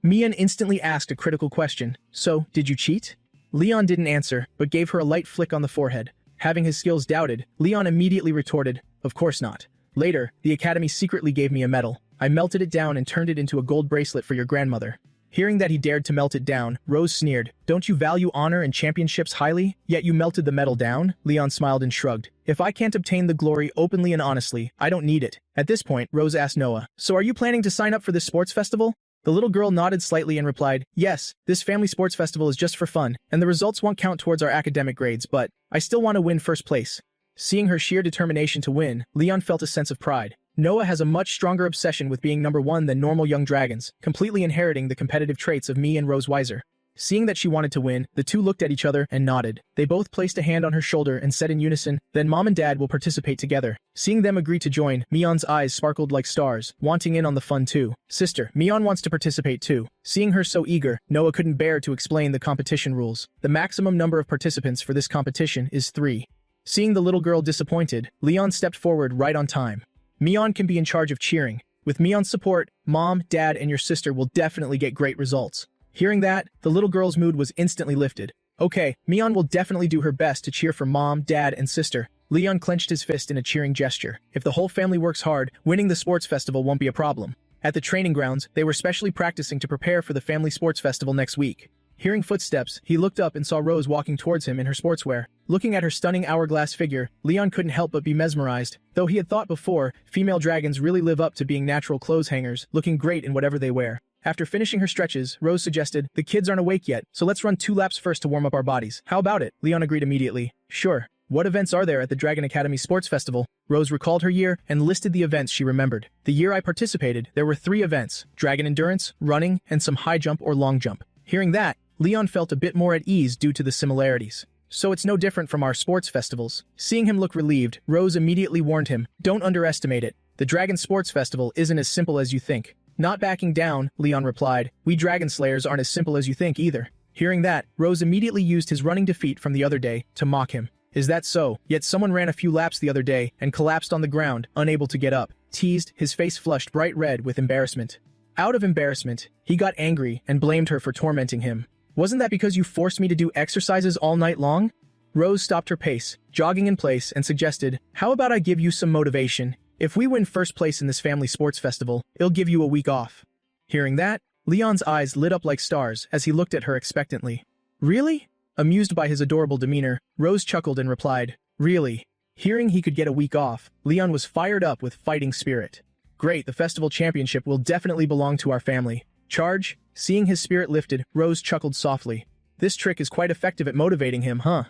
Mion instantly asked a critical question. So, did you cheat? Leon didn't answer, but gave her a light flick on the forehead. Having his skills doubted, Leon immediately retorted, of course not. Later, the Academy secretly gave me a medal. I melted it down and turned it into a gold bracelet for your grandmother. Hearing that he dared to melt it down, Rose sneered, don't you value honor and championships highly? Yet you melted the medal down? Leon smiled and shrugged. If I can't obtain the glory openly and honestly, I don't need it. At this point, Rose asked Noah, so are you planning to sign up for this sports festival? The little girl nodded slightly and replied, yes, this family sports festival is just for fun, and the results won't count towards our academic grades, but I still want to win first place. Seeing her sheer determination to win, Leon felt a sense of pride. Noah has a much stronger obsession with being number one than normal young dragons, completely inheriting the competitive traits of me and Rose Weiser. Seeing that she wanted to win, the two looked at each other and nodded. They both placed a hand on her shoulder and said in unison, then Mom and Dad will participate together. Seeing them agree to join, Mion's eyes sparkled like stars, wanting in on the fun too. Sister, Mion wants to participate too. Seeing her so eager, Noah couldn't bear to explain the competition rules. The maximum number of participants for this competition is 3. Seeing the little girl disappointed, Leon stepped forward right on time. Mion can be in charge of cheering. With Mion's support, Mom, Dad, and your sister will definitely get great results. Hearing that, the little girl's mood was instantly lifted. Okay, Mion will definitely do her best to cheer for Mom, Dad, and sister. Leon clenched his fist in a cheering gesture. If the whole family works hard, winning the sports festival won't be a problem. At the training grounds, they were specially practicing to prepare for the family sports festival next week. Hearing footsteps, he looked up and saw Rose walking towards him in her sportswear. Looking at her stunning hourglass figure, Leon couldn't help but be mesmerized. Though he had thought before, female dragons really live up to being natural clothes hangers, looking great in whatever they wear. After finishing her stretches, Rose suggested, the kids aren't awake yet, so let's run 2 laps first to warm up our bodies. How about it? Leon agreed immediately. Sure. What events are there at the Dragon Academy Sports Festival? Rose recalled her year and listed the events she remembered. The year I participated, there were 3 events, Dragon Endurance, Running, and some high jump or long jump. Hearing that, Leon felt a bit more at ease due to the similarities. So it's no different from our sports festivals. Seeing him look relieved, Rose immediately warned him, don't underestimate it. The Dragon Sports Festival isn't as simple as you think. Not backing down, Leon replied, we Dragon Slayers aren't as simple as you think either. Hearing that, Rose immediately used his running defeat from the other day to mock him. Is that so? Yet someone ran a few laps the other day and collapsed on the ground, unable to get up. Teased, his face flushed bright red with embarrassment. Out of embarrassment, he got angry and blamed her for tormenting him. Wasn't that because you forced me to do exercises all night long? Rose stopped her pace, jogging in place, and suggested, how about I give you some motivation? If we win first place in this family sports festival, it'll give you a week off. Hearing that, Leon's eyes lit up like stars as he looked at her expectantly. Really? Amused by his adorable demeanor, Rose chuckled and replied, really? Hearing he could get a week off, Leon was fired up with fighting spirit. Great, the festival championship will definitely belong to our family. Charge? Seeing his spirit lifted, Rose chuckled softly. This trick is quite effective at motivating him, huh?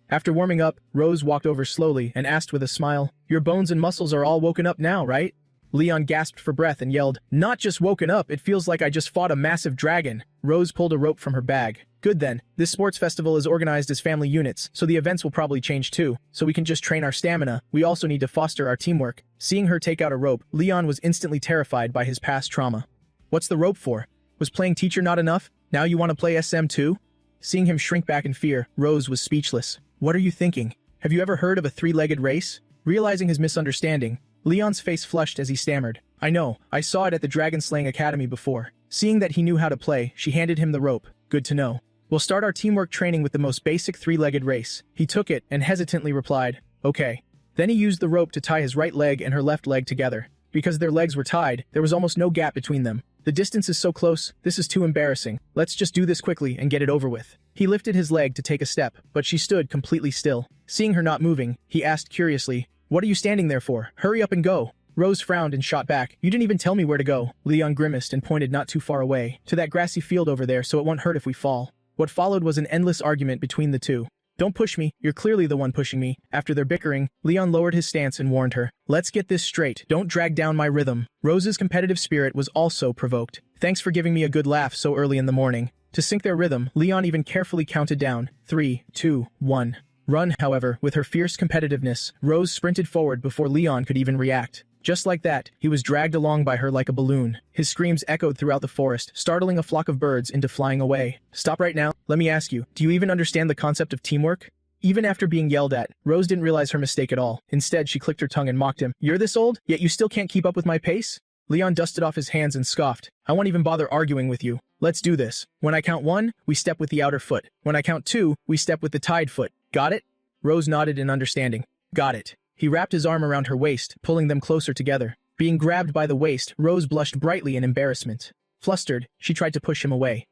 After warming up, Rose walked over slowly and asked with a smile, your bones and muscles are all woken up now, right? Leon gasped for breath and yelled, not just woken up, it feels like I just fought a massive dragon. Rose pulled a rope from her bag. Good then, this sports festival is organized as family units, so the events will probably change too, so we can just train our stamina. We also need to foster our teamwork. Seeing her take out a rope, Leon was instantly terrified by his past trauma. What's the rope for? Was playing teacher not enough? Now you want to play SM too? Seeing him shrink back in fear, Rose was speechless. What are you thinking? Have you ever heard of a 3-legged race? Realizing his misunderstanding, Leon's face flushed as he stammered. I know, I saw it at the Dragon Slaying Academy before. Seeing that he knew how to play, she handed him the rope. Good to know. We'll start our teamwork training with the most basic 3-legged race. He took it and hesitantly replied, okay. Then he used the rope to tie his right leg and her left leg together. Because their legs were tied, there was almost no gap between them. The distance is so close, this is too embarrassing. Let's just do this quickly and get it over with. He lifted his leg to take a step, but she stood completely still. Seeing her not moving, he asked curiously, "What are you standing there for? Hurry up and go." Rose frowned and shot back. "You didn't even tell me where to go." Leon grimaced and pointed not too far away, to that grassy field over there so it won't hurt if we fall. What followed was an endless argument between the two. "Don't push me, you're clearly the one pushing me." After their bickering, Leon lowered his stance and warned her, "Let's get this straight, don't drag down my rhythm." Rose's competitive spirit was also provoked. "Thanks for giving me a good laugh so early in the morning." To sync their rhythm, Leon even carefully counted down, 3, 2, 1. Run, however, with her fierce competitiveness, Rose sprinted forward before Leon could even react. Just like that, he was dragged along by her like a balloon. His screams echoed throughout the forest, startling a flock of birds into flying away. "Stop right now. Let me ask you, do you even understand the concept of teamwork?" Even after being yelled at, Rose didn't realize her mistake at all. Instead, she clicked her tongue and mocked him. "You're this old, yet you still can't keep up with my pace?" Leon dusted off his hands and scoffed. "I won't even bother arguing with you. Let's do this. When I count 1, we step with the outer foot. When I count 2, we step with the tied foot. Got it?" Rose nodded in understanding. "Got it." He wrapped his arm around her waist, pulling them closer together. Being grabbed by the waist, Rose blushed brightly in embarrassment. Flustered, she tried to push him away.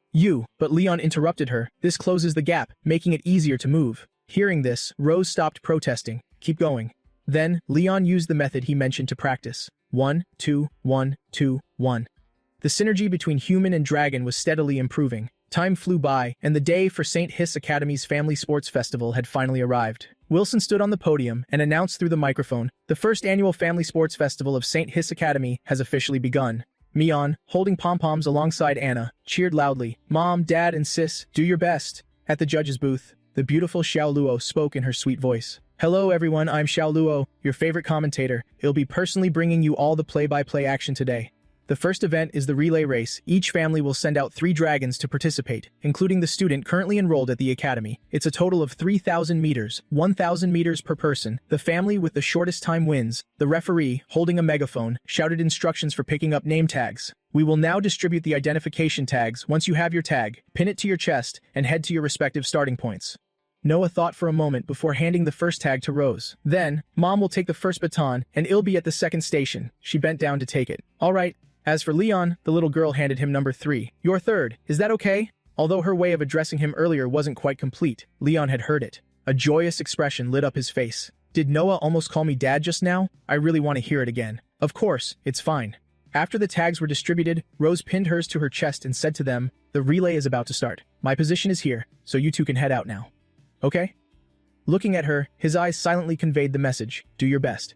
But Leon interrupted her. "This closes the gap, making it easier to move." Hearing this, Rose stopped protesting. "Keep going." Then, Leon used the method he mentioned to practice. 1, 2, 1, 2, 1. The synergy between human and dragon was steadily improving. Time flew by, and the day for St. Hiss Academy's Family Sports Festival had finally arrived. Wilson stood on the podium and announced through the microphone, "The first annual Family Sports Festival of St. Hiss Academy has officially begun." Mion, holding pom-poms alongside Anna, cheered loudly. "Mom, Dad, and Sis, do your best." At the judge's booth, the beautiful Xiao Luo spoke in her sweet voice. "Hello everyone, I'm Xiao Luo, your favorite commentator. I'll be personally bringing you all the play-by-play action today. The first event is the relay race. Each family will send out 3 dragons to participate, including the student currently enrolled at the academy. It's a total of 3,000 meters, 1,000 meters per person. The family with the shortest time wins." The referee, holding a megaphone, shouted instructions for picking up name tags. "We will now distribute the identification tags. Once you have your tag, pin it to your chest and head to your respective starting points." Noah thought for a moment before handing the first tag to Rose. Then, Mom will take the first baton, and I'll be at the second station. She bent down to take it. "All right." As for Leon, the little girl handed him number 3. "You're third. Is that okay?" Although her way of addressing him earlier wasn't quite complete, Leon had heard it. A joyous expression lit up his face. "Did Noah almost call me Dad just now? I really want to hear it again." "Of course, it's fine." After the tags were distributed, Rose pinned hers to her chest and said to them, "The relay is about to start. My position is here, so you two can head out now. Okay?" Looking at her, his eyes silently conveyed the message, "Do your best."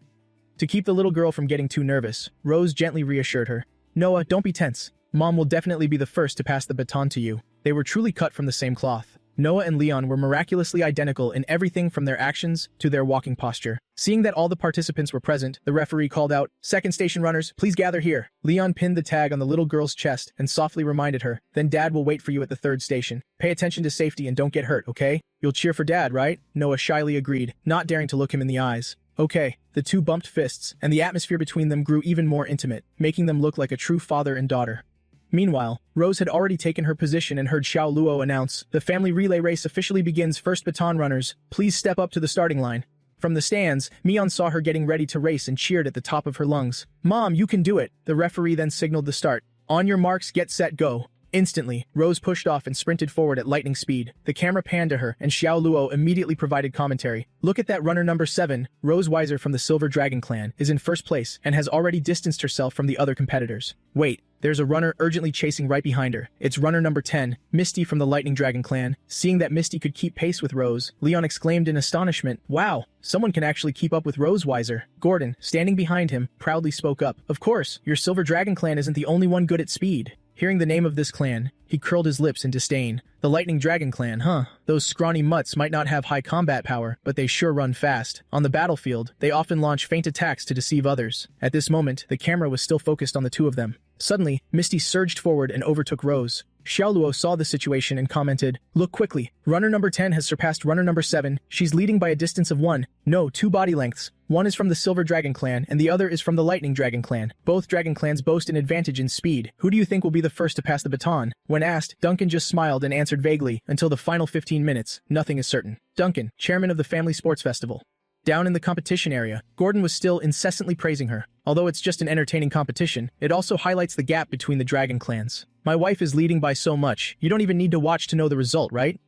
To keep the little girl from getting too nervous, Rose gently reassured her. "Noah, don't be tense. Mom will definitely be the first to pass the baton to you." They were truly cut from the same cloth. Noah and Leon were miraculously identical in everything from their actions to their walking posture. Seeing that all the participants were present, the referee called out, "Second station runners, please gather here." Leon pinned the tag on the little girl's chest and softly reminded her, "Then Dad will wait for you at the third station. Pay attention to safety and don't get hurt, okay? You'll cheer for Dad, right?" Noah shyly agreed, not daring to look him in the eyes. "Okay." The two bumped fists, and the atmosphere between them grew even more intimate, making them look like a true father and daughter. Meanwhile, Rose had already taken her position and heard Xiao Luo announce, "The family relay race officially begins. First baton runners, please step up to the starting line." From the stands, Mion saw her getting ready to race and cheered at the top of her lungs. "Mom, you can do it." The referee then signaled the start. "On your marks, get set, go." Instantly, Rose pushed off and sprinted forward at lightning speed. The camera panned to her, and Xiao Luo immediately provided commentary. "Look at that runner number 7, Rose Weiser from the Silver Dragon Clan, is in first place and has already distanced herself from the other competitors. Wait, there's a runner urgently chasing right behind her. It's runner number 10, Misty from the Lightning Dragon Clan." Seeing that Misty could keep pace with Rose, Leon exclaimed in astonishment, "Wow, someone can actually keep up with Rose Weiser." Gordon, standing behind him, proudly spoke up, "Of course, your Silver Dragon Clan isn't the only one good at speed." Hearing the name of this clan, he curled his lips in disdain. The Lightning Dragon Clan, huh? Those scrawny mutts might not have high combat power, but they sure run fast. On the battlefield, they often launch feint attacks to deceive others. At this moment, the camera was still focused on the two of them. Suddenly, Misty surged forward and overtook Rose. Xiao Luo saw the situation and commented, "Look quickly. Runner number 10 has surpassed runner number 7. She's leading by a distance of 2 body lengths. One is from the Silver Dragon Clan and the other is from the Lightning Dragon Clan. Both dragon clans boast an advantage in speed. Who do you think will be the first to pass the baton?" When asked, Duncan just smiled and answered vaguely, "Until the final 15 minutes, nothing is certain." Duncan, chairman of the Family Sports Festival. Down in the competition area, Gordon was still incessantly praising her. Although it's just an entertaining competition, it also highlights the gap between the dragon clans. My wife is leading by so much, you don't even need to watch to know the result, right?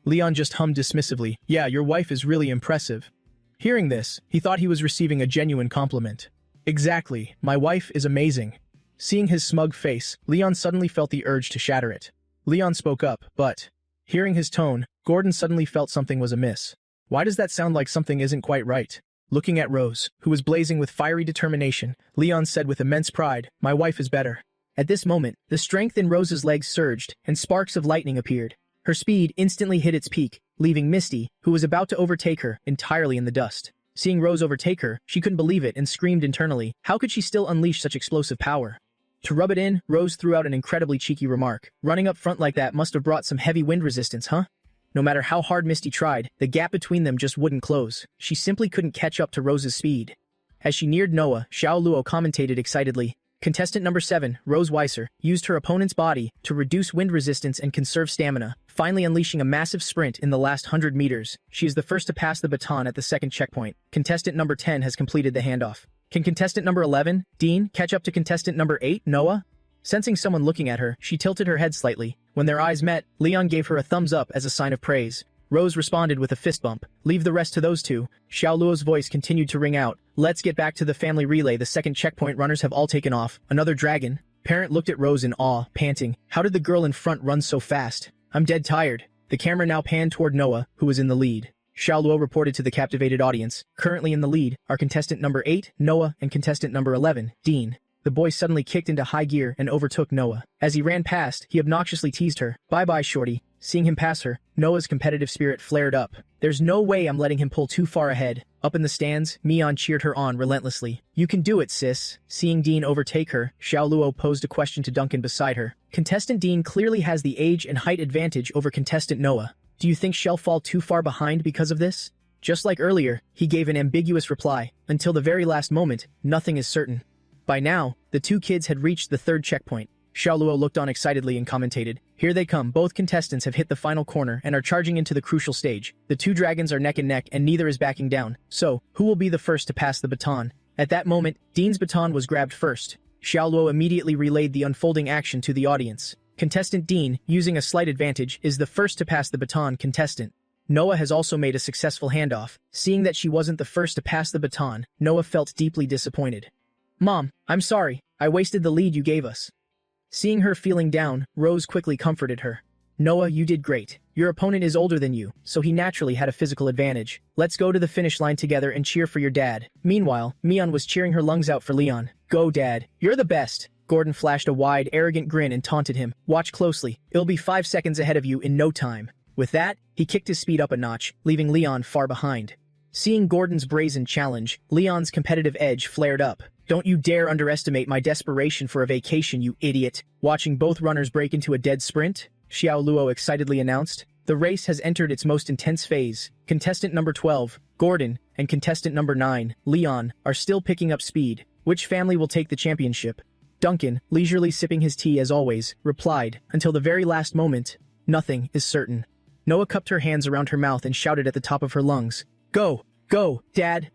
Leon just hummed dismissively. Yeah, your wife is really impressive. Hearing this, he thought he was receiving a genuine compliment. Exactly, my wife is amazing. Seeing his smug face, Leon suddenly felt the urge to shatter it. Leon spoke up, but, hearing his tone, Gordon suddenly felt something was amiss. Why does that sound like something isn't quite right? Looking at Rose, who was blazing with fiery determination, Leon said with immense pride, my wife is better. At this moment, the strength in Rose's legs surged, and sparks of lightning appeared. Her speed instantly hit its peak, leaving Misty, who was about to overtake her, entirely in the dust. Seeing Rose overtake her, she couldn't believe it and screamed internally, how could she still unleash such explosive power? To rub it in, Rose threw out an incredibly cheeky remark. Running up front like that must have brought some heavy wind resistance, huh? No matter how hard Misty tried, the gap between them just wouldn't close. She simply couldn't catch up to Rose's speed. As she neared Noah, Xiao Luo commentated excitedly. Contestant number 7, Rose Weiser, used her opponent's body to reduce wind resistance and conserve stamina, finally unleashing a massive sprint in the last 100 meters. She is the first to pass the baton at the second checkpoint. Contestant number 10 has completed the handoff. Can contestant number 11, Dean, catch up to contestant number 8, Noah? Sensing someone looking at her, she tilted her head slightly. When their eyes met, Leon gave her a thumbs up as a sign of praise. Rose responded with a fist bump. Leave the rest to those two. Xiao Luo's voice continued to ring out. Let's get back to the family relay. The second checkpoint runners have all taken off. Another dragon. Parent looked at Rose in awe, panting. How did the girl in front run so fast? I'm dead tired. The camera now panned toward Noah, who was in the lead. Xiao Luo reported to the captivated audience. Currently in the lead are contestant number 8, Noah, and contestant number 11, Dean. The boy suddenly kicked into high gear and overtook Noah. As he ran past, he obnoxiously teased her. Bye-bye, shorty. Seeing him pass her, Noah's competitive spirit flared up. There's no way I'm letting him pull too far ahead. Up in the stands, Mion cheered her on relentlessly. You can do it, sis. Seeing Dean overtake her, Xiao Luo posed a question to Duncan beside her. Contestant Dean clearly has the age and height advantage over contestant Noah. Do you think she'll fall too far behind because of this? Just like earlier, he gave an ambiguous reply. Until the very last moment, nothing is certain. By now, the two kids had reached the third checkpoint. Xiao Luo looked on excitedly and commentated, here they come. Both contestants have hit the final corner and are charging into the crucial stage. The two dragons are neck and neck and neither is backing down. So, who will be the first to pass the baton? At that moment, Dean's baton was grabbed first. Xiao Luo immediately relayed the unfolding action to the audience. Contestant Dean, using a slight advantage, is the first to pass the baton contestant. Noah has also made a successful handoff. Seeing that she wasn't the first to pass the baton, Noah felt deeply disappointed. Mom, I'm sorry. I wasted the lead you gave us. Seeing her feeling down, Rose quickly comforted her. Noah, you did great. Your opponent is older than you, so he naturally had a physical advantage. Let's go to the finish line together and cheer for your dad. Meanwhile, Mion was cheering her lungs out for Leon. Go, Dad. You're the best. Gordon flashed a wide, arrogant grin and taunted him. Watch closely. It'll be 5 seconds ahead of you in no time. With that, he kicked his speed up a notch, leaving Leon far behind. Seeing Gordon's brazen challenge, Leon's competitive edge flared up. Don't you dare underestimate my desperation for a vacation, you idiot. Watching both runners break into a dead sprint, Xiao Luo excitedly announced. The race has entered its most intense phase. Contestant number 12, Gordon, and contestant number 9, Leon, are still picking up speed. Which family will take the championship? Duncan, leisurely sipping his tea as always, replied, until the very last moment, nothing is certain. Noah cupped her hands around her mouth and shouted at the top of her lungs. Go! Go, Dad!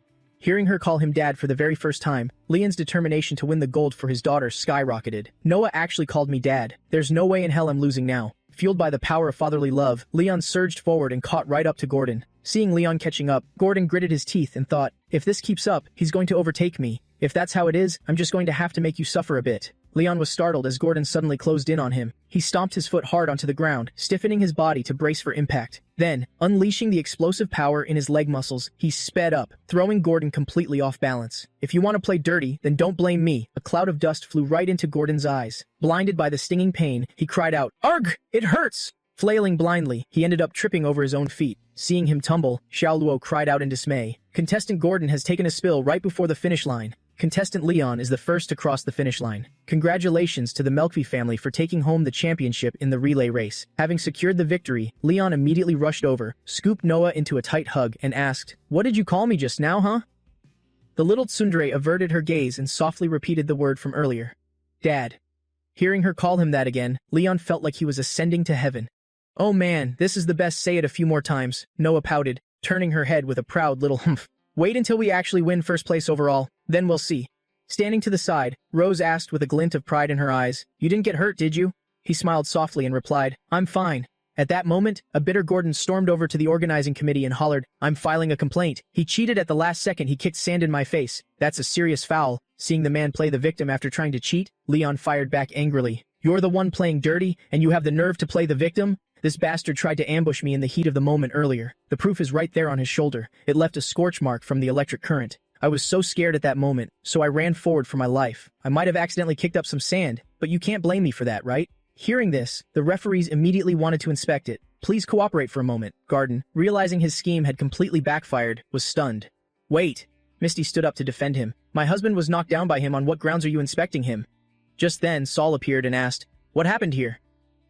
Hearing her call him Dad for the very first time, Leon's determination to win the gold for his daughter skyrocketed. Noah actually called me Dad. There's no way in hell I'm losing now. Fueled by the power of fatherly love, Leon surged forward and caught right up to Gordon. Seeing Leon catching up, Gordon gritted his teeth and thought, if this keeps up, he's going to overtake me. If that's how it is, I'm just going to have to make you suffer a bit. Leon was startled as Gordon suddenly closed in on him. He stomped his foot hard onto the ground, stiffening his body to brace for impact. Then, unleashing the explosive power in his leg muscles, he sped up, throwing Gordon completely off balance. If you want to play dirty, then don't blame me. A cloud of dust flew right into Gordon's eyes. Blinded by the stinging pain, he cried out, Arg! It hurts! Flailing blindly, he ended up tripping over his own feet. Seeing him tumble, Xiao Luo cried out in dismay. Contestant Gordon has taken a spill right before the finish line. Contestant Leon is the first to cross the finish line. Congratulations to the Melkvi family for taking home the championship in the relay race. Having secured the victory, Leon immediately rushed over, scooped Noah into a tight hug, and asked, What did you call me just now, huh? The little tsundere averted her gaze and softly repeated the word from earlier. Dad. Hearing her call him that again, Leon felt like he was ascending to heaven. Oh man, this is the best, say it a few more times, Noah pouted, turning her head with a proud little humph. Wait until we actually win first place overall, then we'll see. Standing to the side, Rose asked with a glint of pride in her eyes, "You didn't get hurt, did you?" He smiled softly and replied, "I'm fine." At that moment, a bitter Gordon stormed over to the organizing committee and hollered, "I'm filing a complaint. He cheated at the last second. He kicked sand in my face. That's a serious foul." Seeing the man play the victim after trying to cheat, Leon fired back angrily. "You're the one playing dirty, and you have the nerve to play the victim? This bastard tried to ambush me in the heat of the moment earlier. The proof is right there on his shoulder. It left a scorch mark from the electric current. I was so scared at that moment, so I ran forward for my life. I might have accidentally kicked up some sand, but you can't blame me for that, right?" Hearing this, the referees immediately wanted to inspect it. "Please cooperate for a moment." Garden, realizing his scheme had completely backfired, was stunned. "Wait." Misty stood up to defend him. "My husband was knocked down by him. On what grounds are you inspecting him?" Just then, Saul appeared and asked, "What happened here?"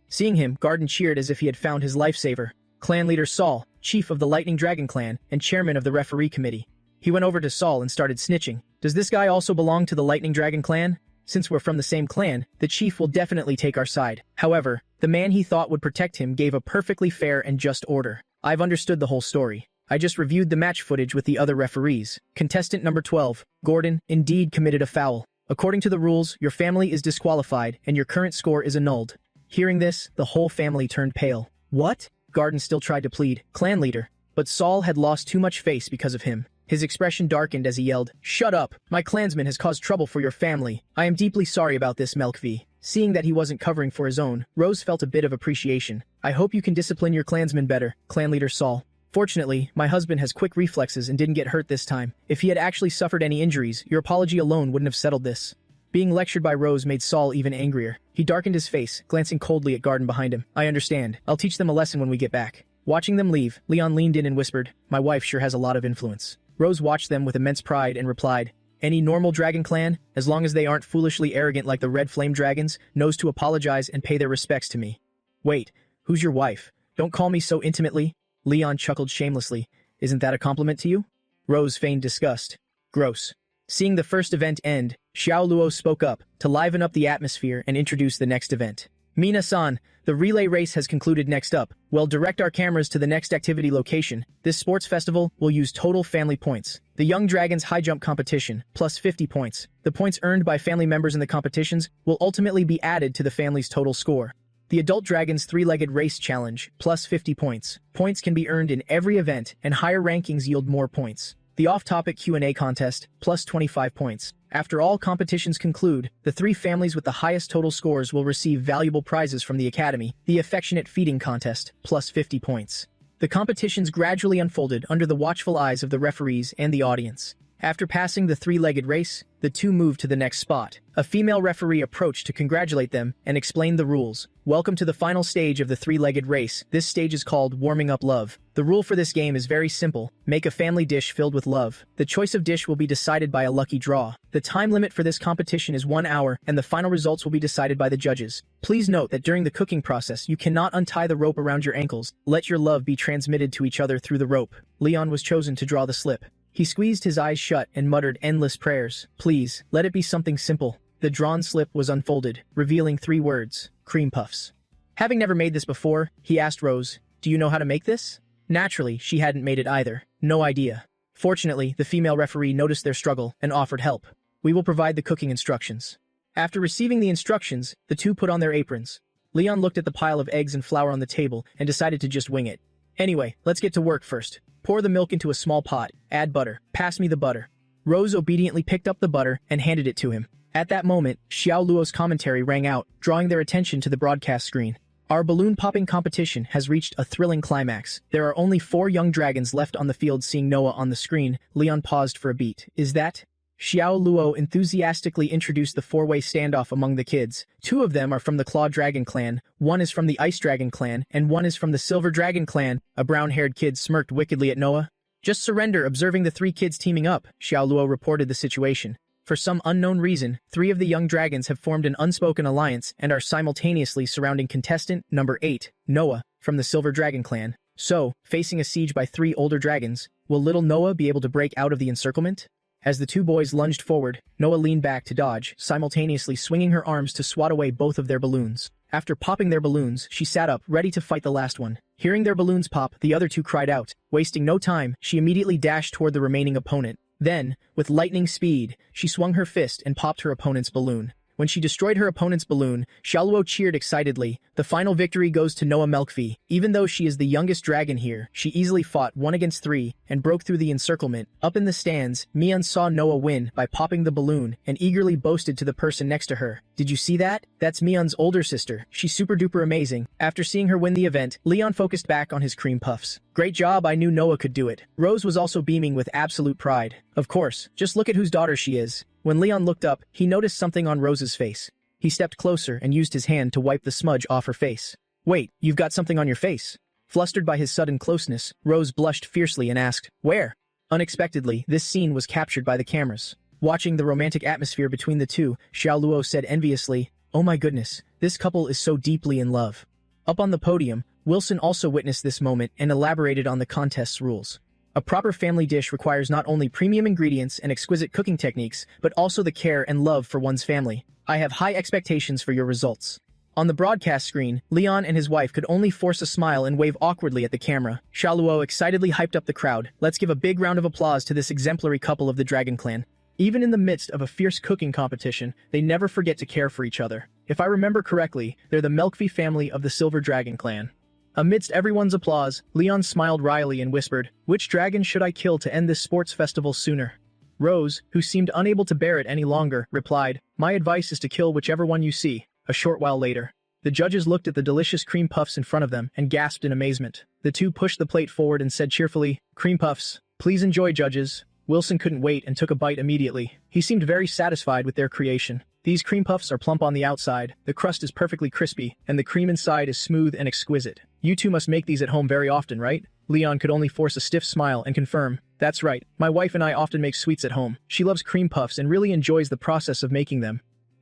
Seeing him, Garden cheered as if he had found his lifesaver. Clan leader Saul, chief of the Lightning Dragon clan, and chairman of the referee committee. He went over to Saul and started snitching. "Does this guy also belong to the Lightning Dragon clan? Since we're from the same clan, the chief will definitely take our side." However, the man he thought would protect him gave a perfectly fair and just order. "I've understood the whole story. I just reviewed the match footage with the other referees. Contestant number 12, Gordon, indeed committed a foul. According to the rules, your family is disqualified and your current score is annulled." Hearing this, the whole family turned pale. "What?" Garden still tried to plead, "Clan leader." But Saul had lost too much face because of him. His expression darkened as he yelled, "Shut up! My clansman has caused trouble for your family. I am deeply sorry about this, Melkvi." Seeing that he wasn't covering for his own, Rose felt a bit of appreciation. "I hope you can discipline your clansman better, clan leader Saul. Fortunately, my husband has quick reflexes and didn't get hurt this time. If he had actually suffered any injuries, your apology alone wouldn't have settled this." Being lectured by Rose made Saul even angrier. He darkened his face, glancing coldly at Garden behind him. "I understand. I'll teach them a lesson when we get back." Watching them leave, Leon leaned in and whispered, "My wife sure has a lot of influence." Rose watched them with immense pride and replied, "Any normal dragon clan, as long as they aren't foolishly arrogant like the Red Flame Dragons, knows to apologize and pay their respects to me." "Wait, who's your wife? Don't call me so intimately." Leon chuckled shamelessly. "Isn't that a compliment to you?" Rose feigned disgust. "Gross." Seeing the first event end, Xiao Luo spoke up to liven up the atmosphere and introduce the next event. "Mina-san, the relay race has concluded. Next up, we'll direct our cameras to the next activity location. This sports festival will use total family points. The Young Dragons high jump competition, plus 50 points. The points earned by family members in the competitions will ultimately be added to the family's total score. The Adult Dragons three-legged race challenge, plus 50 points. Points can be earned in every event, and higher rankings yield more points. The off-topic Q&A contest, plus 25 points. After all competitions conclude, the three families with the highest total scores will receive valuable prizes from the Academy. The Affectionate Feeding Contest, plus 50 points. The competitions gradually unfolded under the watchful eyes of the referees and the audience. After passing the three-legged race, the two moved to the next spot. A female referee approached to congratulate them and explain the rules. "Welcome to the final stage of the three-legged race. This stage is called Warming Up Love. The rule for this game is very simple. Make a family dish filled with love. The choice of dish will be decided by a lucky draw. The time limit for this competition is 1 hour, and the final results will be decided by the judges. Please note that during the cooking process, you cannot untie the rope around your ankles. Let your love be transmitted to each other through the rope." Leon was chosen to draw the slip. He squeezed his eyes shut and muttered endless prayers. "Please, let it be something simple." The drawn slip was unfolded, revealing 3 words: cream puffs. Having never made this before, he asked Rose, "Do you know how to make this?" Naturally, she hadn't made it either. No idea. Fortunately, the female referee noticed their struggle and offered help. "We will provide the cooking instructions." After receiving the instructions, the two put on their aprons. Leon looked at the pile of eggs and flour on the table and decided to just wing it. "Anyway, let's get to work first. Pour the milk into a small pot. Add butter. Pass me the butter." Rose obediently picked up the butter and handed it to him. At that moment, Xiao Luo's commentary rang out, drawing their attention to the broadcast screen. "Our balloon popping competition has reached a thrilling climax. There are only 4 young dragons left on the field." Seeing Noah on the screen, Leon paused for a beat. "Is that?" Xiao Luo enthusiastically introduced the 4-way standoff among the kids. 2 of them are from the Claw Dragon clan, 1 is from the Ice Dragon clan, and 1 is from the Silver Dragon clan. A brown-haired kid smirked wickedly at Noah. "Just surrender." Observing the 3 kids teaming up, Xiao Luo reported the situation. For some unknown reason, 3 of the young dragons have formed an unspoken alliance and are simultaneously surrounding contestant number 8, Noah, from the Silver Dragon clan. So, facing a siege by 3 older dragons, will little Noah be able to break out of the encirclement? As the 2 boys lunged forward, Noah leaned back to dodge, simultaneously swinging her arms to swat away both of their balloons. After popping their balloons, she sat up, ready to fight the last one. Hearing their balloons pop, the other two cried out. Wasting no time, she immediately dashed toward the remaining opponent. Then, with lightning speed, she swung her fist and popped her opponent's balloon. When she destroyed her opponent's balloon, Xiaoluo cheered excitedly. The final victory goes to Noah Melkvi. Even though she is the youngest dragon here, she easily fought 1 against 3 and broke through the encirclement. Up in the stands, Mian saw Noah win by popping the balloon and eagerly boasted to the person next to her. Did you see that? That's Mian's older sister. She's super duper amazing. After seeing her win the event, Leon focused back on his cream puffs. Great job, I knew Noah could do it. Rose was also beaming with absolute pride. Of course, just look at whose daughter she is. When Leon looked up, he noticed something on Rose's face. He stepped closer and used his hand to wipe the smudge off her face. Wait, you've got something on your face? Flustered by his sudden closeness, Rose blushed fiercely and asked, where? Unexpectedly, this scene was captured by the cameras. Watching the romantic atmosphere between the two, Xiaoluo said enviously, oh my goodness, this couple is so deeply in love. Up on the podium, Wilson also witnessed this moment and elaborated on the contest's rules. A proper family dish requires not only premium ingredients and exquisite cooking techniques, but also the care and love for one's family. I have high expectations for your results. On the broadcast screen, Leon and his wife could only force a smile and wave awkwardly at the camera. Xiaoluo excitedly hyped up the crowd. Let's give a big round of applause to this exemplary couple of the Dragon Clan. Even in the midst of a fierce cooking competition, they never forget to care for each other. If I remember correctly, they're the Melkvi family of the Silver Dragon Clan. Amidst everyone's applause, Leon smiled wryly and whispered, which dragon should I kill to end this sports festival sooner? Rose, who seemed unable to bear it any longer, replied, my advice is to kill whichever one you see. A short while later, the judges looked at the delicious cream puffs in front of them and gasped in amazement. The two pushed the plate forward and said cheerfully, cream puffs, please enjoy, judges. Wilson couldn't wait and took a bite immediately. He seemed very satisfied with their creation. These cream puffs are plump on the outside, the crust is perfectly crispy, and the cream inside is smooth and exquisite. You two must make these at home very often, right? Leon could only force a stiff smile and confirm, that's right, my wife and I often make sweets at home. She loves cream puffs and really enjoys the process of making them.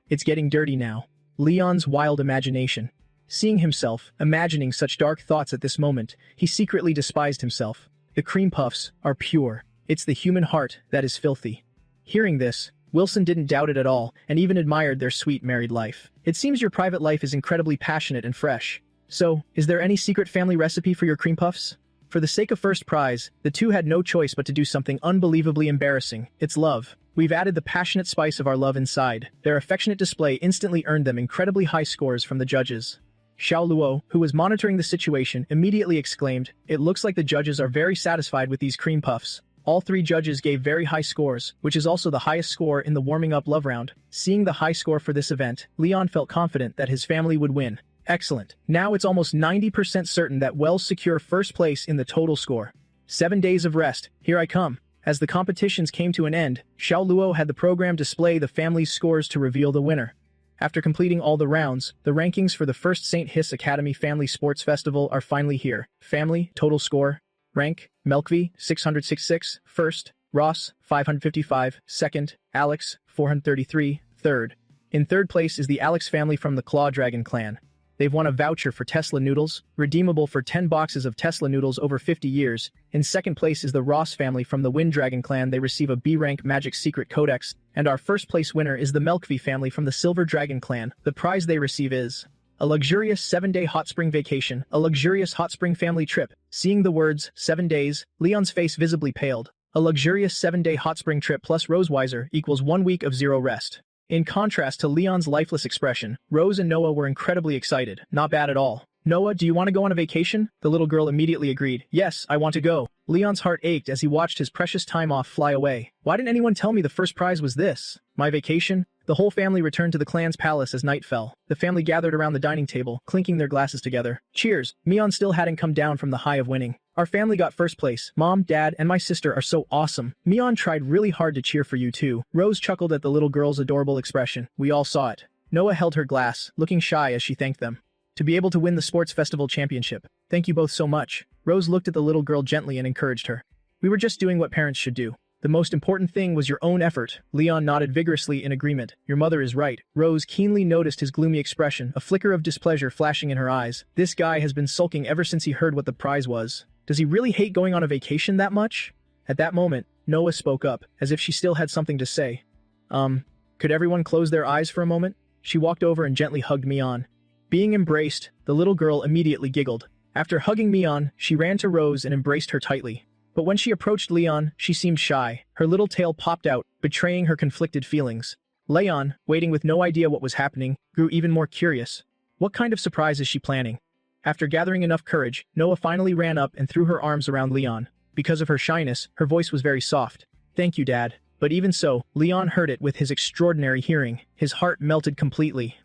It's getting dirty now. Leon's wild imagination. Seeing himself, imagining such dark thoughts at this moment, he secretly despised himself. The cream puffs are pure. It's the human heart that is filthy. Hearing this, Wilson didn't doubt it at all, and even admired their sweet married life. It seems your private life is incredibly passionate and fresh. So, is there any secret family recipe for your cream puffs? For the sake of first prize, the two had no choice but to do something unbelievably embarrassing. It's love. We've added the passionate spice of our love inside. Their affectionate display instantly earned them incredibly high scores from the judges. Xiaoluo, who was monitoring the situation, immediately exclaimed, it looks like the judges are very satisfied with these cream puffs. All 3 judges gave very high scores, which is also the highest score in the warming-up love round. Seeing the high score for this event, Leon felt confident that his family would win. Excellent. Now it's almost 90% certain that Wells secure first place in the total score. 7 days of rest. Here I come. As the competitions came to an end, Xiaoluo had the program display the family's scores to reveal the winner. After completing all the rounds, the rankings for the first St. Hiss Academy Family Sports Festival are finally here. Family, total score. Rank, Melkvi, 666, first, Ross, 555, second, Alex, 433, third. In third place is the Alex family from the Claw Dragon Clan. They've won a voucher for Tesla noodles, redeemable for 10 boxes of Tesla noodles over 50 years. In second place is the Ross family from the Wind Dragon Clan. They receive a B-rank Magic Secret Codex. And our first place winner is the Melkvi family from the Silver Dragon Clan. The prize they receive is a luxurious 7-day hot spring vacation, a luxurious hot spring family trip. Seeing the words, 7 days, Leon's face visibly paled. A luxurious 7-day hot spring trip plus Roseweiser equals 1 week of zero rest. In contrast to Leon's lifeless expression, Rose and Noah were incredibly excited. Not bad at all. Noah, do you want to go on a vacation? The little girl immediately agreed. Yes, I want to go. Leon's heart ached as he watched his precious time off fly away. Why didn't anyone tell me the first prize was this? My vacation? The whole family returned to the clan's palace as night fell. The family gathered around the dining table, clinking their glasses together. Cheers. Mion still hadn't come down from the high of winning. Our family got first place. Mom, Dad, and my sister are so awesome. Mion tried really hard to cheer for you too. Rose chuckled at the little girl's adorable expression. We all saw it. Noah held her glass, looking shy as she thanked them. To be able to win the sports festival championship. Thank you both so much. Rose looked at the little girl gently and encouraged her. We were just doing what parents should do. The most important thing was your own effort. Leon nodded vigorously in agreement. Your mother is right. Rose keenly noticed his gloomy expression, a flicker of displeasure flashing in her eyes. This guy has been sulking ever since he heard what the prize was. Does he really hate going on a vacation that much? At that moment, Noah spoke up, as if she still had something to say. Could everyone close their eyes for a moment? She walked over and gently hugged Mion. Being embraced, the little girl immediately giggled. After hugging Leon, she ran to Rose and embraced her tightly. But when she approached Leon, she seemed shy. Her little tail popped out, betraying her conflicted feelings. Leon, waiting with no idea what was happening, grew even more curious. What kind of surprise is she planning? After gathering enough courage, Noah finally ran up and threw her arms around Leon. Because of her shyness, her voice was very soft. "Thank you, Dad." But even so, Leon heard it with his extraordinary hearing. His heart melted completely.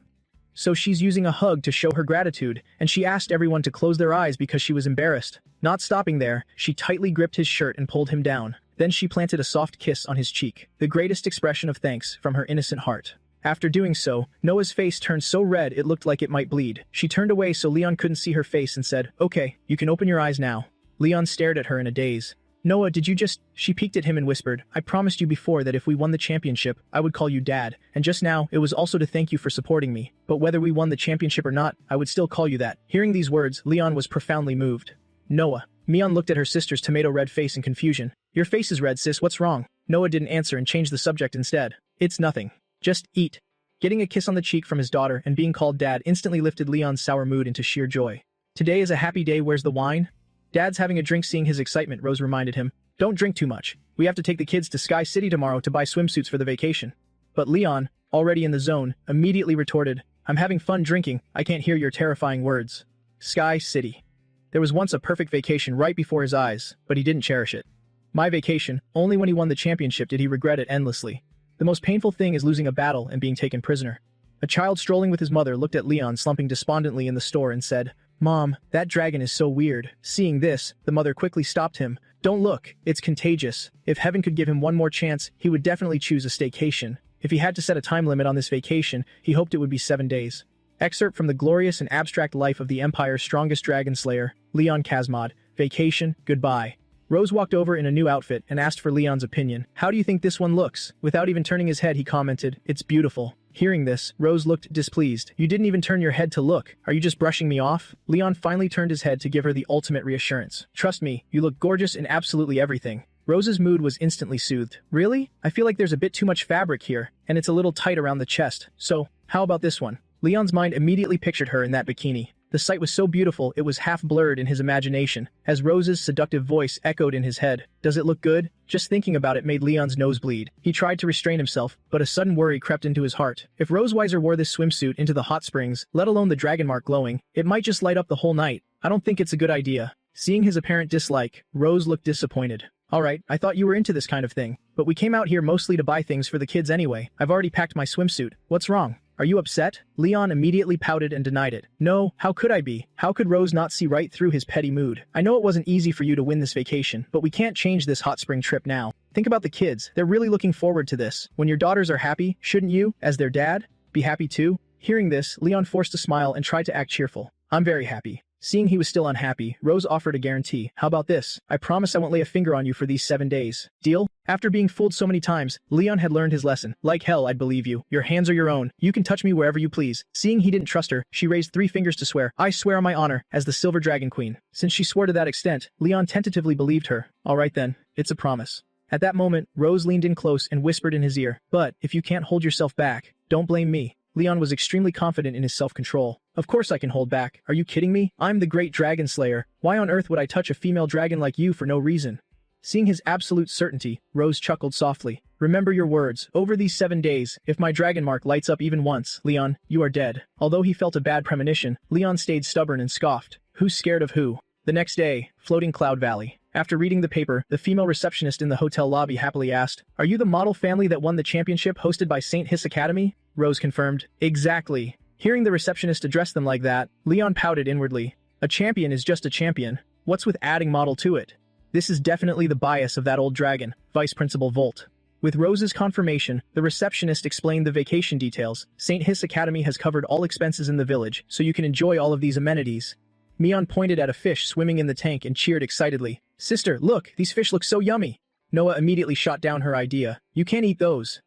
So she's using a hug to show her gratitude, and she asked everyone to close their eyes because she was embarrassed. Not stopping there, she tightly gripped his shirt and pulled him down. Then she planted a soft kiss on his cheek, the greatest expression of thanks from her innocent heart. After doing so, Noah's face turned so red it looked like it might bleed. She turned away so Leon couldn't see her face and said, "Okay, you can open your eyes now." Leon stared at her in a daze. "Noah, did you just—" She peeked at him and whispered, "I promised you before that if we won the championship, I would call you Dad, and just now, it was also to thank you for supporting me. But whether we won the championship or not, I would still call you that." Hearing these words, Leon was profoundly moved. "Noah." Mion looked at her sister's tomato-red face in confusion. "Your face is red, sis, what's wrong?" Noah didn't answer and changed the subject instead. "It's nothing. Just eat." Getting a kiss on the cheek from his daughter and being called Dad instantly lifted Leon's sour mood into sheer joy. "Today is a happy day, where's the wine?" "Dad's having a drink." Seeing his excitement, Rose reminded him. "Don't drink too much. We have to take the kids to Sky City tomorrow to buy swimsuits for the vacation." But Leon, already in the zone, immediately retorted, "I'm having fun drinking, I can't hear your terrifying words." Sky City. There was once a perfect vacation right before his eyes, but he didn't cherish it. My vacation, only when he won the championship did he regret it endlessly. The most painful thing is losing a battle and being taken prisoner. A child strolling with his mother looked at Leon slumping despondently in the store and said, "Mom, that dragon is so weird." Seeing this, the mother quickly stopped him. "Don't look, it's contagious." If heaven could give him one more chance, he would definitely choose a staycation. If he had to set a time limit on this vacation, he hoped it would be 7 days. Excerpt from the glorious and abstract life of the Empire's strongest dragon slayer, Leon Kazmod. Vacation, goodbye. Rose walked over in a new outfit and asked for Leon's opinion. "How do you think this one looks?" Without even turning his head, he commented, "It's beautiful." Hearing this, Rose looked displeased. "You didn't even turn your head to look. Are you just brushing me off?" Leon finally turned his head to give her the ultimate reassurance. "Trust me, you look gorgeous in absolutely everything." Rose's mood was instantly soothed. "Really? I feel like there's a bit too much fabric here, and it's a little tight around the chest. So, how about this one?" Leon's mind immediately pictured her in that bikini. The sight was so beautiful it was half blurred in his imagination, as Rose's seductive voice echoed in his head. "Does it look good?" Just thinking about it made Leon's nose bleed. He tried to restrain himself, but a sudden worry crept into his heart. If Rose Weiser wore this swimsuit into the hot springs, let alone the dragon mark glowing, it might just light up the whole night. "I don't think it's a good idea." Seeing his apparent dislike, Rose looked disappointed. "Alright, I thought you were into this kind of thing. But we came out here mostly to buy things for the kids anyway. I've already packed my swimsuit. What's wrong? Are you upset?" Leon immediately pouted and denied it. "No, how could I be? How could Rose not see right through his petty mood? I know it wasn't easy for you to win this vacation, but we can't change this hot spring trip now. Think about the kids. They're really looking forward to this. When your daughters are happy, shouldn't you, as their dad, be happy too?" Hearing this, Leon forced a smile and tried to act cheerful. "I'm very happy." Seeing he was still unhappy, Rose offered a guarantee. "How about this? I promise I won't lay a finger on you for these 7 days. Deal?" After being fooled so many times, Leon had learned his lesson. "Like hell, I'd believe you. Your hands are your own. You can touch me wherever you please." Seeing he didn't trust her, she raised 3 fingers to swear, "I swear on my honor," as the Silver Dragon Queen. Since she swore to that extent, Leon tentatively believed her. "Alright then, it's a promise." At that moment, Rose leaned in close and whispered in his ear, "But, if you can't hold yourself back, don't blame me." Leon was extremely confident in his self-control. "Of course I can hold back. Are you kidding me? I'm the great dragon slayer. Why on earth would I touch a female dragon like you for no reason?" Seeing his absolute certainty, Rose chuckled softly. "Remember your words. Over these 7 days, if my dragon mark lights up even once, Leon, you are dead." Although he felt a bad premonition, Leon stayed stubborn and scoffed. Who's scared of who? The next day, Floating Cloud Valley. After reading the paper, the female receptionist in the hotel lobby happily asked, "Are you the model family that won the championship hosted by St. Hiss Academy?" Rose confirmed, "Exactly." Hearing the receptionist address them like that, Leon pouted inwardly. A champion is just a champion. What's with adding model to it? This is definitely the bias of that old dragon, Vice Principal Volt. With Rose's confirmation, the receptionist explained the vacation details. St. Hiss Academy has covered all expenses in the village, so you can enjoy all of these amenities. Mion pointed at a fish swimming in the tank and cheered excitedly. "Sister, look, these fish look so yummy." Noah immediately shot down her idea. "You can't eat those."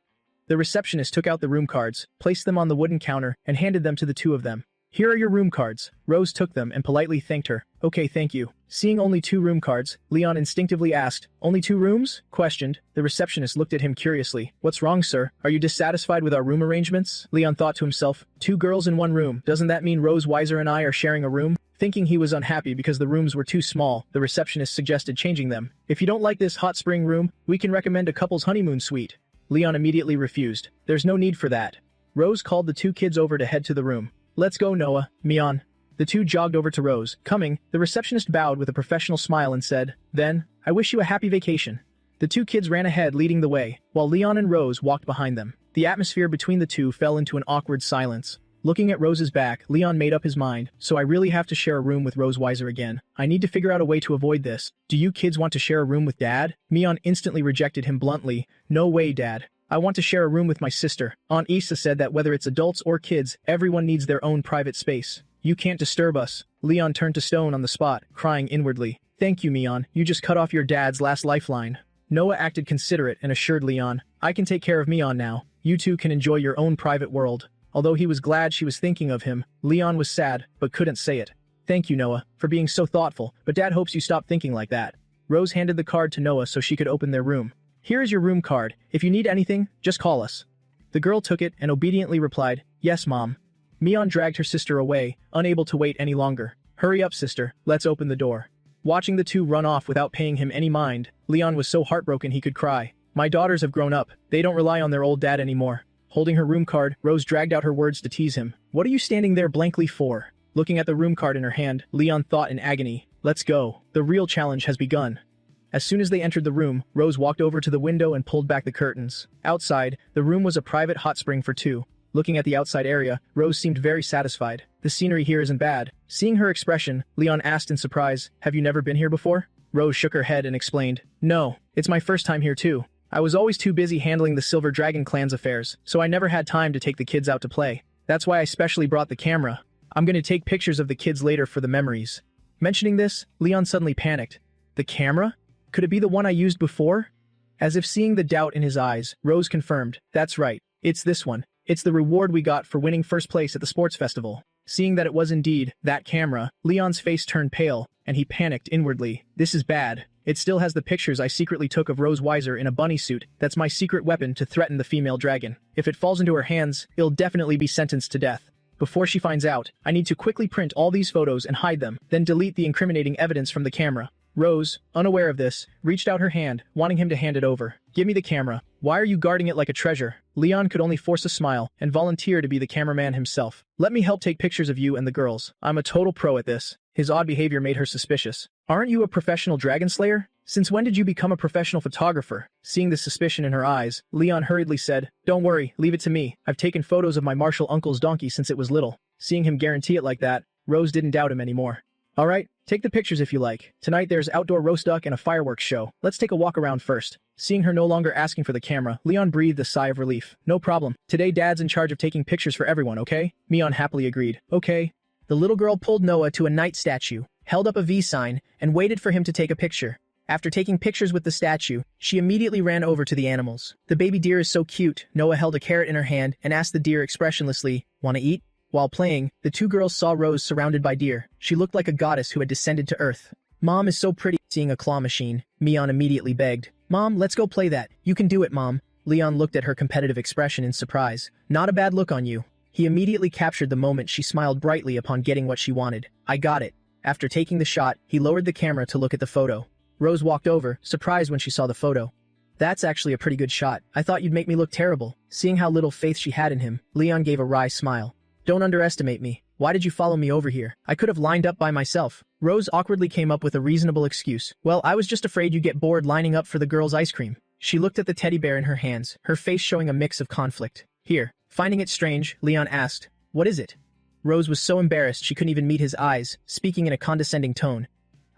The receptionist took out the room cards, placed them on the wooden counter, and handed them to the two of them. "Here are your room cards." Rose took them and politely thanked her. "Okay, thank you." Seeing only 2 room cards, Leon instinctively asked, "Only 2 rooms?" Questioned. The receptionist looked at him curiously. "What's wrong, sir? Are you dissatisfied with our room arrangements?" Leon thought to himself, 2 girls in 1 room. Doesn't that mean Rose Weiser and I are sharing a room? Thinking he was unhappy because the rooms were too small, the receptionist suggested changing them. "If you don't like this hot spring room, we can recommend a couple's honeymoon suite." Leon immediately refused. "There's no need for that." Rose called the 2 kids over to head to the room. "Let's go, Noah, Mion." The 2 jogged over to Rose. Coming, the receptionist bowed with a professional smile and said, "Then, I wish you a happy vacation." The 2 kids ran ahead leading the way, while Leon and Rose walked behind them. The atmosphere between the 2 fell into an awkward silence. Looking at Rose's back, Leon made up his mind, "So I really have to share a room with Rose Weiser again. I need to figure out a way to avoid this. Do you kids want to share a room with Dad?" Mion instantly rejected him bluntly. "No way, Dad. I want to share a room with my sister. Aunt Issa said that whether it's adults or kids, everyone needs their own private space. You can't disturb us." Leon turned to stone on the spot, crying inwardly. "Thank you, Mion. You just cut off your dad's last lifeline." Noah acted considerate and assured Leon, "I can take care of Mion now. You 2 can enjoy your own private world." Although he was glad she was thinking of him, Leon was sad, but couldn't say it. "Thank you, Noah, for being so thoughtful, but Dad hopes you stop thinking like that." Rose handed the card to Noah so she could open their room. "Here is your room card. If you need anything, just call us." The girl took it and obediently replied, "Yes, Mom." Mion dragged her sister away, unable to wait any longer. "Hurry up, sister, let's open the door." Watching the 2 run off without paying him any mind, Leon was so heartbroken he could cry. "My daughters have grown up. They don't rely on their old dad anymore." Holding her room card, Rose dragged out her words to tease him. "What are you standing there blankly for?" Looking at the room card in her hand, Leon thought in agony. "Let's go. The real challenge has begun." As soon as they entered the room, Rose walked over to the window and pulled back the curtains. Outside, the room was a private hot spring for 2. Looking at the outside area, Rose seemed very satisfied. "The scenery here isn't bad." Seeing her expression, Leon asked in surprise, "Have you never been here before?" Rose shook her head and explained, "No, it's my first time here too. I was always too busy handling the Silver Dragon clan's affairs, so I never had time to take the kids out to play. That's why I specially brought the camera. I'm gonna take pictures of the kids later for the memories." Mentioning this, Leon suddenly panicked. "The camera? Could it be the one I used before?" As if seeing the doubt in his eyes, Rose confirmed, "That's right. It's this one. It's the reward we got for winning first place at the sports festival." Seeing that it was indeed that camera, Leon's face turned pale, and he panicked inwardly. "This is bad. It still has the pictures I secretly took of Rose Weiser in a bunny suit. That's my secret weapon to threaten the female dragon. If it falls into her hands, it'll definitely be sentenced to death. Before she finds out, I need to quickly print all these photos and hide them, then delete the incriminating evidence from the camera." Rose, unaware of this, reached out her hand, wanting him to hand it over. "Give me the camera. Why are you guarding it like a treasure?" Leon could only force a smile and volunteer to be the cameraman himself. "Let me help take pictures of you and the girls. I'm a total pro at this." His odd behavior made her suspicious. "Aren't you a professional dragon slayer? Since when did you become a professional photographer?" Seeing the suspicion in her eyes, Leon hurriedly said, "Don't worry, leave it to me. I've taken photos of my martial uncle's donkey since it was little." Seeing him guarantee it like that, Rose didn't doubt him anymore. "Alright, take the pictures if you like. Tonight there's outdoor roast duck and a fireworks show. Let's take a walk around first." Seeing her no longer asking for the camera, Leon breathed a sigh of relief. "No problem. Today Dad's in charge of taking pictures for everyone, okay?" Mion happily agreed. "Okay." The little girl pulled Noah to a knight statue, held up a V sign, and waited for him to take a picture. After taking pictures with the statue, she immediately ran over to the animals. "The baby deer is so cute." Noah held a carrot in her hand and asked the deer expressionlessly, "Wanna eat?" While playing, the 2 girls saw Rose surrounded by deer. She looked like a goddess who had descended to earth. "Mom is so pretty." Seeing a claw machine, Mion immediately begged, "Mom, let's go play that. You can do it, Mom." Leon looked at her competitive expression in surprise. "Not a bad look on you." He immediately captured the moment she smiled brightly upon getting what she wanted. "I got it." After taking the shot, he lowered the camera to look at the photo. Rose walked over, surprised when she saw the photo. "That's actually a pretty good shot. I thought you'd make me look terrible." Seeing how little faith she had in him, Leon gave a wry smile. "Don't underestimate me. Why did you follow me over here? I could have lined up by myself." Rose awkwardly came up with a reasonable excuse. "Well, I was just afraid you'd get bored lining up for the girls' ice cream." She looked at the teddy bear in her hands, her face showing a mix of conflict. "Here." Finding it strange, Leon asked, "What is it?" Rose was so embarrassed she couldn't even meet his eyes, speaking in a condescending tone.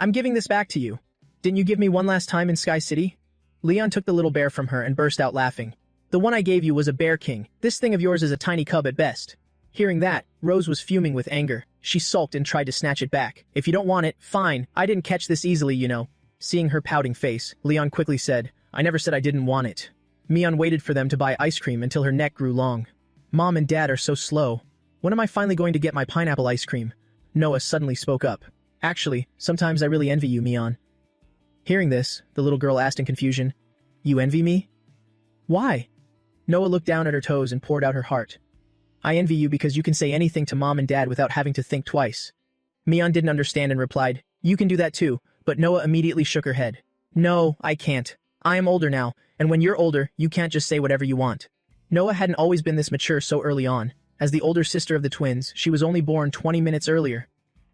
"I'm giving this back to you. Didn't you give me one last time in Sky City?" Leon took the little bear from her and burst out laughing. "The one I gave you was a bear king. This thing of yours is a tiny cub at best." Hearing that, Rose was fuming with anger. She sulked and tried to snatch it back. "If you don't want it, fine. I didn't catch this easily, you know." Seeing her pouting face, Leon quickly said, "I never said I didn't want it." Mion waited for them to buy ice cream until her neck grew long. "Mom and Dad are so slow. When am I finally going to get my pineapple ice cream?" Noah suddenly spoke up. Actually, sometimes I really envy you, Mion. Hearing this, the little girl asked in confusion, You envy me? Why? Noah looked down at her toes and poured out her heart. I envy you because you can say anything to mom and dad without having to think twice. Mion didn't understand and replied, You can do that too, but Noah immediately shook her head. No, I can't. I am older now, and when you're older, you can't just say whatever you want. Noah hadn't always been this mature so early on. As the older sister of the twins, she was only born 20 minutes earlier.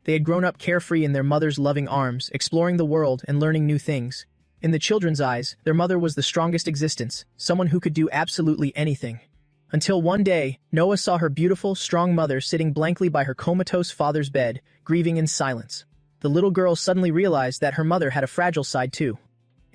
They had grown up carefree in their mother's loving arms, exploring the world and learning new things. In the children's eyes, their mother was the strongest existence, someone who could do absolutely anything. Until one day, Noah saw her beautiful, strong mother sitting blankly by her comatose father's bed, grieving in silence. The little girl suddenly realized that her mother had a fragile side too.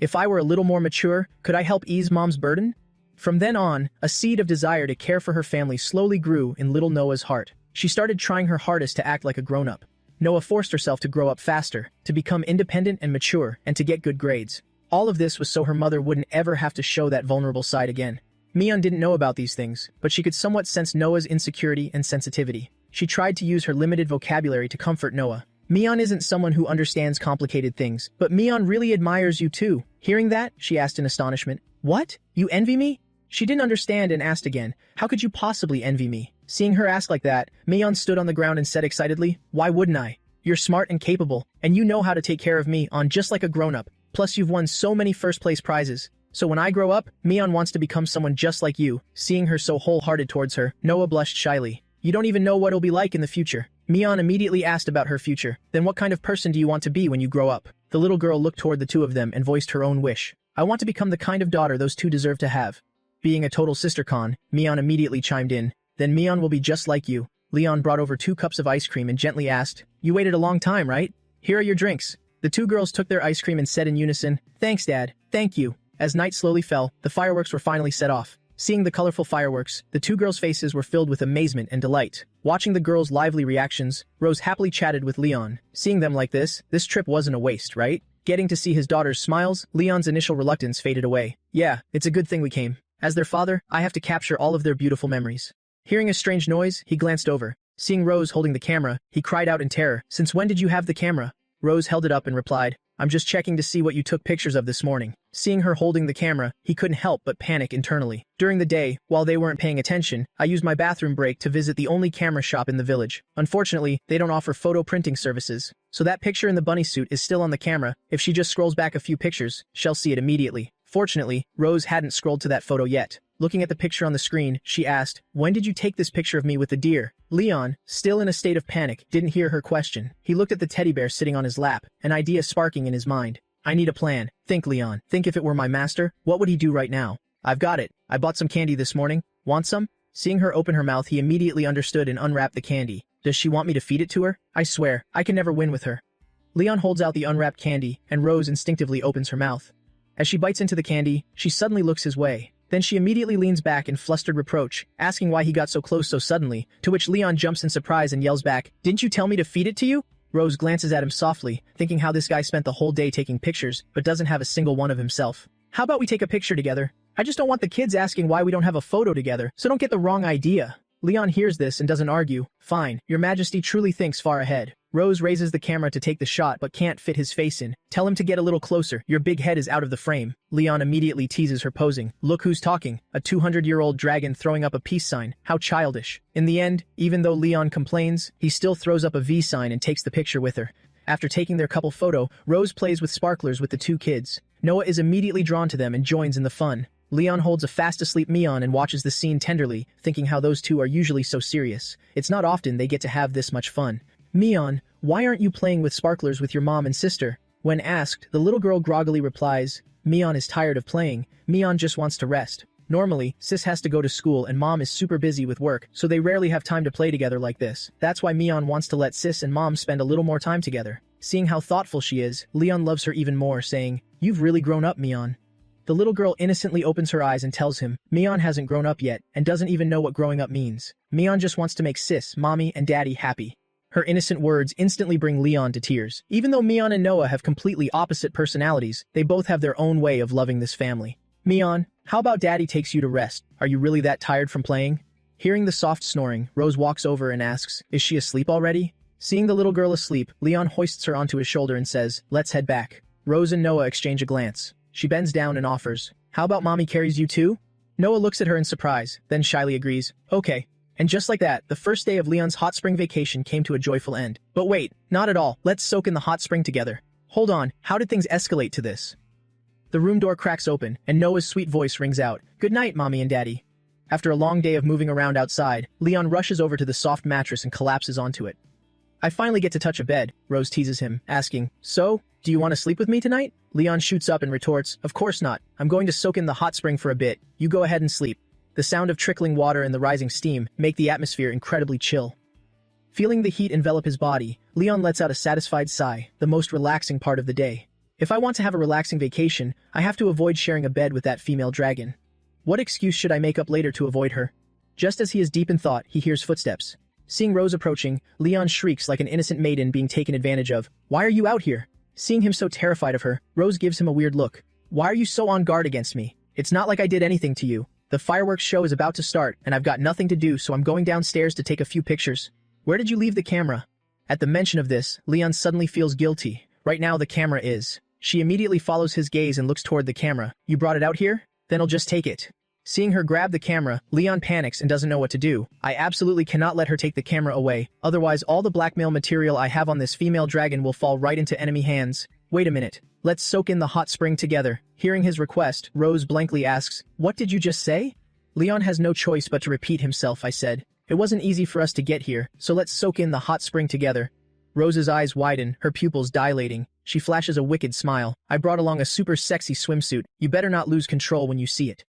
If I were a little more mature, could I help ease mom's burden? From then on, a seed of desire to care for her family slowly grew in little Noah's heart. She started trying her hardest to act like a grown-up. Noah forced herself to grow up faster, to become independent and mature, and to get good grades. All of this was so her mother wouldn't ever have to show that vulnerable side again. Mion didn't know about these things, but she could somewhat sense Noah's insecurity and sensitivity. She tried to use her limited vocabulary to comfort Noah. Mion isn't someone who understands complicated things, but Mion really admires you too. Hearing that, she asked in astonishment, What? You envy me? She didn't understand and asked again, How could you possibly envy me? Seeing her ask like that, Mion stood on the ground and said excitedly, Why wouldn't I? You're smart and capable, and you know how to take care of me on just like a grown-up. Plus you've won so many first-place prizes. So when I grow up, Mion wants to become someone just like you. Seeing her so wholehearted towards her, Noah blushed shyly. You don't even know what it'll be like in the future. Mion immediately asked about her future. Then what kind of person do you want to be when you grow up? The little girl looked toward the two of them and voiced her own wish. I want to become the kind of daughter those two deserve to have. Being a total sister-con, Mion immediately chimed in. Then Mion will be just like you. Leon brought over 2 cups of ice cream and gently asked, You waited a long time, right? Here are your drinks. The 2 girls took their ice cream and said in unison, Thanks, Dad. Thank you. As night slowly fell, the fireworks were finally set off. Seeing the colorful fireworks, the 2 girls' faces were filled with amazement and delight. Watching the girls' lively reactions, Rose happily chatted with Leon. Seeing them like this trip wasn't a waste, right? Getting to see his daughter's smiles, Leon's initial reluctance faded away. Yeah, it's a good thing we came. As their father, I have to capture all of their beautiful memories. Hearing a strange noise, he glanced over. Seeing Rose holding the camera, he cried out in terror, Since when did you have the camera? Rose held it up and replied, I'm just checking to see what you took pictures of this morning. Seeing her holding the camera, he couldn't help but panic internally. During the day, while they weren't paying attention, I used my bathroom break to visit the only camera shop in the village. Unfortunately, they don't offer photo printing services. So that picture in the bunny suit is still on the camera. If she just scrolls back a few pictures, she'll see it immediately. Fortunately, Rose hadn't scrolled to that photo yet. Looking at the picture on the screen, she asked, When did you take this picture of me with the deer? Leon, still in a state of panic, didn't hear her question. He looked at the teddy bear sitting on his lap, an idea sparking in his mind. I need a plan. Think, Leon. Think if it were my master, what would he do right now? I've got it. I bought some candy this morning. Want some? Seeing her open her mouth, he immediately understood and unwrapped the candy. Does she want me to feed it to her? I swear, I can never win with her. Leon holds out the unwrapped candy, and Rose instinctively opens her mouth. As she bites into the candy, she suddenly looks his way. Then she immediately leans back in flustered reproach, asking why he got so close so suddenly, to which Leon jumps in surprise and yells back, Didn't you tell me to feed it to you? Rose glances at him softly, thinking how this guy spent the whole day taking pictures, but doesn't have a single one of himself. How about we take a picture together? I just don't want the kids asking why we don't have a photo together, so don't get the wrong idea. Leon hears this and doesn't argue. Fine, your majesty truly thinks far ahead. Rose raises the camera to take the shot but can't fit his face in. Tell him to get a little closer, your big head is out of the frame. Leon immediately teases her posing. Look who's talking, a 200-year-old dragon throwing up a peace sign. How childish. In the end, even though Leon complains, he still throws up a V sign and takes the picture with her. After taking their couple photo, Rose plays with sparklers with the 2 kids. Noah is immediately drawn to them and joins in the fun. Leon holds a fast-asleep Mion and watches the scene tenderly, thinking how those two are usually so serious. It's not often they get to have this much fun. Mion, why aren't you playing with sparklers with your mom and sister? When asked, the little girl groggily replies, Mion is tired of playing. Mion just wants to rest. Normally, sis has to go to school and mom is super busy with work, so they rarely have time to play together like this. That's why Mion wants to let sis and mom spend a little more time together. Seeing how thoughtful she is, Leon loves her even more, saying, You've really grown up, Mion. The little girl innocently opens her eyes and tells him, Mion hasn't grown up yet, and doesn't even know what growing up means. Mion just wants to make sis, mommy, and daddy happy. Her innocent words instantly bring Leon to tears. Even though Mion and Noah have completely opposite personalities, they both have their own way of loving this family. Mion, how about daddy takes you to rest? Are you really that tired from playing? Hearing the soft snoring, Rose walks over and asks, Is she asleep already? Seeing the little girl asleep, Leon hoists her onto his shoulder and says, "Let's head back." Rose and Noah exchange a glance. She bends down and offers, "How about mommy carries you too?" Noah looks at her in surprise, then shyly agrees, "Okay." And just like that, the first day of Leon's hot spring vacation came to a joyful end. But wait, not at all. Let's soak in the hot spring together. Hold on, how did things escalate to this? The room door cracks open, and Noah's sweet voice rings out, "Good night, Mommy and Daddy." After a long day of moving around outside, Leon rushes over to the soft mattress and collapses onto it. "I finally get to touch a bed," Rose teases him, asking, "So, do you want to sleep with me tonight?" Leon shoots up and retorts, "Of course not. I'm going to soak in the hot spring for a bit. You go ahead and sleep." The sound of trickling water and the rising steam make the atmosphere incredibly chill. Feeling the heat envelop his body, Leon lets out a satisfied sigh, the most relaxing part of the day. If I want to have a relaxing vacation, I have to avoid sharing a bed with that female dragon. What excuse should I make up later to avoid her? Just as he is deep in thought, he hears footsteps. Seeing Rose approaching, Leon shrieks like an innocent maiden being taken advantage of. "Why are you out here?" Seeing him so terrified of her, Rose gives him a weird look. "Why are you so on guard against me? It's not like I did anything to you. The fireworks show is about to start, and I've got nothing to do, so I'm going downstairs to take a few pictures." "Where did you leave the camera?" At the mention of this, Leon suddenly feels guilty. Right now the camera is. She immediately follows his gaze and looks toward the camera. "You brought it out here? Then I'll just take it." Seeing her grab the camera, Leon panics and doesn't know what to do. "I absolutely cannot let her take the camera away, otherwise all the blackmail material I have on this female dragon will fall right into enemy hands. Wait a minute. Let's soak in the hot spring together." Hearing his request, Rose blankly asks, "What did you just say?" Leon has no choice but to repeat himself. "I said, it wasn't easy for us to get here, so let's soak in the hot spring together." Rose's eyes widen, her pupils dilating. She flashes a wicked smile. "I brought along a super sexy swimsuit. You better not lose control when you see it."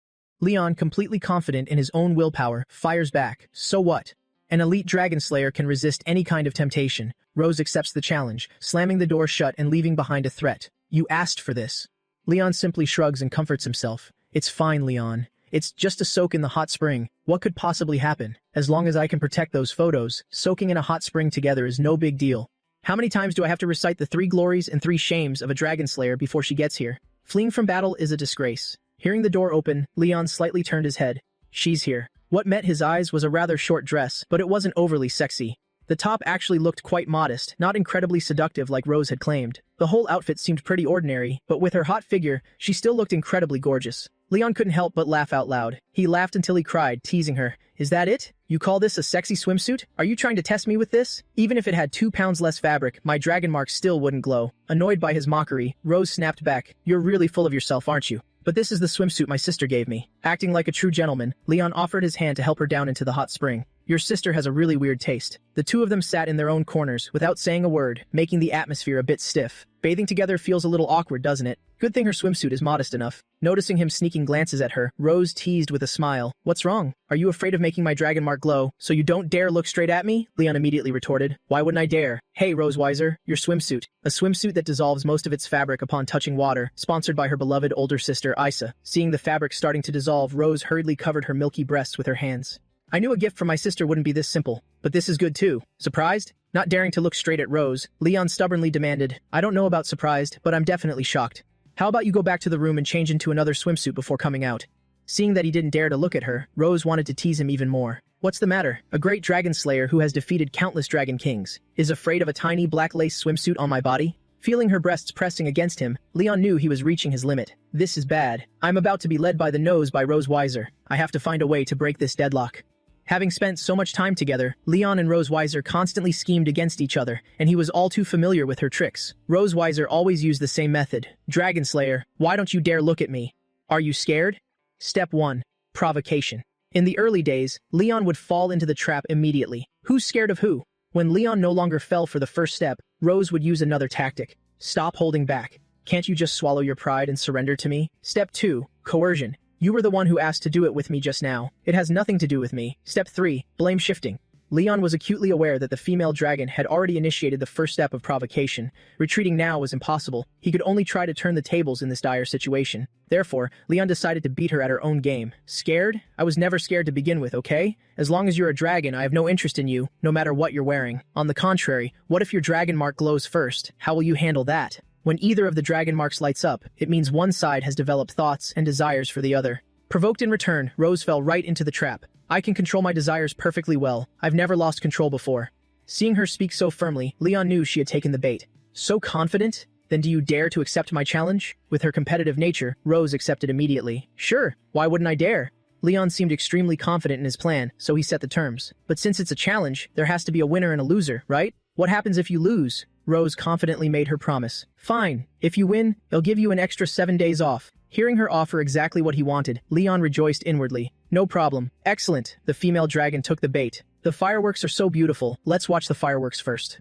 Leon, completely confident in his own willpower, fires back. "So what? An elite dragon slayer can resist any kind of temptation." Rose accepts the challenge, slamming the door shut and leaving behind a threat. "You asked for this." Leon simply shrugs and comforts himself. "It's fine, Leon. It's just a soak in the hot spring. What could possibly happen? As long as I can protect those photos, soaking in a hot spring together is no big deal. How many times do I have to recite the 3 glories and 3 shames of a dragon slayer before she gets here? Fleeing from battle is a disgrace." Hearing the door open, Leon slightly turned his head. She's here. What met his eyes was a rather short dress, but it wasn't overly sexy. The top actually looked quite modest, not incredibly seductive like Rose had claimed. The whole outfit seemed pretty ordinary, but with her hot figure, she still looked incredibly gorgeous. Leon couldn't help but laugh out loud. He laughed until he cried, teasing her. "Is that it? You call this a sexy swimsuit? Are you trying to test me with this? Even if it had 2 pounds less fabric, my dragon mark still wouldn't glow." Annoyed by his mockery, Rose snapped back, "You're really full of yourself, aren't you? But this is the swimsuit my sister gave me." Acting like a true gentleman, Leon offered his hand to help her down into the hot spring. "Your sister has a really weird taste." The two of them sat in their own corners, without saying a word, making the atmosphere a bit stiff. Bathing together feels a little awkward, doesn't it? Good thing her swimsuit is modest enough. Noticing him sneaking glances at her, Rose teased with a smile. "What's wrong? Are you afraid of making my dragon mark glow, so you don't dare look straight at me?" Leon immediately retorted. "Why wouldn't I dare? Hey, Rose Weiser, your swimsuit." A swimsuit that dissolves most of its fabric upon touching water, sponsored by her beloved older sister, Isa. Seeing the fabric starting to dissolve, Rose hurriedly covered her milky breasts with her hands. "I knew a gift from my sister wouldn't be this simple, but this is good too." Surprised? Not daring to look straight at Rose, Leon stubbornly demanded, "I don't know about surprised, but I'm definitely shocked. How about you go back to the room and change into another swimsuit before coming out?" Seeing that he didn't dare to look at her, Rose wanted to tease him even more. "What's the matter? A great dragon slayer who has defeated countless dragon kings is afraid of a tiny black lace swimsuit on my body?" Feeling her breasts pressing against him, Leon knew he was reaching his limit. "This is bad. I'm about to be led by the nose by Rose Weiser. I have to find a way to break this deadlock." Having spent so much time together, Leon and Rose Weiser constantly schemed against each other, and he was all too familiar with her tricks. Rose Weiser always used the same method. "Dragon Slayer, why don't you dare look at me? Are you scared?" Step 1. Provocation. In the early days, Leon would fall into the trap immediately. Who's scared of who? When Leon no longer fell for the first step, Rose would use another tactic. "Stop holding back. Can't you just swallow your pride and surrender to me?" Step 2. Coercion. "You were the one who asked to do it with me just now. It has nothing to do with me." Step 3. Blame shifting. Leon was acutely aware that the female dragon had already initiated the first step of provocation. Retreating now was impossible. He could only try to turn the tables in this dire situation. Therefore, Leon decided to beat her at her own game. "Scared? I was never scared to begin with, okay? As long as you're a dragon, I have no interest in you, no matter what you're wearing. On the contrary, what if your dragon mark glows first? How will you handle that?" When either of the dragon marks lights up, it means one side has developed thoughts and desires for the other. Provoked in return, Rose fell right into the trap. "I can control my desires perfectly well. I've never lost control before." Seeing her speak so firmly, Leon knew she had taken the bait. So confident? Then do you dare to accept my challenge? With her competitive nature, Rose accepted immediately. Sure, why wouldn't I dare? Leon seemed extremely confident in his plan, so he set the terms. But since it's a challenge, there has to be a winner and a loser, right? What happens if you lose? Rose confidently made her promise. Fine. If you win, they'll give you an extra 7 days off. Hearing her offer exactly what he wanted, Leon rejoiced inwardly. No problem. Excellent. The female dragon took the bait. The fireworks are so beautiful. Let's watch the fireworks first.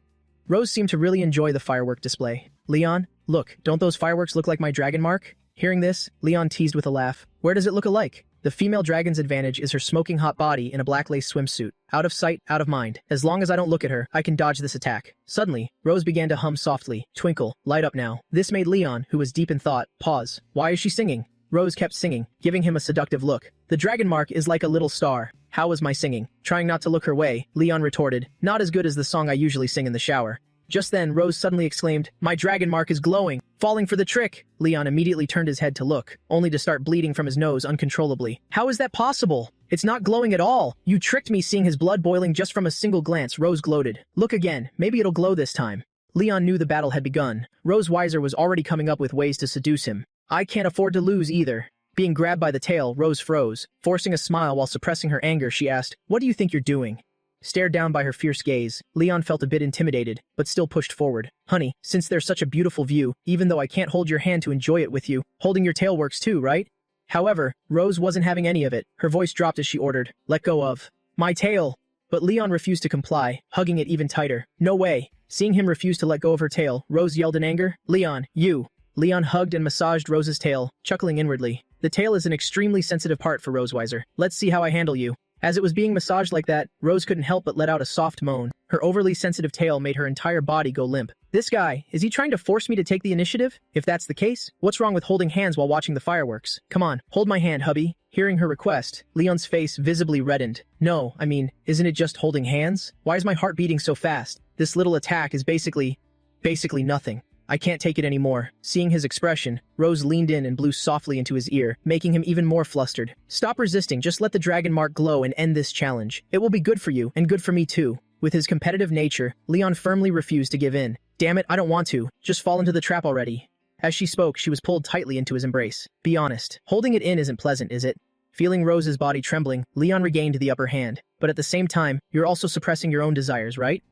Rose seemed to really enjoy the firework display. Leon, look, don't those fireworks look like my dragon mark? Hearing this, Leon teased with a laugh. Where does it look alike? The female dragon's advantage is her smoking hot body in a black lace swimsuit. Out of sight, out of mind. As long as I don't look at her, I can dodge this attack. Suddenly, Rose began to hum softly. Twinkle, light up now. This made Leon, who was deep in thought, pause. Why is she singing? Rose kept singing, giving him a seductive look. The dragon mark is like a little star. How was my singing? Trying not to look her way, Leon retorted. Not as good as the song I usually sing in the shower. Just then, Rose suddenly exclaimed, my dragon mark is glowing. Falling for the trick. Leon immediately turned his head to look, only to start bleeding from his nose uncontrollably. How is that possible? It's not glowing at all. You tricked me. Seeing his blood boiling just from a single glance, Rose gloated. Look again. Maybe it'll glow this time. Leon knew the battle had begun. Rose Weiser was already coming up with ways to seduce him. I can't afford to lose either. Being grabbed by the tail, Rose froze. Forcing a smile while suppressing her anger, she asked, what do you think you're doing? Stared down by her fierce gaze, Leon felt a bit intimidated, but still pushed forward. Honey, since there's such a beautiful view, even though I can't hold your hand to enjoy it with you, holding your tail works too, right? However, Rose wasn't having any of it. Her voice dropped as she ordered, let go of my tail. But Leon refused to comply, hugging it even tighter. No way. Seeing him refuse to let go of her tail, Rose yelled in anger, Leon, you. Leon hugged and massaged Rose's tail, chuckling inwardly. The tail is an extremely sensitive part for Rose Weiser. Let's see how I handle you. As it was being massaged like that, Rose couldn't help but let out a soft moan. Her overly sensitive tail made her entire body go limp. This guy, is he trying to force me to take the initiative? If that's the case, what's wrong with holding hands while watching the fireworks? Come on, hold my hand, hubby. Hearing her request, Leon's face visibly reddened. No, I mean, isn't it just holding hands? Why is my heart beating so fast? This little attack is basically nothing. I can't take it anymore. Seeing his expression, Rose leaned in and blew softly into his ear, making him even more flustered. Stop resisting, just let the dragon mark glow and end this challenge. It will be good for you, and good for me too. With his competitive nature, Leon firmly refused to give in. Damn it, I don't want to. Just fall into the trap already. As she spoke, she was pulled tightly into his embrace. Be honest, holding it in isn't pleasant, is it? Feeling Rose's body trembling, Leon regained the upper hand. But at the same time, you're also suppressing your own desires, right?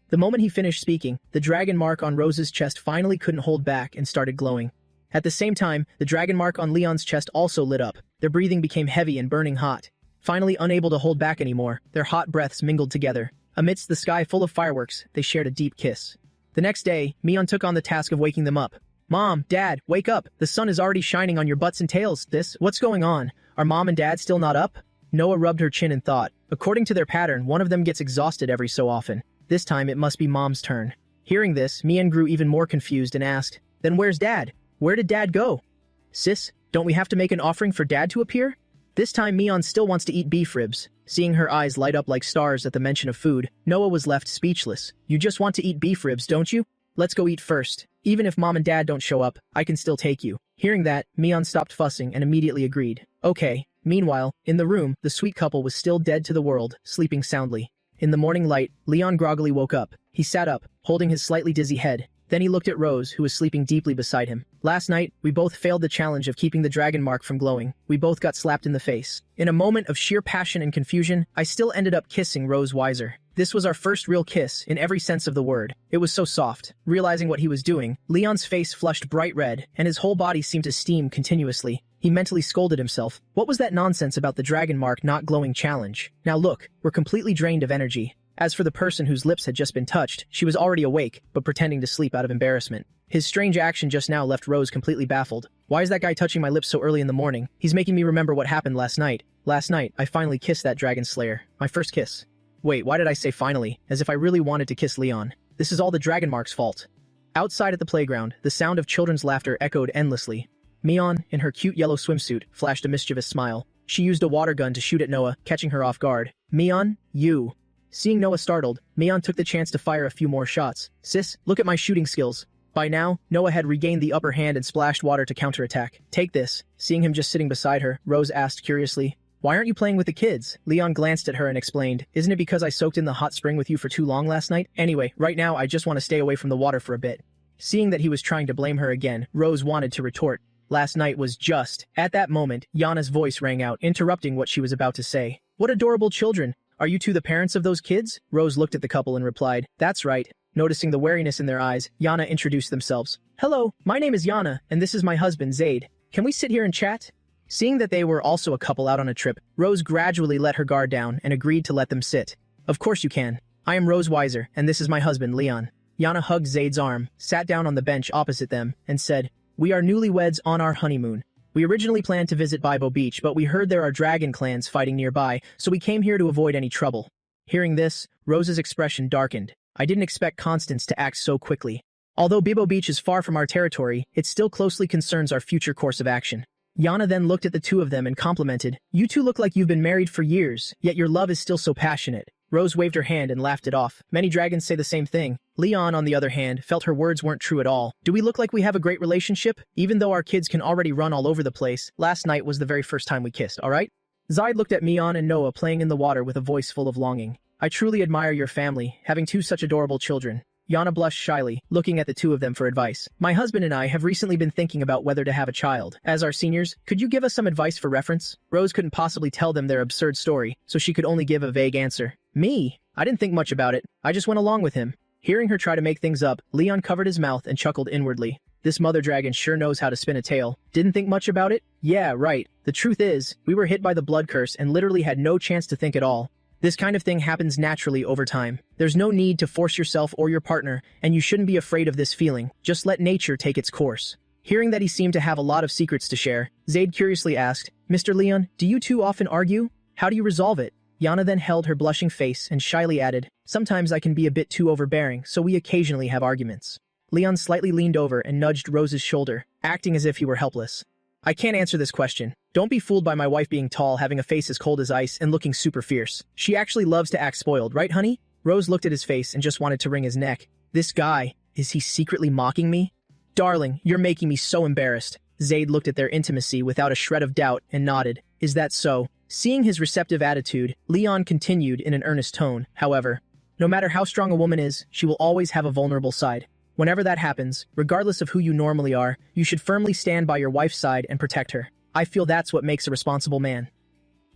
The moment he finished speaking, the dragon mark on Rose's chest finally couldn't hold back and started glowing. At the same time, the dragon mark on Leon's chest also lit up. Their breathing became heavy and burning hot. Finally unable to hold back anymore, their hot breaths mingled together. Amidst the sky full of fireworks, they shared a deep kiss. The next day, Mion took on the task of waking them up. Mom, Dad, wake up! The sun is already shining on your butts and tails. What's going on? Are Mom and Dad still not up? Noah rubbed her chin in thought. According to their pattern, one of them gets exhausted every so often. This time, it must be Mom's turn. Hearing this, Mian grew even more confused and asked, then where's Dad? Where did Dad go? Sis, don't we have to make an offering for Dad to appear? This time, Mian still wants to eat beef ribs. Seeing her eyes light up like stars at the mention of food, Noah was left speechless. You just want to eat beef ribs, don't you? Let's go eat first. Even if Mom and Dad don't show up, I can still take you. Hearing that, Mian stopped fussing and immediately agreed. Okay. Meanwhile, in the room, the sweet couple was still dead to the world, sleeping soundly. In the morning light, Leon groggily woke up. He sat up, holding his slightly dizzy head. Then he looked at Rose, who was sleeping deeply beside him. Last night, we both failed the challenge of keeping the dragon mark from glowing. We both got slapped in the face. In a moment of sheer passion and confusion, I still ended up kissing Rose Weiser. This was our first real kiss, in every sense of the word. It was so soft. Realizing what he was doing, Leon's face flushed bright red, and his whole body seemed to steam continuously. He mentally scolded himself. What was that nonsense about the dragon mark not glowing challenge? Now look, we're completely drained of energy. As for the person whose lips had just been touched, she was already awake, but pretending to sleep out of embarrassment. His strange action just now left Rose completely baffled. Why is that guy touching my lips so early in the morning? He's making me remember what happened last night. Last night, I finally kissed that dragon slayer. My first kiss. Wait, why did I say finally? As if I really wanted to kiss Leon. This is all the dragon mark's fault. Outside at the playground, the sound of children's laughter echoed endlessly. Mion, in her cute yellow swimsuit, flashed a mischievous smile. She used a water gun to shoot at Noah, catching her off guard. Mion, you. Seeing Noah startled, Mion took the chance to fire a few more shots. Sis, look at my shooting skills. By now, Noah had regained the upper hand and splashed water to counterattack. Take this. Seeing him just sitting beside her, Rose asked curiously, Why aren't you playing with the kids? Leon glanced at her and explained, isn't it because I soaked in the hot spring with you for too long last night? Anyway, right now I just want to stay away from the water for a bit. Seeing that he was trying to blame her again, Rose wanted to retort. Last night was just. At that moment, Yana's voice rang out, interrupting what she was about to say. What adorable children. Are you two the parents of those kids? Rose looked at the couple and replied, that's right. Noticing the wariness in their eyes, Yana introduced themselves. Hello, my name is Yana, and this is my husband, Zaid. Can we sit here and chat? Seeing that they were also a couple out on a trip, Rose gradually let her guard down and agreed to let them sit. Of course you can. I am Rose Weiser, and this is my husband, Leon. Yana hugged Zaid's arm, sat down on the bench opposite them, and said, we are newlyweds on our honeymoon. We originally planned to visit Bibo Beach, but we heard there are dragon clans fighting nearby, so we came here to avoid any trouble. Hearing this, Rose's expression darkened. I didn't expect Constance to act so quickly. Although Bibo Beach is far from our territory, it still closely concerns our future course of action. Yana then looked at the two of them and complimented, you two look like you've been married for years, yet your love is still so passionate. Rose waved her hand and laughed it off. Many dragons say the same thing. Leon, on the other hand, felt her words weren't true at all. Do we look like we have a great relationship? Even though our kids can already run all over the place, last night was the very first time we kissed, alright? Zaid looked at Mion and Noah playing in the water with a voice full of longing. I truly admire your family, having two such adorable children. Yana blushed shyly, looking at the two of them for advice. My husband and I have recently been thinking about whether to have a child. As our seniors, could you give us some advice for reference? Rose couldn't possibly tell them their absurd story, so she could only give a vague answer. Me? I didn't think much about it. I just went along with him. Hearing her try to make things up, Leon covered his mouth and chuckled inwardly. This mother dragon sure knows how to spin a tale. Didn't think much about it? Yeah, right. The truth is, we were hit by the blood curse and literally had no chance to think at all. This kind of thing happens naturally over time. There's no need to force yourself or your partner, and you shouldn't be afraid of this feeling. Just let nature take its course. Hearing that he seemed to have a lot of secrets to share, Zaid curiously asked, Mr. Leon, do you two often argue? How do you resolve it? Yana then held her blushing face and shyly added, sometimes I can be a bit too overbearing, so we occasionally have arguments. Leon slightly leaned over and nudged Rose's shoulder, acting as if he were helpless. I can't answer this question. Don't be fooled by my wife being tall, having a face as cold as ice, and looking super fierce. She actually loves to act spoiled, right, honey? Rose looked at his face and just wanted to wring his neck. This guy, is he secretly mocking me? Darling, you're making me so embarrassed. Zaid looked at their intimacy without a shred of doubt and nodded. Is that so? Seeing his receptive attitude, Leon continued in an earnest tone, however. No matter how strong a woman is, she will always have a vulnerable side. Whenever that happens, regardless of who you normally are, you should firmly stand by your wife's side and protect her. I feel that's what makes a responsible man.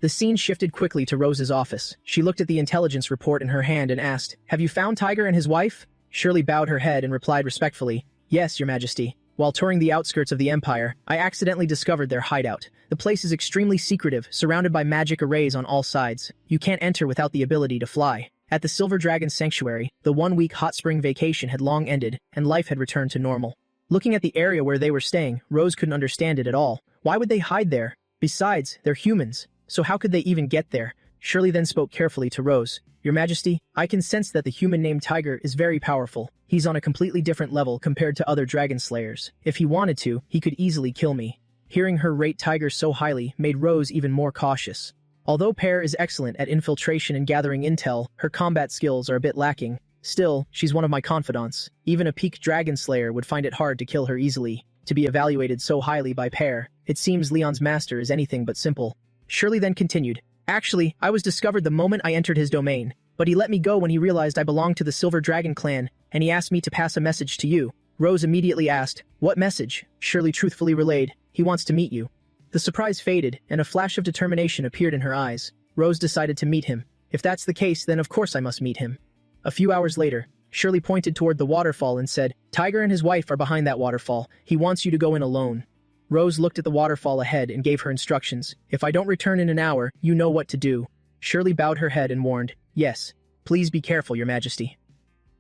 The scene shifted quickly to Rose's office. She looked at the intelligence report in her hand and asked, Have you found Tiger and his wife? Shirley bowed her head and replied respectfully, Yes, Your Majesty. While touring the outskirts of the Empire, I accidentally discovered their hideout. The place is extremely secretive, surrounded by magic arrays on all sides. You can't enter without the ability to fly. At the Silver Dragon Sanctuary, the one-week hot spring vacation had long ended, and life had returned to normal. Looking at the area where they were staying, Rose couldn't understand it at all. Why would they hide there? Besides, they're humans, so how could they even get there? Shirley then spoke carefully to Rose. Your Majesty, I can sense that the human named Tiger is very powerful. He's on a completely different level compared to other dragon slayers. If he wanted to, he could easily kill me. Hearing her rate Tiger so highly made Rose even more cautious. Although Pear is excellent at infiltration and gathering intel, her combat skills are a bit lacking. Still, she's one of my confidants. Even a peak dragon slayer would find it hard to kill her easily. To be evaluated so highly by Pear, it seems Leon's master is anything but simple. Shirley then continued, Actually, I was discovered the moment I entered his domain, but he let me go when he realized I belonged to the Silver Dragon clan, and he asked me to pass a message to you. Rose immediately asked, What message? Shirley truthfully relayed, He wants to meet you. The surprise faded, and a flash of determination appeared in her eyes. Rose decided to meet him. If that's the case, then of course I must meet him. A few hours later, Shirley pointed toward the waterfall and said, Tiger and his wife are behind that waterfall. He wants you to go in alone. Rose looked at the waterfall ahead and gave her instructions. If I don't return in an hour, you know what to do. Shirley bowed her head and warned, Yes, please be careful, Your Majesty.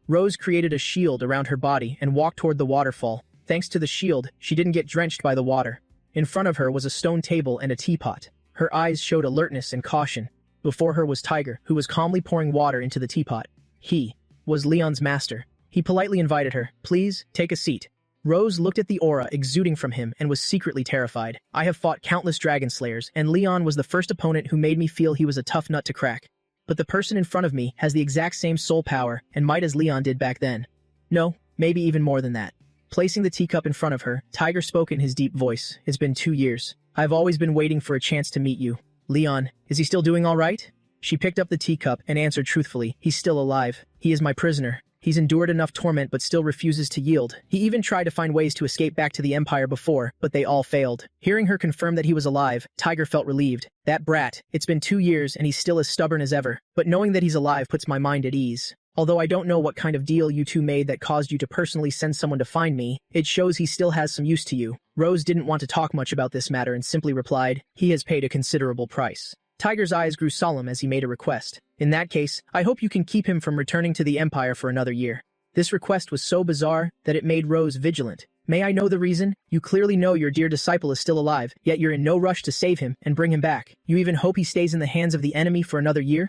Rose created a shield around her body and walked toward the waterfall. Thanks to the shield, she didn't get drenched by the water. In front of her was a stone table and a teapot. Her eyes showed alertness and caution. Before her was Tiger, who was calmly pouring water into the teapot. He was Leon's master. He politely invited her, Please, take a seat. Rose looked at the aura exuding from him and was secretly terrified. I have fought countless dragon slayers, and Leon was the first opponent who made me feel he was a tough nut to crack. But the person in front of me has the exact same soul power and might as Leon did back then. No, maybe even more than that. Placing the teacup in front of her, Tiger spoke in his deep voice. It's been 2 years. I've always been waiting for a chance to meet you. Leon, is he still doing all right? She picked up the teacup and answered truthfully, he's still alive. He is my prisoner. He's endured enough torment but still refuses to yield. He even tried to find ways to escape back to the Empire before, but they all failed. Hearing her confirm that he was alive, Tiger felt relieved. That brat, it's been 2 years and he's still as stubborn as ever. But knowing that he's alive puts my mind at ease. Although I don't know what kind of deal you two made that caused you to personally send someone to find me, it shows he still has some use to you. Rose didn't want to talk much about this matter and simply replied, he has paid a considerable price. Tiger's eyes grew solemn as he made a request. In that case, I hope you can keep him from returning to the Empire for another year. This request was so bizarre that it made Rose vigilant. May I know the reason? You clearly know your dear disciple is still alive, yet you're in no rush to save him and bring him back. You even hope he stays in the hands of the enemy for another year?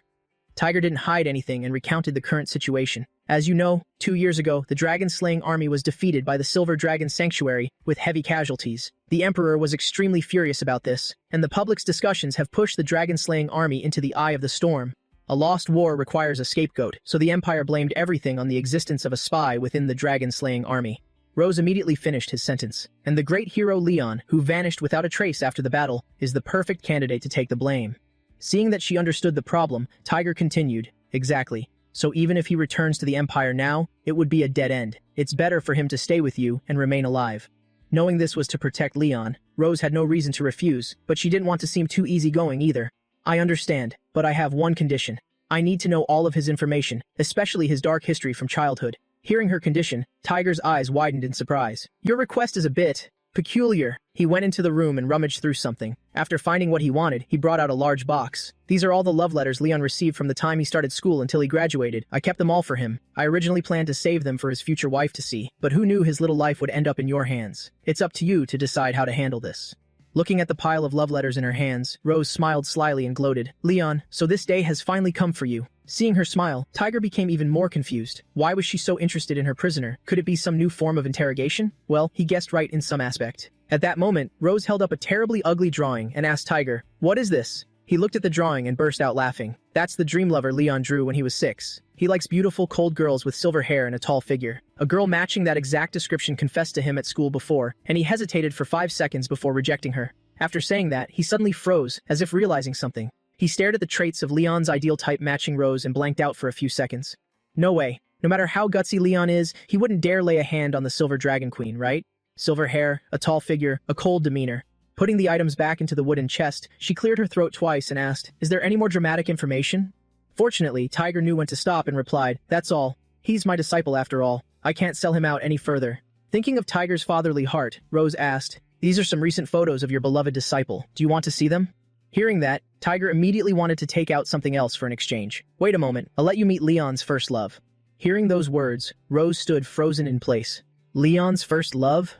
Tiger didn't hide anything and recounted the current situation. As you know, 2 years ago, the dragon-slaying army was defeated by the Silver Dragon Sanctuary with heavy casualties. The Emperor was extremely furious about this, and the public's discussions have pushed the dragon-slaying army into the eye of the storm. A lost war requires a scapegoat, so the Empire blamed everything on the existence of a spy within the dragon-slaying army. Rose immediately finished his sentence, and the great hero Leon, who vanished without a trace after the battle, is the perfect candidate to take the blame. Seeing that she understood the problem, Tiger continued, exactly. So even if he returns to the Empire now, it would be a dead end. It's better for him to stay with you and remain alive. Knowing this was to protect Leon, Rose had no reason to refuse, but she didn't want to seem too easygoing either. I understand, but I have one condition. I need to know all of his information, especially his dark history from childhood. Hearing her condition, Tiger's eyes widened in surprise. Your request is a bit peculiar. He went into the room and rummaged through something. After finding what he wanted, he brought out a large box. These are all the love letters Leon received from the time he started school until he graduated. I kept them all for him. I originally planned to save them for his future wife to see, but who knew his little life would end up in your hands? It's up to you to decide how to handle this. Looking at the pile of love letters in her hands, Rose smiled slyly and gloated. Leon, so this day has finally come for you. Seeing her smile, Tiger became even more confused. Why was she so interested in her prisoner? Could it be some new form of interrogation? Well, he guessed right in some aspect. At that moment, Rose held up a terribly ugly drawing and asked Tiger, what is this? He looked at the drawing and burst out laughing. That's the dream lover Leon drew when he was 6. He likes beautiful, cold girls with silver hair and a tall figure. A girl matching that exact description confessed to him at school before, and he hesitated for 5 seconds before rejecting her. After saying that, he suddenly froze, as if realizing something. He stared at the traits of Leon's ideal type matching Rose and blanked out for a few seconds. No way. No matter how gutsy Leon is, he wouldn't dare lay a hand on the Silver Dragon Queen, right? Silver hair, a tall figure, a cold demeanor. Putting the items back into the wooden chest, she cleared her throat twice and asked, is there any more dramatic information? Fortunately, Tiger knew when to stop and replied, that's all. He's my disciple after all. I can't sell him out any further. Thinking of Tiger's fatherly heart, Rose asked, these are some recent photos of your beloved disciple. Do you want to see them? Hearing that, Tiger immediately wanted to take out something else for an exchange. Wait a moment, I'll let you meet Leon's first love. Hearing those words, Rose stood frozen in place. Leon's first love?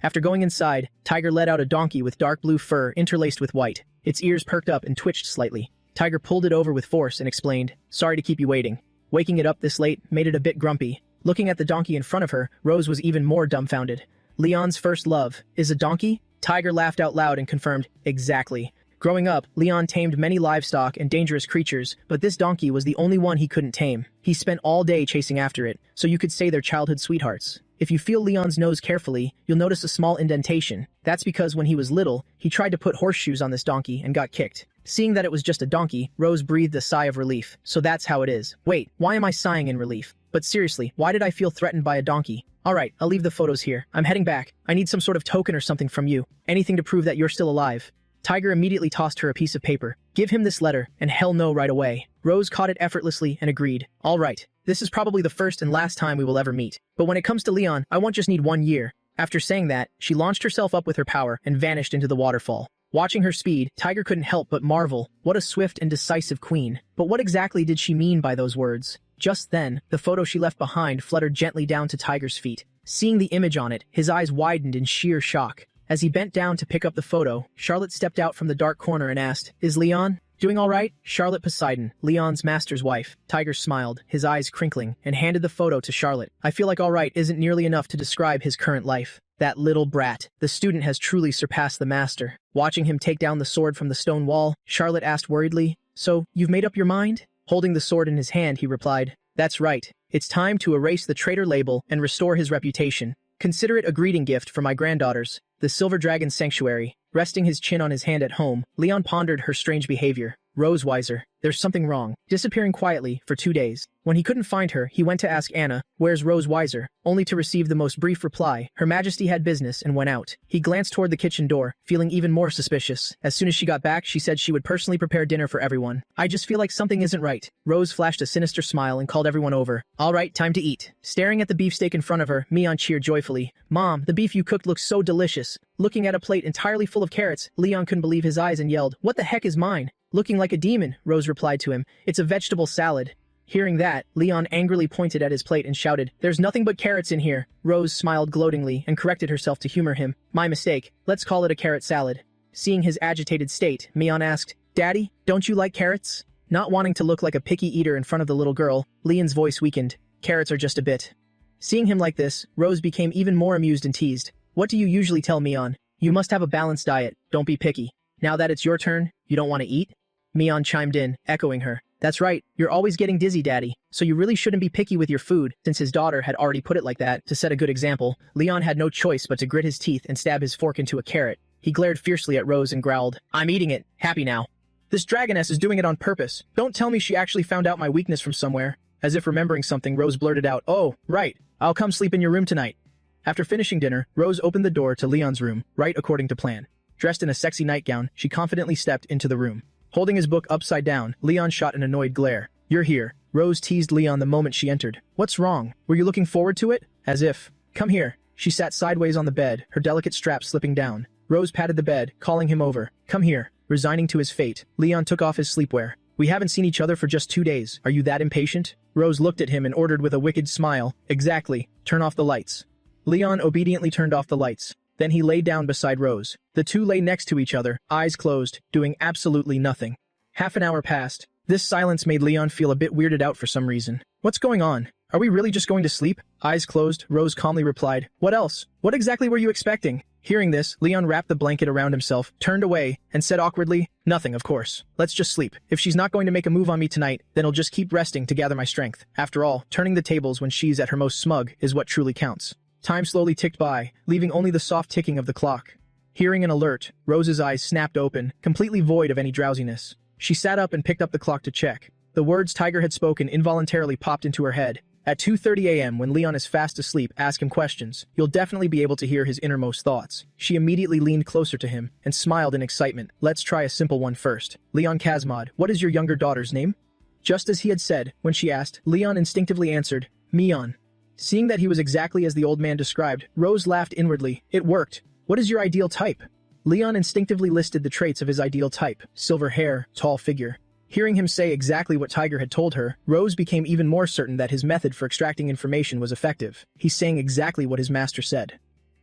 After going inside, Tiger let out a donkey with dark blue fur interlaced with white. Its ears perked up and twitched slightly. Tiger pulled it over with force and explained, sorry to keep you waiting. Waking it up this late made it a bit grumpy. Looking at the donkey in front of her, Rose was even more dumbfounded. Leon's first love is a donkey? Tiger laughed out loud and confirmed, exactly. Growing up, Leon tamed many livestock and dangerous creatures, but this donkey was the only one he couldn't tame. He spent all day chasing after it, so you could say they're childhood sweethearts. If you feel Leon's nose carefully, you'll notice a small indentation. That's because when he was little, he tried to put horseshoes on this donkey and got kicked. Seeing that it was just a donkey, Rose breathed a sigh of relief. So that's how it is. Wait, why am I sighing in relief? But seriously, why did I feel threatened by a donkey? Alright, I'll leave the photos here. I'm heading back. I need some sort of token or something from you. Anything to prove that you're still alive. Tiger immediately tossed her a piece of paper. Give him this letter, and hell no right away. Rose caught it effortlessly and agreed. Alright, this is probably the first and last time we will ever meet. But when it comes to Leon, I won't just need 1 year. After saying that, she launched herself up with her power and vanished into the waterfall. Watching her speed, Tiger couldn't help but marvel. What a swift and decisive queen. But what exactly did she mean by those words? Just then, the photo she left behind fluttered gently down to Tiger's feet. Seeing the image on it, his eyes widened in sheer shock. As he bent down to pick up the photo, Charlotte stepped out from the dark corner and asked, is Leon doing all right? Charlotte Poseidon, Leon's master's wife. Tiger smiled, his eyes crinkling, and handed the photo to Charlotte. I feel like all right isn't nearly enough to describe his current life. That little brat. The student has truly surpassed the master. Watching him take down the sword from the stone wall, Charlotte asked worriedly, so, you've made up your mind? Holding the sword in his hand, he replied, that's right. It's time to erase the traitor label and restore his reputation. Consider it a greeting gift for my granddaughters. The Silver Dragon Sanctuary. Resting his chin on his hand at home, Leon pondered her strange behavior. Rose wiser. There's something wrong. Disappearing quietly for 2 days. When he couldn't find her, he went to ask Anna, "Where's Rose Wiser?" only to receive the most brief reply, "Her Majesty had business," and went out. He glanced toward the kitchen door, feeling even more suspicious. As soon as she got back, she said she would personally prepare dinner for everyone. "I just feel like something isn't right." Rose flashed a sinister smile and called everyone over. "All right, time to eat." Staring at the beefsteak in front of her, Leon cheered joyfully. "Mom, the beef you cooked looks so delicious." Looking at a plate entirely full of carrots, Leon couldn't believe his eyes and yelled, "What the heck is mine?" "Looking like a demon," Rose replied to him. "It's a vegetable salad." Hearing that, Leon angrily pointed at his plate and shouted, "There's nothing but carrots in here." Rose smiled gloatingly and corrected herself to humor him. "My mistake. Let's call it a carrot salad." Seeing his agitated state, Leon asked, "Daddy, don't you like carrots?" Not wanting to look like a picky eater in front of the little girl, Leon's voice weakened. "Carrots are just a bit." Seeing him like this, Rose became even more amused and teased. "What do you usually tell Leon? You must have a balanced diet, don't be picky. Now that it's your turn, you don't want to eat?" Leon chimed in, echoing her. "That's right, you're always getting dizzy, Daddy, so you really shouldn't be picky with your food." Since his daughter had already put it like that, to set a good example, Leon had no choice but to grit his teeth and stab his fork into a carrot. He glared fiercely at Rose and growled, "I'm eating it, happy now. This dragoness is doing it on purpose. Don't tell me she actually found out my weakness from somewhere." As if remembering something, Rose blurted out, "Oh, right, I'll come sleep in your room tonight." After finishing dinner, Rose opened the door to Leon's room, right according to plan. Dressed in a sexy nightgown, she confidently stepped into the room. Holding his book upside down, Leon shot an annoyed glare. "You're here." Rose teased Leon the moment she entered. "What's wrong? Were you looking forward to it?" As if, "Come here." She sat sideways on the bed, her delicate strap slipping down. Rose patted the bed, calling him over. "Come here." Resigning to his fate, Leon took off his sleepwear. "We haven't seen each other for just 2 days. Are you that impatient?" Rose looked at him and ordered with a wicked smile, "Exactly. Turn off the lights." Leon obediently turned off the lights. Then he lay down beside Rose. The two lay next to each other, eyes closed, doing absolutely nothing. Half an hour passed. This silence made Leon feel a bit weirded out for some reason. "What's going on? Are we really just going to sleep?" Eyes closed, Rose calmly replied, "What else? What exactly were you expecting?" Hearing this, Leon wrapped the blanket around himself, turned away, and said awkwardly, "Nothing, of course. Let's just sleep. If she's not going to make a move on me tonight, then I'll just keep resting to gather my strength. After all, turning the tables when she's at her most smug is what truly counts." Time slowly ticked by, leaving only the soft ticking of the clock. Hearing an alert, Rose's eyes snapped open, completely void of any drowsiness. She sat up and picked up the clock to check. The words Tiger had spoken involuntarily popped into her head. At 2:30 a.m., when Leon is fast asleep, ask him questions. You'll definitely be able to hear his innermost thoughts. She immediately leaned closer to him and smiled in excitement. "Let's try a simple one first. Leon Kazmod, what is your younger daughter's name?" Just as he had said, when she asked, Leon instinctively answered, "Mion." Seeing that he was exactly as the old man described, Rose laughed inwardly. It worked. "What is your ideal type?" Leon instinctively listed the traits of his ideal type: silver hair, tall figure. Hearing him say exactly what Tiger had told her, Rose became even more certain that his method for extracting information was effective. He's saying exactly what his master said.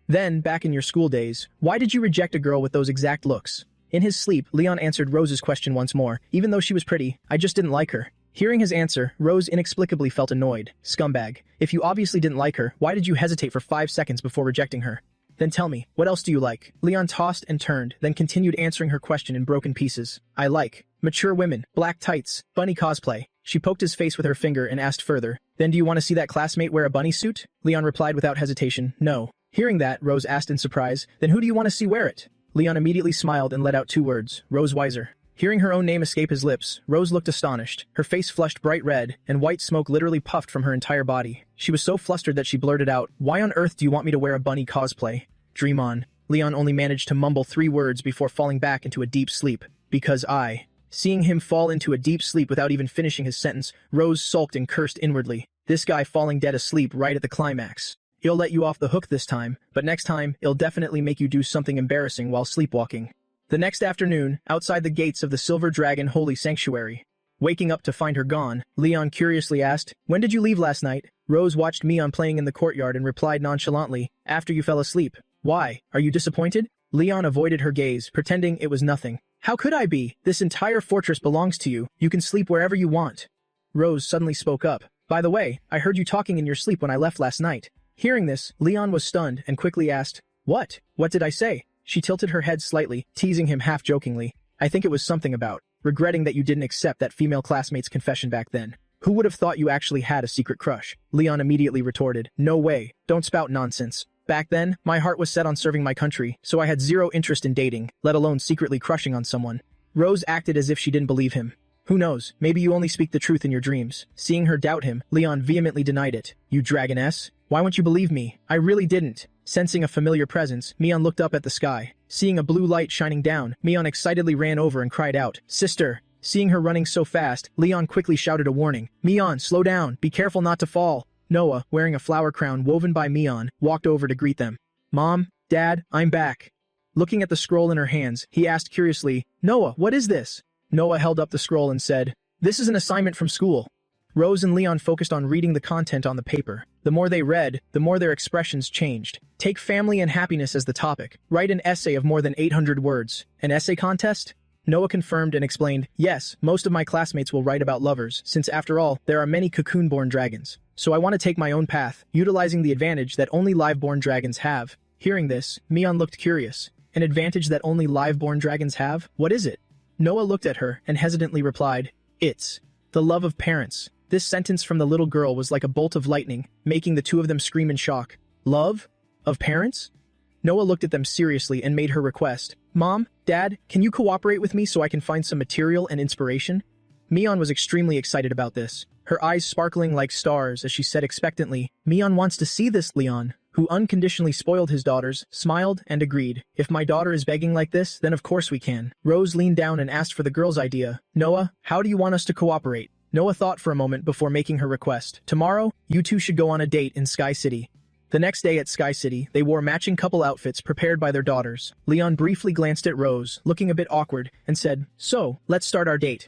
"Then, back in your school days, why did you reject a girl with those exact looks?" In his sleep, Leon answered Rose's question once more. "Even though she was pretty, I just didn't like her." Hearing his answer, Rose inexplicably felt annoyed. "Scumbag. If you obviously didn't like her, why did you hesitate for 5 seconds before rejecting her? Then tell me, what else do you like?" Leon tossed and turned, then continued answering her question in broken pieces. "I like mature women, black tights, bunny cosplay." She poked his face with her finger and asked further, "Then do you want to see that classmate wear a bunny suit?" Leon replied without hesitation, "No." Hearing that, Rose asked in surprise, "Then who do you want to see wear it?" Leon immediately smiled and let out 2 words, "Rose Wiser." Hearing her own name escape his lips, Rose looked astonished. Her face flushed bright red, and white smoke literally puffed from her entire body. She was so flustered that she blurted out, "Why on earth do you want me to wear a bunny cosplay?" "Dream on." Leon only managed to mumble 3 words before falling back into a deep sleep. "Because I..." Seeing him fall into a deep sleep without even finishing his sentence, Rose sulked and cursed inwardly. This guy falling dead asleep right at the climax. He'll let you off the hook this time, but next time, he'll definitely make you do something embarrassing while sleepwalking. The next afternoon, outside the gates of the Silver Dragon Holy Sanctuary. Waking up to find her gone, Leon curiously asked, "When did you leave last night?" Rose watched Mion playing in the courtyard and replied nonchalantly, "After you fell asleep." "Why? Are you disappointed?" Leon avoided her gaze, pretending it was nothing. "How could I be? This entire fortress belongs to you. You can sleep wherever you want." Rose suddenly spoke up. "By the way, I heard you talking in your sleep when I left last night." Hearing this, Leon was stunned and quickly asked, "What? What did I say?" She tilted her head slightly, teasing him half-jokingly. "I think it was something about regretting that you didn't accept that female classmate's confession back then. Who would have thought you actually had a secret crush?" Leon immediately retorted, "No way, don't spout nonsense." Back then, my heart was set on serving my country, so I had zero interest in dating, let alone secretly crushing on someone. Rose acted as if she didn't believe him. Who knows, maybe you only speak the truth in your dreams. Seeing her doubt him, Leon vehemently denied it. You dragoness? Why won't you believe me? I really didn't. Sensing a familiar presence, Mion looked up at the sky. Seeing a blue light shining down, Mion excitedly ran over and cried out, Sister! Seeing her running so fast, Leon quickly shouted a warning. Mion, slow down, be careful not to fall. Noah, wearing a flower crown woven by Mion, walked over to greet them. Mom, Dad, I'm back. Looking at the scroll in her hands, he asked curiously, Noah, what is this? Noah held up the scroll and said, This is an assignment from school. Rose and Leon focused on reading the content on the paper. The more they read, the more their expressions changed. Take family and happiness as the topic. Write an essay of more than 800 words. An essay contest? Noah confirmed and explained, Yes, most of my classmates will write about lovers, since after all, there are many cocoon-born dragons. So I want to take my own path, utilizing the advantage that only live-born dragons have. Hearing this, Mion looked curious. An advantage that only live-born dragons have? What is it? Noah looked at her and hesitantly replied, It's the love of parents. This sentence from the little girl was like a bolt of lightning, making the two of them scream in shock. Love? Of parents? Noah looked at them seriously and made her request. Mom, Dad, can you cooperate with me so I can find some material and inspiration? Mion was extremely excited about this, her eyes sparkling like stars as she said expectantly, Mion wants to see this. Leon, who unconditionally spoiled his daughters, smiled and agreed. If my daughter is begging like this, then of course we can. Rose leaned down and asked for the girl's idea. Noah, how do you want us to cooperate? Noah thought for a moment before making her request. Tomorrow, you two should go on a date in Sky City. The next day at Sky City, they wore matching couple outfits prepared by their daughters. Leon briefly glanced at Rose, looking a bit awkward, and said, So, let's start our date.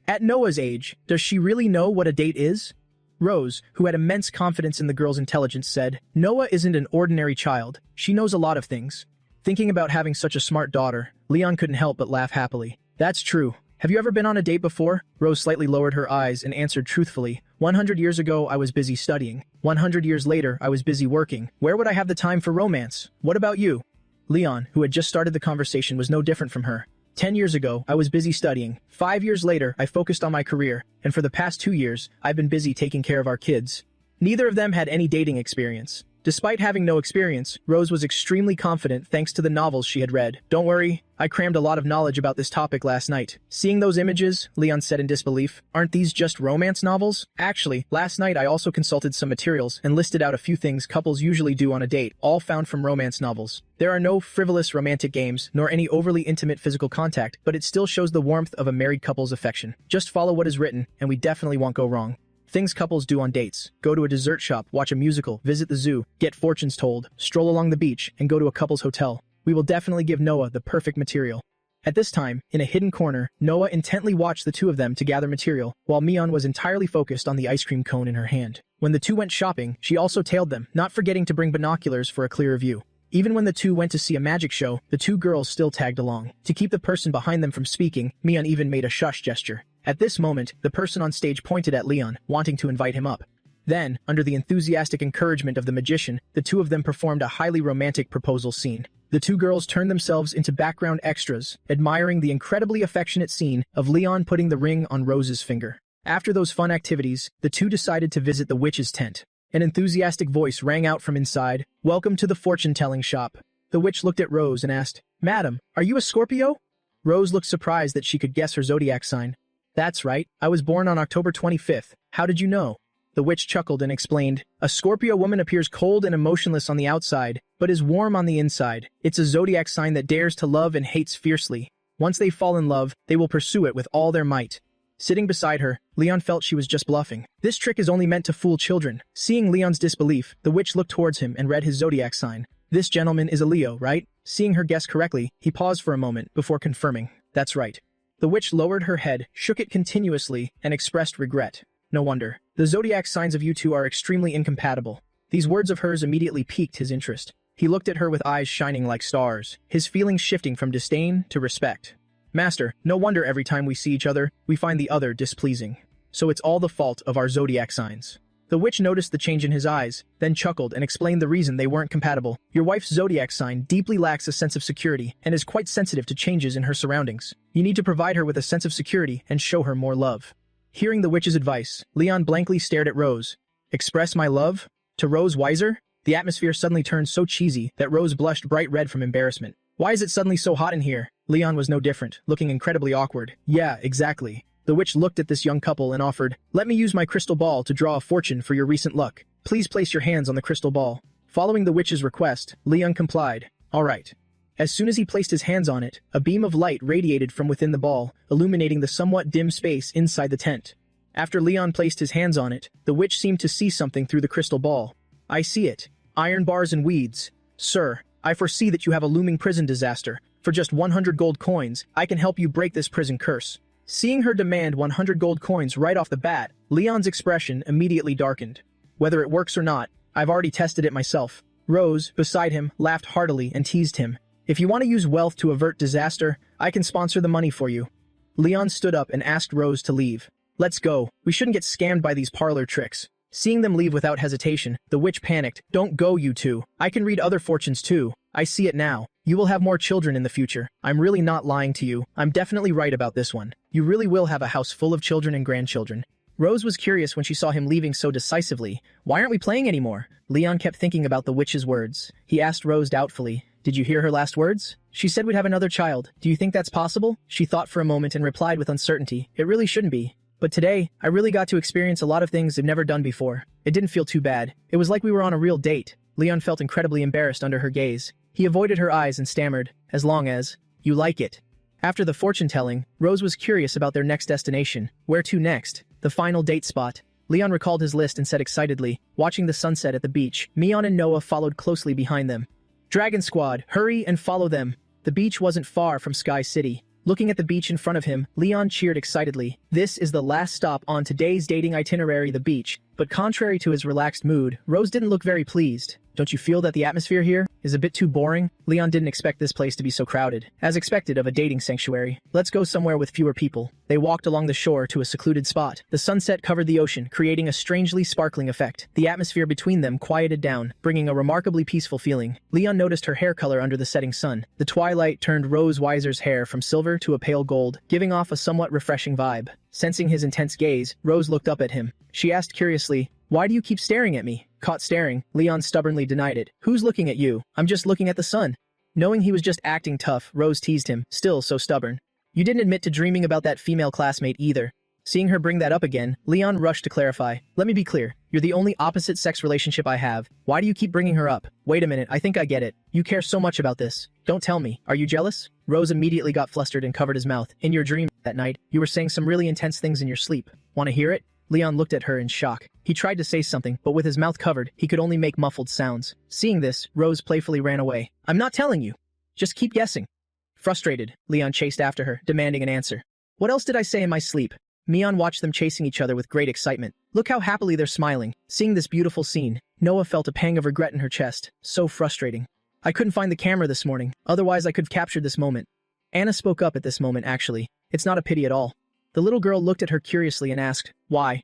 At Noah's age, does she really know what a date is? Rose, who had immense confidence in the girl's intelligence, said, Noah isn't an ordinary child. She knows a lot of things. Thinking about having such a smart daughter, Leon couldn't help but laugh happily. That's true. Have you ever been on a date before? Rose slightly lowered her eyes and answered truthfully, 100 years ago I was busy studying. 100 years later I was busy working. Where would I have the time for romance? What about you? Leon, who had just started the conversation, was no different from her. 10 years ago, I was busy studying. 5 years later, I focused on my career. And for the past 2 years, I've been busy taking care of our kids. Neither of them had any dating experience. Despite having no experience, Rose was extremely confident thanks to the novels she had read. Don't worry, I crammed a lot of knowledge about this topic last night. Seeing those images, Leon said in disbelief, aren't these just romance novels? Actually, last night I also consulted some materials and listed out a few things couples usually do on a date, all found from romance novels. There are no frivolous romantic games, nor any overly intimate physical contact, but it still shows the warmth of a married couple's affection. Just follow what is written, and we definitely won't go wrong. Things couples do on dates: go to a dessert shop, watch a musical, visit the zoo, get fortunes told, stroll along the beach, and go to a couple's hotel. We will definitely give Noah the perfect material. At this time, in a hidden corner, Noah intently watched the two of them to gather material, while Mion was entirely focused on the ice cream cone in her hand. When the two went shopping, she also tailed them, not forgetting to bring binoculars for a clearer view. Even when the two went to see a magic show, the two girls still tagged along. To keep the person behind them from speaking, Mion even made a shush gesture. At this moment, the person on stage pointed at Leon, wanting to invite him up. Then, under the enthusiastic encouragement of the magician, the two of them performed a highly romantic proposal scene. The two girls turned themselves into background extras, admiring the incredibly affectionate scene of Leon putting the ring on Rose's finger. After those fun activities, the two decided to visit the witch's tent. An enthusiastic voice rang out from inside, "Welcome to the fortune-telling shop." The witch looked at Rose and asked, "Madam, are you a Scorpio?" Rose looked surprised that she could guess her zodiac sign. "That's right, I was born on October 25th. How did you know?" The witch chuckled and explained, "A Scorpio woman appears cold and emotionless on the outside, but is warm on the inside. It's a zodiac sign that dares to love and hates fiercely. Once they fall in love, they will pursue it with all their might." Sitting beside her, Leon felt she was just bluffing. This trick is only meant to fool children. Seeing Leon's disbelief, the witch looked towards him and read his zodiac sign. "This gentleman is a Leo, right?" Seeing her guess correctly, he paused for a moment before confirming, "That's right." The witch lowered her head, shook it continuously, and expressed regret. "No wonder. The zodiac signs of you two are extremely incompatible." These words of hers immediately piqued his interest. He looked at her with eyes shining like stars, his feelings shifting from disdain to respect. "Master, no wonder every time we see each other, we find the other displeasing. So it's all the fault of our zodiac signs." The witch noticed the change in his eyes, then chuckled and explained the reason they weren't compatible. "Your wife's zodiac sign deeply lacks a sense of security and is quite sensitive to changes in her surroundings. You need to provide her with a sense of security and show her more love." Hearing the witch's advice, Leon blankly stared at Rose. "Express my love? To Rose Weiser? The atmosphere suddenly turned so cheesy that Rose blushed bright red from embarrassment. Why is it suddenly so hot in here? Leon was no different, looking incredibly awkward. Yeah, exactly. The witch looked at this young couple and offered, "Let me use my crystal ball to draw a fortune for your recent luck. Please place your hands on the crystal ball." Following the witch's request, Leon complied. All right. As soon as he placed his hands on it, a beam of light radiated from within the ball, illuminating the somewhat dim space inside the tent. After Leon placed his hands on it, the witch seemed to see something through the crystal ball. I see it. Iron bars and weeds. Sir, I foresee that you have a looming prison disaster. For just 100 gold coins, I can help you break this prison curse. Seeing her demand 100 gold coins right off the bat, Leon's expression immediately darkened. Whether it works or not, I've already tested it myself. Rose, beside him, laughed heartily and teased him. If you want to use wealth to avert disaster, I can sponsor the money for you. Leon stood up and asked Rose to leave. Let's go. We shouldn't get scammed by these parlor tricks. Seeing them leave without hesitation, the witch panicked. Don't go, you two. I can read other fortunes too. I see it now. You will have more children in the future. I'm really not lying to you. I'm definitely right about this one. You really will have a house full of children and grandchildren. Rose was curious when she saw him leaving so decisively. Why aren't we playing anymore? Leon kept thinking about the witch's words. He asked Rose doubtfully, "Did you hear her last words? She said we'd have another child. Do you think that's possible?" She thought for a moment and replied with uncertainty, "It really shouldn't be. But today, I really got to experience a lot of things I've never done before. It didn't feel too bad. It was like we were on a real date." Leon felt incredibly embarrassed under her gaze. He avoided her eyes and stammered, "As long as you like it." After the fortune-telling, Rose was curious about their next destination. Where to next? The final date spot. Leon recalled his list and said excitedly, watching the sunset at the beach. Mion and Noah followed closely behind them. "Dragon Squad, hurry and follow them." The beach wasn't far from Sky City. Looking at the beach in front of him, Leon cheered excitedly. This is the last stop on today's dating itinerary, the beach. But contrary to his relaxed mood, Rose didn't look very pleased. Don't you feel that the atmosphere here is a bit too boring? Leon didn't expect this place to be so crowded, as expected of a dating sanctuary. Let's go somewhere with fewer people. They walked along the shore to a secluded spot. The sunset covered the ocean, creating a strangely sparkling effect. The atmosphere between them quieted down, bringing a remarkably peaceful feeling. Leon noticed her hair color under the setting sun. The twilight turned Rose Weiser's hair from silver to a pale gold, giving off a somewhat refreshing vibe. Sensing his intense gaze, Rose looked up at him. She asked curiously, "Why do you keep staring at me?" Caught staring, Leon stubbornly denied it. "Who's looking at you? I'm just looking at the sun." Knowing he was just acting tough, Rose teased him, still so stubborn. "You didn't admit to dreaming about that female classmate either." Seeing her bring that up again, Leon rushed to clarify. "Let me be clear. You're the only opposite-sex relationship I have. Why do you keep bringing her up?" "Wait a minute, I think I get it. You care so much about this. Don't tell me. Are you jealous?" Rose immediately got flustered and covered his mouth. "In your dream that night, you were saying some really intense things in your sleep. Want to hear it?" Leon looked at her in shock. He tried to say something, but with his mouth covered, he could only make muffled sounds. Seeing this, Rose playfully ran away. "I'm not telling you. Just keep guessing." Frustrated, Leon chased after her, demanding an answer. "What else did I say in my sleep?" Mion watched them chasing each other with great excitement. Look how happily they're smiling. Seeing this beautiful scene, Noah felt a pang of regret in her chest. So frustrating. "I couldn't find the camera this morning, otherwise I could have captured this moment." Anna spoke up at this moment actually. "It's not a pity at all." The little girl looked at her curiously and asked, "Why?"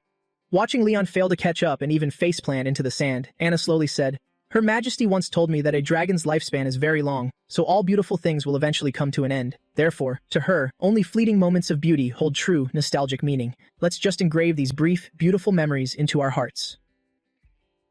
Watching Leon fail to catch up and even faceplant into the sand, Anna slowly said, "Her Majesty once told me that a dragon's lifespan is very long, so all beautiful things will eventually come to an end. Therefore, to her, only fleeting moments of beauty hold true, nostalgic meaning. Let's just engrave these brief, beautiful memories into our hearts."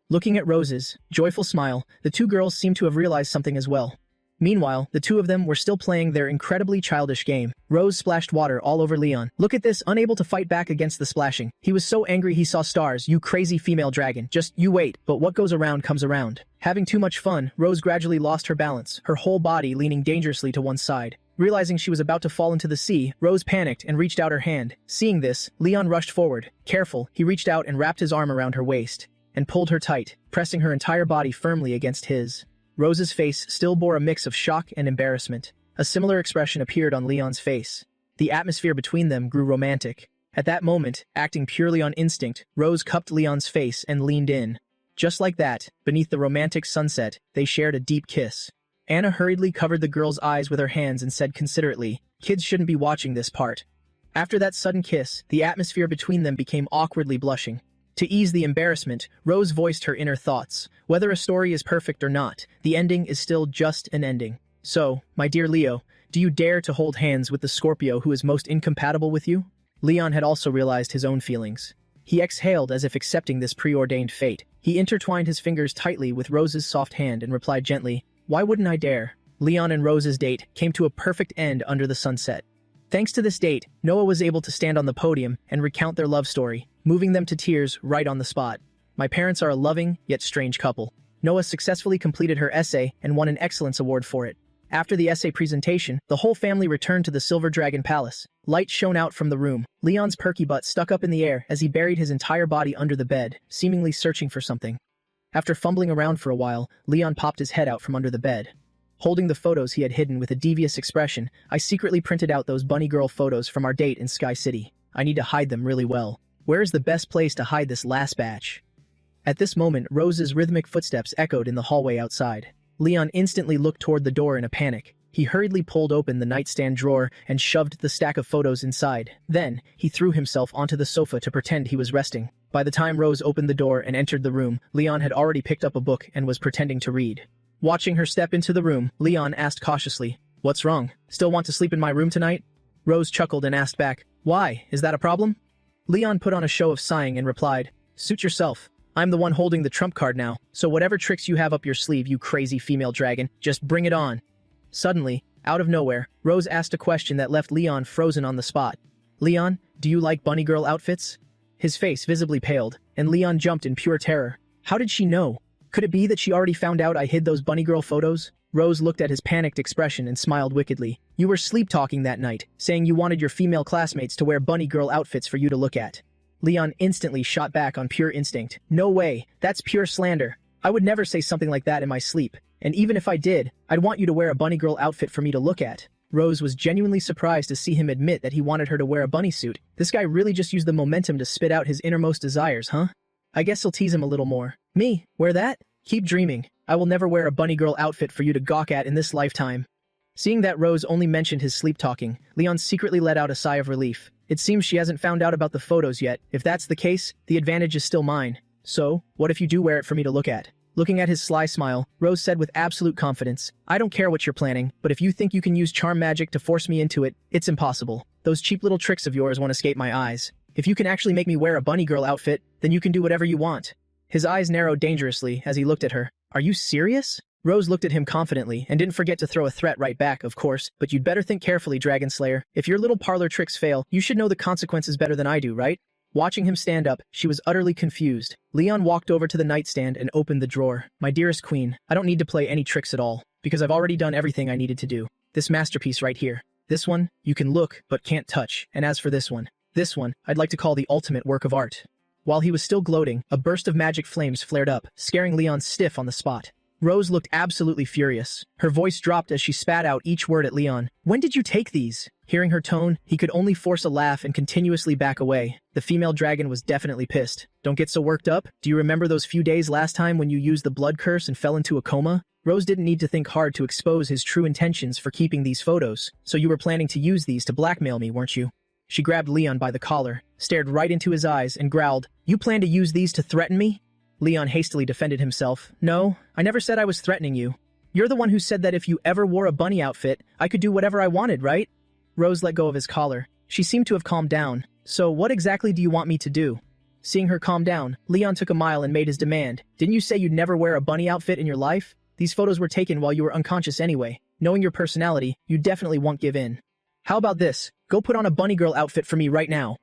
Looking at Rose's joyful smile, the two girls seemed to have realized something as well. Meanwhile, the two of them were still playing their incredibly childish game. Rose splashed water all over Leon. Look at this, unable to fight back against the splashing. He was so angry he saw stars. "You crazy female dragon. Just, you wait." But what goes around comes around. Having too much fun, Rose gradually lost her balance, her whole body leaning dangerously to one side. Realizing she was about to fall into the sea, Rose panicked and reached out her hand. Seeing this, Leon rushed forward. Careful, he reached out and wrapped his arm around her waist, and pulled her tight, pressing her entire body firmly against his. Rose's face still bore a mix of shock and embarrassment. A similar expression appeared on Leon's face. The atmosphere between them grew romantic. At that moment, acting purely on instinct, Rose cupped Leon's face and leaned in. Just like that, beneath the romantic sunset, they shared a deep kiss. Anna hurriedly covered the girl's eyes with her hands and said considerately, "Kids shouldn't be watching this part." After that sudden kiss, the atmosphere between them became awkwardly blushing. To ease the embarrassment, Rose voiced her inner thoughts. Whether a story is perfect or not, the ending is still just an ending. So, my dear Leo, do you dare to hold hands with the Scorpio who is most incompatible with you? Leon had also realized his own feelings. He exhaled as if accepting this preordained fate. He intertwined his fingers tightly with Rose's soft hand and replied gently, "Why wouldn't I dare?" Leon and Rose's date came to a perfect end under the sunset. Thanks to this date, Noah was able to stand on the podium and recount their love story, moving them to tears right on the spot. My parents are a loving, yet strange couple. Noah successfully completed her essay and won an excellence award for it. After the essay presentation, the whole family returned to the Silver Dragon Palace. Light shone out from the room. Leon's perky butt stuck up in the air as he buried his entire body under the bed, seemingly searching for something. After fumbling around for a while, Leon popped his head out from under the bed. Holding the photos he had hidden with a devious expression, I secretly printed out those bunny girl photos from our date in Sky City. I need to hide them really well. Where is the best place to hide this last batch? At this moment, Rose's rhythmic footsteps echoed in the hallway outside. Leon instantly looked toward the door in a panic. He hurriedly pulled open the nightstand drawer and shoved the stack of photos inside. Then, he threw himself onto the sofa to pretend he was resting. By the time Rose opened the door and entered the room, Leon had already picked up a book and was pretending to read. Watching her step into the room, Leon asked cautiously, "What's wrong? Still want to sleep in my room tonight?" Rose chuckled and asked back, "Why? Is that a problem?" Leon put on a show of sighing and replied, "Suit yourself. I'm the one holding the trump card now, so whatever tricks you have up your sleeve, you crazy female dragon, just bring it on." Suddenly, out of nowhere, Rose asked a question that left Leon frozen on the spot. "Leon, do you like bunny girl outfits?" His face visibly paled, and Leon jumped in pure terror. How did she know? Could it be that she already found out I hid those bunny girl photos? Rose looked at his panicked expression and smiled wickedly. "You were sleep-talking that night, saying you wanted your female classmates to wear bunny girl outfits for you to look at." Leon instantly shot back on pure instinct. "No way, that's pure slander. I would never say something like that in my sleep. And even if I did, I'd want you to wear a bunny girl outfit for me to look at." Rose was genuinely surprised to see him admit that he wanted her to wear a bunny suit. This guy really just used the momentum to spit out his innermost desires, huh? I guess he'll tease him a little more. "Me? Wear that? Keep dreaming. I will never wear a bunny girl outfit for you to gawk at in this lifetime." Seeing that Rose only mentioned his sleep-talking, Leon secretly let out a sigh of relief. It seems she hasn't found out about the photos yet. If that's the case, the advantage is still mine. "So, what if you do wear it for me to look at?" Looking at his sly smile, Rose said with absolute confidence, "I don't care what you're planning, but if you think you can use charm magic to force me into it, it's impossible. Those cheap little tricks of yours won't escape my eyes. If you can actually make me wear a bunny girl outfit, then you can do whatever you want." His eyes narrowed dangerously as he looked at her. "Are you serious?" Rose looked at him confidently and didn't forget to throw a threat right back, "Of course, but you'd better think carefully, Dragon Slayer. If your little parlor tricks fail, you should know the consequences better than I do, right?" Watching him stand up, she was utterly confused. Leon walked over to the nightstand and opened the drawer. "My dearest queen, I don't need to play any tricks at all, because I've already done everything I needed to do. This masterpiece right here. This one, you can look, but can't touch. And as for this one, I'd like to call the ultimate work of art." While he was still gloating, a burst of magic flames flared up, scaring Leon stiff on the spot. Rose looked absolutely furious. Her voice dropped as she spat out each word at Leon. "When did you take these?" Hearing her tone, he could only force a laugh and continuously back away. The female dragon was definitely pissed. "Don't get so worked up. Do you remember those few days last time when you used the blood curse and fell into a coma?" Rose didn't need to think hard to expose his true intentions for keeping these photos. "So you were planning to use these to blackmail me, weren't you?" She grabbed Leon by the collar, stared right into his eyes, and growled, "You plan to use these to threaten me?" Leon hastily defended himself. "No, I never said I was threatening you. You're the one who said that if you ever wore a bunny outfit, I could do whatever I wanted, right?" Rose let go of his collar. She seemed to have calmed down. "So what exactly do you want me to do?" Seeing her calm down, Leon took a mile and made his demand. "Didn't you say you'd never wear a bunny outfit in your life? These photos were taken while you were unconscious anyway. Knowing your personality, you definitely won't give in. How about this? Go put on a bunny girl outfit for me right now."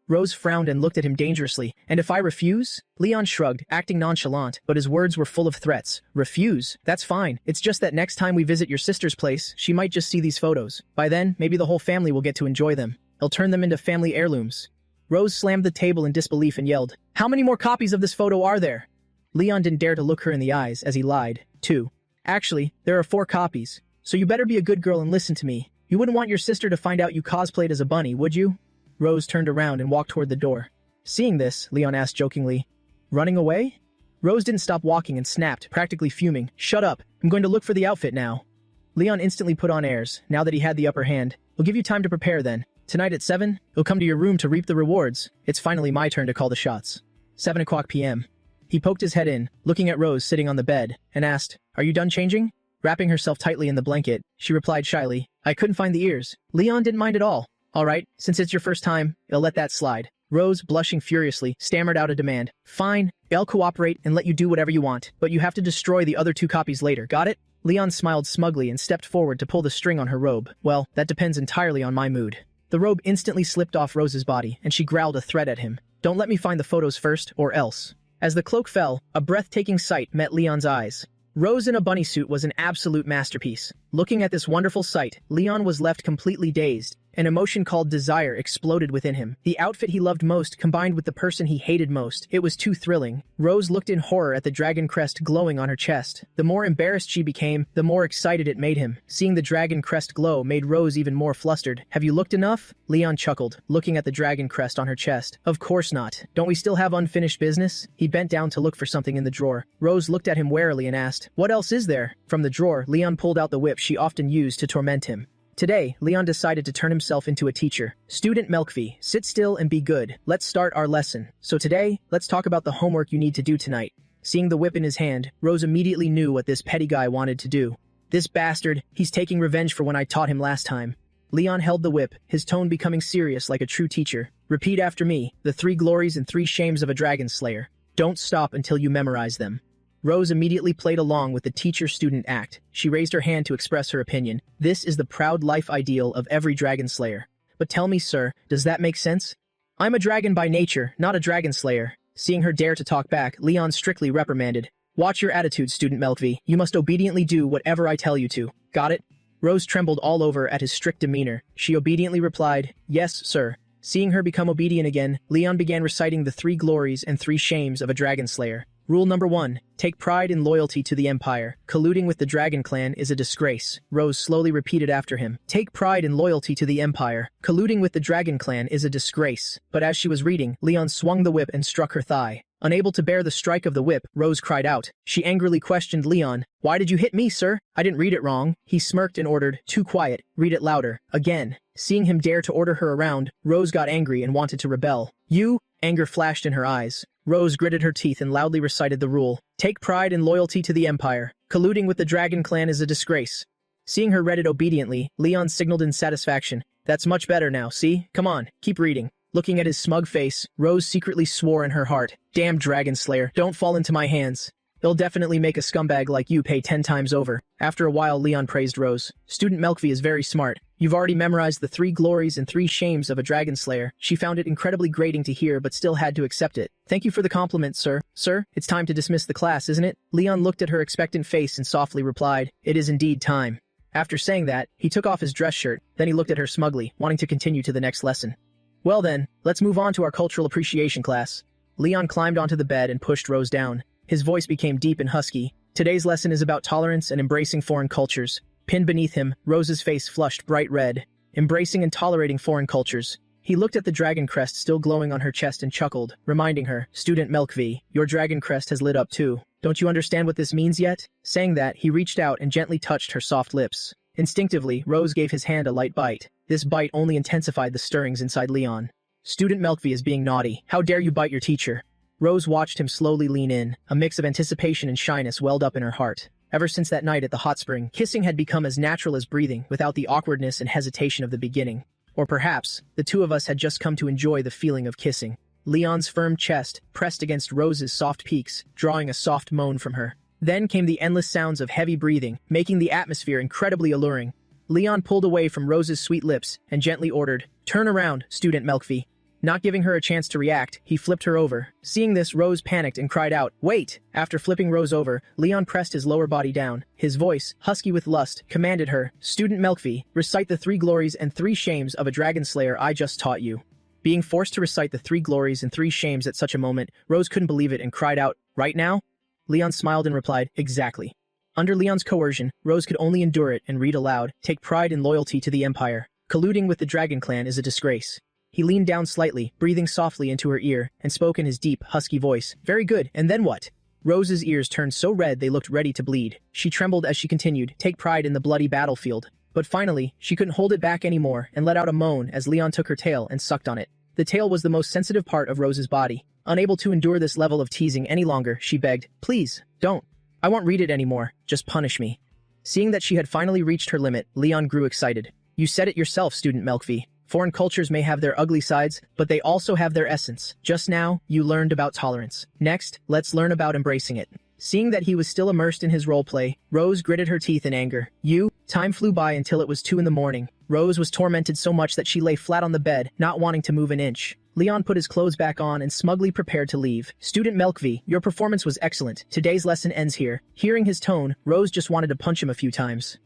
Rose frowned and looked at him dangerously. "And if I refuse?" Leon shrugged, acting nonchalant, but his words were full of threats. "Refuse? That's fine. It's just that next time we visit your sister's place, she might just see these photos. By then, maybe the whole family will get to enjoy them. They'll turn them into family heirlooms." Rose slammed the table in disbelief and yelled, "How many more copies of this photo are there?" Leon didn't dare to look her in the eyes as he lied. "2. Actually, there are 4 copies. So you better be a good girl and listen to me. You wouldn't want your sister to find out you cosplayed as a bunny, would you?" Rose turned around and walked toward the door. Seeing this, Leon asked jokingly, "Running away?" Rose didn't stop walking and snapped, practically fuming, "Shut up. I'm going to look for the outfit now." Leon instantly put on airs, now that he had the upper hand. "We'll give you time to prepare then. Tonight at 7, you'll come to your room to reap the rewards. It's finally my turn to call the shots." 7 p.m. He poked his head in, looking at Rose sitting on the bed, and asked, "Are you done changing?" Wrapping herself tightly in the blanket, she replied shyly, "I couldn't find the ears." Leon didn't mind at all. "All right, since it's your first time, I'll let that slide. Rose, blushing furiously, stammered out a demand. Fine, I'll cooperate and let you do whatever you want, but you have to destroy the other 2 copies later, got it? Leon smiled smugly and stepped forward to pull the string on her robe. Well, that depends entirely on my mood. The robe instantly slipped off Rose's body, and she growled a threat at him. Don't let me find the photos first, or else. As the cloak fell, a breathtaking sight met Leon's eyes. Rose in a bunny suit was an absolute masterpiece. Looking at this wonderful sight, Leon was left completely dazed. An emotion called desire exploded within him. The outfit he loved most combined with the person he hated most. It was too thrilling. Rose looked in horror at the dragon crest glowing on her chest. The more embarrassed she became, the more excited it made him. Seeing the dragon crest glow made Rose even more flustered. Have you looked enough? Leon chuckled, looking at the dragon crest on her chest. Of course not. Don't we still have unfinished business? He bent down to look for something in the drawer. Rose looked at him warily and asked, what else is there? From the drawer, Leon pulled out the whip she often used to torment him. Today, Leon decided to turn himself into a teacher. Student Melkvi, sit still and be good. Let's start our lesson. So today, let's talk about the homework you need to do tonight. Seeing the whip in his hand, Rose immediately knew what this petty guy wanted to do. This bastard, he's taking revenge for when I taught him last time. Leon held the whip, his tone becoming serious like a true teacher. Repeat after me, the 3 glories and 3 shames of a dragon slayer. Don't stop until you memorize them. Rose immediately played along with the teacher-student act. She raised her hand to express her opinion. This is the proud life ideal of every dragon slayer. But tell me, sir, does that make sense? I'm a dragon by nature, not a dragon slayer. Seeing her dare to talk back, Leon strictly reprimanded. Watch your attitude, student Melkvi. You must obediently do whatever I tell you to. Got it? Rose trembled all over at his strict demeanor. She obediently replied, yes, sir. Seeing her become obedient again, Leon began reciting the 3 glories and 3 shames of a dragon slayer. Rule number 1. Take pride in loyalty to the Empire. Colluding with the Dragon Clan is a disgrace. Rose slowly repeated after him. Take pride in loyalty to the Empire. Colluding with the Dragon Clan is a disgrace. But as she was reading, Leon swung the whip and struck her thigh. Unable to bear the strike of the whip, Rose cried out. She angrily questioned Leon. Why did you hit me, sir? I didn't read it wrong. He smirked and ordered, too quiet. Read it louder. Again. Seeing him dare to order her around, Rose got angry and wanted to rebel. You? Anger flashed in her eyes. Rose gritted her teeth and loudly recited the rule. Take pride in loyalty to the Empire. Colluding with the Dragon Clan is a disgrace. Seeing her read it obediently, Leon signaled in satisfaction. That's much better now, see? Come on, keep reading. Looking at his smug face, Rose secretly swore in her heart. Damn Dragon Slayer, don't fall into my hands. They'll definitely make a scumbag like you pay 10 times over. After a while, Leon praised Rose. Student Melkvi is very smart. You've already memorized the 3 glories and 3 shames of a dragon slayer. She found it incredibly grating to hear but still had to accept it. Thank you for the compliment, sir. Sir, it's time to dismiss the class, isn't it? Leon looked at her expectant face and softly replied, it is indeed time. After saying that, he took off his dress shirt, then he looked at her smugly, wanting to continue to the next lesson. Well then, let's move on to our cultural appreciation class. Leon climbed onto the bed and pushed Rose down. His voice became deep and husky. Today's lesson is about tolerance and embracing foreign cultures. Pinned beneath him, Rose's face flushed bright red. Embracing and tolerating foreign cultures. He looked at the dragon crest still glowing on her chest and chuckled, reminding her, Student Melkvi, your dragon crest has lit up too. Don't you understand what this means yet? Saying that, he reached out and gently touched her soft lips. Instinctively, Rose gave his hand a light bite. This bite only intensified the stirrings inside Leon. Student Melkvi is being naughty. How dare you bite your teacher? Rose watched him slowly lean in. A mix of anticipation and shyness welled up in her heart. Ever since that night at the hot spring, kissing had become as natural as breathing, without the awkwardness and hesitation of the beginning. Or perhaps, the two of us had just come to enjoy the feeling of kissing. Leon's firm chest pressed against Rose's soft peaks, drawing a soft moan from her. Then came the endless sounds of heavy breathing, making the atmosphere incredibly alluring. Leon pulled away from Rose's sweet lips and gently ordered, Turn around, Student Melkvi. Not giving her a chance to react, he flipped her over. Seeing this, Rose panicked and cried out, Wait! After flipping Rose over, Leon pressed his lower body down. His voice, husky with lust, commanded her, Student Melkvi, recite the 3 glories and 3 shames of a dragon slayer I just taught you. Being forced to recite the 3 glories and 3 shames at such a moment, Rose couldn't believe it and cried out, Right now? Leon smiled and replied, Exactly. Under Leon's coercion, Rose could only endure it and read aloud, Take pride in loyalty to the Empire. Colluding with the Dragon Clan is a disgrace. He leaned down slightly, breathing softly into her ear, and spoke in his deep, husky voice. Very good, and then what? Rose's ears turned so red they looked ready to bleed. She trembled as she continued, Take pride in the bloody battlefield. But finally, she couldn't hold it back anymore and let out a moan as Leon took her tail and sucked on it. The tail was the most sensitive part of Rose's body. Unable to endure this level of teasing any longer, she begged, Please, don't. I won't read it anymore. Just punish me. Seeing that she had finally reached her limit, Leon grew excited. You said it yourself, Student Melkvi. Foreign cultures may have their ugly sides, but they also have their essence. Just now, you learned about tolerance. Next, let's learn about embracing it. Seeing that he was still immersed in his roleplay, Rose gritted her teeth in anger. Time flew by until it was 2 in the morning. Rose was tormented so much that she lay flat on the bed, not wanting to move an inch. Leon put his clothes back on and smugly prepared to leave. Student Melkvi, your performance was excellent. Today's lesson ends here. Hearing his tone, Rose just wanted to punch him a few times.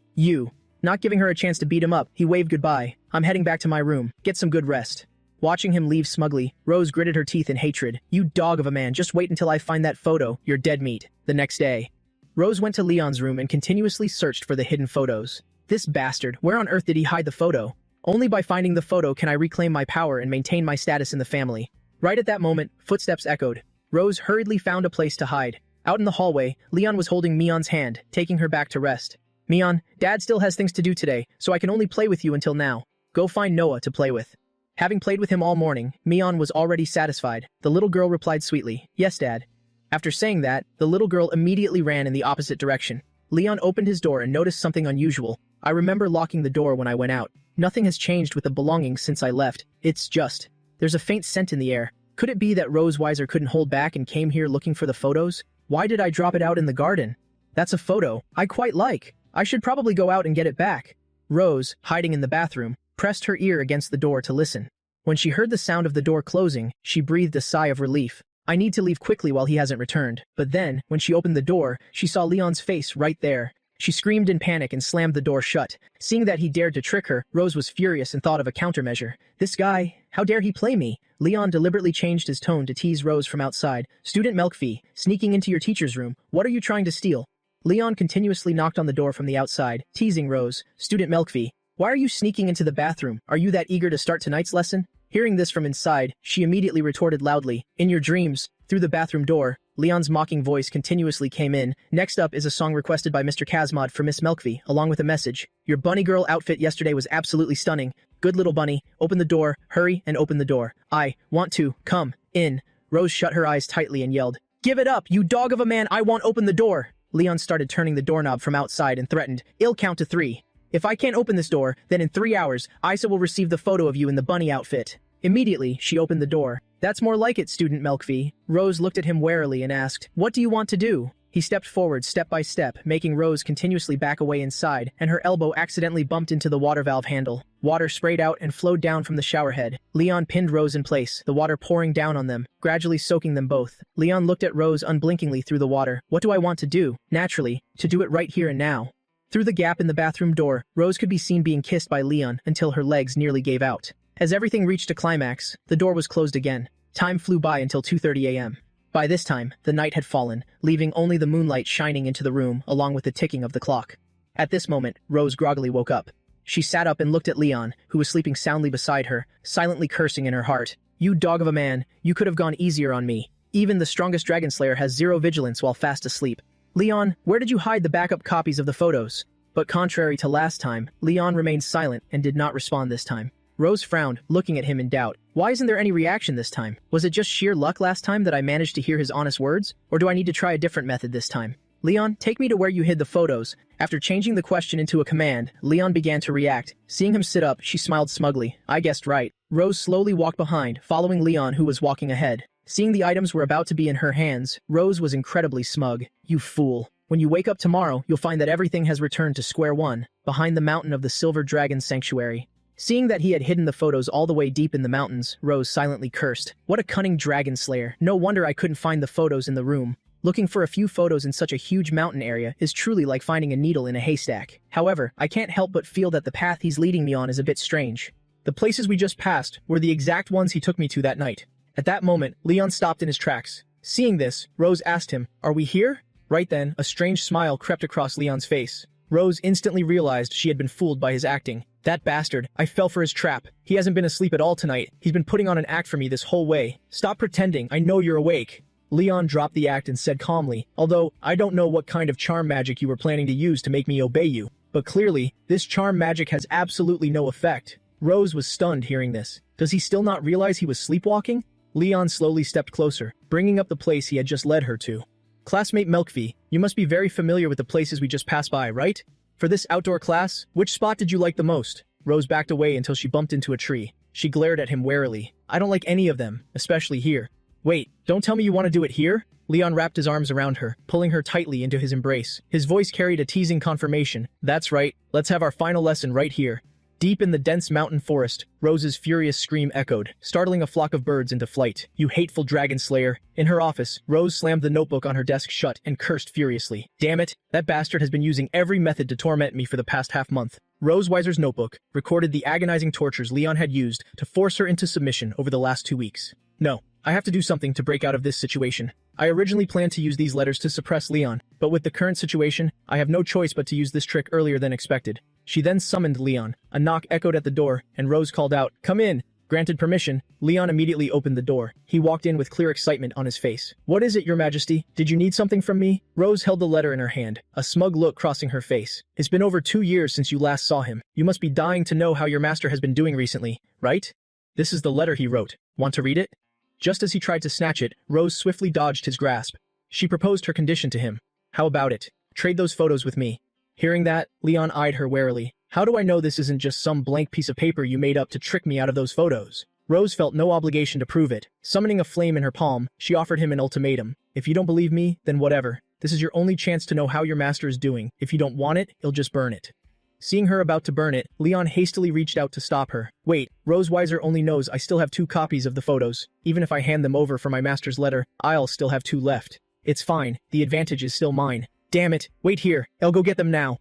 Not giving her a chance to beat him up, he waved goodbye. I'm heading back to my room. Get some good rest. Watching him leave smugly, Rose gritted her teeth in hatred. You dog of a man, just wait until I find that photo. You're dead meat. The next day, Rose went to Leon's room and continuously searched for the hidden photos. This bastard, where on earth did he hide the photo? Only by finding the photo can I reclaim my power and maintain my status in the family. Right at that moment, footsteps echoed. Rose hurriedly found a place to hide. Out in the hallway, Leon was holding Mion's hand, taking her back to rest. Mion, Dad still has things to do today, so I can only play with you until now. Go find Noah to play with. Having played with him all morning, Mion was already satisfied. The little girl replied sweetly, Yes, Dad. After saying that, the little girl immediately ran in the opposite direction. Leon opened his door and noticed something unusual. I remember locking the door when I went out. Nothing has changed with the belongings since I left. It's just, there's a faint scent in the air. Could it be that Rose Weiser couldn't hold back and came here looking for the photos? Why did I drop it out in the garden? That's a photo I quite like. I should probably go out and get it back. Rose, hiding in the bathroom, pressed her ear against the door to listen. When she heard the sound of the door closing, she breathed a sigh of relief. I need to leave quickly while he hasn't returned. But then, when she opened the door, she saw Leon's face right there. She screamed in panic and slammed the door shut. Seeing that he dared to trick her, Rose was furious and thought of a countermeasure. This guy, how dare he play me? Leon deliberately changed his tone to tease Rose from outside. Student Melkvi, sneaking into your teacher's room. What are you trying to steal? Leon continuously knocked on the door from the outside, teasing Rose. Student Melkvi, why are you sneaking into the bathroom? Are you that eager to start tonight's lesson? Hearing this from inside, she immediately retorted loudly, In your dreams. Through the bathroom door, Leon's mocking voice continuously came in. Next up is a song requested by Mr. Kazmod for Miss Melkvi, along with a message. Your bunny girl outfit yesterday was absolutely stunning. Good little bunny, open the door, hurry and open the door. I want to come in. Rose shut her eyes tightly and yelled, Give it up, you dog of a man, I won't open the door. Leon started turning the doorknob from outside and threatened, I'll count to 3. If I can't open this door, then in 3 hours, Isa will receive the photo of you in the bunny outfit. Immediately, she opened the door. That's more like it, Student Melkvi. Rose looked at him warily and asked, What do you want to do? He stepped forward step by step, making Rose continuously back away inside, and her elbow accidentally bumped into the water valve handle. Water sprayed out and flowed down from the shower head. Leon pinned Rose in place, the water pouring down on them, gradually soaking them both. Leon looked at Rose unblinkingly through the water. What do I want to do? Naturally, to do it right here and now. Through the gap in the bathroom door, Rose could be seen being kissed by Leon until her legs nearly gave out. As everything reached a climax, the door was closed again. Time flew by until 2:30 a.m. By this time, the night had fallen, leaving only the moonlight shining into the room along with the ticking of the clock. At this moment, Rose groggily woke up. She sat up and looked at Leon, who was sleeping soundly beside her, silently cursing in her heart. You dog of a man, you could have gone easier on me. Even the strongest dragon slayer has 0 vigilance while fast asleep. Leon, where did you hide the backup copies of the photos? But contrary to last time, Leon remained silent and did not respond this time. Rose frowned, looking at him in doubt. Why isn't there any reaction this time? Was it just sheer luck last time that I managed to hear his honest words? Or do I need to try a different method this time? Leon, take me to where you hid the photos. After changing the question into a command, Leon began to react. Seeing him sit up, she smiled smugly. I guessed right. Rose slowly walked behind, following Leon, who was walking ahead. Seeing the items were about to be in her hands, Rose was incredibly smug. You fool. When you wake up tomorrow, you'll find that everything has returned to square one, behind the mountain of the Silver Dragon Sanctuary. Seeing that he had hidden the photos all the way deep in the mountains, Rose silently cursed. What a cunning dragon slayer. No wonder I couldn't find the photos in the room. Looking for a few photos in such a huge mountain area is truly like finding a needle in a haystack. However, I can't help but feel that the path he's leading me on is a bit strange. The places we just passed were the exact ones he took me to that night. At that moment, Leon stopped in his tracks. Seeing this, Rose asked him, Are we here? Right then, a strange smile crept across Leon's face. Rose instantly realized she had been fooled by his acting. That bastard, I fell for his trap. He hasn't been asleep at all tonight. He's been putting on an act for me this whole way. Stop pretending, I know you're awake. Leon dropped the act and said calmly, although, I don't know what kind of charm magic you were planning to use to make me obey you. But clearly, this charm magic has absolutely no effect. Rose was stunned hearing this. Does he still not realize he was sleepwalking? Leon slowly stepped closer, bringing up the place he had just led her to. Classmate Melkvi, you must be very familiar with the places we just passed by, right? For this outdoor class, which spot did you like the most? Rose backed away until she bumped into a tree. She glared at him warily. I don't like any of them, especially here. Wait, don't tell me you want to do it here? Leon wrapped his arms around her, pulling her tightly into his embrace. His voice carried a teasing confirmation. That's right, let's have our final lesson right here. Deep in the dense mountain forest, Rose's furious scream echoed, startling a flock of birds into flight. You hateful dragon slayer. In her office, Rose slammed the notebook on her desk shut and cursed furiously. Damn it, that bastard has been using every method to torment me for the past half-month. Rose Weiser's notebook recorded the agonizing tortures Leon had used to force her into submission over the last 2 weeks. No, I have to do something to break out of this situation. I originally planned to use these letters to suppress Leon, but with the current situation, I have no choice but to use this trick earlier than expected. She then summoned Leon. A knock echoed at the door, and Rose called out, "Come in!" Granted permission, Leon immediately opened the door. He walked in with clear excitement on his face. What is it, Your Majesty? Did you need something from me? Rose held the letter in her hand, a smug look crossing her face. It's been over 2 years since you last saw him. You must be dying to know how your master has been doing recently, right? This is the letter he wrote. Want to read it? Just as he tried to snatch it, Rose swiftly dodged his grasp. She proposed her condition to him. How about it? Trade those photos with me. Hearing that, Leon eyed her warily. How do I know this isn't just some blank piece of paper you made up to trick me out of those photos? Rose felt no obligation to prove it. Summoning a flame in her palm, she offered him an ultimatum. If you don't believe me, then whatever. This is your only chance to know how your master is doing. If you don't want it, he'll just burn it. Seeing her about to burn it, Leon hastily reached out to stop her. Wait, Rose Weiser only knows I still have 2 copies of the photos. Even if I hand them over for my master's letter, I'll still have 2 left. It's fine, the advantage is still mine. Damn it, wait here, I'll go get them now.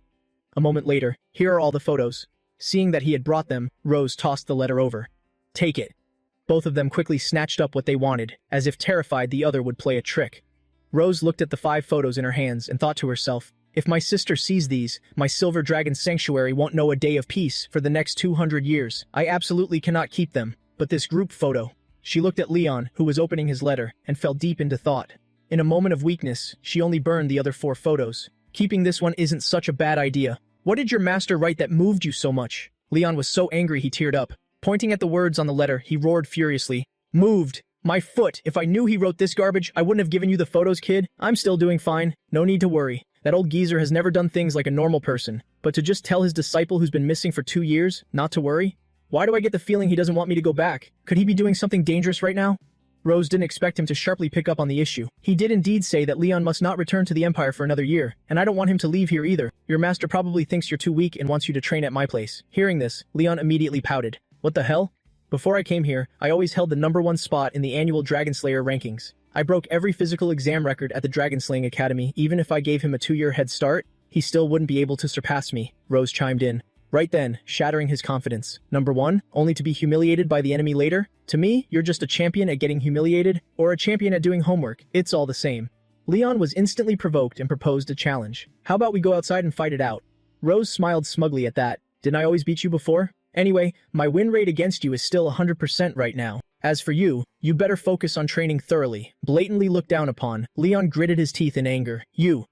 A moment later, here are all the photos. Seeing that he had brought them, Rose tossed the letter over. Take it. Both of them quickly snatched up what they wanted, as if terrified the other would play a trick. Rose looked at the 5 photos in her hands and thought to herself, if my sister sees these, my silver dragon sanctuary won't know a day of peace for the next 200 years. I absolutely cannot keep them. But this group photo. She looked at Leon, who was opening his letter, and fell deep into thought. In a moment of weakness, she only burned the other 4 photos. Keeping this one isn't such a bad idea. What did your master write that moved you so much? Leon was so angry he teared up. Pointing at the words on the letter, he roared furiously. Moved! My foot! If I knew he wrote this garbage, I wouldn't have given you the photos, kid. I'm still doing fine. No need to worry. That old geezer has never done things like a normal person. But to just tell his disciple who's been missing for 2 years, not to worry? Why do I get the feeling he doesn't want me to go back? Could he be doing something dangerous right now? Rose didn't expect him to sharply pick up on the issue. He did indeed say that Leon must not return to the Empire for another year, and I don't want him to leave here either. Your master probably thinks you're too weak and wants you to train at my place. Hearing this, Leon immediately pouted. What the hell? Before I came here, I always held the #1 spot in the annual Dragon Slayer rankings. I broke every physical exam record at the Dragon Slaying Academy. Even if I gave him a 2-year head start, he still wouldn't be able to surpass me, Rose chimed in. Right then, shattering his confidence. #1, only to be humiliated by the enemy later? To me, you're just a champion at getting humiliated, or a champion at doing homework. It's all the same. Leon was instantly provoked and proposed a challenge. How about we go outside and fight it out? Rose smiled smugly at that. Didn't I always beat you before? Anyway, my win rate against you is still 100% right now. As for you, you better focus on training thoroughly. Blatantly looked down upon, Leon gritted his teeth in anger. You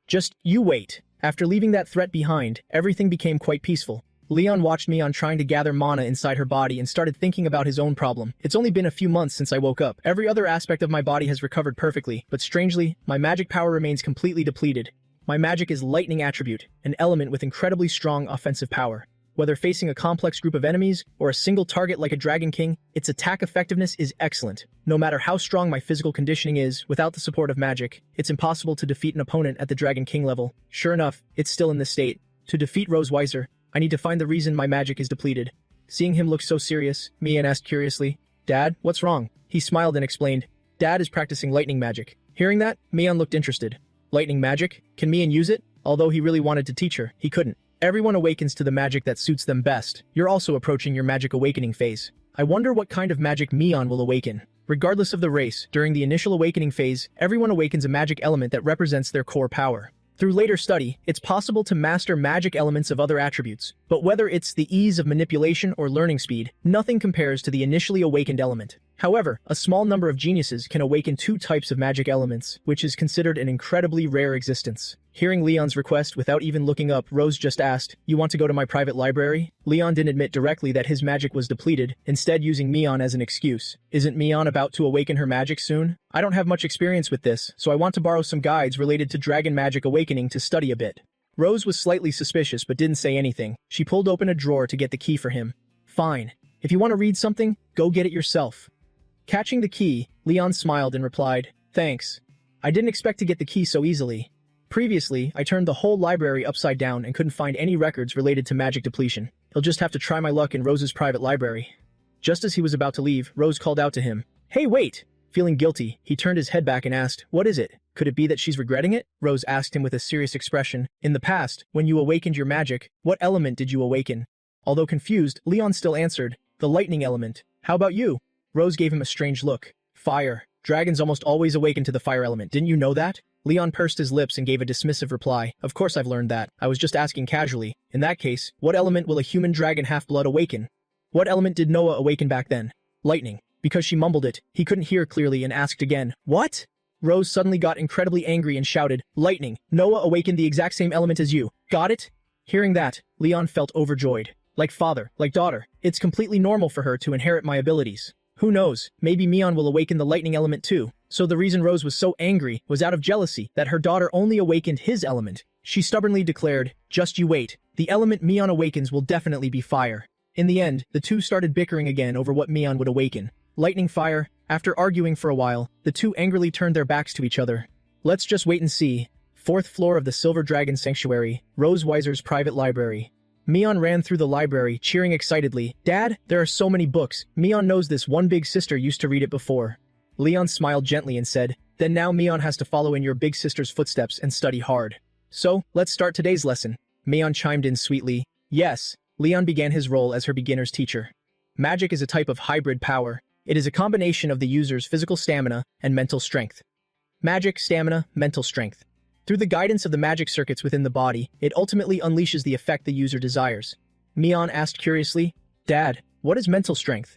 wait. After leaving that threat behind, everything became quite peaceful. Leon watched me on trying to gather mana inside her body and started thinking about his own problem. It's only been a few months since I woke up. Every other aspect of my body has recovered perfectly, but strangely, my magic power remains completely depleted. My magic is lightning attribute, an element with incredibly strong offensive power. Whether facing a complex group of enemies or a single target like a Dragon King, its attack effectiveness is excellent. No matter how strong my physical conditioning is, without the support of magic, it's impossible to defeat an opponent at the Dragon King level. Sure enough, it's still in this state. To defeat Rose Weiser, I need to find the reason my magic is depleted. Seeing him look so serious, Mian asked curiously, Dad, what's wrong? He smiled and explained, Dad is practicing lightning magic. Hearing that, Mian looked interested. Lightning magic? Can Mian use it? Although he really wanted to teach her, he couldn't. Everyone awakens to the magic that suits them best. You're also approaching your magic awakening phase. I wonder what kind of magic Mian will awaken. Regardless of the race, during the initial awakening phase, everyone awakens a magic element that represents their core power. Through later study, it's possible to master magic elements of other attributes, but whether it's the ease of manipulation or learning speed, nothing compares to the initially awakened element. However, a small number of geniuses can awaken 2 types of magic elements, which is considered an incredibly rare existence. Hearing Leon's request without even looking up, Rose just asked, You want to go to my private library? Leon didn't admit directly that his magic was depleted, instead using Mian as an excuse. Isn't Mian about to awaken her magic soon? I don't have much experience with this, so I want to borrow some guides related to dragon magic awakening to study a bit. Rose was slightly suspicious but didn't say anything. She pulled open a drawer to get the key for him. Fine. If you want to read something, go get it yourself. Catching the key, Leon smiled and replied, thanks. I didn't expect to get the key so easily. Previously, I turned the whole library upside down and couldn't find any records related to magic depletion. He'll just have to try my luck in Rose's private library. Just as he was about to leave, Rose called out to him, hey, wait! Feeling guilty, he turned his head back and asked, what is it? Could it be that she's regretting it? Rose asked him with a serious expression. In the past, when you awakened your magic, what element did you awaken? Although confused, Leon still answered, the lightning element. How about you? Rose gave him a strange look. Fire. Dragons almost always awaken to the fire element. Didn't you know that? Leon pursed his lips and gave a dismissive reply. Of course I've learned that. I was just asking casually. In that case, what element will a human dragon half-blood awaken? What element did Noah awaken back then? Lightning. Because she mumbled it, he couldn't hear clearly and asked again, what? Rose suddenly got incredibly angry and shouted, lightning. Noah awakened the exact same element as you. Got it? Hearing that, Leon felt overjoyed. Like father, like daughter. It's completely normal for her to inherit my abilities. Who knows, maybe Mion will awaken the lightning element too. So the reason Rose was so angry was out of jealousy that her daughter only awakened his element. She stubbornly declared, just you wait. The element Mion awakens will definitely be fire. In the end, the two started bickering again over what Mion would awaken. Lightning fire. After arguing for a while, the two angrily turned their backs to each other. Let's just wait and see. 4th floor of the Silver Dragon Sanctuary, Rose Weiser's private library. Mion ran through the library, cheering excitedly. Dad, there are so many books. Mion knows this one big sister used to read it before. Leon smiled gently and said, then now Mion has to follow in your big sister's footsteps and study hard. So, let's start today's lesson. Mion chimed in sweetly. Yes. Leon began his role as her beginner's teacher. Magic is a type of hybrid power. It is a combination of the user's physical stamina and mental strength. Magic, stamina, mental strength. Through the guidance of the magic circuits within the body, it ultimately unleashes the effect the user desires. Mion asked curiously, Dad, what is mental strength?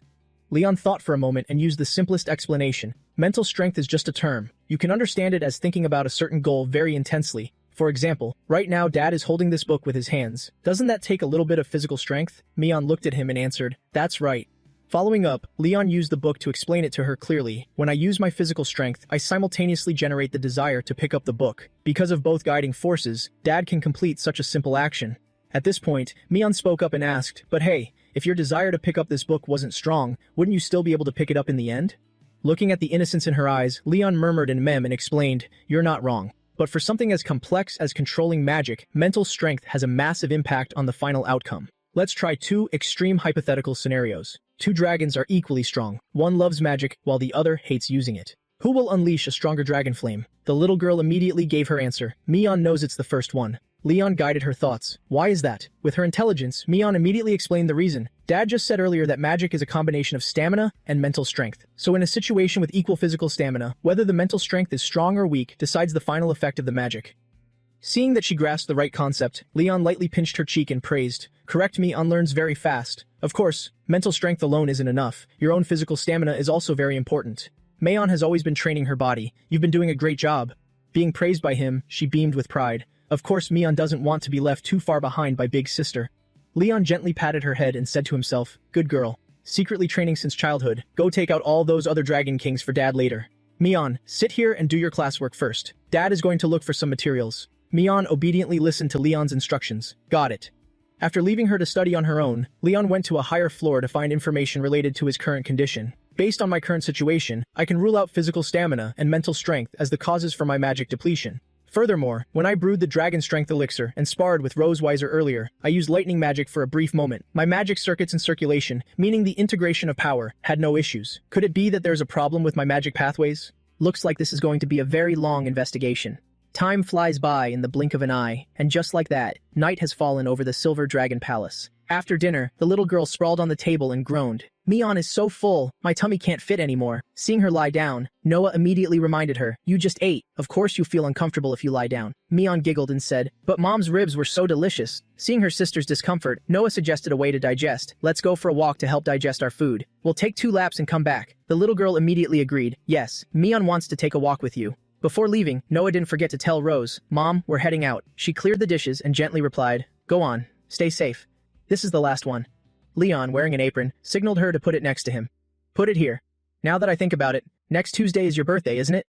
Leon thought for a moment and used the simplest explanation. Mental strength is just a term. You can understand it as thinking about a certain goal very intensely. For example, right now Dad is holding this book with his hands. Doesn't that take a little bit of physical strength? Mion looked at him and answered, that's right. Following up, Leon used the book to explain it to her clearly. When I use my physical strength, I simultaneously generate the desire to pick up the book. Because of both guiding forces, Dad can complete such a simple action. At this point, Mion spoke up and asked, but hey, if your desire to pick up this book wasn't strong, wouldn't you still be able to pick it up in the end? Looking at the innocence in her eyes, Leon murmured in mem and explained, you're not wrong. But for something as complex as controlling magic, mental strength has a massive impact on the final outcome. Let's try 2 extreme hypothetical scenarios. 2 dragons are equally strong. One loves magic, while the other hates using it. Who will unleash a stronger dragon flame? The little girl immediately gave her answer. Mion knows it's the first one. Leon guided her thoughts. Why is that? With her intelligence, Mion immediately explained the reason. Dad just said earlier that magic is a combination of stamina and mental strength. So in a situation with equal physical stamina, whether the mental strength is strong or weak decides the final effect of the magic. Seeing that she grasped the right concept, Leon lightly pinched her cheek and praised, correct me, unlearns very fast. Of course, mental strength alone isn't enough. Your own physical stamina is also very important. Mayon has always been training her body. You've been doing a great job. Being praised by him, she beamed with pride. Of course, Mion doesn't want to be left too far behind by Big Sister. Leon gently patted her head and said to himself, good girl. Secretly training since childhood. Go take out all those other Dragon Kings for Dad later. Mion, sit here and do your classwork first. Dad is going to look for some materials. Mion obediently listened to Leon's instructions. Got it. After leaving her to study on her own, Leon went to a higher floor to find information related to his current condition. Based on my current situation, I can rule out physical stamina and mental strength as the causes for my magic depletion. Furthermore, when I brewed the Dragon Strength Elixir and sparred with Rose Weiser earlier, I used lightning magic for a brief moment. My magic circuits in circulation, meaning the integration of power, had no issues. Could it be that there's a problem with my magic pathways? Looks like this is going to be a very long investigation. Time flies by in the blink of an eye, and just like that, night has fallen over the Silver Dragon Palace. After dinner, the little girl sprawled on the table and groaned. Mion is so full, my tummy can't fit anymore. Seeing her lie down, Noah immediately reminded her, you just ate. Of course you feel uncomfortable if you lie down. Mion giggled and said, but Mom's ribs were so delicious. Seeing her sister's discomfort, Noah suggested a way to digest. Let's go for a walk to help digest our food. We'll take 2 laps and come back. The little girl immediately agreed. Yes, Mion wants to take a walk with you. Before leaving, Noah didn't forget to tell Rose, Mom, we're heading out. She cleared the dishes and gently replied, go on, stay safe. This is the last one. Leon, wearing an apron, signaled her to put it next to him. Put it here. Now that I think about it, next Tuesday is your birthday, isn't it?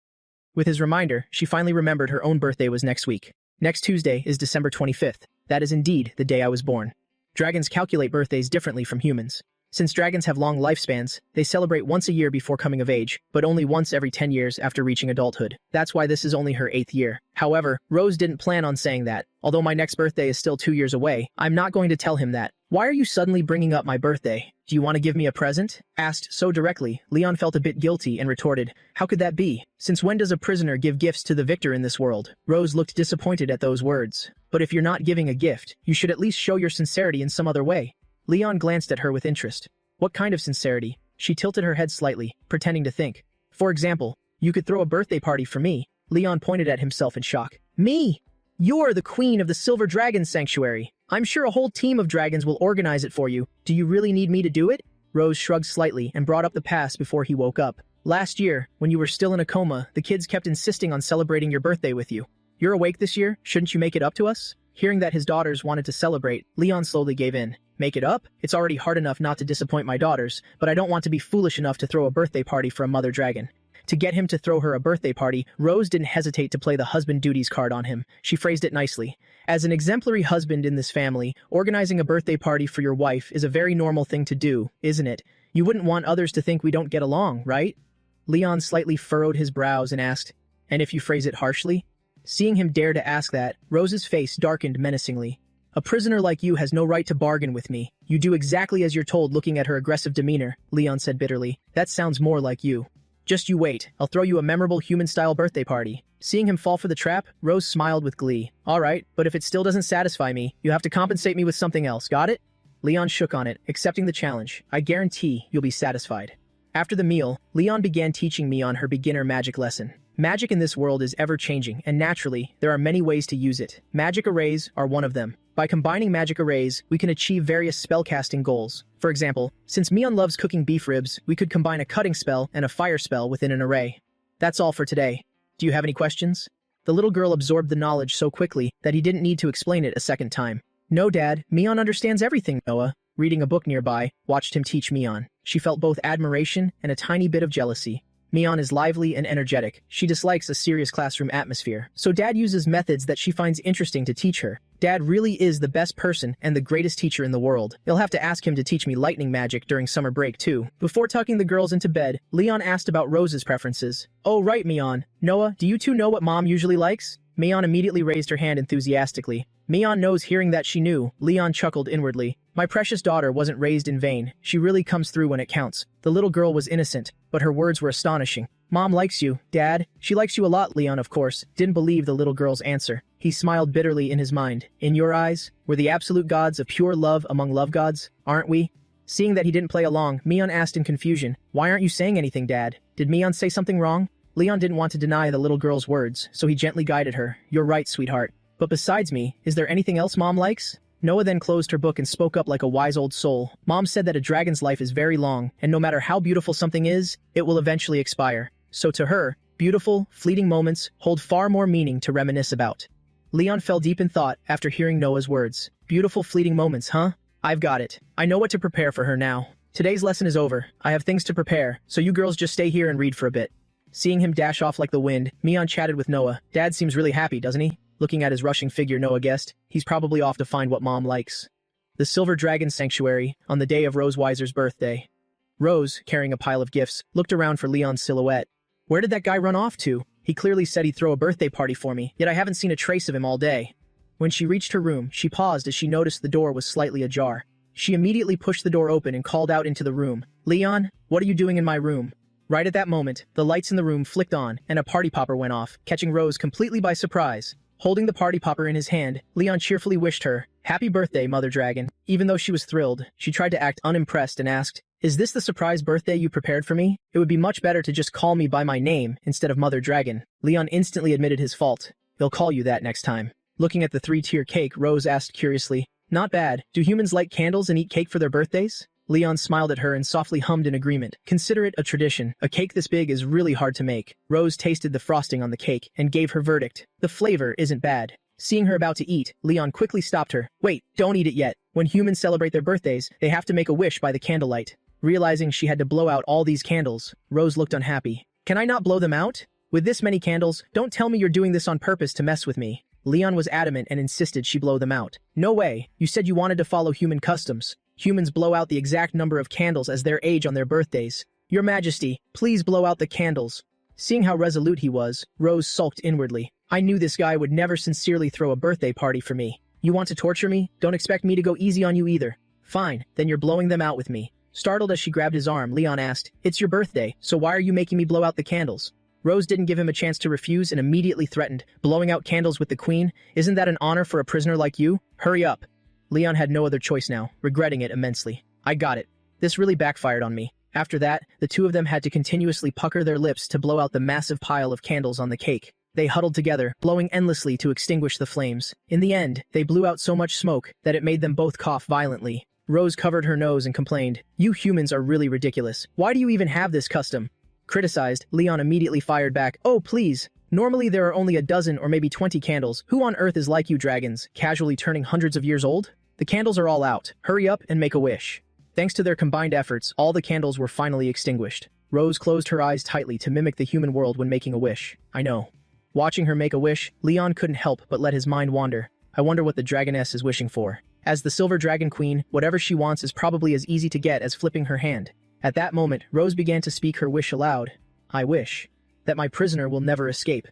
With his reminder, she finally remembered her own birthday was next week. Next Tuesday is December 25th. That is indeed the day I was born. Dragons calculate birthdays differently from humans. Since dragons have long lifespans, they celebrate once a year before coming of age, but only once every 10 years after reaching adulthood. That's why this is only her 8th year. However, Rose didn't plan on saying that. Although my next birthday is still 2 years away, I'm not going to tell him that. Why are you suddenly bringing up my birthday? Do you want to give me a present? Asked so directly, Leon felt a bit guilty and retorted, how could that be? Since when does a prisoner give gifts to the victor in this world? Rose looked disappointed at those words. But if you're not giving a gift, you should at least show your sincerity in some other way. Leon glanced at her with interest. What kind of sincerity? She tilted her head slightly, pretending to think. For example, you could throw a birthday party for me. Leon pointed at himself in shock. Me? You're the queen of the Silver Dragon Sanctuary. I'm sure a whole team of dragons will organize it for you. Do you really need me to do it? Rose shrugged slightly and brought up the past before he woke up. Last year, when you were still in a coma, the kids kept insisting on celebrating your birthday with you. You're awake this year? Shouldn't you make it up to us? Hearing that his daughters wanted to celebrate, Leon slowly gave in. Make it up? It's already hard enough not to disappoint my daughters, but I don't want to be foolish enough to throw a birthday party for a mother dragon. To get him to throw her a birthday party, Rose didn't hesitate to play the husband duties card on him. She phrased it nicely. As an exemplary husband in this family, organizing a birthday party for your wife is a very normal thing to do, isn't it? You wouldn't want others to think we don't get along, right? Leon slightly furrowed his brows and asked, and if you phrase it harshly? Seeing him dare to ask that, Rose's face darkened menacingly. A prisoner like you has no right to bargain with me. You do exactly as you're told. Looking at her aggressive demeanor, Leon said bitterly. That sounds more like you. Just you wait, I'll throw you a memorable human-style birthday party. Seeing him fall for the trap, Rose smiled with glee. Alright, but if it still doesn't satisfy me, you have to compensate me with something else, got it? Leon shook on it, accepting the challenge. I guarantee you'll be satisfied. After the meal, Leon began teaching me on her beginner magic lesson. Magic in this world is ever-changing, and naturally, there are many ways to use it. Magic arrays are one of them. By combining magic arrays, we can achieve various spellcasting goals. For example, since Mion loves cooking beef ribs, we could combine a cutting spell and a fire spell within an array. That's all for today. Do you have any questions? The little girl absorbed the knowledge so quickly that he didn't need to explain it a second time. No, Dad, Mion understands everything. Noah, reading a book nearby, watched him teach Mion. She felt both admiration and a tiny bit of jealousy. Mion is lively and energetic. She dislikes a serious classroom atmosphere, so Dad uses methods that she finds interesting to teach her. Dad really is the best person and the greatest teacher in the world. You'll have to ask him to teach me lightning magic during summer break too. Before tucking the girls into bed, Leon asked about Rose's preferences. Oh right, Mion. Noah, do you two know what Mom usually likes? Mion immediately raised her hand enthusiastically. Mion knows. Hearing that she knew, Leon chuckled inwardly. My precious daughter wasn't raised in vain. She really comes through when it counts. The little girl was innocent, but her words were astonishing. Mom likes you, Dad. She likes you a lot. Leon, of course, didn't believe the little girl's answer. He smiled bitterly in his mind. In your eyes, we're the absolute gods of pure love among love gods, aren't we? Seeing that he didn't play along, Mion asked in confusion, why aren't you saying anything, Dad? Did Mion say something wrong? Leon didn't want to deny the little girl's words, so he gently guided her. You're right, sweetheart. But besides me, is there anything else Mom likes? Noah then closed her book and spoke up like a wise old soul. Mom said that a dragon's life is very long, and no matter how beautiful something is, it will eventually expire. So to her, beautiful, fleeting moments hold far more meaning to reminisce about. Leon fell deep in thought after hearing Noah's words. Beautiful, fleeting moments, huh? I've got it. I know what to prepare for her now. Today's lesson is over. I have things to prepare, so you girls just stay here and read for a bit. Seeing him dash off like the wind, Mion chatted with Noah. Dad seems really happy, doesn't he? Looking at his rushing figure, Noah guessed, he's probably off to find what Mom likes. The Silver Dragon Sanctuary, on the day of Rose Weiser's birthday. Rose, carrying a pile of gifts, looked around for Leon's silhouette. Where did that guy run off to? He clearly said he'd throw a birthday party for me, yet I haven't seen a trace of him all day. When she reached her room, she paused as she noticed the door was slightly ajar. She immediately pushed the door open and called out into the room. Leon, what are you doing in my room? Right at that moment, the lights in the room flicked on, and a party popper went off, catching Rose completely by surprise. Holding the party popper in his hand, Leon cheerfully wished her, Happy birthday, Mother Dragon. Even though she was thrilled, she tried to act unimpressed and asked, Is this the surprise birthday you prepared for me? It would be much better to just call me by my name instead of Mother Dragon. Leon instantly admitted his fault. He'll call you that next time. Looking at the 3-tier cake, Rose asked curiously, Not bad. Do humans light candles and eat cake for their birthdays? Leon smiled at her and softly hummed in agreement. Consider it a tradition. A cake this big is really hard to make. Rose tasted the frosting on the cake and gave her verdict. The flavor isn't bad. Seeing her about to eat, Leon quickly stopped her. Wait, don't eat it yet. When humans celebrate their birthdays, they have to make a wish by the candlelight. Realizing she had to blow out all these candles, Rose looked unhappy. Can I not blow them out? With this many candles, don't tell me you're doing this on purpose to mess with me. Leon was adamant and insisted she blow them out. No way. You said you wanted to follow human customs. Humans blow out the exact number of candles as their age on their birthdays. Your Majesty, please blow out the candles. Seeing how resolute he was, Rose sulked inwardly. I knew this guy would never sincerely throw a birthday party for me. You want to torture me? Don't expect me to go easy on you either. Fine, then you're blowing them out with me. Startled as she grabbed his arm, Leon asked, It's your birthday, so why are you making me blow out the candles? Rose didn't give him a chance to refuse and immediately threatened, blowing out candles with the queen? Isn't that an honor for a prisoner like you? Hurry up. Leon had no other choice now, regretting it immensely. I got it. This really backfired on me. After that, the two of them had to continuously pucker their lips to blow out the massive pile of candles on the cake. They huddled together, blowing endlessly to extinguish the flames. In the end, they blew out so much smoke that it made them both cough violently. Rose covered her nose and complained, You humans are really ridiculous. Why do you even have this custom? Criticized, Leon immediately fired back, Oh, please. Normally there are only a dozen or maybe 20 candles. Who on earth is like you dragons, casually turning hundreds of years old? The candles are all out. Hurry up and make a wish. Thanks to their combined efforts, all the candles were finally extinguished. Rose closed her eyes tightly to mimic the human world when making a wish. I know. Watching her make a wish, Leon couldn't help but let his mind wander. I wonder what the dragoness is wishing for. As the Silver Dragon Queen, whatever she wants is probably as easy to get as flipping her hand. At that moment, Rose began to speak her wish aloud. I wish that my prisoner will never escape.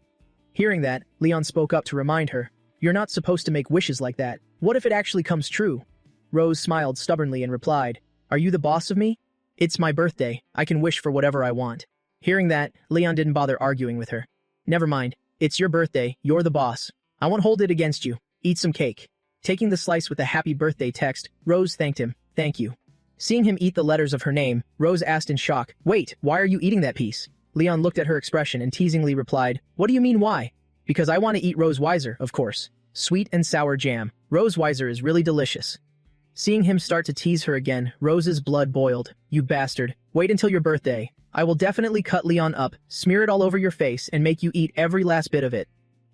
Hearing that, Leon spoke up to remind her. You're not supposed to make wishes like that. What if it actually comes true? Rose smiled stubbornly and replied, Are you the boss of me? It's my birthday. I can wish for whatever I want. Hearing that, Leon didn't bother arguing with her. Never mind. It's your birthday. You're the boss. I won't hold it against you. Eat some cake. Taking the slice with the happy birthday text, Rose thanked him. Thank you. Seeing him eat the letters of her name, Rose asked in shock, Wait, why are you eating that piece? Leon looked at her expression and teasingly replied, What do you mean why? Because I want to eat Rose Weiser, of course. Sweet and sour jam. Rose Weiser is really delicious. Seeing him start to tease her again, Rose's blood boiled. You bastard. Wait until your birthday. I will definitely cut Leon up, smear it all over your face, and make you eat every last bit of it.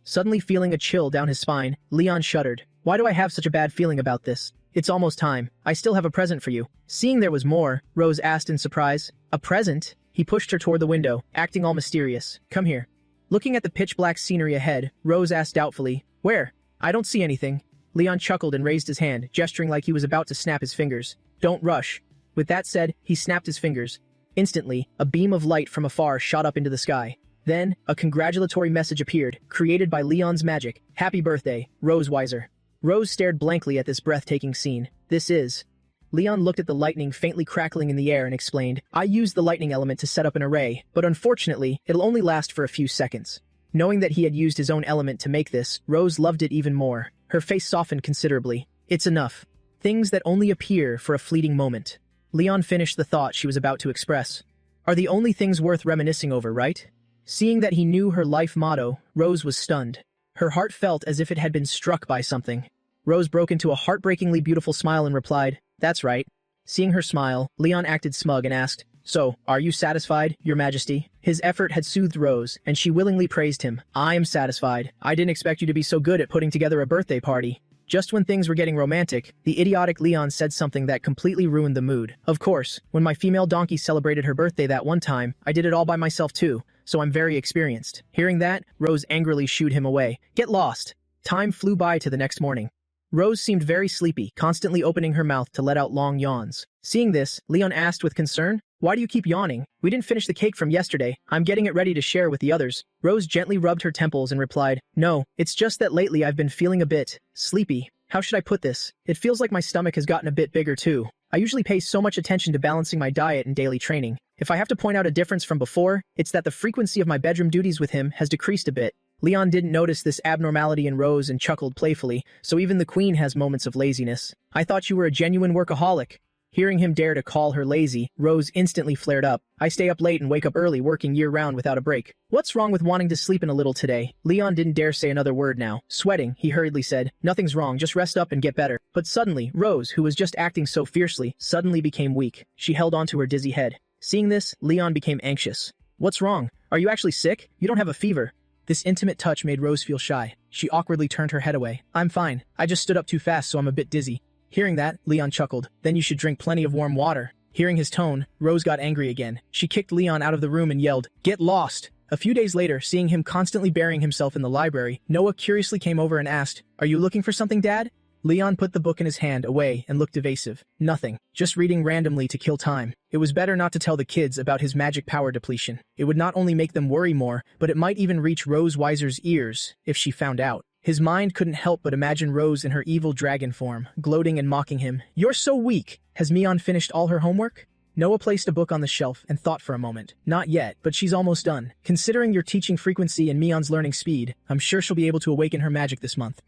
Suddenly feeling a chill down his spine, Leon shuddered. Why do I have such a bad feeling about this? It's almost time. I still have a present for you. Seeing there was more, Rose asked in surprise. A present? He pushed her toward the window, acting all mysterious. Come here. Looking at the pitch-black scenery ahead, Rose asked doubtfully, Where? I don't see anything. Leon chuckled and raised his hand, gesturing like he was about to snap his fingers. Don't rush. With that said, he snapped his fingers. Instantly, a beam of light from afar shot up into the sky. Then, a congratulatory message appeared, created by Leon's magic. Happy birthday, Rose Weiser. Rose stared blankly at this breathtaking scene. This is... Leon looked at the lightning faintly crackling in the air and explained, I used the lightning element to set up an array, but unfortunately, it'll only last for a few seconds. Knowing that he had used his own element to make this, Rose loved it even more. Her face softened considerably. It's enough. Things that only appear for a fleeting moment. Leon finished the thought she was about to express. Are the only things worth reminiscing over, right? Seeing that he knew her life motto, Rose was stunned. Her heart felt as if it had been struck by something. Rose broke into a heartbreakingly beautiful smile and replied, That's right. Seeing her smile, Leon acted smug and asked, So, are you satisfied, Your Majesty? His effort had soothed Rose, and she willingly praised him. I am satisfied. I didn't expect you to be so good at putting together a birthday party. Just when things were getting romantic, the idiotic Leon said something that completely ruined the mood. Of course, when my female donkey celebrated her birthday that one time, I did it all by myself too, so I'm very experienced. Hearing that, Rose angrily shooed him away. Get lost. Time flew by to the next morning. Rose seemed very sleepy, constantly opening her mouth to let out long yawns. Seeing this, Leon asked with concern, Why do you keep yawning? We didn't finish the cake from yesterday. I'm getting it ready to share with the others. Rose gently rubbed her temples and replied, No, it's just that lately I've been feeling a bit sleepy. How should I put this? It feels like my stomach has gotten a bit bigger too. I usually pay so much attention to balancing my diet and daily training. If I have to point out a difference from before, it's that the frequency of my bedroom duties with him has decreased a bit. Leon didn't notice this abnormality in Rose and chuckled playfully, so even the queen has moments of laziness. I thought you were a genuine workaholic. Hearing him dare to call her lazy, Rose instantly flared up. I stay up late and wake up early working year-round without a break. What's wrong with wanting to sleep in a little today? Leon didn't dare say another word now. Sweating, he hurriedly said, Nothing's wrong, just rest up and get better. But suddenly, Rose, who was just acting so fiercely, suddenly became weak. She held onto her dizzy head. Seeing this, Leon became anxious. What's wrong? Are you actually sick? You don't have a fever. This intimate touch made Rose feel shy. She awkwardly turned her head away. I'm fine. I just stood up too fast, so I'm a bit dizzy. Hearing that, Leon chuckled. Then you should drink plenty of warm water. Hearing his tone, Rose got angry again. She kicked Leon out of the room and yelled, Get lost! A few days later, seeing him constantly burying himself in the library, Noah curiously came over and asked, Are you looking for something, Dad? Leon put the book in his hand away and looked evasive. Nothing. Just reading randomly to kill time. It was better not to tell the kids about his magic power depletion. It would not only make them worry more, but it might even reach Rose Weiser's ears if she found out. His mind couldn't help but imagine Rose in her evil dragon form, gloating and mocking him. "You're so weak! Has Mion finished all her homework?" Noah placed a book on the shelf and thought for a moment. "Not yet, but she's almost done. Considering your teaching frequency and Mion's learning speed, I'm sure she'll be able to awaken her magic this month."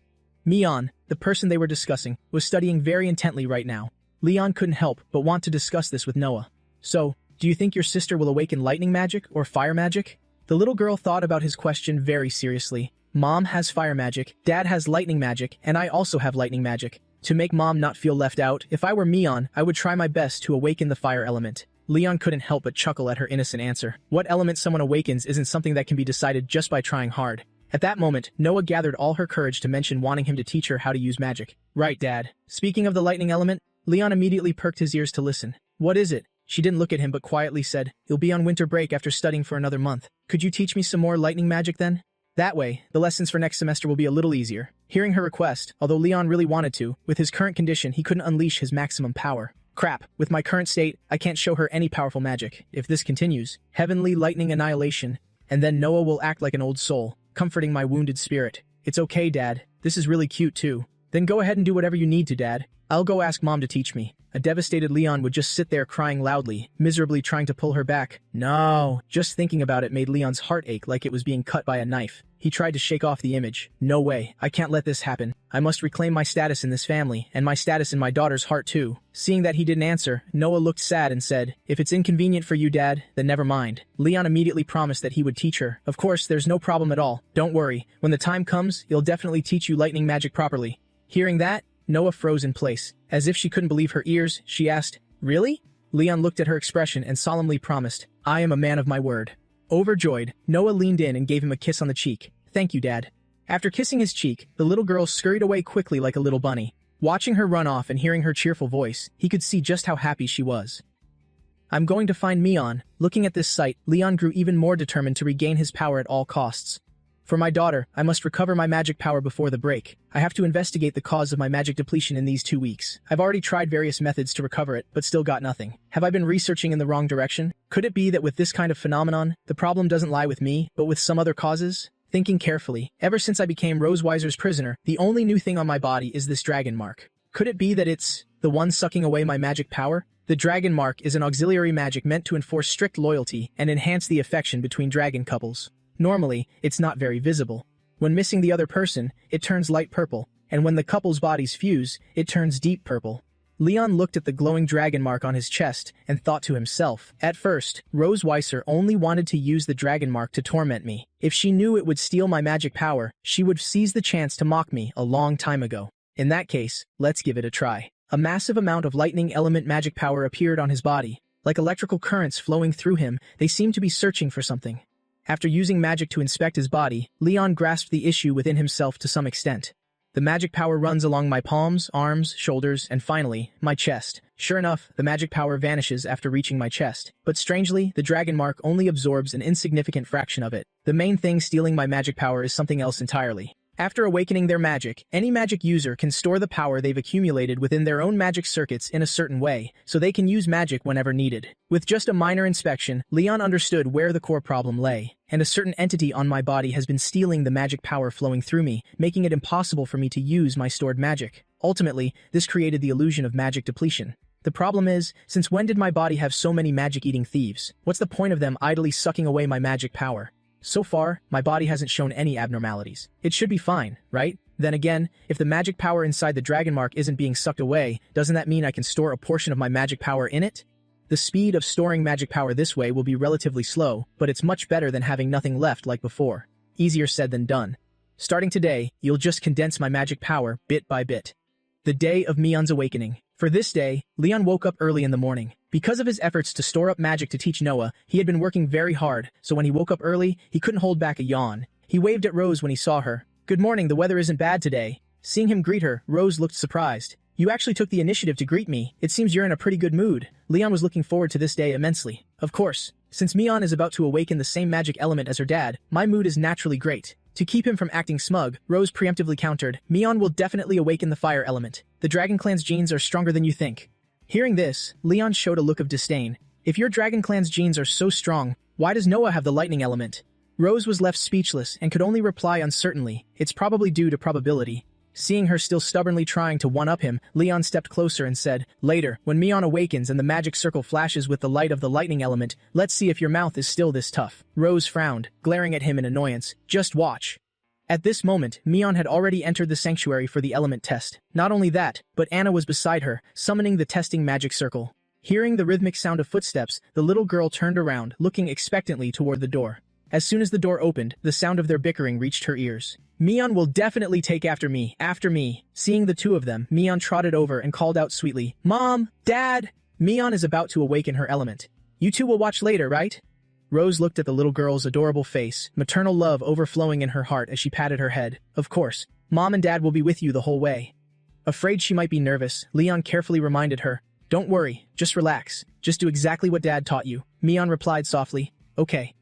Mion, the person they were discussing, was studying very intently right now. Leon couldn't help but want to discuss this with Noah. "So, do you think your sister will awaken lightning magic or fire magic?" The little girl thought about his question very seriously. Mom has fire magic, Dad has lightning magic, and I also have lightning magic. To make Mom not feel left out, if I were Mion, I would try my best to awaken the fire element. Leon couldn't help but chuckle at her innocent answer. What element someone awakens isn't something that can be decided just by trying hard. At that moment, Noah gathered all her courage to mention wanting him to teach her how to use magic. "Right, Dad. Speaking of the lightning element," Leon immediately perked his ears to listen. "What is it?" She didn't look at him but quietly said, "You'll be on winter break after studying for another month. Could you teach me some more lightning magic then? That way, the lessons for next semester will be a little easier." Hearing her request, although Leon really wanted to, with his current condition he couldn't unleash his maximum power. "Crap, with my current state, I can't show her any powerful magic. If this continues, heavenly lightning annihilation, and then Noah will act like an old soul, comforting my wounded spirit." "It's okay, Dad. This is really cute too." "Then go ahead and do whatever you need to, Dad. I'll go ask Mom to teach me." A devastated Leon would just sit there crying loudly, miserably trying to pull her back. No. Just thinking about it made Leon's heart ache like it was being cut by a knife. He tried to shake off the image. "No way. I can't let this happen. I must reclaim my status in this family, and my status in my daughter's heart too." Seeing that he didn't answer, Noah looked sad and said, "If it's inconvenient for you, Dad, then never mind." Leon immediately promised that he would teach her. "Of course, there's no problem at all. Don't worry. When the time comes, he'll definitely teach you lightning magic properly." Hearing that, Noah froze in place. As if she couldn't believe her ears, she asked, "Really?" Leon looked at her expression and solemnly promised, "I am a man of my word." Overjoyed, Noah leaned in and gave him a kiss on the cheek. "Thank you, Dad." After kissing his cheek, the little girl scurried away quickly like a little bunny. Watching her run off and hearing her cheerful voice, he could see just how happy she was. "I'm going to find Mion." Looking at this sight, Leon grew even more determined to regain his power at all costs. "For my daughter, I must recover my magic power before the break. I have to investigate the cause of my magic depletion in these 2 weeks. I've already tried various methods to recover it, but still got nothing. Have I been researching in the wrong direction? Could it be that with this kind of phenomenon, the problem doesn't lie with me, but with some other causes?" Thinking carefully, ever since I became Rose Weiser's prisoner, the only new thing on my body is this dragon mark. Could it be that it's the one sucking away my magic power? The dragon mark is an auxiliary magic meant to enforce strict loyalty and enhance the affection between dragon couples. Normally, it's not very visible. When missing the other person, it turns light purple, and when the couple's bodies fuse, it turns deep purple. Leon looked at the glowing dragon mark on his chest and thought to himself, "At first, Rose Weiser only wanted to use the dragon mark to torment me. If she knew it would steal my magic power, she would seize the chance to mock me a long time ago. In that case, let's give it a try." A massive amount of lightning element magic power appeared on his body. Like electrical currents flowing through him, they seemed to be searching for something. After using magic to inspect his body, Leon grasped the issue within himself to some extent. The magic power runs along my palms, arms, shoulders, and finally, my chest. Sure enough, the magic power vanishes after reaching my chest. But strangely, the dragon mark only absorbs an insignificant fraction of it. The main thing stealing my magic power is something else entirely. After awakening their magic, any magic user can store the power they've accumulated within their own magic circuits in a certain way, so they can use magic whenever needed. With just a minor inspection, Leon understood where the core problem lay, and a certain entity on my body has been stealing the magic power flowing through me, making it impossible for me to use my stored magic. Ultimately, this created the illusion of magic depletion. The problem is, since when did my body have so many magic-eating thieves? What's the point of them idly sucking away my magic power? So far, my body hasn't shown any abnormalities. It should be fine, right? Then again, if the magic power inside the dragon mark isn't being sucked away, doesn't that mean I can store a portion of my magic power in it? The speed of storing magic power this way will be relatively slow, but it's much better than having nothing left like before. Easier said than done. Starting today, you'll just condense my magic power bit by bit. The day of Mion's awakening. For this day, Leon woke up early in the morning. Because of his efforts to store up magic to teach Noah, he had been working very hard, so when he woke up early, he couldn't hold back a yawn. He waved at Rose when he saw her. "Good morning, the weather isn't bad today." Seeing him greet her, Rose looked surprised. "You actually took the initiative to greet me. It seems you're in a pretty good mood." Leon was looking forward to this day immensely. Of course, since Mion is about to awaken the same magic element as her dad, my mood is naturally great. To keep him from acting smug, Rose preemptively countered, Mion will definitely awaken the fire element. The Dragon Clan's genes are stronger than you think. Hearing this, Leon showed a look of disdain. If your Dragon Clan's genes are so strong, why does Noah have the lightning element? Rose was left speechless and could only reply uncertainly, it's probably due to probability. Seeing her still stubbornly trying to one-up him, Leon stepped closer and said, later, when Mion awakens and the magic circle flashes with the light of the lightning element, let's see if your mouth is still this tough. Rose frowned, glaring at him in annoyance. Just watch. At this moment, Mion had already entered the sanctuary for the element test. Not only that, but Anna was beside her, summoning the testing magic circle. Hearing the rhythmic sound of footsteps, the little girl turned around, looking expectantly toward the door. As soon as the door opened, the sound of their bickering reached her ears. Mion will definitely take after me. Seeing the two of them, Mion trotted over and called out sweetly, Mom! Dad! Mion is about to awaken her element. You two will watch later, right? Rose looked at the little girl's adorable face, maternal love overflowing in her heart as she patted her head. Of course, Mom and Dad will be with you the whole way. Afraid she might be nervous, Leon carefully reminded her, Don't worry, just relax. Just do exactly what Dad taught you. Mion replied softly, Okay.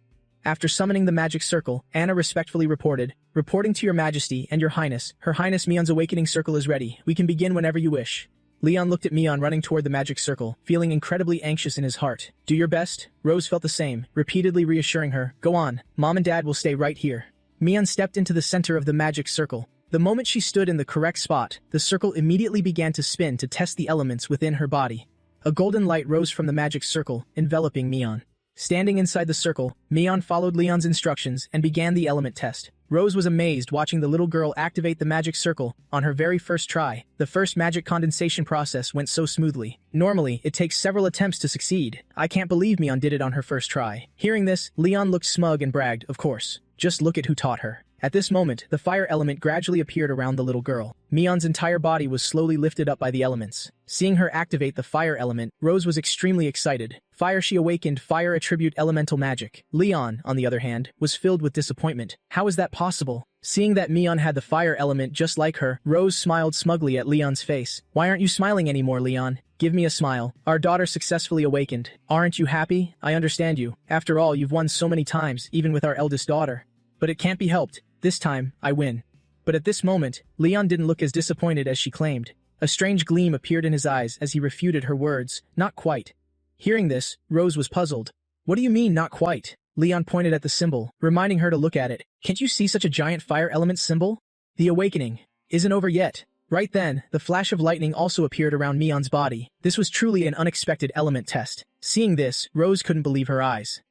After summoning the magic circle, Anna respectfully reported, Reporting to your majesty and your highness, Her Highness Mion's awakening circle is ready. We can begin whenever you wish. Leon looked at Mion running toward the magic circle, feeling incredibly anxious in his heart. Do your best. Rose felt the same, repeatedly reassuring her, Go on, Mom and Dad will stay right here. Mion stepped into the center of the magic circle. The moment she stood in the correct spot, the circle immediately began to spin to test the elements within her body. A golden light rose from the magic circle, enveloping Mion. Standing inside the circle, Mion followed Leon's instructions and began the element test. Rose was amazed watching the little girl activate the magic circle on her very first try. The first magic condensation process went so smoothly. Normally, it takes several attempts to succeed. I can't believe Mion did it on her first try. Hearing this, Leon looked smug and bragged, Of course. Just look at who taught her. At this moment, the fire element gradually appeared around the little girl. Mion's entire body was slowly lifted up by the elements. Seeing her activate the fire element, Rose was extremely excited. Fire she awakened fire attribute elemental magic. Leon, on the other hand, was filled with disappointment. How is that possible? Seeing that Mion had the fire element just like her, Rose smiled smugly at Leon's face. Why aren't you smiling anymore, Leon? Give me a smile. Our daughter successfully awakened. Aren't you happy? I understand you. After all, you've won so many times, even with our eldest daughter. But it can't be helped. This time, I win. But at this moment, Leon didn't look as disappointed as she claimed. A strange gleam appeared in his eyes as he refuted her words. Not quite. Hearing this, Rose was puzzled. What do you mean, not quite? Leon pointed at the symbol, reminding her to look at it. Can't you see such a giant fire element symbol? The awakening isn't over yet. Right then, the flash of lightning also appeared around Mion's body. This was truly an unexpected element test. Seeing this, Rose couldn't believe her eyes.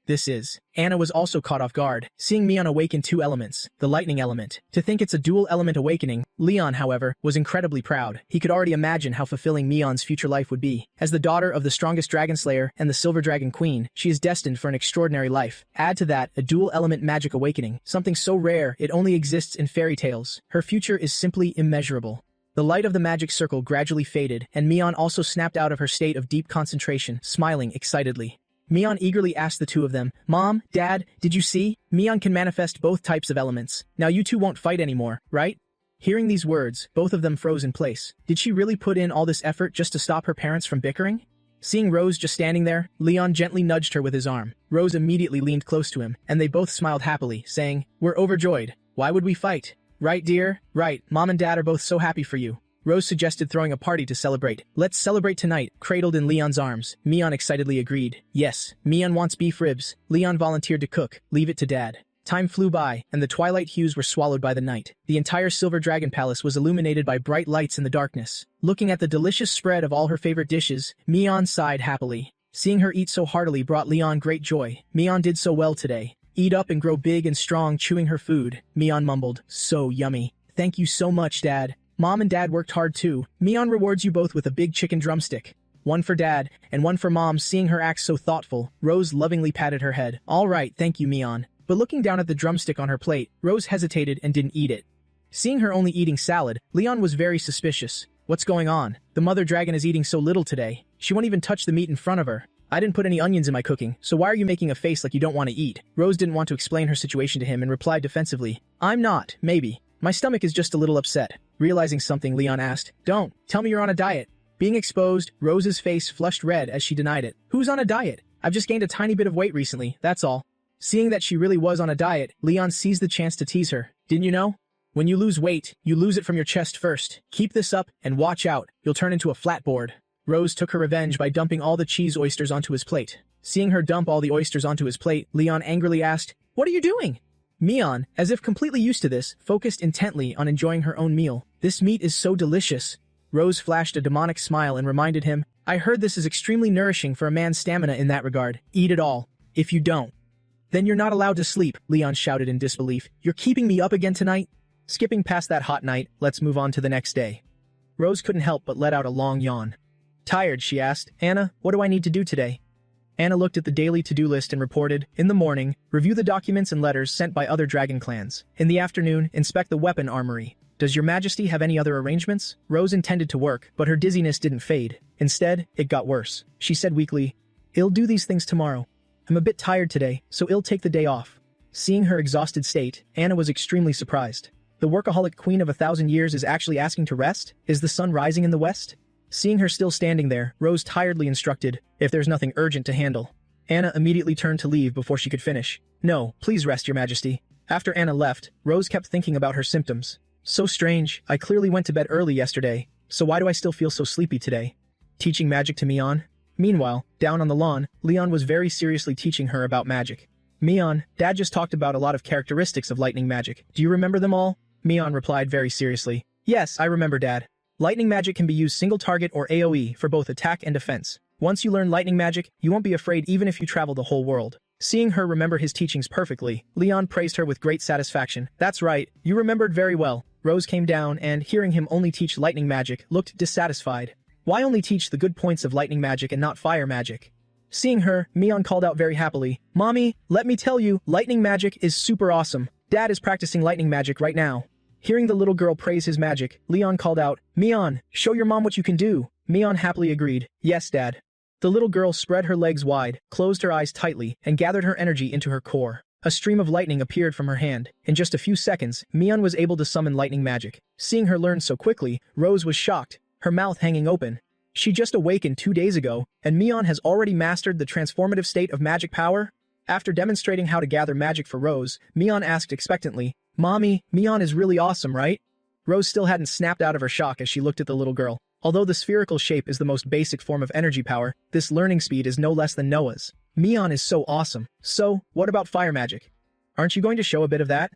Anna was also caught off guard, seeing Mion awaken two elements, the lightning element. To think it's a dual element awakening, Leon, however, was incredibly proud. He could already imagine how fulfilling Mion's future life would be. As the daughter of the strongest dragon slayer and the Silver Dragon Queen, she is destined for an extraordinary life. Add to that, a dual element magic awakening, something so rare it only exists in fairy tales. Her future is simply immeasurable. The light of the magic circle gradually faded, and Mion also snapped out of her state of deep concentration, smiling excitedly. Mion eagerly asked the two of them, Mom, Dad, did you see? Mion can manifest both types of elements. Now you two won't fight anymore, right? Hearing these words, both of them froze in place. Did she really put in all this effort just to stop her parents from bickering? Seeing Rose just standing there, Leon gently nudged her with his arm. Rose immediately leaned close to him, and they both smiled happily, saying, We're overjoyed. Why would we fight? Right, dear? Right, Mom and Dad are both so happy for you. Rose suggested throwing a party to celebrate. Let's celebrate tonight, cradled in Leon's arms. Mion excitedly agreed. Yes, Mion wants beef ribs. Leon volunteered to cook. Leave it to Dad. Time flew by, and the twilight hues were swallowed by the night. The entire Silver Dragon Palace was illuminated by bright lights in the darkness. Looking at the delicious spread of all her favorite dishes, Mion sighed happily. Seeing her eat so heartily brought Leon great joy. Mion did so well today. Eat up and grow big and strong chewing her food. Mion mumbled. So yummy. Thank you so much, Dad. Mom and Dad worked hard too. Mion rewards you both with a big chicken drumstick. One for Dad, and one for Mom. Seeing her act so thoughtful, Rose lovingly patted her head. All right, thank you, Mion. But looking down at the drumstick on her plate, Rose hesitated and didn't eat it. Seeing her only eating salad, Leon was very suspicious. What's going on? The mother dragon is eating so little today. She won't even touch the meat in front of her. I didn't put any onions in my cooking, so why are you making a face like you don't want to eat? Rose didn't want to explain her situation to him and replied defensively. I'm not, maybe. My stomach is just a little upset. Realizing something, Leon asked, Don't. Tell me you're on a diet. Being exposed, Rose's face flushed red as she denied it. Who's on a diet? I've just gained a tiny bit of weight recently, that's all. Seeing that she really was on a diet, Leon seized the chance to tease her. Didn't you know? When you lose weight, you lose it from your chest first. Keep this up and watch out. You'll turn into a flatboard. Rose took her revenge by dumping all the cheese oysters onto his plate. Seeing her dump all the oysters onto his plate, Leon angrily asked, "What are you doing?" Mion, as if completely used to this, focused intently on enjoying her own meal. "This meat is so delicious." Rose flashed a demonic smile and reminded him, "I heard this is extremely nourishing for a man's stamina in that regard. Eat it all. If you don't, then you're not allowed to sleep," Leon shouted in disbelief. "You're keeping me up again tonight?" Skipping past that hot night, let's move on to the next day. Rose couldn't help but let out a long yawn. Tired, she asked, "Anna, what do I need to do today?" Anna looked at the daily to-do list and reported, "In the morning, review the documents and letters sent by other dragon clans. In the afternoon, inspect the weapon armory. Does your majesty have any other arrangements?" Rose intended to work, but her dizziness didn't fade. Instead, it got worse. She said weakly, "I'll do these things tomorrow. I'm a bit tired today, so I'll take the day off." Seeing her exhausted state, Anna was extremely surprised. The workaholic queen of 1,000 years is actually asking to rest? Is the sun rising in the west? Seeing her still standing there, Rose tiredly instructed, "If there's nothing urgent to handle." Anna immediately turned to leave before she could finish. "No, please rest, your majesty." After Anna left, Rose kept thinking about her symptoms. "So strange, I clearly went to bed early yesterday, so why do I still feel so sleepy today?" Teaching magic to Mion? Meanwhile, down on the lawn, Leon was very seriously teaching her about magic. "Mion, Dad just talked about a lot of characteristics of lightning magic. Do you remember them all?" Mion replied very seriously. "Yes, I remember, Dad. Lightning magic can be used single target or AoE for both attack and defense. Once you learn lightning magic, you won't be afraid even if you travel the whole world." Seeing her remember his teachings perfectly, Leon praised her with great satisfaction. "That's right, you remembered very well." Rose came down and, hearing him only teach lightning magic, looked dissatisfied. Why only teach the good points of lightning magic and not fire magic? Seeing her, Mion called out very happily, "Mommy, let me tell you, lightning magic is super awesome. Dad is practicing lightning magic right now." Hearing the little girl praise his magic, Leon called out, "Mion, show your mom what you can do." Mion happily agreed, "Yes, Dad." The little girl spread her legs wide, closed her eyes tightly, and gathered her energy into her core. A stream of lightning appeared from her hand. In just a few seconds, Mion was able to summon lightning magic. Seeing her learn so quickly, Rose was shocked, her mouth hanging open. She just awakened 2 days ago, and Mion has already mastered the transformative state of magic power? After demonstrating how to gather magic for Rose, Mion asked expectantly, "Mommy, Mion is really awesome, right?" Rose still hadn't snapped out of her shock as she looked at the little girl. Although the spherical shape is the most basic form of energy power, this learning speed is no less than Noah's. Mion is so awesome. So, what about fire magic? Aren't you going to show a bit of that?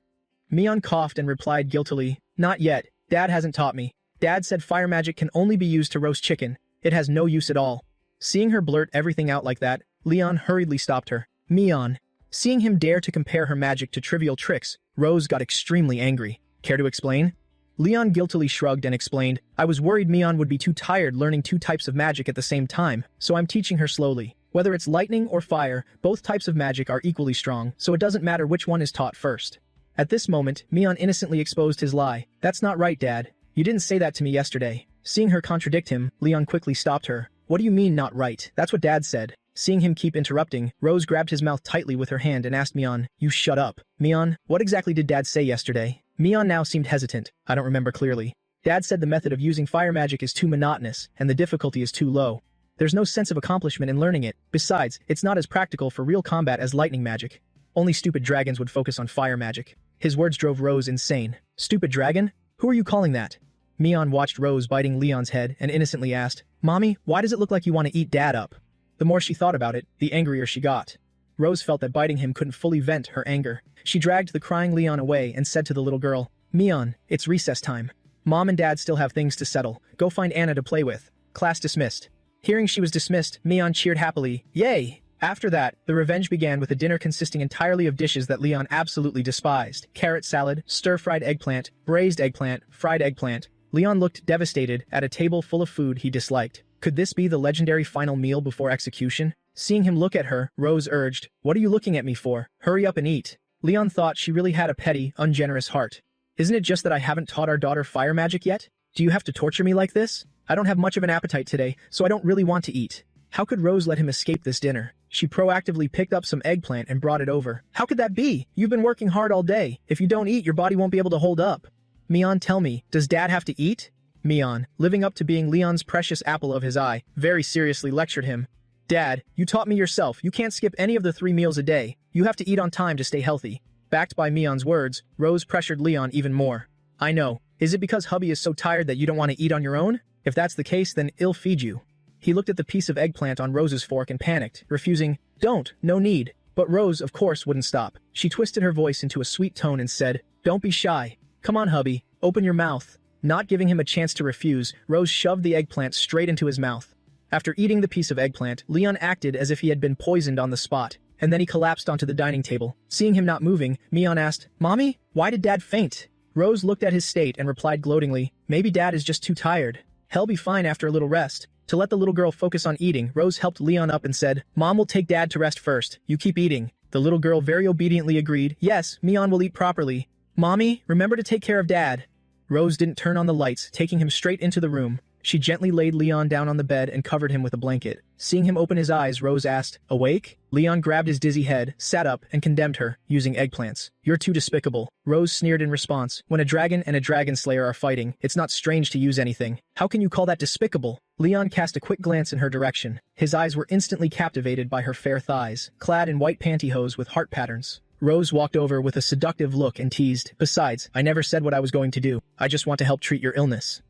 Mion coughed and replied guiltily, "Not yet. Dad hasn't taught me. Dad said fire magic can only be used to roast chicken. It has no use at all." Seeing her blurt everything out like that, Leon hurriedly stopped her. Mion. Seeing him dare to compare her magic to trivial tricks, Rose got extremely angry. Care to explain? Leon guiltily shrugged and explained, "I was worried Mion would be too tired learning 2 types of magic at the same time, so I'm teaching her slowly. Whether it's lightning or fire, both types of magic are equally strong, so it doesn't matter which one is taught first." At this moment, Mion innocently exposed his lie. "That's not right, Dad. You didn't say that to me yesterday." Seeing her contradict him, Leon quickly stopped her. "What do you mean not right? That's what Dad said." Seeing him keep interrupting, Rose grabbed his mouth tightly with her hand and asked Mion, "You shut up." "Mion, what exactly did Dad say yesterday?" Mion now seemed hesitant. "I don't remember clearly. Dad said the method of using fire magic is too monotonous, and the difficulty is too low. There's no sense of accomplishment in learning it. Besides, it's not as practical for real combat as lightning magic. Only stupid dragons would focus on fire magic." His words drove Rose insane. "Stupid dragon? Who are you calling that?" Mion watched Rose biting Leon's head and innocently asked, "Mommy, why does it look like you want to eat Dad up?" The more she thought about it, the angrier she got. Rose felt that biting him couldn't fully vent her anger. She dragged the crying Leon away and said to the little girl, "Mion, it's recess time. Mom and Dad still have things to settle. Go find Anna to play with." Class dismissed. Hearing she was dismissed, Mion cheered happily. Yay! After that, the revenge began with a dinner consisting entirely of dishes that Leon absolutely despised. Carrot salad, stir-fried eggplant, braised eggplant, fried eggplant. Leon looked devastated at a table full of food he disliked. Could this be the legendary final meal before execution? Seeing him look at her, Rose urged, "What are you looking at me for? Hurry up and eat." Leon thought she really had a petty, ungenerous heart. "Isn't it just that I haven't taught our daughter fire magic yet? Do you have to torture me like this? I don't have much of an appetite today, so I don't really want to eat." How could Rose let him escape this dinner? She proactively picked up some eggplant and brought it over. "How could that be? You've been working hard all day. If you don't eat, your body won't be able to hold up." "Mion, tell me, does Dad have to eat?" Mion, living up to being Leon's precious apple of his eye, very seriously lectured him. "Dad, you taught me yourself. You can't skip any of the 3 meals a day. You have to eat on time to stay healthy." Backed by Mion's words, Rose pressured Leon even more. I know. Is it because hubby is so tired that you don't want to eat on your own? If that's the case, then I'll feed you. He looked at the piece of eggplant on Rose's fork and panicked, refusing, Don't, no need. But Rose, of course, wouldn't stop. She twisted her voice into a sweet tone and said, Don't be shy. Come on, hubby, open your mouth. Not giving him a chance to refuse, Rose shoved the eggplant straight into his mouth. After eating the piece of eggplant, Leon acted as if he had been poisoned on the spot, and then he collapsed onto the dining table. Seeing him not moving, Mion asked, Mommy, why did Dad faint? Rose looked at his state and replied gloatingly, Maybe Dad is just too tired. He'll be fine after a little rest. To let the little girl focus on eating, Rose helped Leon up and said, Mom will take Dad to rest first. You keep eating. The little girl very obediently agreed, Yes, Mion will eat properly. Mommy, remember to take care of Dad. Rose didn't turn on the lights, taking him straight into the room. She gently laid Leon down on the bed and covered him with a blanket. Seeing him open his eyes, Rose asked, Awake? Leon grabbed his dizzy head, sat up, and condemned her, using eggplants. You're too despicable. Rose sneered in response. When a dragon and a dragon slayer are fighting, it's not strange to use anything. How can you call that despicable? Leon cast a quick glance in her direction. His eyes were instantly captivated by her fair thighs, clad in white pantyhose with heart patterns. Rose walked over with a seductive look and teased, Besides, I never said what I was going to do. I just want to help treat your illness.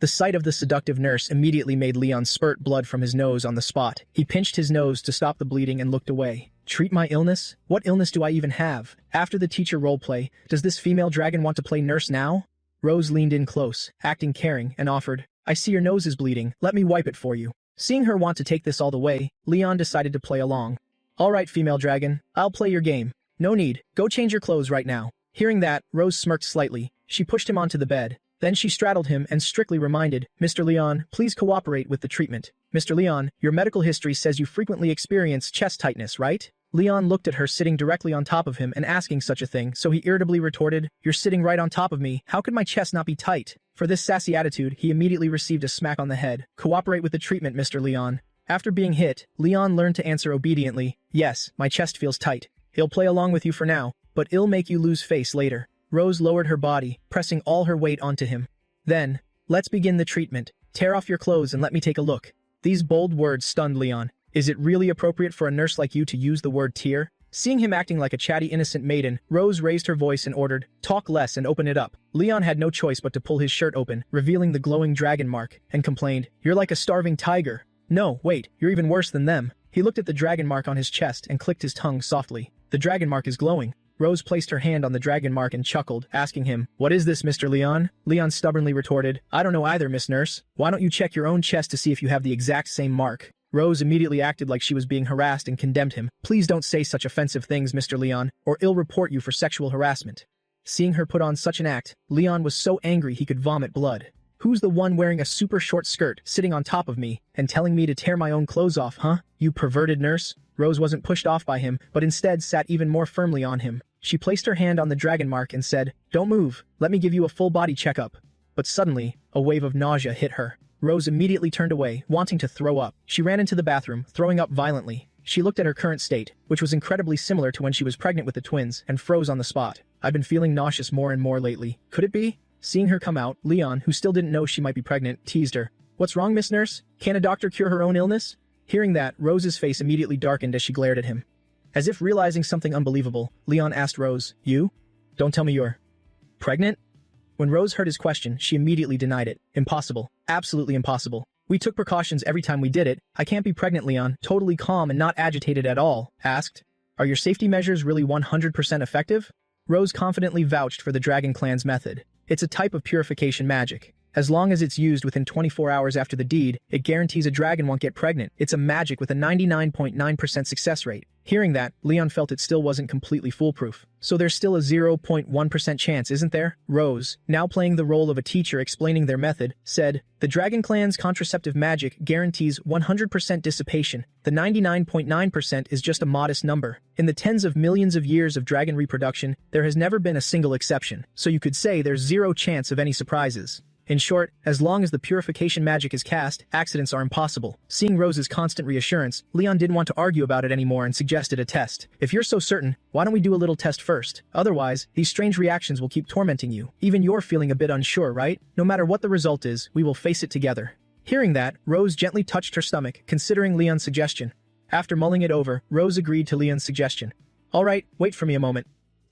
The sight of the seductive nurse immediately made Leon spurt blood from his nose on the spot. He pinched his nose to stop the bleeding and looked away. Treat my illness? What illness do I even have? After the teacher roleplay, does this female dragon want to play nurse now? Rose leaned in close, acting caring, and offered, I see your nose is bleeding, let me wipe it for you. Seeing her want to take this all the way, Leon decided to play along. All right, female dragon, I'll play your game. No need, go change your clothes right now. Hearing that, Rose smirked slightly. She pushed him onto the bed. Then she straddled him and strictly reminded, Mr. Leon, please cooperate with the treatment. Mr. Leon, your medical history says you frequently experience chest tightness, right? Leon looked at her sitting directly on top of him and asking such a thing, so he irritably retorted, You're sitting right on top of me, how could my chest not be tight? For this sassy attitude, he immediately received a smack on the head. Cooperate with the treatment, Mr. Leon. After being hit, Leon learned to answer obediently, Yes, my chest feels tight. He'll play along with you for now, but it'll make you lose face later. Rose lowered her body, pressing all her weight onto him. Then, let's begin the treatment. Tear off your clothes and let me take a look. These bold words stunned Leon. Is it really appropriate for a nurse like you to use the word tear? Seeing him acting like a chatty innocent maiden, Rose raised her voice and ordered, Talk less and open it up. Leon had no choice but to pull his shirt open, revealing the glowing dragon mark, and complained, You're like a starving tiger. No, wait, you're even worse than them. He looked at the dragon mark on his chest and clicked his tongue softly. The dragon mark is glowing. Rose placed her hand on the dragon mark and chuckled, asking him, What is this, Mr. Leon? Leon stubbornly retorted, I don't know either, Miss Nurse. Why don't you check your own chest to see if you have the exact same mark? Rose immediately acted like she was being harassed and condemned him. Please don't say such offensive things, Mr. Leon, or I'll report you for sexual harassment. Seeing her put on such an act, Leon was so angry he could vomit blood. Who's the one wearing a super short skirt, sitting on top of me, and telling me to tear my own clothes off, huh? You perverted nurse? Rose wasn't pushed off by him, but instead sat even more firmly on him. She placed her hand on the dragon mark and said, Don't move, let me give you a full body checkup. But suddenly, a wave of nausea hit her. Rose immediately turned away, wanting to throw up. She ran into the bathroom, throwing up violently. She looked at her current state, which was incredibly similar to when she was pregnant with the twins, and froze on the spot. I've been feeling nauseous more and more lately. Could it be? Seeing her come out, Leon, who still didn't know she might be pregnant, teased her. What's wrong, Miss Nurse? Can a doctor cure her own illness? Hearing that, Rose's face immediately darkened as she glared at him. As if realizing something unbelievable, Leon asked Rose, You? Don't tell me you're pregnant? When Rose heard his question, she immediately denied it. Impossible. Absolutely impossible. We took precautions every time we did it. I can't be pregnant, Leon, totally calm and not agitated at all, asked. Are your safety measures really 100% effective? Rose confidently vouched for the Dragon Clan's method. It's a type of purification magic. As long as it's used within 24 hours after the deed, it guarantees a dragon won't get pregnant. It's a magic with a 99.9% success rate. Hearing that, Leon felt it still wasn't completely foolproof. So there's still a 0.1% chance, isn't there? Rose, now playing the role of a teacher explaining their method, said, The Dragon Clan's contraceptive magic guarantees 100% dissipation. The 99.9% is just a modest number. In the tens of millions of years of dragon reproduction, there has never been a single exception. So you could say there's zero chance of any surprises. In short, as long as the purification magic is cast, accidents are impossible. Seeing Rose's constant reassurance, Leon didn't want to argue about it anymore and suggested a test. If you're so certain, why don't we do a little test first? Otherwise, these strange reactions will keep tormenting you. Even you're feeling a bit unsure, right? No matter what the result is, we will face it together. Hearing that, Rose gently touched her stomach, considering Leon's suggestion. After mulling it over, Rose agreed to Leon's suggestion. All right, wait for me a moment.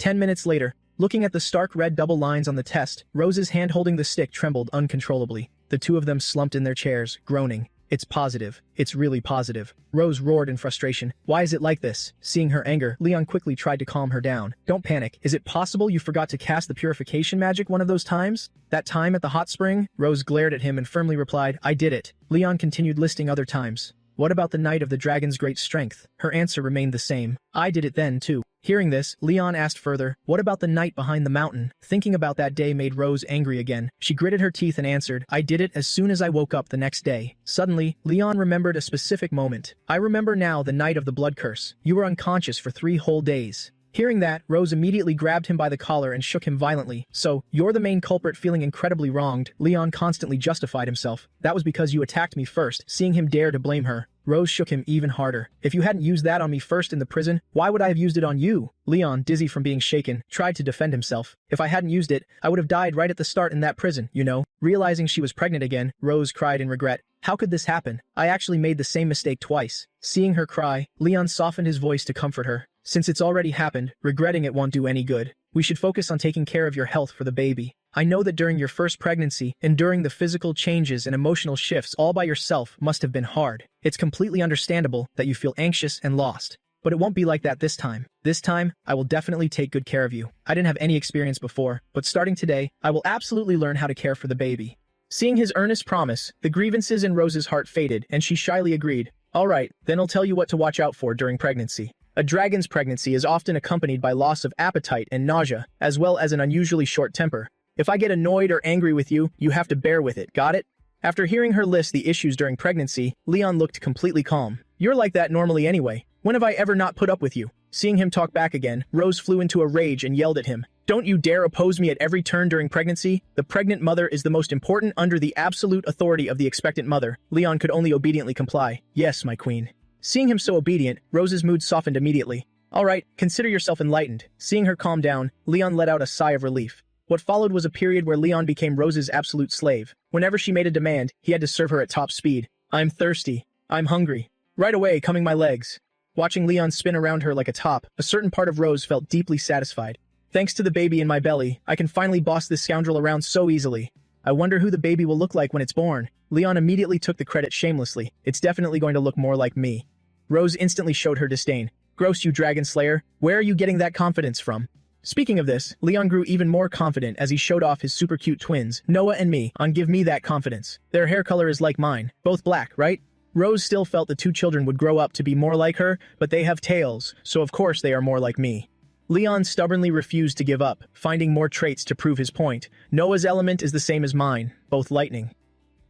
10 minutes later, looking at the stark red double lines on the test, Rose's hand holding the stick trembled uncontrollably. The two of them slumped in their chairs, groaning. It's positive. It's really positive. Rose roared in frustration. Why is it like this? Seeing her anger, Leon quickly tried to calm her down. Don't panic. Is it possible you forgot to cast the purification magic one of those times? That time at the hot spring? Rose glared at him and firmly replied, I did it. Leon continued listing other times. What about the night of the dragon's great strength? Her answer remained the same. I did it then, too. Hearing this, Leon asked further, what about the night behind the mountain? Thinking about that day made Rose angry again. She gritted her teeth and answered, I did it as soon as I woke up the next day. Suddenly, Leon remembered a specific moment. I remember now the night of the blood curse. You were unconscious for 3 whole days. Hearing that, Rose immediately grabbed him by the collar and shook him violently. So, you're the main culprit, feeling incredibly wronged. Leon constantly justified himself. That was because you attacked me first. Seeing him dare to blame her, Rose shook him even harder. If you hadn't used that on me first in the prison, why would I have used it on you? Leon, dizzy from being shaken, tried to defend himself. If I hadn't used it, I would have died right at the start in that prison, you know. Realizing she was pregnant again, Rose cried in regret. How could this happen? I actually made the same mistake twice. Seeing her cry, Leon softened his voice to comfort her. Since it's already happened, regretting it won't do any good. We should focus on taking care of your health for the baby. I know that during your first pregnancy, enduring the physical changes and emotional shifts all by yourself must have been hard. It's completely understandable that you feel anxious and lost. But it won't be like that this time. This time, I will definitely take good care of you. I didn't have any experience before, but starting today, I will absolutely learn how to care for the baby. Seeing his earnest promise, the grievances in Rose's heart faded, and she shyly agreed. All right, then I'll tell you what to watch out for during pregnancy. A dragon's pregnancy is often accompanied by loss of appetite and nausea, as well as an unusually short temper. If I get annoyed or angry with you, you have to bear with it, got it? After hearing her list the issues during pregnancy, Leon looked completely calm. You're like that normally anyway. When have I ever not put up with you? Seeing him talk back again, Rose flew into a rage and yelled at him. Don't you dare oppose me at every turn during pregnancy. The pregnant mother is the most important under the absolute authority of the expectant mother. Leon could only obediently comply. Yes, my queen. Seeing him so obedient, Rose's mood softened immediately. All right, consider yourself enlightened. Seeing her calm down, Leon let out a sigh of relief. What followed was a period where Leon became Rose's absolute slave. Whenever she made a demand, he had to serve her at top speed. I'm thirsty. I'm hungry. Right away, coming my legs. Watching Leon spin around her like a top, a certain part of Rose felt deeply satisfied. Thanks to the baby in my belly, I can finally boss this scoundrel around so easily. I wonder who the baby will look like when it's born. Leon immediately took the credit shamelessly. It's definitely going to look more like me. Rose instantly showed her disdain. Gross, you dragon slayer. Where are you getting that confidence from? Speaking of this, Leon grew even more confident as he showed off his super cute twins, Noah and me, on Give Me That Confidence. Their hair color is like mine, both black, right? Rose still felt the two children would grow up to be more like her, but they have tails, so of course they are more like me. Leon stubbornly refused to give up, finding more traits to prove his point. Noah's element is the same as mine, both lightning.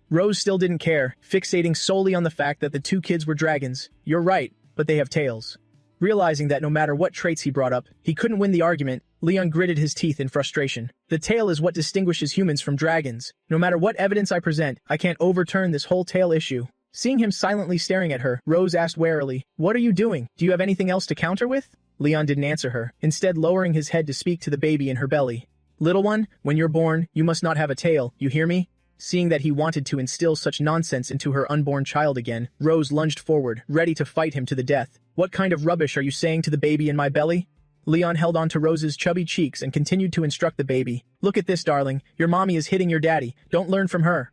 Rose still didn't care, fixating solely on the fact that the two kids were dragons. You're right, but they have tails. Realizing that no matter what traits he brought up, he couldn't win the argument, Leon gritted his teeth in frustration. The tail is what distinguishes humans from dragons. No matter what evidence I present, I can't overturn this whole tail issue. Seeing him silently staring at her, Rose asked warily, What are you doing? Do you have anything else to counter with? Leon didn't answer her, instead lowering his head to speak to the baby in her belly. Little one, when you're born, you must not have a tail, you hear me? Seeing that he wanted to instill such nonsense into her unborn child again, Rose lunged forward, ready to fight him to the death. What kind of rubbish are you saying to the baby in my belly? Leon held on to Rose's chubby cheeks and continued to instruct the baby. Look at this, darling. Your mommy is hitting your daddy. Don't learn from her.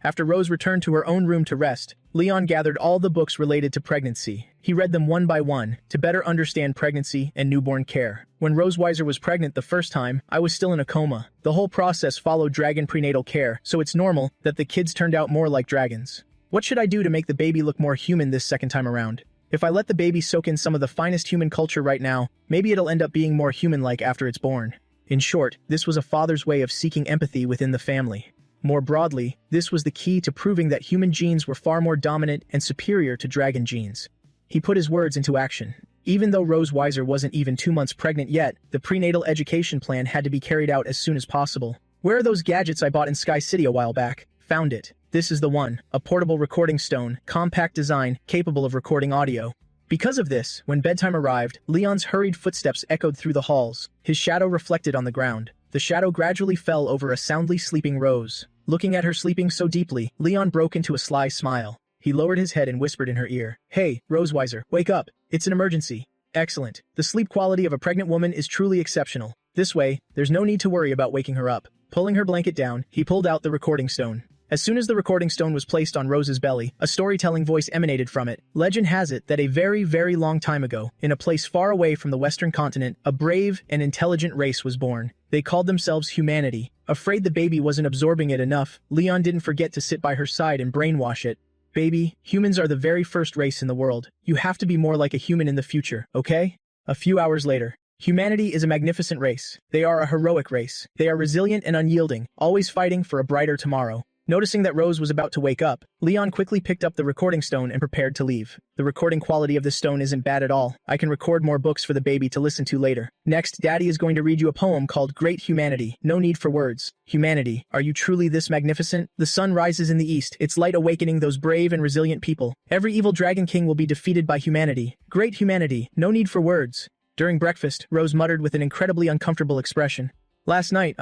After Rose returned to her own room to rest, Leon gathered all the books related to pregnancy. He read them one by one, to better understand pregnancy and newborn care. When Rose Weiser was pregnant the first time, I was still in a coma. The whole process followed dragon prenatal care, so it's normal that the kids turned out more like dragons. What should I do to make the baby look more human this second time around? If I let the baby soak in some of the finest human culture right now, maybe it'll end up being more human-like after it's born. In short, this was a father's way of seeking empathy within the family. More broadly, this was the key to proving that human genes were far more dominant and superior to dragon genes. He put his words into action. Even though Rose Weiser wasn't even 2 months pregnant yet, the prenatal education plan had to be carried out as soon as possible. Where are those gadgets I bought in Sky City a while back? Found it. This is the one, a portable recording stone, compact design, capable of recording audio. Because of this, when bedtime arrived, Leon's hurried footsteps echoed through the halls. His shadow reflected on the ground. The shadow gradually fell over a soundly sleeping Rose. Looking at her sleeping so deeply, Leon broke into a sly smile. He lowered his head and whispered in her ear, Hey, Rose Weiser, wake up. It's an emergency. Excellent. The sleep quality of a pregnant woman is truly exceptional. This way, there's no need to worry about waking her up. Pulling her blanket down, he pulled out the recording stone. As soon as the recording stone was placed on Rose's belly, a storytelling voice emanated from it. Legend has it that a very, very long time ago, in a place far away from the Western continent, a brave and intelligent race was born. They called themselves humanity. Afraid the baby wasn't absorbing it enough, Leon didn't forget to sit by her side and brainwash it. Baby, humans are the very first race in the world. You have to be more like a human in the future, okay? A few hours later. Humanity is a magnificent race. They are a heroic race. They are resilient and unyielding, always fighting for a brighter tomorrow. Noticing that Rose was about to wake up, Leon quickly picked up the recording stone and prepared to leave. The recording quality of this stone isn't bad at all. I can record more books for the baby to listen to later. Next, Daddy is going to read you a poem called Great Humanity. No need for words. Humanity, are you truly this magnificent? The sun rises in the east, its light awakening those brave and resilient people. Every evil dragon king will be defeated by humanity. Great humanity, no need for words. During breakfast, Rose muttered with an incredibly uncomfortable expression. Last night,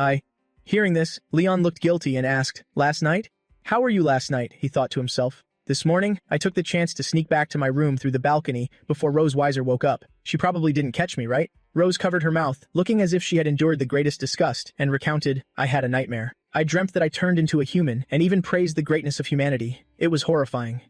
Hearing this, Leon looked guilty and asked, Last night? How were you last night? He thought to himself. This morning, I took the chance to sneak back to my room through the balcony before Rose Weiser woke up. She probably didn't catch me, right? Rose covered her mouth, looking as if she had endured the greatest disgust, and recounted, I had a nightmare. I dreamt that I turned into a human, and even praised the greatness of humanity. It was horrifying.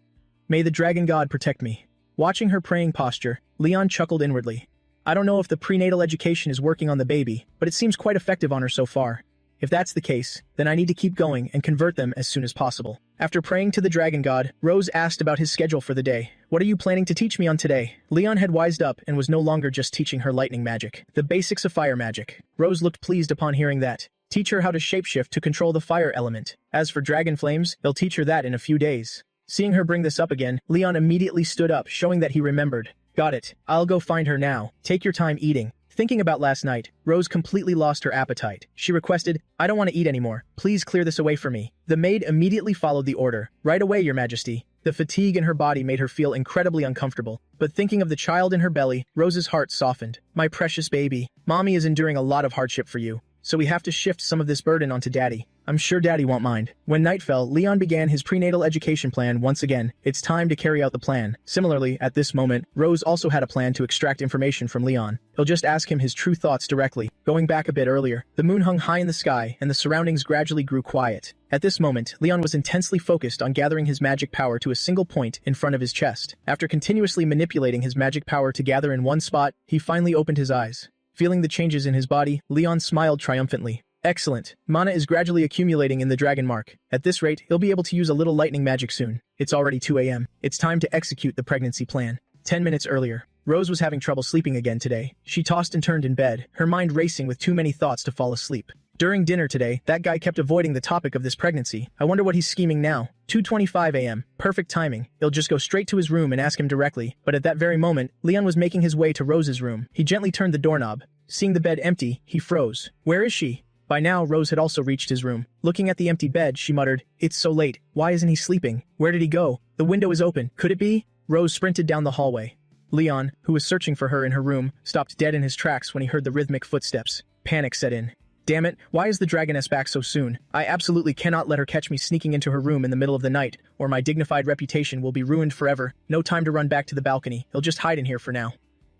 May the dragon god protect me. Watching her praying posture, Leon chuckled inwardly. I don't know if the prenatal education is working on the baby, but it seems quite effective on her so far. If that's the case, then I need to keep going and convert them as soon as possible. After praying to the dragon god, Rose asked about his schedule for the day. What are you planning to teach me on today? Leon had wised up and was no longer just teaching her lightning magic, the basics of fire magic. Rose looked pleased upon hearing that. Teach her how to shapeshift to control the fire element. As for dragon flames, they'll teach her that in a few days. Seeing her bring this up again, Leon immediately stood up, showing that he remembered. Got it. I'll go find her now. Take your time eating. Thinking about last night, Rose completely lost her appetite. She requested, I don't want to eat anymore. Please clear this away for me. The maid immediately followed the order. Right away, Your Majesty. The fatigue in her body made her feel incredibly uncomfortable. But thinking of the child in her belly, Rose's heart softened. My precious baby, Mommy is enduring a lot of hardship for you. So we have to shift some of this burden onto Daddy. I'm sure Daddy won't mind. When night fell, Leon began his prenatal education plan once again. It's time to carry out the plan. Similarly, at this moment, Rose also had a plan to extract information from Leon. He'll just ask him his true thoughts directly. Going back a bit earlier, the moon hung high in the sky, and the surroundings gradually grew quiet. At this moment, Leon was intensely focused on gathering his magic power to a single point in front of his chest. After continuously manipulating his magic power to gather in one spot, he finally opened his eyes. Feeling the changes in his body, Leon smiled triumphantly. Excellent. Mana is gradually accumulating in the dragon mark. At this rate, he'll be able to use a little lightning magic soon. It's already 2 a.m. It's time to execute the pregnancy plan. 10 minutes earlier. Rose was having trouble sleeping again today. She tossed and turned in bed, her mind racing with too many thoughts to fall asleep. During dinner today, that guy kept avoiding the topic of this pregnancy. I wonder what he's scheming now. 2:25 a.m. Perfect timing. He'll just go straight to his room and ask him directly. But at that very moment, Leon was making his way to Rose's room. He gently turned the doorknob. Seeing the bed empty, he froze. Where is she? By now, Rose had also reached his room. Looking at the empty bed, she muttered, It's so late. Why isn't he sleeping? Where did he go? The window is open. Could it be? Rose sprinted down the hallway. Leon, who was searching for her in her room, stopped dead in his tracks when he heard the rhythmic footsteps. Panic set in. Damn it, why is the dragoness back so soon? I absolutely cannot let her catch me sneaking into her room in the middle of the night, or my dignified reputation will be ruined forever. No time to run back to the balcony. He'll just hide in here for now.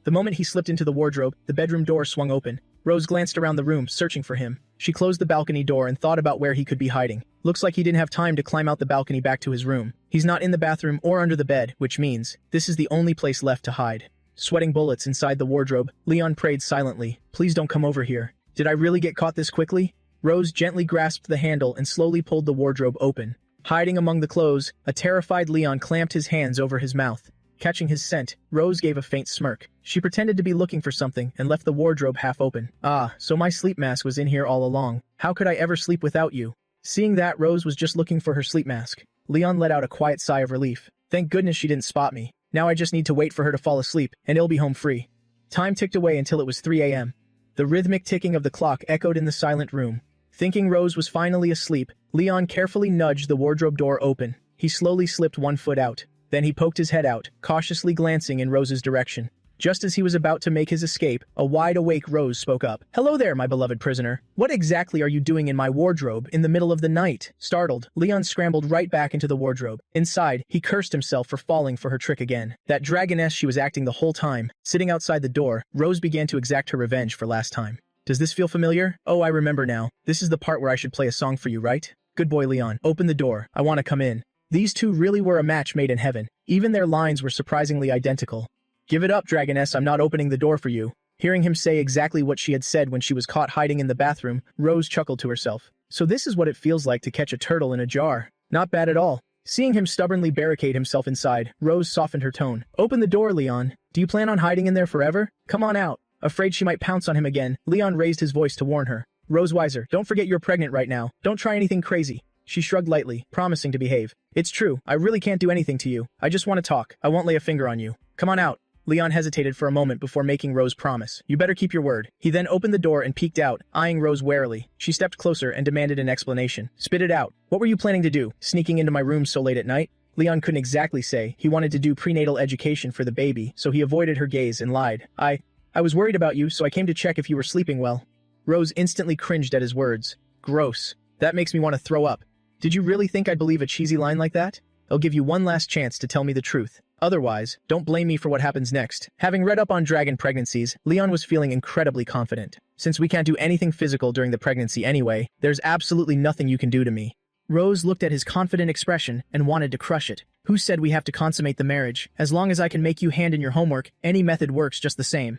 The moment he slipped into the wardrobe, the bedroom door swung open. Rose glanced around the room, searching for him. She closed the balcony door and thought about where he could be hiding. Looks like he didn't have time to climb out the balcony back to his room. He's not in the bathroom or under the bed, which means this is the only place left to hide. Sweating bullets inside the wardrobe, Leon prayed silently. Please don't come over here. Did I really get caught this quickly? Rose gently grasped the handle and slowly pulled the wardrobe open. Hiding among the clothes, a terrified Leon clamped his hands over his mouth. Catching his scent, Rose gave a faint smirk. She pretended to be looking for something and left the wardrobe half open. Ah, so my sleep mask was in here all along. How could I ever sleep without you? Seeing that Rose was just looking for her sleep mask, Leon let out a quiet sigh of relief. Thank goodness she didn't spot me. Now I just need to wait for her to fall asleep, and he'll be home free. Time ticked away until it was 3 a.m. The rhythmic ticking of the clock echoed in the silent room. Thinking Rose was finally asleep, Leon carefully nudged the wardrobe door open. He slowly slipped one foot out. Then he poked his head out, cautiously glancing in Rose's direction. Just as he was about to make his escape, a wide-awake Rose spoke up. "Hello there, my beloved prisoner. What exactly are you doing in my wardrobe in the middle of the night?" Startled, Leon scrambled right back into the wardrobe. Inside, he cursed himself for falling for her trick again. That dragoness she was acting the whole time. Sitting outside the door, Rose began to exact her revenge for last time. "Does this feel familiar? Oh, I remember now. This is the part where I should play a song for you, right? Good boy, Leon. Open the door. I want to come in." These two really were a match made in heaven. Even their lines were surprisingly identical. "Give it up, dragoness, I'm not opening the door for you." Hearing him say exactly what she had said when she was caught hiding in the bathroom, Rose chuckled to herself. So this is what it feels like to catch a turtle in a jar. Not bad at all. Seeing him stubbornly barricade himself inside, Rose softened her tone. "Open the door, Leon. Do you plan on hiding in there forever? Come on out." Afraid she might pounce on him again, Leon raised his voice to warn her. "Rose Weiser, don't forget you're pregnant right now. Don't try anything crazy." She shrugged lightly, promising to behave. "It's true, I really can't do anything to you. I just want to talk. I won't lay a finger on you. Come on out." Leon hesitated for a moment before making Rose promise. "You better keep your word." He then opened the door and peeked out, eyeing Rose warily. She stepped closer and demanded an explanation. "Spit it out. What were you planning to do, sneaking into my room so late at night?" Leon couldn't exactly say. He wanted to do prenatal education for the baby, so he avoided her gaze and lied. I was worried about you, so I came to check if you were sleeping well." Rose instantly cringed at his words. "Gross. That makes me want to throw up. Did you really think I'd believe a cheesy line like that? I'll give you one last chance to tell me the truth. Otherwise, don't blame me for what happens next." Having read up on dragon pregnancies, Leon was feeling incredibly confident. "Since we can't do anything physical during the pregnancy anyway, there's absolutely nothing you can do to me." Rose looked at his confident expression and wanted to crush it. "Who said we have to consummate the marriage? As long as I can make you hand in your homework, any method works just the same."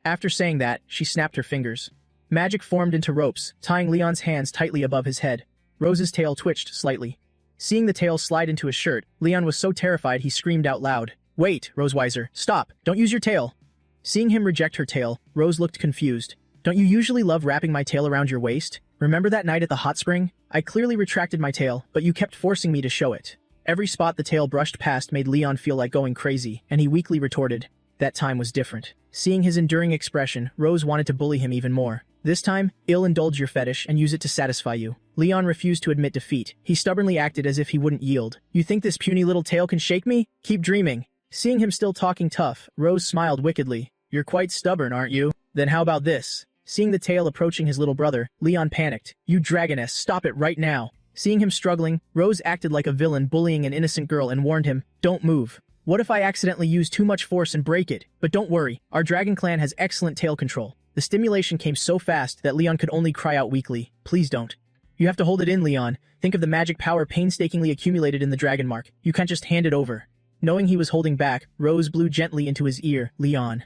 After saying that, she snapped her fingers. Magic formed into ropes, tying Leon's hands tightly above his head. Rose's tail twitched slightly. Seeing the tail slide into his shirt, Leon was so terrified he screamed out loud. "Wait, Rose Weiser, stop! Don't use your tail!" Seeing him reject her tail, Rose looked confused. "Don't you usually love wrapping my tail around your waist? Remember that night at the hot spring? I clearly retracted my tail, but you kept forcing me to show it." Every spot the tail brushed past made Leon feel like going crazy, and he weakly retorted, "That time was different." Seeing his enduring expression, Rose wanted to bully him even more. "This time, indulge your fetish and use it to satisfy you." Leon refused to admit defeat. He stubbornly acted as if he wouldn't yield. "You think this puny little tail can shake me? Keep dreaming." Seeing him still talking tough, Rose smiled wickedly. "You're quite stubborn, aren't you? Then how about this?" Seeing the tail approaching his little brother, Leon panicked. "You dragoness, stop it right now." Seeing him struggling, Rose acted like a villain bullying an innocent girl and warned him, "Don't move. What if I accidentally use too much force and break it? But don't worry, our dragon clan has excellent tail control." The stimulation came so fast that Leon could only cry out weakly, "Please don't. You have to hold it in, Leon. Think of the magic power painstakingly accumulated in the dragon mark. You can't just hand it over." Knowing he was holding back, Rose blew gently into his ear, "Leon."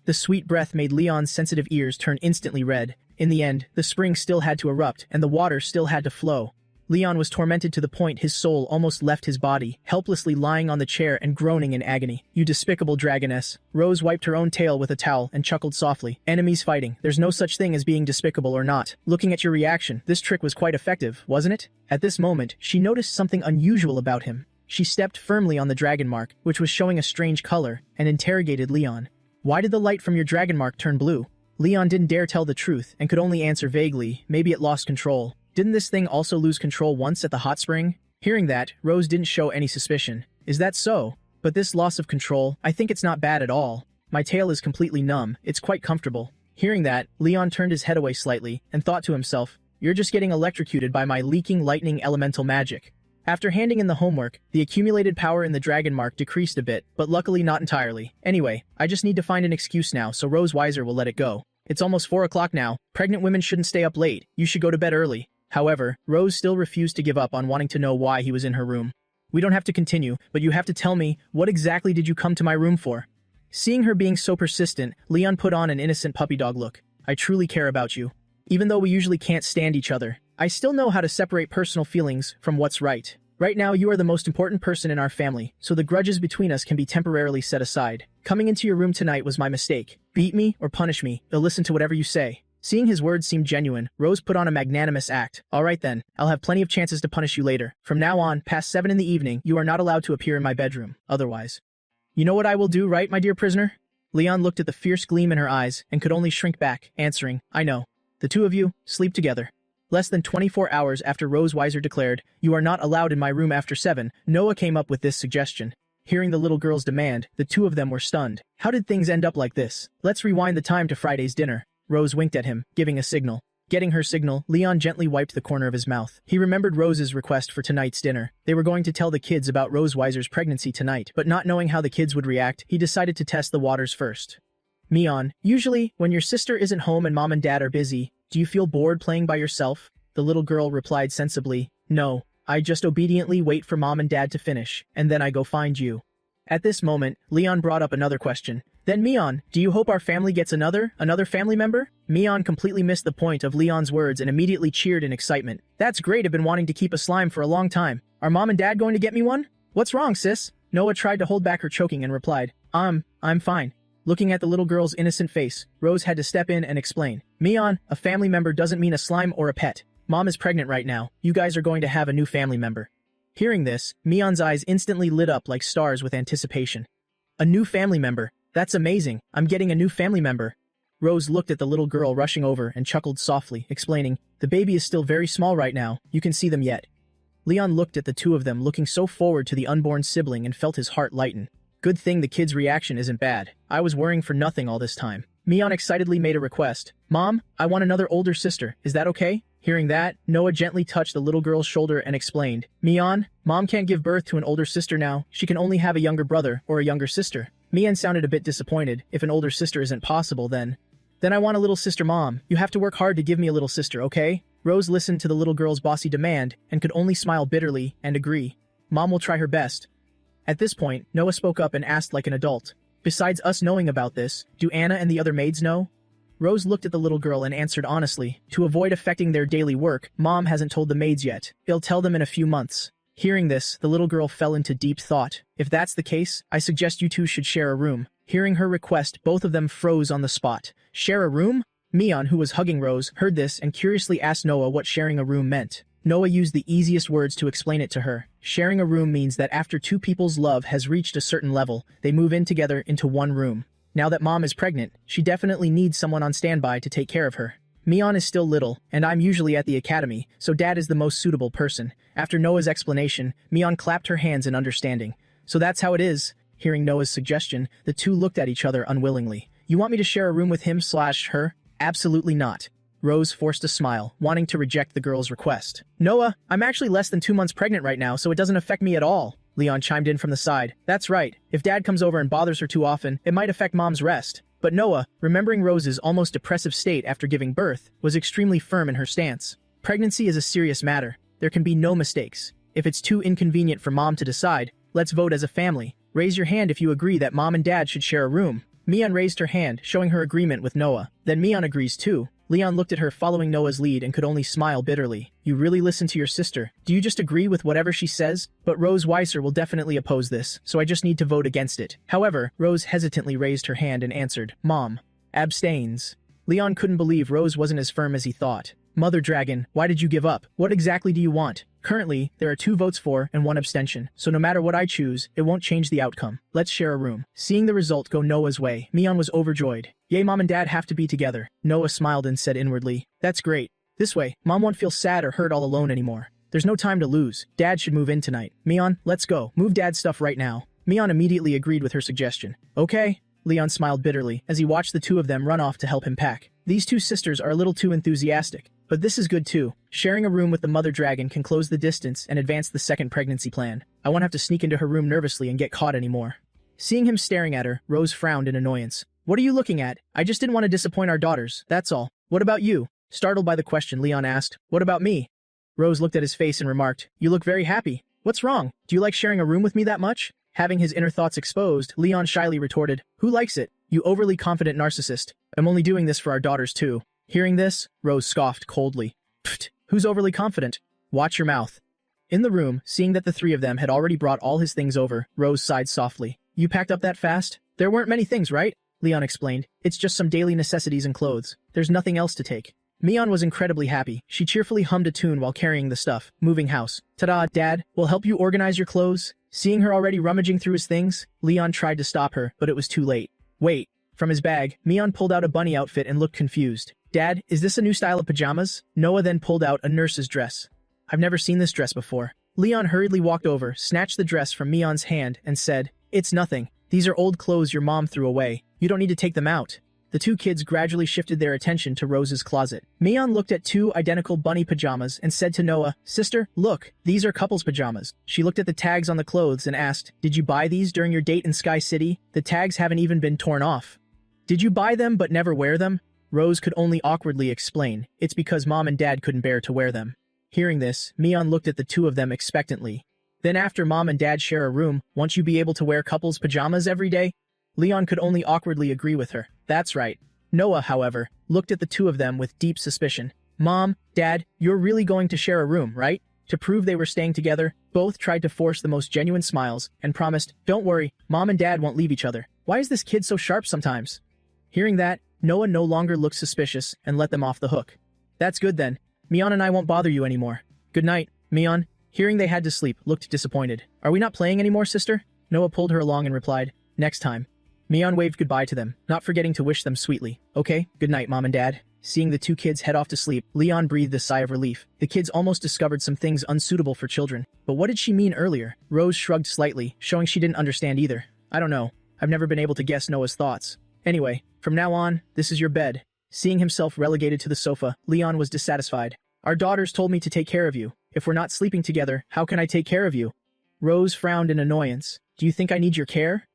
The sweet breath made Leon's sensitive ears turn instantly red. In the end, the spring still had to erupt, and the water still had to flow. Leon was tormented to the point his soul almost left his body, helplessly lying on the chair and groaning in agony. "You despicable dragoness." Rose wiped her own tail with a towel and chuckled softly. "Enemies fighting. There's no such thing as being despicable or not. Looking at your reaction, this trick was quite effective, wasn't it?" At this moment, she noticed something unusual about him. She stepped firmly on the dragon mark, which was showing a strange color, and interrogated Leon. "Why did the light from your dragon mark turn blue?" Leon didn't dare tell the truth and could only answer vaguely, maybe it lost control. Didn't this thing also lose control once at the hot spring? Hearing that, Rose didn't show any suspicion. "Is that so? But this loss of control, I think it's not bad at all. My tail is completely numb, it's quite comfortable." Hearing that, Leon turned his head away slightly and thought to himself, "You're just getting electrocuted by my leaking lightning elemental magic." After handing in the homework, the accumulated power in the dragon mark decreased a bit, but luckily not entirely. "Anyway, I just need to find an excuse now so Rose Weiser will let it go. It's almost 4 o'clock now. Pregnant women shouldn't stay up late. You should go to bed early." However, Rose still refused to give up on wanting to know why he was in her room. "We don't have to continue, but you have to tell me, what exactly did you come to my room for?" Seeing her being so persistent, Leon put on an innocent puppy dog look. "I truly care about you. Even though we usually can't stand each other, I still know how to separate personal feelings from what's right. Right now, you are the most important person in our family, so the grudges between us can be temporarily set aside. Coming into your room tonight was my mistake. Beat me or punish me, I'll listen to whatever you say." Seeing his words seemed genuine, Rose put on a magnanimous act. "Alright then, I'll have plenty of chances to punish you later. From now on, past 7 in the evening, you are not allowed to appear in my bedroom. Otherwise. You know what I will do, right, my dear prisoner?" Leon looked at the fierce gleam in her eyes and could only shrink back, answering, "I know. The two of you, sleep together." Less than 24 hours after Rose Weiser declared, "You are not allowed in my room after 7, Noah came up with this suggestion. Hearing the little girl's demand, the two of them were stunned. How did things end up like this? Let's rewind the time to Friday's dinner. Rose winked at him, giving a signal. Getting her signal, Leon gently wiped the corner of his mouth. He remembered Rose's request for tonight's dinner. They were going to tell the kids about Rose Weiser's pregnancy tonight, but not knowing how the kids would react, he decided to test the waters first. Mion, usually, when your sister isn't home and mom and dad are busy, do you feel bored playing by yourself? The little girl replied sensibly, No, I just obediently wait for mom and dad to finish, and then I go find you. At this moment, Leon brought up another question. Then Mion, do you hope our family gets another family member? Mion completely missed the point of Leon's words and immediately cheered in excitement. That's great, I've been wanting to keep a slime for a long time. Are mom and dad going to get me one? What's wrong, sis? Noah tried to hold back her choking and replied, I'm fine. Looking at the little girl's innocent face, Rose had to step in and explain. Mion, a family member doesn't mean a slime or a pet. Mom is pregnant right now. You guys are going to have a new family member. Hearing this, Mion's eyes instantly lit up like stars with anticipation. A new family member. That's amazing. I'm getting a new family member. Rose looked at the little girl rushing over and chuckled softly, explaining, The baby is still very small right now. You can see them yet. Leon looked at the two of them looking so forward to the unborn sibling and felt his heart lighten. Good thing the kid's reaction isn't bad. I was worrying for nothing all this time. Mion excitedly made a request. Mom, I want another older sister. Is that okay? Hearing that, Noah gently touched the little girl's shoulder and explained, Mion, Mom can't give birth to an older sister now. She can only have a younger brother or a younger sister. Mion sounded a bit disappointed. If an older sister isn't possible, then I want a little sister, Mom. You have to work hard to give me a little sister, okay? Rose listened to the little girl's bossy demand and could only smile bitterly and agree. Mom will try her best. At this point, Noah spoke up and asked like an adult. Besides us knowing about this, do Anna and the other maids know? Rose looked at the little girl and answered honestly, to avoid affecting their daily work, Mom hasn't told the maids yet. He'll tell them in a few months. Hearing this, the little girl fell into deep thought. If that's the case, I suggest you two should share a room. Hearing her request, both of them froze on the spot. Share a room? Mion, who was hugging Rose, heard this and curiously asked Noah what sharing a room meant. Noah used the easiest words to explain it to her. Sharing a room means that after two people's love has reached a certain level, they move in together into one room. Now that Mom is pregnant, she definitely needs someone on standby to take care of her. Mion is still little, and I'm usually at the academy, so Dad is the most suitable person. After Noah's explanation, Mion clapped her hands in understanding. So that's how it is. Hearing Noah's suggestion, the two looked at each other unwillingly. You want me to share a room with him/her? Absolutely not. Rose forced a smile, wanting to reject the girl's request. Noah, I'm actually less than 2 months pregnant right now, so it doesn't affect me at all. Leon chimed in from the side. That's right. If Dad comes over and bothers her too often, it might affect Mom's rest. But Noah, remembering Rose's almost depressive state after giving birth, was extremely firm in her stance. Pregnancy is a serious matter. There can be no mistakes. If it's too inconvenient for Mom to decide, let's vote as a family. Raise your hand if you agree that Mom and Dad should share a room. Mion raised her hand, showing her agreement with Noah. Then Mion agrees too. Leon looked at her following Noah's lead and could only smile bitterly. You really listen to your sister. Do you just agree with whatever she says? But Rose Weiser will definitely oppose this, so I just need to vote against it. However, Rose hesitantly raised her hand and answered, Mom. Abstains. Leon couldn't believe Rose wasn't as firm as he thought. Mother Dragon, why did you give up? What exactly do you want? Currently, there are 2 votes for and 1 abstention, so no matter what I choose, it won't change the outcome. Let's share a room. Seeing the result go Noah's way, Mion was overjoyed. Yay, Mom and Dad have to be together. Noah smiled and said inwardly, That's great. This way, Mom won't feel sad or hurt all alone anymore. There's no time to lose. Dad should move in tonight. Mion, let's go. Move Dad's stuff right now. Mion immediately agreed with her suggestion. Okay. Leon smiled bitterly as he watched the two of them run off to help him pack. These two sisters are a little too enthusiastic. But this is good too. Sharing a room with the mother dragon can close the distance and advance the second pregnancy plan. I won't have to sneak into her room nervously and get caught anymore. Seeing him staring at her, Rose frowned in annoyance. What are you looking at? I just didn't want to disappoint our daughters, that's all. What about you? Startled by the question, Leon asked, What about me? Rose looked at his face and remarked, You look very happy. What's wrong? Do you like sharing a room with me that much? Having his inner thoughts exposed, Leon shyly retorted, Who likes it? You overly confident narcissist. I'm only doing this for our daughters too. Hearing this, Rose scoffed coldly. Pfft, who's overly confident? Watch your mouth. In the room, seeing that the 3 of them had already brought all his things over, Rose sighed softly. You packed up that fast? There weren't many things, right? Leon explained. It's just some daily necessities and clothes. There's nothing else to take. Mion was incredibly happy. She cheerfully hummed a tune while carrying the stuff. Moving house. Ta-da, Dad, we'll help you organize your clothes. Seeing her already rummaging through his things, Leon tried to stop her, but it was too late. Wait. From his bag, Mion pulled out a bunny outfit and looked confused. Dad, is this a new style of pajamas? Noah then pulled out a nurse's dress. I've never seen this dress before. Leon hurriedly walked over, snatched the dress from Mion's hand, and said, It's nothing. These are old clothes your mom threw away. You don't need to take them out. The two kids gradually shifted their attention to Rose's closet. Mion looked at two identical bunny pajamas and said to Noah, "Sister, look, these are couple's pajamas." She looked at the tags on the clothes and asked, "Did you buy these during your date in Sky City? The tags haven't even been torn off." "Did you buy them but never wear them?" Rose could only awkwardly explain, "It's because Mom and Dad couldn't bear to wear them." Hearing this, Mion looked at the two of them expectantly. "Then after Mom and Dad share a room, won't you be able to wear couple's pajamas every day?" Leon could only awkwardly agree with her. "That's right." Noah, however, looked at the two of them with deep suspicion. "Mom, Dad, you're really going to share a room, right?" To prove they were staying together, both tried to force the most genuine smiles and promised, "Don't worry, Mom and Dad won't leave each other." Why is this kid so sharp sometimes? Hearing that, Noah no longer looked suspicious and let them off the hook. "That's good then. Mion and I won't bother you anymore. Good night." Mion, hearing they had to sleep, looked disappointed. "Are we not playing anymore, sister?" Noah pulled her along and replied, "Next time." Mion waved goodbye to them, not forgetting to wish them sweetly. "Okay, good night, Mom and Dad." Seeing the two kids head off to sleep, Leon breathed a sigh of relief. The kids almost discovered some things unsuitable for children. But what did she mean earlier? Rose shrugged slightly, showing she didn't understand either. "I don't know. I've never been able to guess Noah's thoughts. Anyway, from now on, this is your bed." Seeing himself relegated to the sofa, Leon was dissatisfied. "Our daughters told me to take care of you. If we're not sleeping together, how can I take care of you?" Rose frowned in annoyance. "Do you think I need your care?"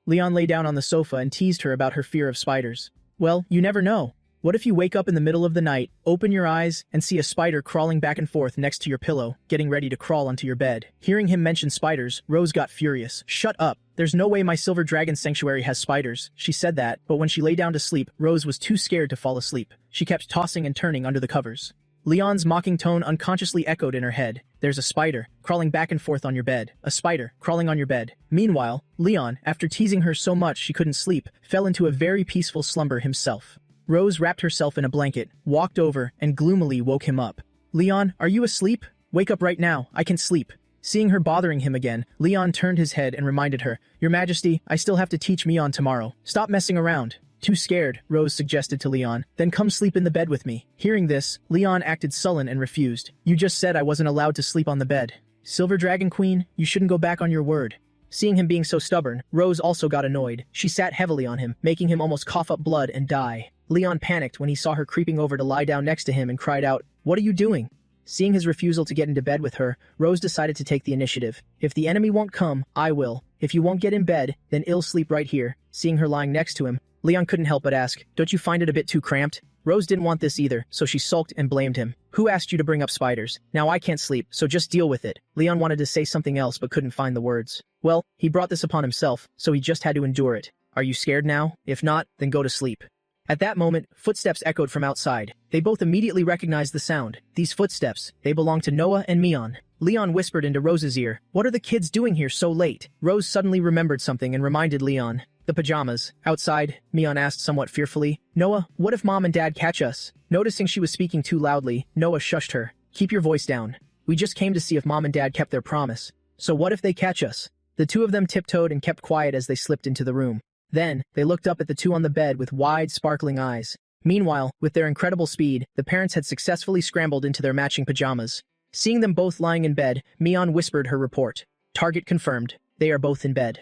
Leon lay down on the sofa and teased her about her fear of spiders. "Well, you never know. What if you wake up in the middle of the night, open your eyes, and see a spider crawling back and forth next to your pillow, getting ready to crawl onto your bed?" Hearing him mention spiders, Rose got furious. "Shut up. There's no way my silver dragon sanctuary has spiders." She said that, but when she lay down to sleep, Rose was too scared to fall asleep. She kept tossing and turning under the covers. Leon's mocking tone unconsciously echoed in her head. "There's a spider crawling back and forth on your bed. A spider crawling on your bed." Meanwhile, Leon, after teasing her so much she couldn't sleep, fell into a very peaceful slumber himself. Rose wrapped herself in a blanket, walked over, and gloomily woke him up. "Leon, are you asleep? Wake up right now. I can sleep." Seeing her bothering him again, Leon turned his head and reminded her, "Your Majesty, I still have to teach Mion tomorrow. Stop messing around." "Too scared," Rose suggested to Leon. "Then come sleep in the bed with me." Hearing this, Leon acted sullen and refused. "You just said I wasn't allowed to sleep on the bed." "Silver Dragon Queen, you shouldn't go back on your word." Seeing him being so stubborn, Rose also got annoyed. She sat heavily on him, making him almost cough up blood and die. Leon panicked when he saw her creeping over to lie down next to him and cried out, "What are you doing?" Seeing his refusal to get into bed with her, Rose decided to take the initiative. "If the enemy won't come, I will. If you won't get in bed, then I'll sleep right here." Seeing her lying next to him, Leon couldn't help but ask, "Don't you find it a bit too cramped?" Rose didn't want this either, so she sulked and blamed him. "Who asked you to bring up spiders? Now I can't sleep, so just deal with it." Leon wanted to say something else but couldn't find the words. Well, he brought this upon himself, so he just had to endure it. "Are you scared now? If not, then go to sleep." At that moment, footsteps echoed from outside. They both immediately recognized the sound. These footsteps, they belonged to Noah and Mion. Leon whispered into Rose's ear, "What are the kids doing here so late?" Rose suddenly remembered something and reminded Leon. "The pajamas. Outside," Mion asked somewhat fearfully. "Noah, what if Mom and Dad catch us?" Noticing she was speaking too loudly, Noah shushed her. "Keep your voice down. We just came to see if Mom and Dad kept their promise. So what if they catch us?" The two of them tiptoed and kept quiet as they slipped into the room. Then, they looked up at the two on the bed with wide, sparkling eyes. Meanwhile, with their incredible speed, the parents had successfully scrambled into their matching pajamas. Seeing them both lying in bed, Mion whispered her report. "Target confirmed. They are both in bed."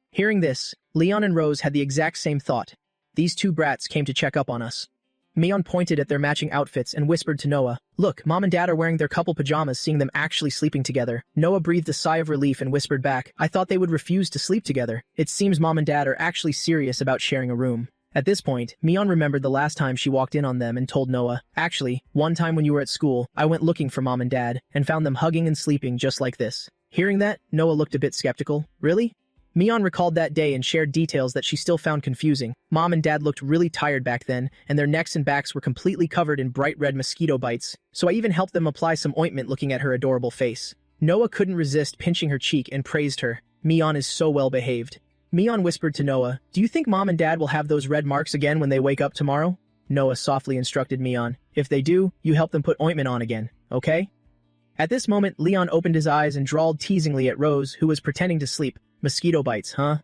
Hearing this, Leon and Rose had the exact same thought. "These two brats came to check up on us." Mion pointed at their matching outfits and whispered to Noah, "Look, Mom and Dad are wearing their couple pajamas." Seeing them actually sleeping together, Noah breathed a sigh of relief and whispered back, "I thought they would refuse to sleep together." It seems Mom and Dad are actually serious about sharing a room. At this point, Mion remembered the last time she walked in on them and told Noah, "Actually, one time when you were at school, I went looking for Mom and Dad and found them hugging and sleeping just like this." Hearing that, Noah looked a bit skeptical. "Really?" Mion recalled that day and shared details that she still found confusing. Mom and Dad looked really tired back then, and their necks and backs were completely covered in bright red mosquito bites, so I even helped them apply some ointment looking at her adorable face. Noah couldn't resist pinching her cheek and praised her. "Mion is so well behaved." Mion whispered to Noah, "Do you think Mom and Dad will have those red marks again when they wake up tomorrow?" Noah softly instructed Mion, "If they do, you help them put ointment on again, okay?" At this moment, Leon opened his eyes and drawled teasingly at Rose, who was pretending to sleep. "Mosquito bites, huh?"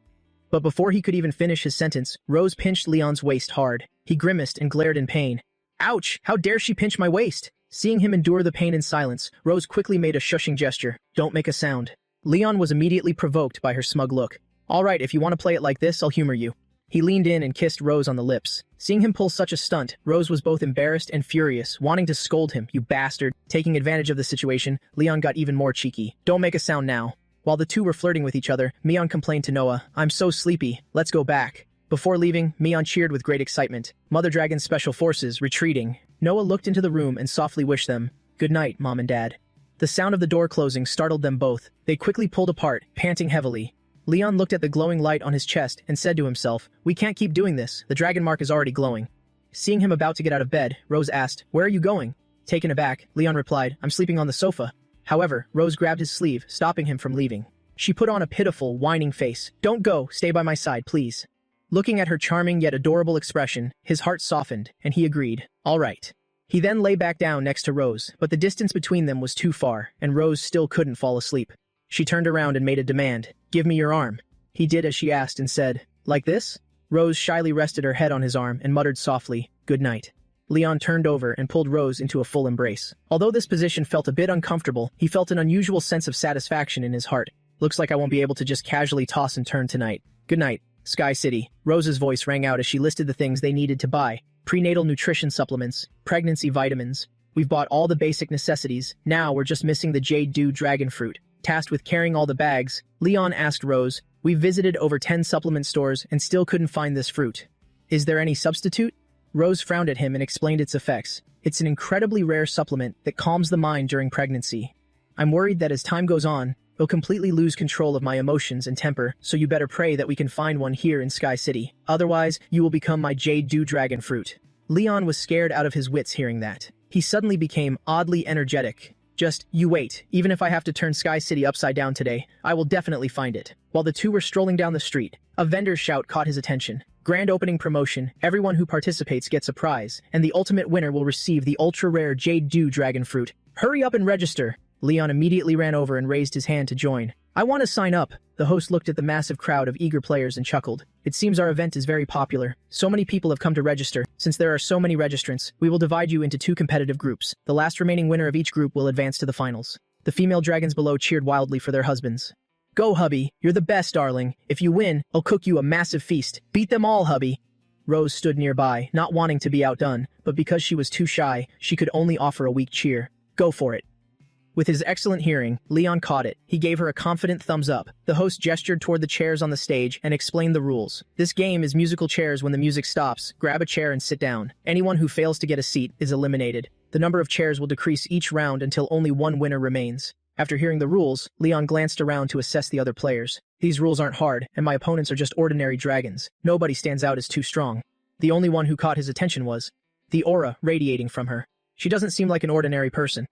But before he could even finish his sentence, Rose pinched Leon's waist hard. He grimaced and glared in pain. "Ouch! How dare she pinch my waist?" Seeing him endure the pain in silence, Rose quickly made a shushing gesture. "Don't make a sound." Leon was immediately provoked by her smug look. Alright, if you want to play it like this, I'll humor you. He leaned in and kissed Rose on the lips. Seeing him pull such a stunt, Rose was both embarrassed and furious, wanting to scold him. You bastard. Taking advantage of the situation, Leon got even more cheeky. Don't make a sound now. While the two were flirting with each other, Mion complained to Noah, I'm so sleepy, let's go back. Before leaving, Mion cheered with great excitement. Mother Dragon's special forces, retreating. Noah looked into the room and softly wished them, good night, Mom and Dad. The sound of the door closing startled them both. They quickly pulled apart, panting heavily. Leon looked at the glowing light on his chest and said to himself, we can't keep doing this, the dragon mark is already glowing. Seeing him about to get out of bed, Rose asked, where are you going? Taken aback, Leon replied, I'm sleeping on the sofa. However, Rose grabbed his sleeve, stopping him from leaving. She put on a pitiful, whining face. Don't go, stay by my side, please. Looking at her charming yet adorable expression, his heart softened, and he agreed, all right. He then lay back down next to Rose, but the distance between them was too far, and Rose still couldn't fall asleep. She turned around and made a demand. Give me your arm. He did as she asked and said, like this? Rose shyly rested her head on his arm and muttered softly, good night. Leon turned over and pulled Rose into a full embrace. Although this position felt a bit uncomfortable, he felt an unusual sense of satisfaction in his heart. Looks like I won't be able to just casually toss and turn tonight. Good night, Sky City. Rose's voice rang out as she listed the things they needed to buy. Prenatal nutrition supplements, pregnancy vitamins. We've bought all the basic necessities. Now we're just missing the Jade Dew dragon fruit. Tasked with carrying all the bags, Leon asked Rose, we visited over 10 supplement stores and still couldn't find this fruit. Is there any substitute? Rose frowned at him and explained its effects. It's an incredibly rare supplement that calms the mind during pregnancy. I'm worried that as time goes on, I'll completely lose control of my emotions and temper, so you better pray that we can find one here in Sky City. Otherwise, you will become my Jade Dew dragon fruit. Leon was scared out of his wits hearing that. He suddenly became oddly energetic. Just, you wait, even if I have to turn Sky City upside down today, I will definitely find it. While the two were strolling down the street, a vendor's shout caught his attention. Grand opening promotion, everyone who participates gets a prize, and the ultimate winner will receive the ultra-rare Jade Dew dragon fruit. Hurry up and register! Leon immediately ran over and raised his hand to join. I want to sign up. The host looked at the massive crowd of eager players and chuckled. It seems our event is very popular. So many people have come to register. Since there are so many registrants, we will divide you into 2 competitive groups. The last remaining winner of each group will advance to the finals. The female dragons below cheered wildly for their husbands. Go, hubby. You're the best, darling. If you win, I'll cook you a massive feast. Beat them all, hubby. Rose stood nearby, not wanting to be outdone, but because she was too shy, she could only offer a weak cheer. Go for it. With his excellent hearing, Leon caught it. He gave her a confident thumbs up. The host gestured toward the chairs on the stage and explained the rules. This game is musical chairs. When the music stops, grab a chair and sit down. Anyone who fails to get a seat is eliminated. The number of chairs will decrease each round until only one winner remains. After hearing the rules, Leon glanced around to assess the other players. These rules aren't hard, and my opponents are just ordinary dragons. Nobody stands out as too strong. The only one who caught his attention was the aura radiating from her. She doesn't seem like an ordinary person.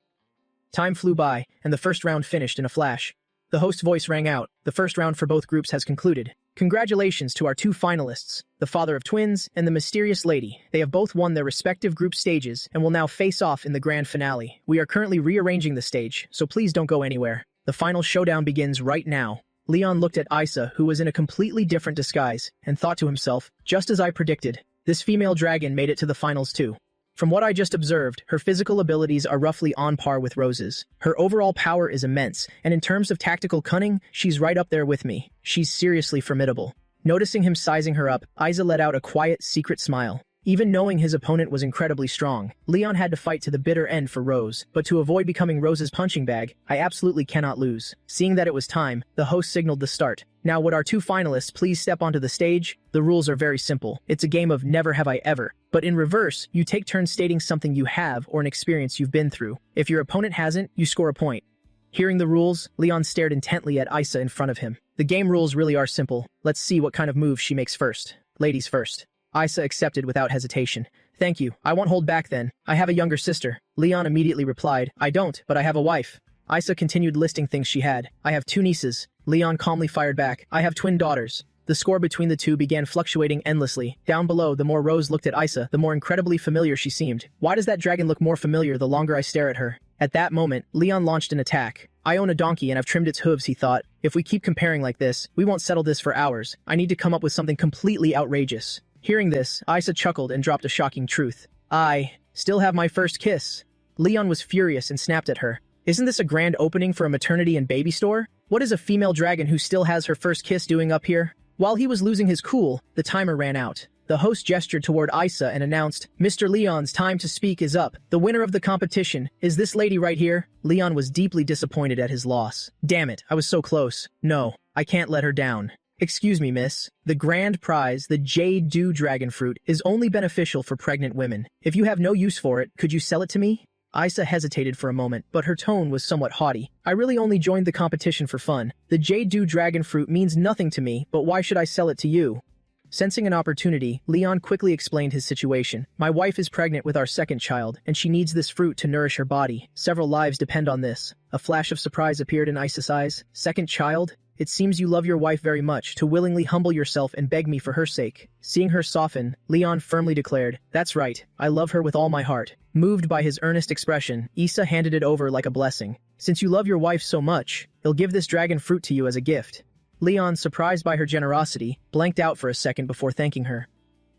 Time flew by, and the first round finished in a flash. The host's voice rang out. The first round for both groups has concluded. Congratulations to our 2 finalists, the father of twins and the mysterious lady. They have both won their respective group stages and will now face off in the grand finale. We are currently rearranging the stage, so please don't go anywhere. The final showdown begins right now. Leon looked at Isa, who was in a completely different disguise, and thought to himself, just as I predicted, this female dragon made it to the finals too. From what I just observed, her physical abilities are roughly on par with Rose's. Her overall power is immense, and in terms of tactical cunning, she's right up there with me. She's seriously formidable. Noticing him sizing her up, Isa let out a quiet, secret smile. Even knowing his opponent was incredibly strong, Leon had to fight to the bitter end for Rose, but to avoid becoming Rose's punching bag, I absolutely cannot lose. Seeing that it was time, the host signaled the start. Now would our 2 finalists please step onto the stage? The rules are very simple. It's a game of never have I ever. But in reverse, you take turns stating something you have or an experience you've been through. If your opponent hasn't, you score a point. Hearing the rules, Leon stared intently at Isa in front of him. The game rules really are simple. Let's see what kind of move she makes first. Ladies first. Isa accepted without hesitation. Thank you. I won't hold back then. I have a younger sister. Leon immediately replied, I don't, but I have a wife. Isa continued listing things she had. I have 2 nieces. Leon calmly fired back. I have twin daughters. The score between the two began fluctuating endlessly. Down below, the more Rose looked at Isa, the more incredibly familiar she seemed. Why does that dragon look more familiar the longer I stare at her? At that moment, Leon launched an attack. I own a donkey and I've trimmed its hooves, he thought. If we keep comparing like this, we won't settle this for hours. I need to come up with something completely outrageous. Hearing this, Isa chuckled and dropped a shocking truth. I still have my first kiss. Leon was furious and snapped at her. Isn't this a grand opening for a maternity and baby store? What is a female dragon who still has her first kiss doing up here? While he was losing his cool, the timer ran out. The host gestured toward Isa and announced, "Mr. Leon's time to speak is up. The winner of the competition is this lady right here." Leon was deeply disappointed at his loss. Damn it, I was so close. No, I can't let her down. Excuse me, miss. The grand prize, the Jade Dew Dragon Fruit, is only beneficial for pregnant women. If you have no use for it, could you sell it to me? Isa hesitated for a moment, but her tone was somewhat haughty. I really only joined the competition for fun. The Jade Dew Dragon Fruit means nothing to me, but why should I sell it to you? Sensing an opportunity, Leon quickly explained his situation. My wife is pregnant with our second child, and she needs this fruit to nourish her body. Several lives depend on this. A flash of surprise appeared in Isa's eyes. Second child? It seems you love your wife very much, to willingly humble yourself and beg me for her sake. Seeing her soften, Leon firmly declared, "That's right, I love her with all my heart." Moved by his earnest expression, Isa handed it over like a blessing. "Since you love your wife so much, he'll give this dragon fruit to you as a gift." Leon, surprised by her generosity, blanked out for a second before thanking her.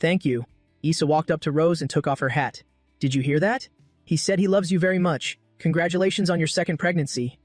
"Thank you." Isa walked up to Rose and took off her hat. "Did you hear that? He said he loves you very much. Congratulations on your second pregnancy."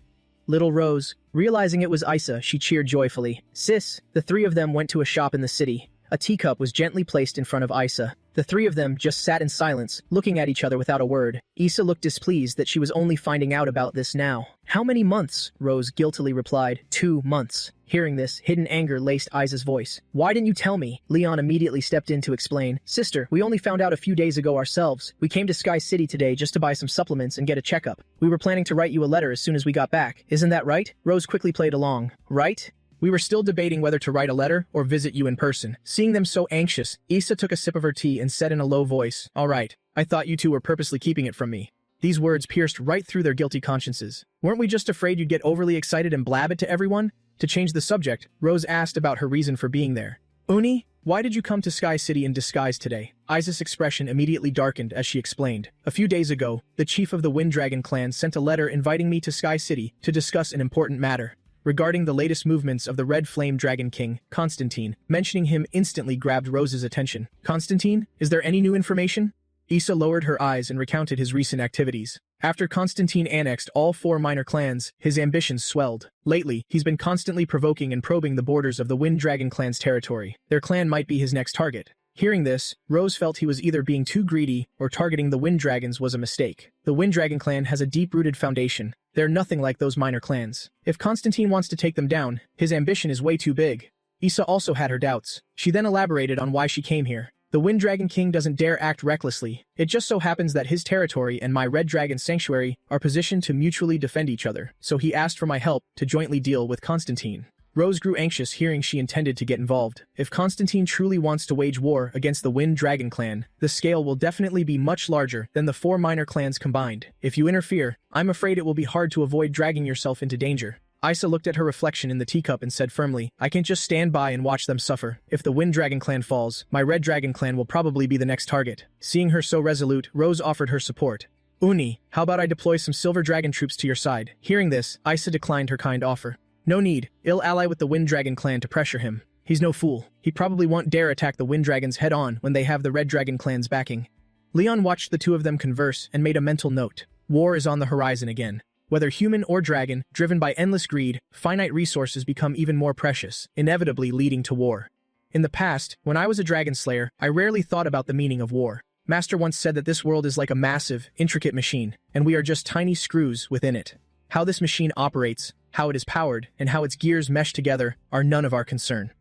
Little Rose, realizing it was Isa, she cheered joyfully. "Sis." The three of them went to a shop in the city. A teacup was gently placed in front of Isa. The three of them just sat in silence, looking at each other without a word. Isa looked displeased that she was only finding out about this now. "How many months?" Rose guiltily replied. 2 months. Hearing this, hidden anger laced Isa's voice. "Why didn't you tell me?" Leon immediately stepped in to explain. "Sister, we only found out a few days ago ourselves. We came to Sky City today just to buy some supplements and get a checkup. We were planning to write you a letter as soon as we got back. Isn't that right?" Rose quickly played along. "Right?" We were still debating whether to write a letter or visit you in person. Seeing them so anxious, Isa took a sip of her tea and said in a low voice, "All right, I thought you two were purposely keeping it from me." These words pierced right through their guilty consciences. "Weren't we just afraid you'd get overly excited and blab it to everyone?" To change the subject, Rose asked about her reason for being there. "Uni, why did you come to Sky City in disguise today?" Isa's expression immediately darkened as she explained. "A few days ago, the chief of the Wind Dragon clan sent a letter inviting me to Sky City to discuss an important matter. Regarding the latest movements of the Red Flame Dragon King, Constantine, mentioning him instantly grabbed Rose's attention. "Constantine, is there any new information?" Isa lowered her eyes and recounted his recent activities. After Constantine annexed all 4 minor clans, his ambitions swelled. Lately, he's been constantly provoking and probing the borders of the Wind Dragon clan's territory. Their clan might be his next target. Hearing this, Rose felt he was either being too greedy or targeting the Wind Dragons was a mistake. The Wind Dragon clan has a deep-rooted foundation. They're nothing like those minor clans. If Constantine wants to take them down, his ambition is way too big. Isa also had her doubts. She then elaborated on why she came here. The Wind Dragon King doesn't dare act recklessly. It just so happens that his territory and my Red Dragon Sanctuary are positioned to mutually defend each other, so he asked for my help to jointly deal with Constantine. Rose grew anxious hearing she intended to get involved. If Constantine truly wants to wage war against the Wind Dragon clan, the scale will definitely be much larger than the 4 minor clans combined. If you interfere, I'm afraid it will be hard to avoid dragging yourself into danger. Isa looked at her reflection in the teacup and said firmly, "I can't just stand by and watch them suffer. If the Wind Dragon clan falls, my Red Dragon clan will probably be the next target." Seeing her so resolute, Rose offered her support. "Uni, how about I deploy some Silver Dragon troops to your side?" Hearing this, Isa declined her kind offer. "No need. I'll ally with the Wind Dragon clan to pressure him. He's no fool. He probably won't dare attack the Wind Dragons head-on when they have the Red Dragon clan's backing." Leon watched the two of them converse and made a mental note. War is on the horizon again. Whether human or dragon, driven by endless greed, finite resources become even more precious, inevitably leading to war. In the past, when I was a dragon slayer, I rarely thought about the meaning of war. Master once said that this world is like a massive, intricate machine, and we are just tiny screws within it. How this machine operates, how it is powered, and how its gears mesh together are none of our concern.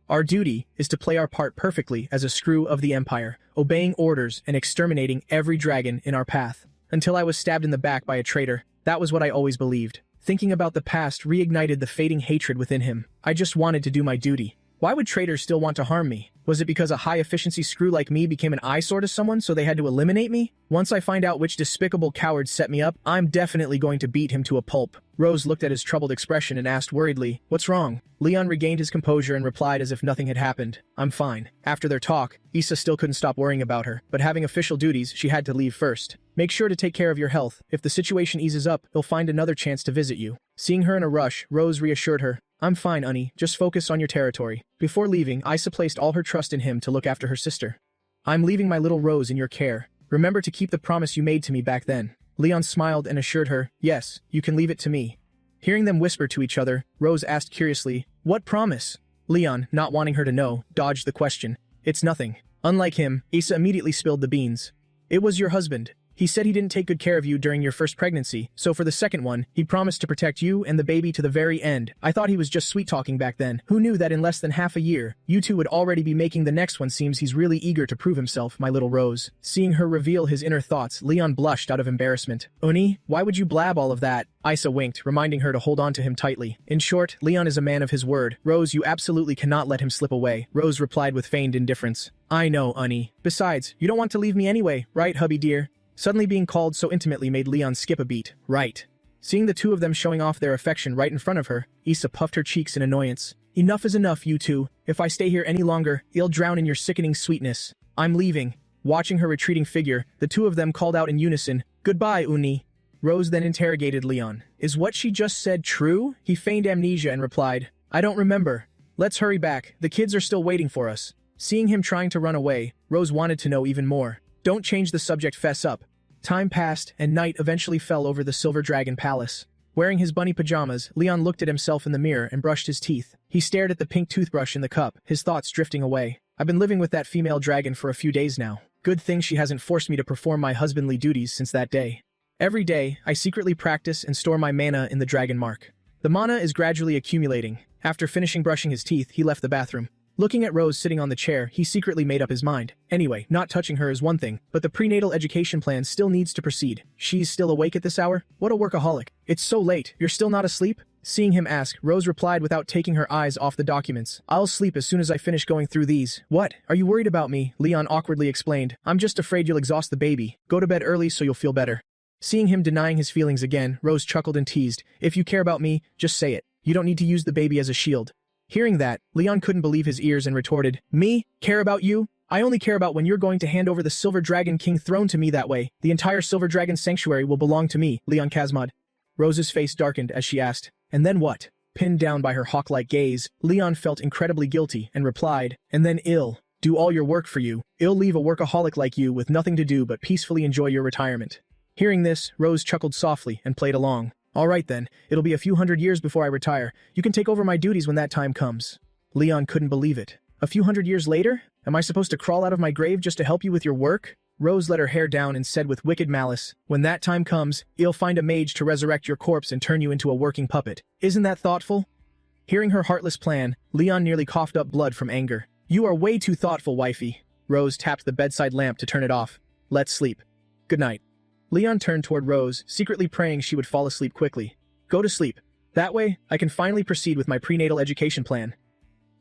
Our duty is to play our part perfectly as a screw of the Empire, obeying orders and exterminating every dragon in our path. Until I was stabbed in the back by a traitor, that was what I always believed. Thinking about the past reignited the fading hatred within him. I just wanted to do my duty. Why would traitors still want to harm me? Was it because a high-efficiency screw like me became an eyesore to someone, so they had to eliminate me? Once I find out which despicable coward set me up, I'm definitely going to beat him to a pulp. Rose looked at his troubled expression and asked worriedly, "What's wrong?" Leon regained his composure and replied as if nothing had happened, "I'm fine." After their talk, Isa still couldn't stop worrying about her, but having official duties, she had to leave first. "Make sure to take care of your health. If the situation eases up, you'll find another chance to visit you." Seeing her in a rush, Rose reassured her, "I'm fine, Uni. Just focus on your territory." Before leaving, Isa placed all her trust in him to look after her sister. "I'm leaving my little Rose in your care. Remember to keep the promise you made to me back then." Leon smiled and assured her, yes, you can leave it to me. Hearing them whisper to each other, Rose asked curiously, what promise? Leon, not wanting her to know, dodged the question. It's nothing. Unlike him, Asa immediately spilled the beans. It was your husband. He said he didn't take good care of you during your first pregnancy, so for the second one, he promised to protect you and the baby to the very end. I thought he was just sweet-talking back then. Who knew that in less than half a year, you two would already be making the next one? Seems he's really eager to prove himself, my little Rose. Seeing her reveal his inner thoughts, Leon blushed out of embarrassment. Uni, why would you blab all of that? Isa winked, reminding her to hold on to him tightly. In short, Leon is a man of his word. Rose, you absolutely cannot let him slip away. Rose replied with feigned indifference. I know, Uni. Besides, you don't want to leave me anyway, right, hubby dear? Suddenly being called so intimately made Leon skip a beat. Right. Seeing the two of them showing off their affection right in front of her, Issa puffed her cheeks in annoyance. Enough is enough, you two. If I stay here any longer, you'll drown in your sickening sweetness. I'm leaving. Watching her retreating figure, the two of them called out in unison, Goodbye, Uni. Rose then interrogated Leon. Is what she just said true? He feigned amnesia and replied, I don't remember. Let's hurry back. The kids are still waiting for us. Seeing him trying to run away, Rose wanted to know even more. Don't change the subject, fess up. Time passed, and night eventually fell over the Silver Dragon Palace. Wearing his bunny pajamas, Leon looked at himself in the mirror and brushed his teeth. He stared at the pink toothbrush in the cup, his thoughts drifting away. I've been living with that female dragon for a few days now. Good thing she hasn't forced me to perform my husbandly duties since that day. Every day, I secretly practice and store my mana in the dragon mark. The mana is gradually accumulating. After finishing brushing his teeth, he left the bathroom. Looking at Rose sitting on the chair, he secretly made up his mind. Anyway, not touching her is one thing, but the prenatal education plan still needs to proceed. She's still awake at this hour? What a workaholic. It's so late, you're still not asleep? Seeing him ask, Rose replied without taking her eyes off the documents. I'll sleep as soon as I finish going through these. What? Are you worried about me? Leon awkwardly explained. I'm just afraid you'll exhaust the baby. Go to bed early so you'll feel better. Seeing him denying his feelings again, Rose chuckled and teased. If you care about me, just say it. You don't need to use the baby as a shield. Hearing that, Leon couldn't believe his ears and retorted, Me? Care about you? I only care about when you're going to hand over the Silver Dragon King throne to me that way. The entire Silver Dragon Sanctuary will belong to me, Leon Kazmod. Rose's face darkened as she asked, And then what? Pinned down by her hawk-like gaze, Leon felt incredibly guilty and replied, And then I'll do all your work for you. I'll leave a workaholic like you with nothing to do but peacefully enjoy your retirement. Hearing this, Rose chuckled softly and played along. All right then, it'll be a few hundred years before I retire. You can take over my duties when that time comes. Leon couldn't believe it. A few hundred years later? Am I supposed to crawl out of my grave just to help you with your work? Rose let her hair down and said with wicked malice, When that time comes, you'll find a mage to resurrect your corpse and turn you into a working puppet. Isn't that thoughtful? Hearing her heartless plan, Leon nearly coughed up blood from anger. You are way too thoughtful, wifey. Rose tapped the bedside lamp to turn it off. Let's sleep. Good night. Leon turned toward Rose, secretly praying she would fall asleep quickly. Go to sleep. That way, I can finally proceed with my prenatal education plan.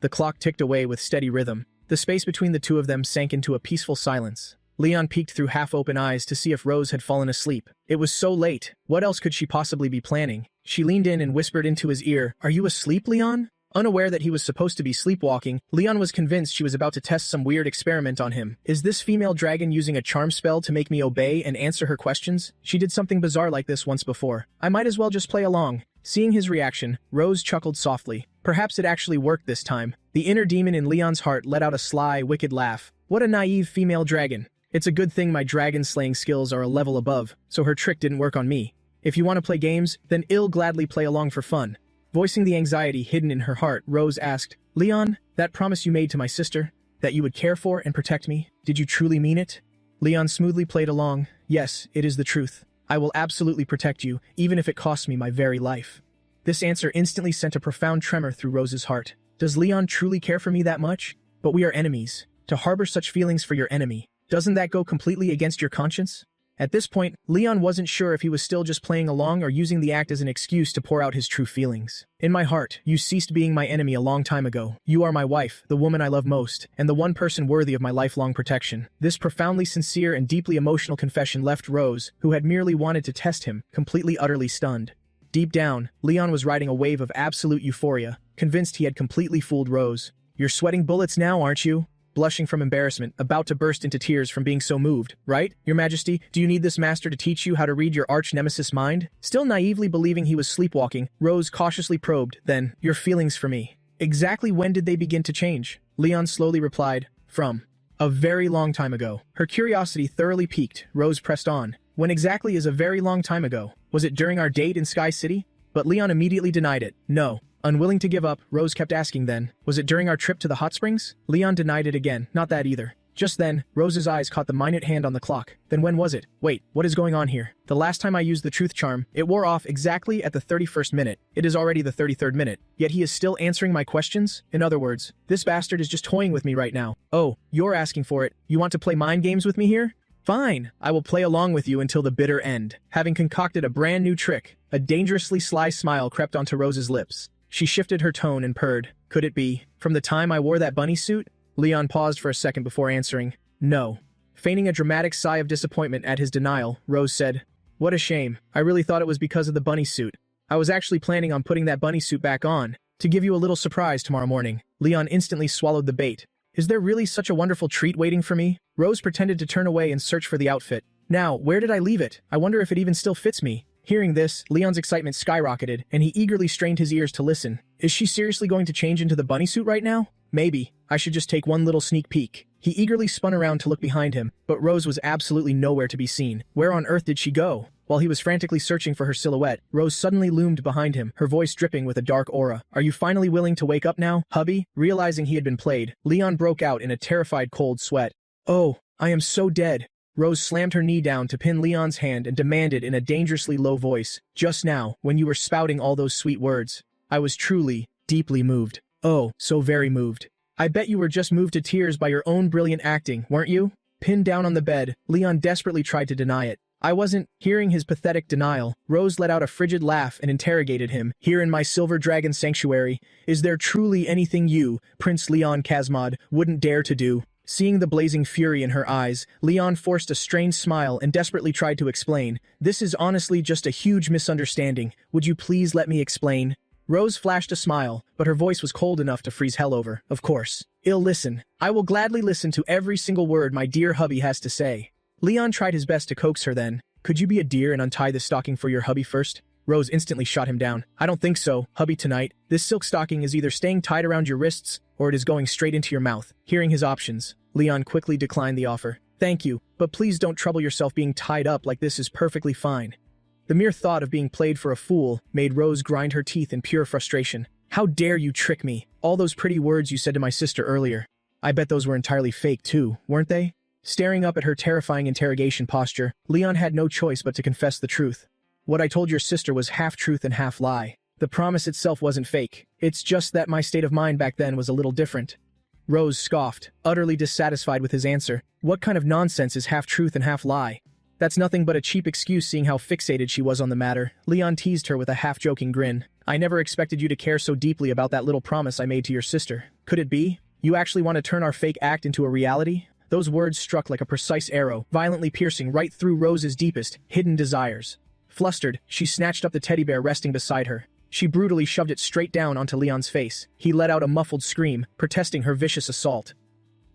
The clock ticked away with steady rhythm. The space between the two of them sank into a peaceful silence. Leon peeked through half-open eyes to see if Rose had fallen asleep. It was so late. What else could she possibly be planning? She leaned in and whispered into his ear, Are you asleep, Leon? Unaware that he was supposed to be sleepwalking, Leon was convinced she was about to test some weird experiment on him. Is this female dragon using a charm spell to make me obey and answer her questions? She did something bizarre like this once before. I might as well just play along. Seeing his reaction, Rose chuckled softly. Perhaps it actually worked this time. The inner demon in Leon's heart let out a sly, wicked laugh. What a naive female dragon. It's a good thing my dragon-slaying skills are a level above, so her trick didn't work on me. If you want to play games, then I'll gladly play along for fun. Voicing the anxiety hidden in her heart, Rose asked, Leon, that promise you made to my sister, that you would care for and protect me, did you truly mean it? Leon smoothly played along. Yes, it is the truth. I will absolutely protect you, even if it costs me my very life. This answer instantly sent a profound tremor through Rose's heart. Does Leon truly care for me that much? But we are enemies. To harbor such feelings for your enemy, doesn't that go completely against your conscience? At this point, Leon wasn't sure if he was still just playing along or using the act as an excuse to pour out his true feelings. In my heart, you ceased being my enemy a long time ago. You are my wife, the woman I love most, and the one person worthy of my lifelong protection. This profoundly sincere and deeply emotional confession left Rose, who had merely wanted to test him, completely utterly stunned. Deep down, Leon was riding a wave of absolute euphoria, convinced he had completely fooled Rose. You're sweating bullets now, aren't you? Blushing from embarrassment, about to burst into tears from being so moved. Right, Your Majesty? Do you need this master to teach you how to read your arch-nemesis' mind? Still naively believing he was sleepwalking, Rose cautiously probed, then, your feelings for me. Exactly when did they begin to change? Leon slowly replied, From a very long time ago. Her curiosity thoroughly piqued, Rose pressed on. When exactly is a very long time ago. Was it during our date in Sky City? But Leon immediately denied it. No. Unwilling to give up, Rose kept asking then. Was it during our trip to the hot springs? Leon denied it again. Not that either. Just then, Rose's eyes caught the minute hand on the clock. Then when was it? Wait, what is going on here? The last time I used the truth charm, it wore off exactly at the 31st minute. It is already the 33rd minute. Yet he is still answering my questions? In other words, this bastard is just toying with me right now. Oh, you're asking for it. You want to play mind games with me here? Fine, I will play along with you until the bitter end. Having concocted a brand new trick, a dangerously sly smile crept onto Rose's lips. She shifted her tone and purred. Could it be? From the time I wore that bunny suit? Leon paused for a second before answering. No. Feigning a dramatic sigh of disappointment at his denial, Rose said, What a shame. I really thought it was because of the bunny suit. I was actually planning on putting that bunny suit back on, to give you a little surprise tomorrow morning. Leon instantly swallowed the bait. Is there really such a wonderful treat waiting for me? Rose pretended to turn away and search for the outfit. Now, where did I leave it? I wonder if it even still fits me. Hearing this, Leon's excitement skyrocketed, and he eagerly strained his ears to listen. Is she seriously going to change into the bunny suit right now? Maybe. I should just take one little sneak peek. He eagerly spun around to look behind him, but Rose was absolutely nowhere to be seen. Where on earth did she go? While he was frantically searching for her silhouette, Rose suddenly loomed behind him, her voice dripping with a dark aura. Are you finally willing to wake up now, hubby? Realizing he had been played, Leon broke out in a terrified cold sweat. Oh, I am so dead. Rose slammed her knee down to pin Leon's hand and demanded in a dangerously low voice, Just now, when you were spouting all those sweet words, I was truly, deeply moved. Oh, so very moved. I bet you were just moved to tears by your own brilliant acting, weren't you? Pinned down on the bed, Leon desperately tried to deny it. I wasn't. Hearing his pathetic denial, Rose let out a frigid laugh and interrogated him. Here in my Silver Dragon Sanctuary, is there truly anything you, Prince Leon Kazmod, wouldn't dare to do? Seeing the blazing fury in her eyes, Leon forced a strained smile and desperately tried to explain. This is honestly just a huge misunderstanding. Would you please let me explain? Rose flashed a smile, but her voice was cold enough to freeze hell over. Of course. I'll listen. I will gladly listen to every single word my dear hubby has to say. Leon tried his best to coax her then. Could you be a dear and untie this stocking for your hubby first? Rose instantly shot him down. I don't think so, hubby tonight. This silk stocking is either staying tied around your wrists, or it is going straight into your mouth. Hearing his options, Leon quickly declined the offer. Thank you, but please don't trouble yourself being tied up like this is perfectly fine. The mere thought of being played for a fool made Rose grind her teeth in pure frustration. How dare you trick me? All those pretty words you said to my sister earlier. I bet those were entirely fake too, weren't they? Staring up at her terrifying interrogation posture, Leon had no choice but to confess the truth. What I told your sister was half truth and half lie. The promise itself wasn't fake. It's just that my state of mind back then was a little different. Rose scoffed, utterly dissatisfied with his answer. What kind of nonsense is half truth and half lie? That's nothing but a cheap excuse seeing how fixated she was on the matter. Leon teased her with a half-joking grin. I never expected you to care so deeply about that little promise I made to your sister. Could it be? You actually want to turn our fake act into a reality? Those words struck like a precise arrow, violently piercing right through Rose's deepest, hidden desires. Flustered, she snatched up the teddy bear resting beside her. She brutally shoved it straight down onto Leon's face. He let out a muffled scream, protesting her vicious assault.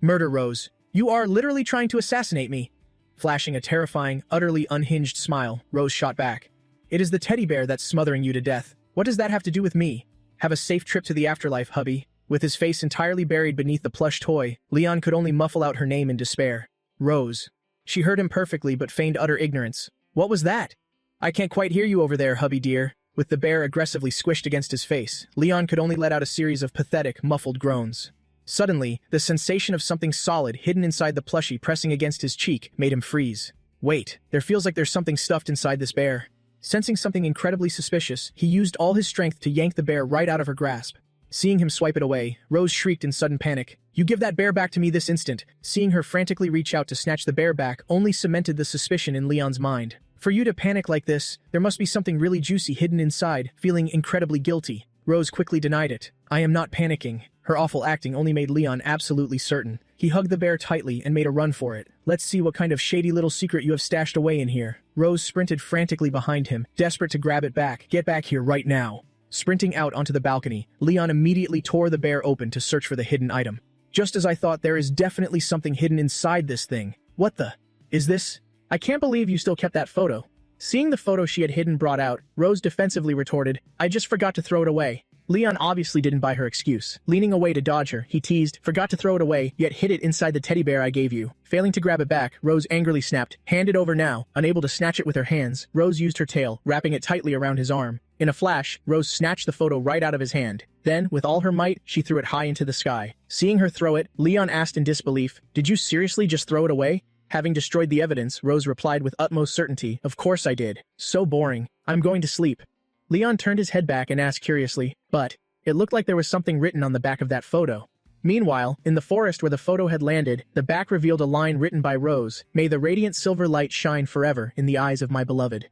Murder, Rose. You are literally trying to assassinate me. Flashing a terrifying, utterly unhinged smile, Rose shot back. It is the teddy bear that's smothering you to death. What does that have to do with me? Have a safe trip to the afterlife, hubby. With his face entirely buried beneath the plush toy, Leon could only muffle out her name in despair. Rose. She heard him perfectly but feigned utter ignorance. What was that? I can't quite hear you over there, hubby dear. With the bear aggressively squished against his face, Leon could only let out a series of pathetic, muffled groans. Suddenly, the sensation of something solid hidden inside the plushie pressing against his cheek made him freeze. Wait, there feels like there's something stuffed inside this bear. Sensing something incredibly suspicious, he used all his strength to yank the bear right out of her grasp. Seeing him swipe it away, Rose shrieked in sudden panic. You give that bear back to me this instant. Seeing her frantically reach out to snatch the bear back only cemented the suspicion in Leon's mind. For you to panic like this, there must be something really juicy hidden inside, feeling incredibly guilty. Rose quickly denied it. I am not panicking. Her awful acting only made Leon absolutely certain. He hugged the bear tightly and made a run for it. Let's see what kind of shady little secret you have stashed away in here. Rose sprinted frantically behind him, desperate to grab it back. Get back here right now. Sprinting out onto the balcony, Leon immediately tore the bear open to search for the hidden item. Just as I thought, there is definitely something hidden inside this thing. What the? Is this? I can't believe you still kept that photo. Seeing the photo she had hidden brought out, Rose defensively retorted, I just forgot to throw it away. Leon obviously didn't buy her excuse. Leaning away to dodge her, he teased, "Forgot to throw it away, yet hid it inside the teddy bear I gave you." Failing to grab it back, Rose angrily snapped, "Hand it over now." Unable to snatch it with her hands, Rose used her tail, wrapping it tightly around his arm. In a flash, Rose snatched the photo right out of his hand. Then, with all her might, she threw it high into the sky. Seeing her throw it, Leon asked in disbelief, "Did you seriously just throw it away?" Having destroyed the evidence, Rose replied with utmost certainty, "Of course I did. So boring. I'm going to sleep." Leon turned his head back and asked curiously, "But..." It looked like there was something written on the back of that photo. Meanwhile, in the forest where the photo had landed, the back revealed a line written by Rose, "May the radiant silver light shine forever in the eyes of my beloved."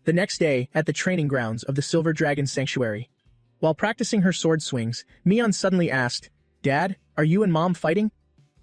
The next day, at the training grounds of the Silver Dragon Sanctuary. While practicing her sword swings, Mion suddenly asked, "Dad, are you and Mom fighting?"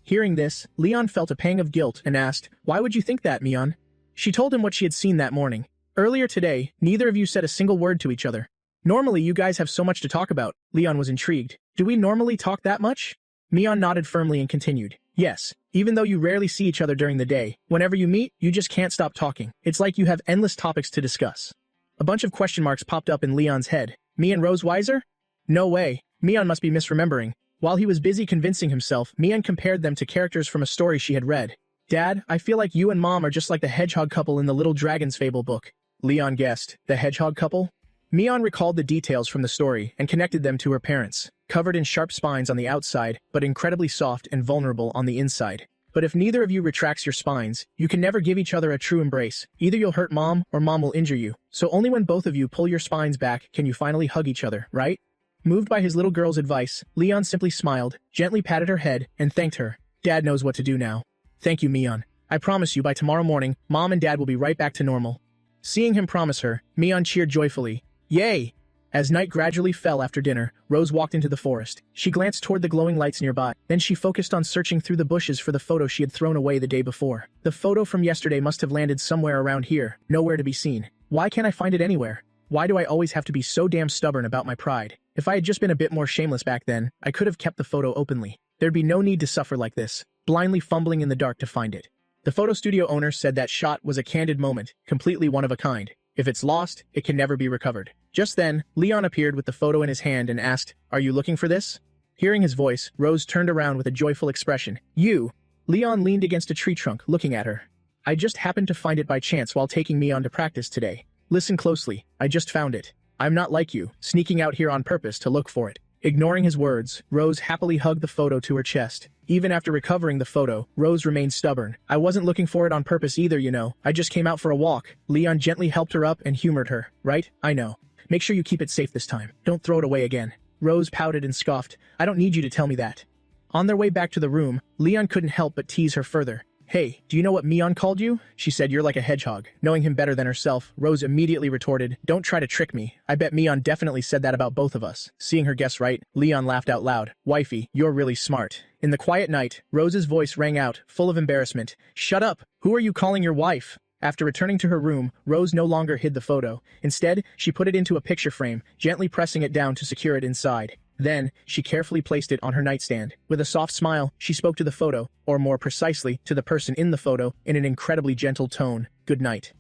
Hearing this, Leon felt a pang of guilt and asked, "Why would you think that, Mion?" She told him what she had seen that morning. "Earlier today, neither of you said a single word to each other. Normally you guys have so much to talk about." Leon was intrigued. "Do we normally talk that much?" Mion nodded firmly and continued, "Yes, even though you rarely see each other during the day, whenever you meet, you just can't stop talking. It's like you have endless topics to discuss." A bunch of question marks popped up in Leon's head. "Me and Rose Weiser? No way. Mion must be misremembering." While he was busy convincing himself, Mion compared them to characters from a story she had read. "Dad, I feel like you and Mom are just like the hedgehog couple in the Little Dragon's Fable book." Leon guessed, "The hedgehog couple?" Mion recalled the details from the story and connected them to her parents, covered in sharp spines on the outside, but incredibly soft and vulnerable on the inside. "But if neither of you retracts your spines, you can never give each other a true embrace. Either you'll hurt Mom, or Mom will injure you. So only when both of you pull your spines back can you finally hug each other, right?" Moved by his little girl's advice, Leon simply smiled, gently patted her head, and thanked her. "Dad knows what to do now." "Thank you, Mion. I promise you by tomorrow morning, Mom and Dad will be right back to normal." Seeing him promise her, Mion cheered joyfully. "Yay!" As night gradually fell after dinner, Rose walked into the forest. She glanced toward the glowing lights nearby. Then she focused on searching through the bushes for the photo she had thrown away the day before. The photo from yesterday must have landed somewhere around here, nowhere to be seen. Why can't I find it anywhere? Why do I always have to be so damn stubborn about my pride? If I had just been a bit more shameless back then, I could have kept the photo openly. There'd be no need to suffer like this, blindly fumbling in the dark to find it. The photo studio owner said that shot was a candid moment, completely one of a kind. If it's lost, it can never be recovered. Just then, Leon appeared with the photo in his hand and asked, "Are you looking for this?" Hearing his voice, Rose turned around with a joyful expression. "You?" Leon leaned against a tree trunk, looking at her. "I just happened to find it by chance while taking Mion to practice today. Listen closely, I just found it. I'm not like you, sneaking out here on purpose to look for it." Ignoring his words, Rose happily hugged the photo to her chest. Even after recovering the photo, Rose remained stubborn. "I wasn't looking for it on purpose either, you know. I just came out for a walk." Leon gently helped her up and humored her. "Right? I know. Make sure you keep it safe this time. Don't throw it away again." Rose pouted and scoffed. "I don't need you to tell me that." On their way back to the room, Leon couldn't help but tease her further. "Hey, do you know what Mion called you?" She said, "You're like a hedgehog." Knowing him better than herself, Rose immediately retorted, "Don't try to trick me. I bet Mion definitely said that about both of us." Seeing her guess right, Leon laughed out loud. "Wifey, you're really smart." In the quiet night, Rose's voice rang out, full of embarrassment. "Shut up! Who are you calling your wife?" After returning to her room, Rose no longer hid the photo. Instead, she put it into a picture frame, gently pressing it down to secure it inside. Then, she carefully placed it on her nightstand. With a soft smile, she spoke to the photo, or more precisely, to the person in the photo, in an incredibly gentle tone. "Good night."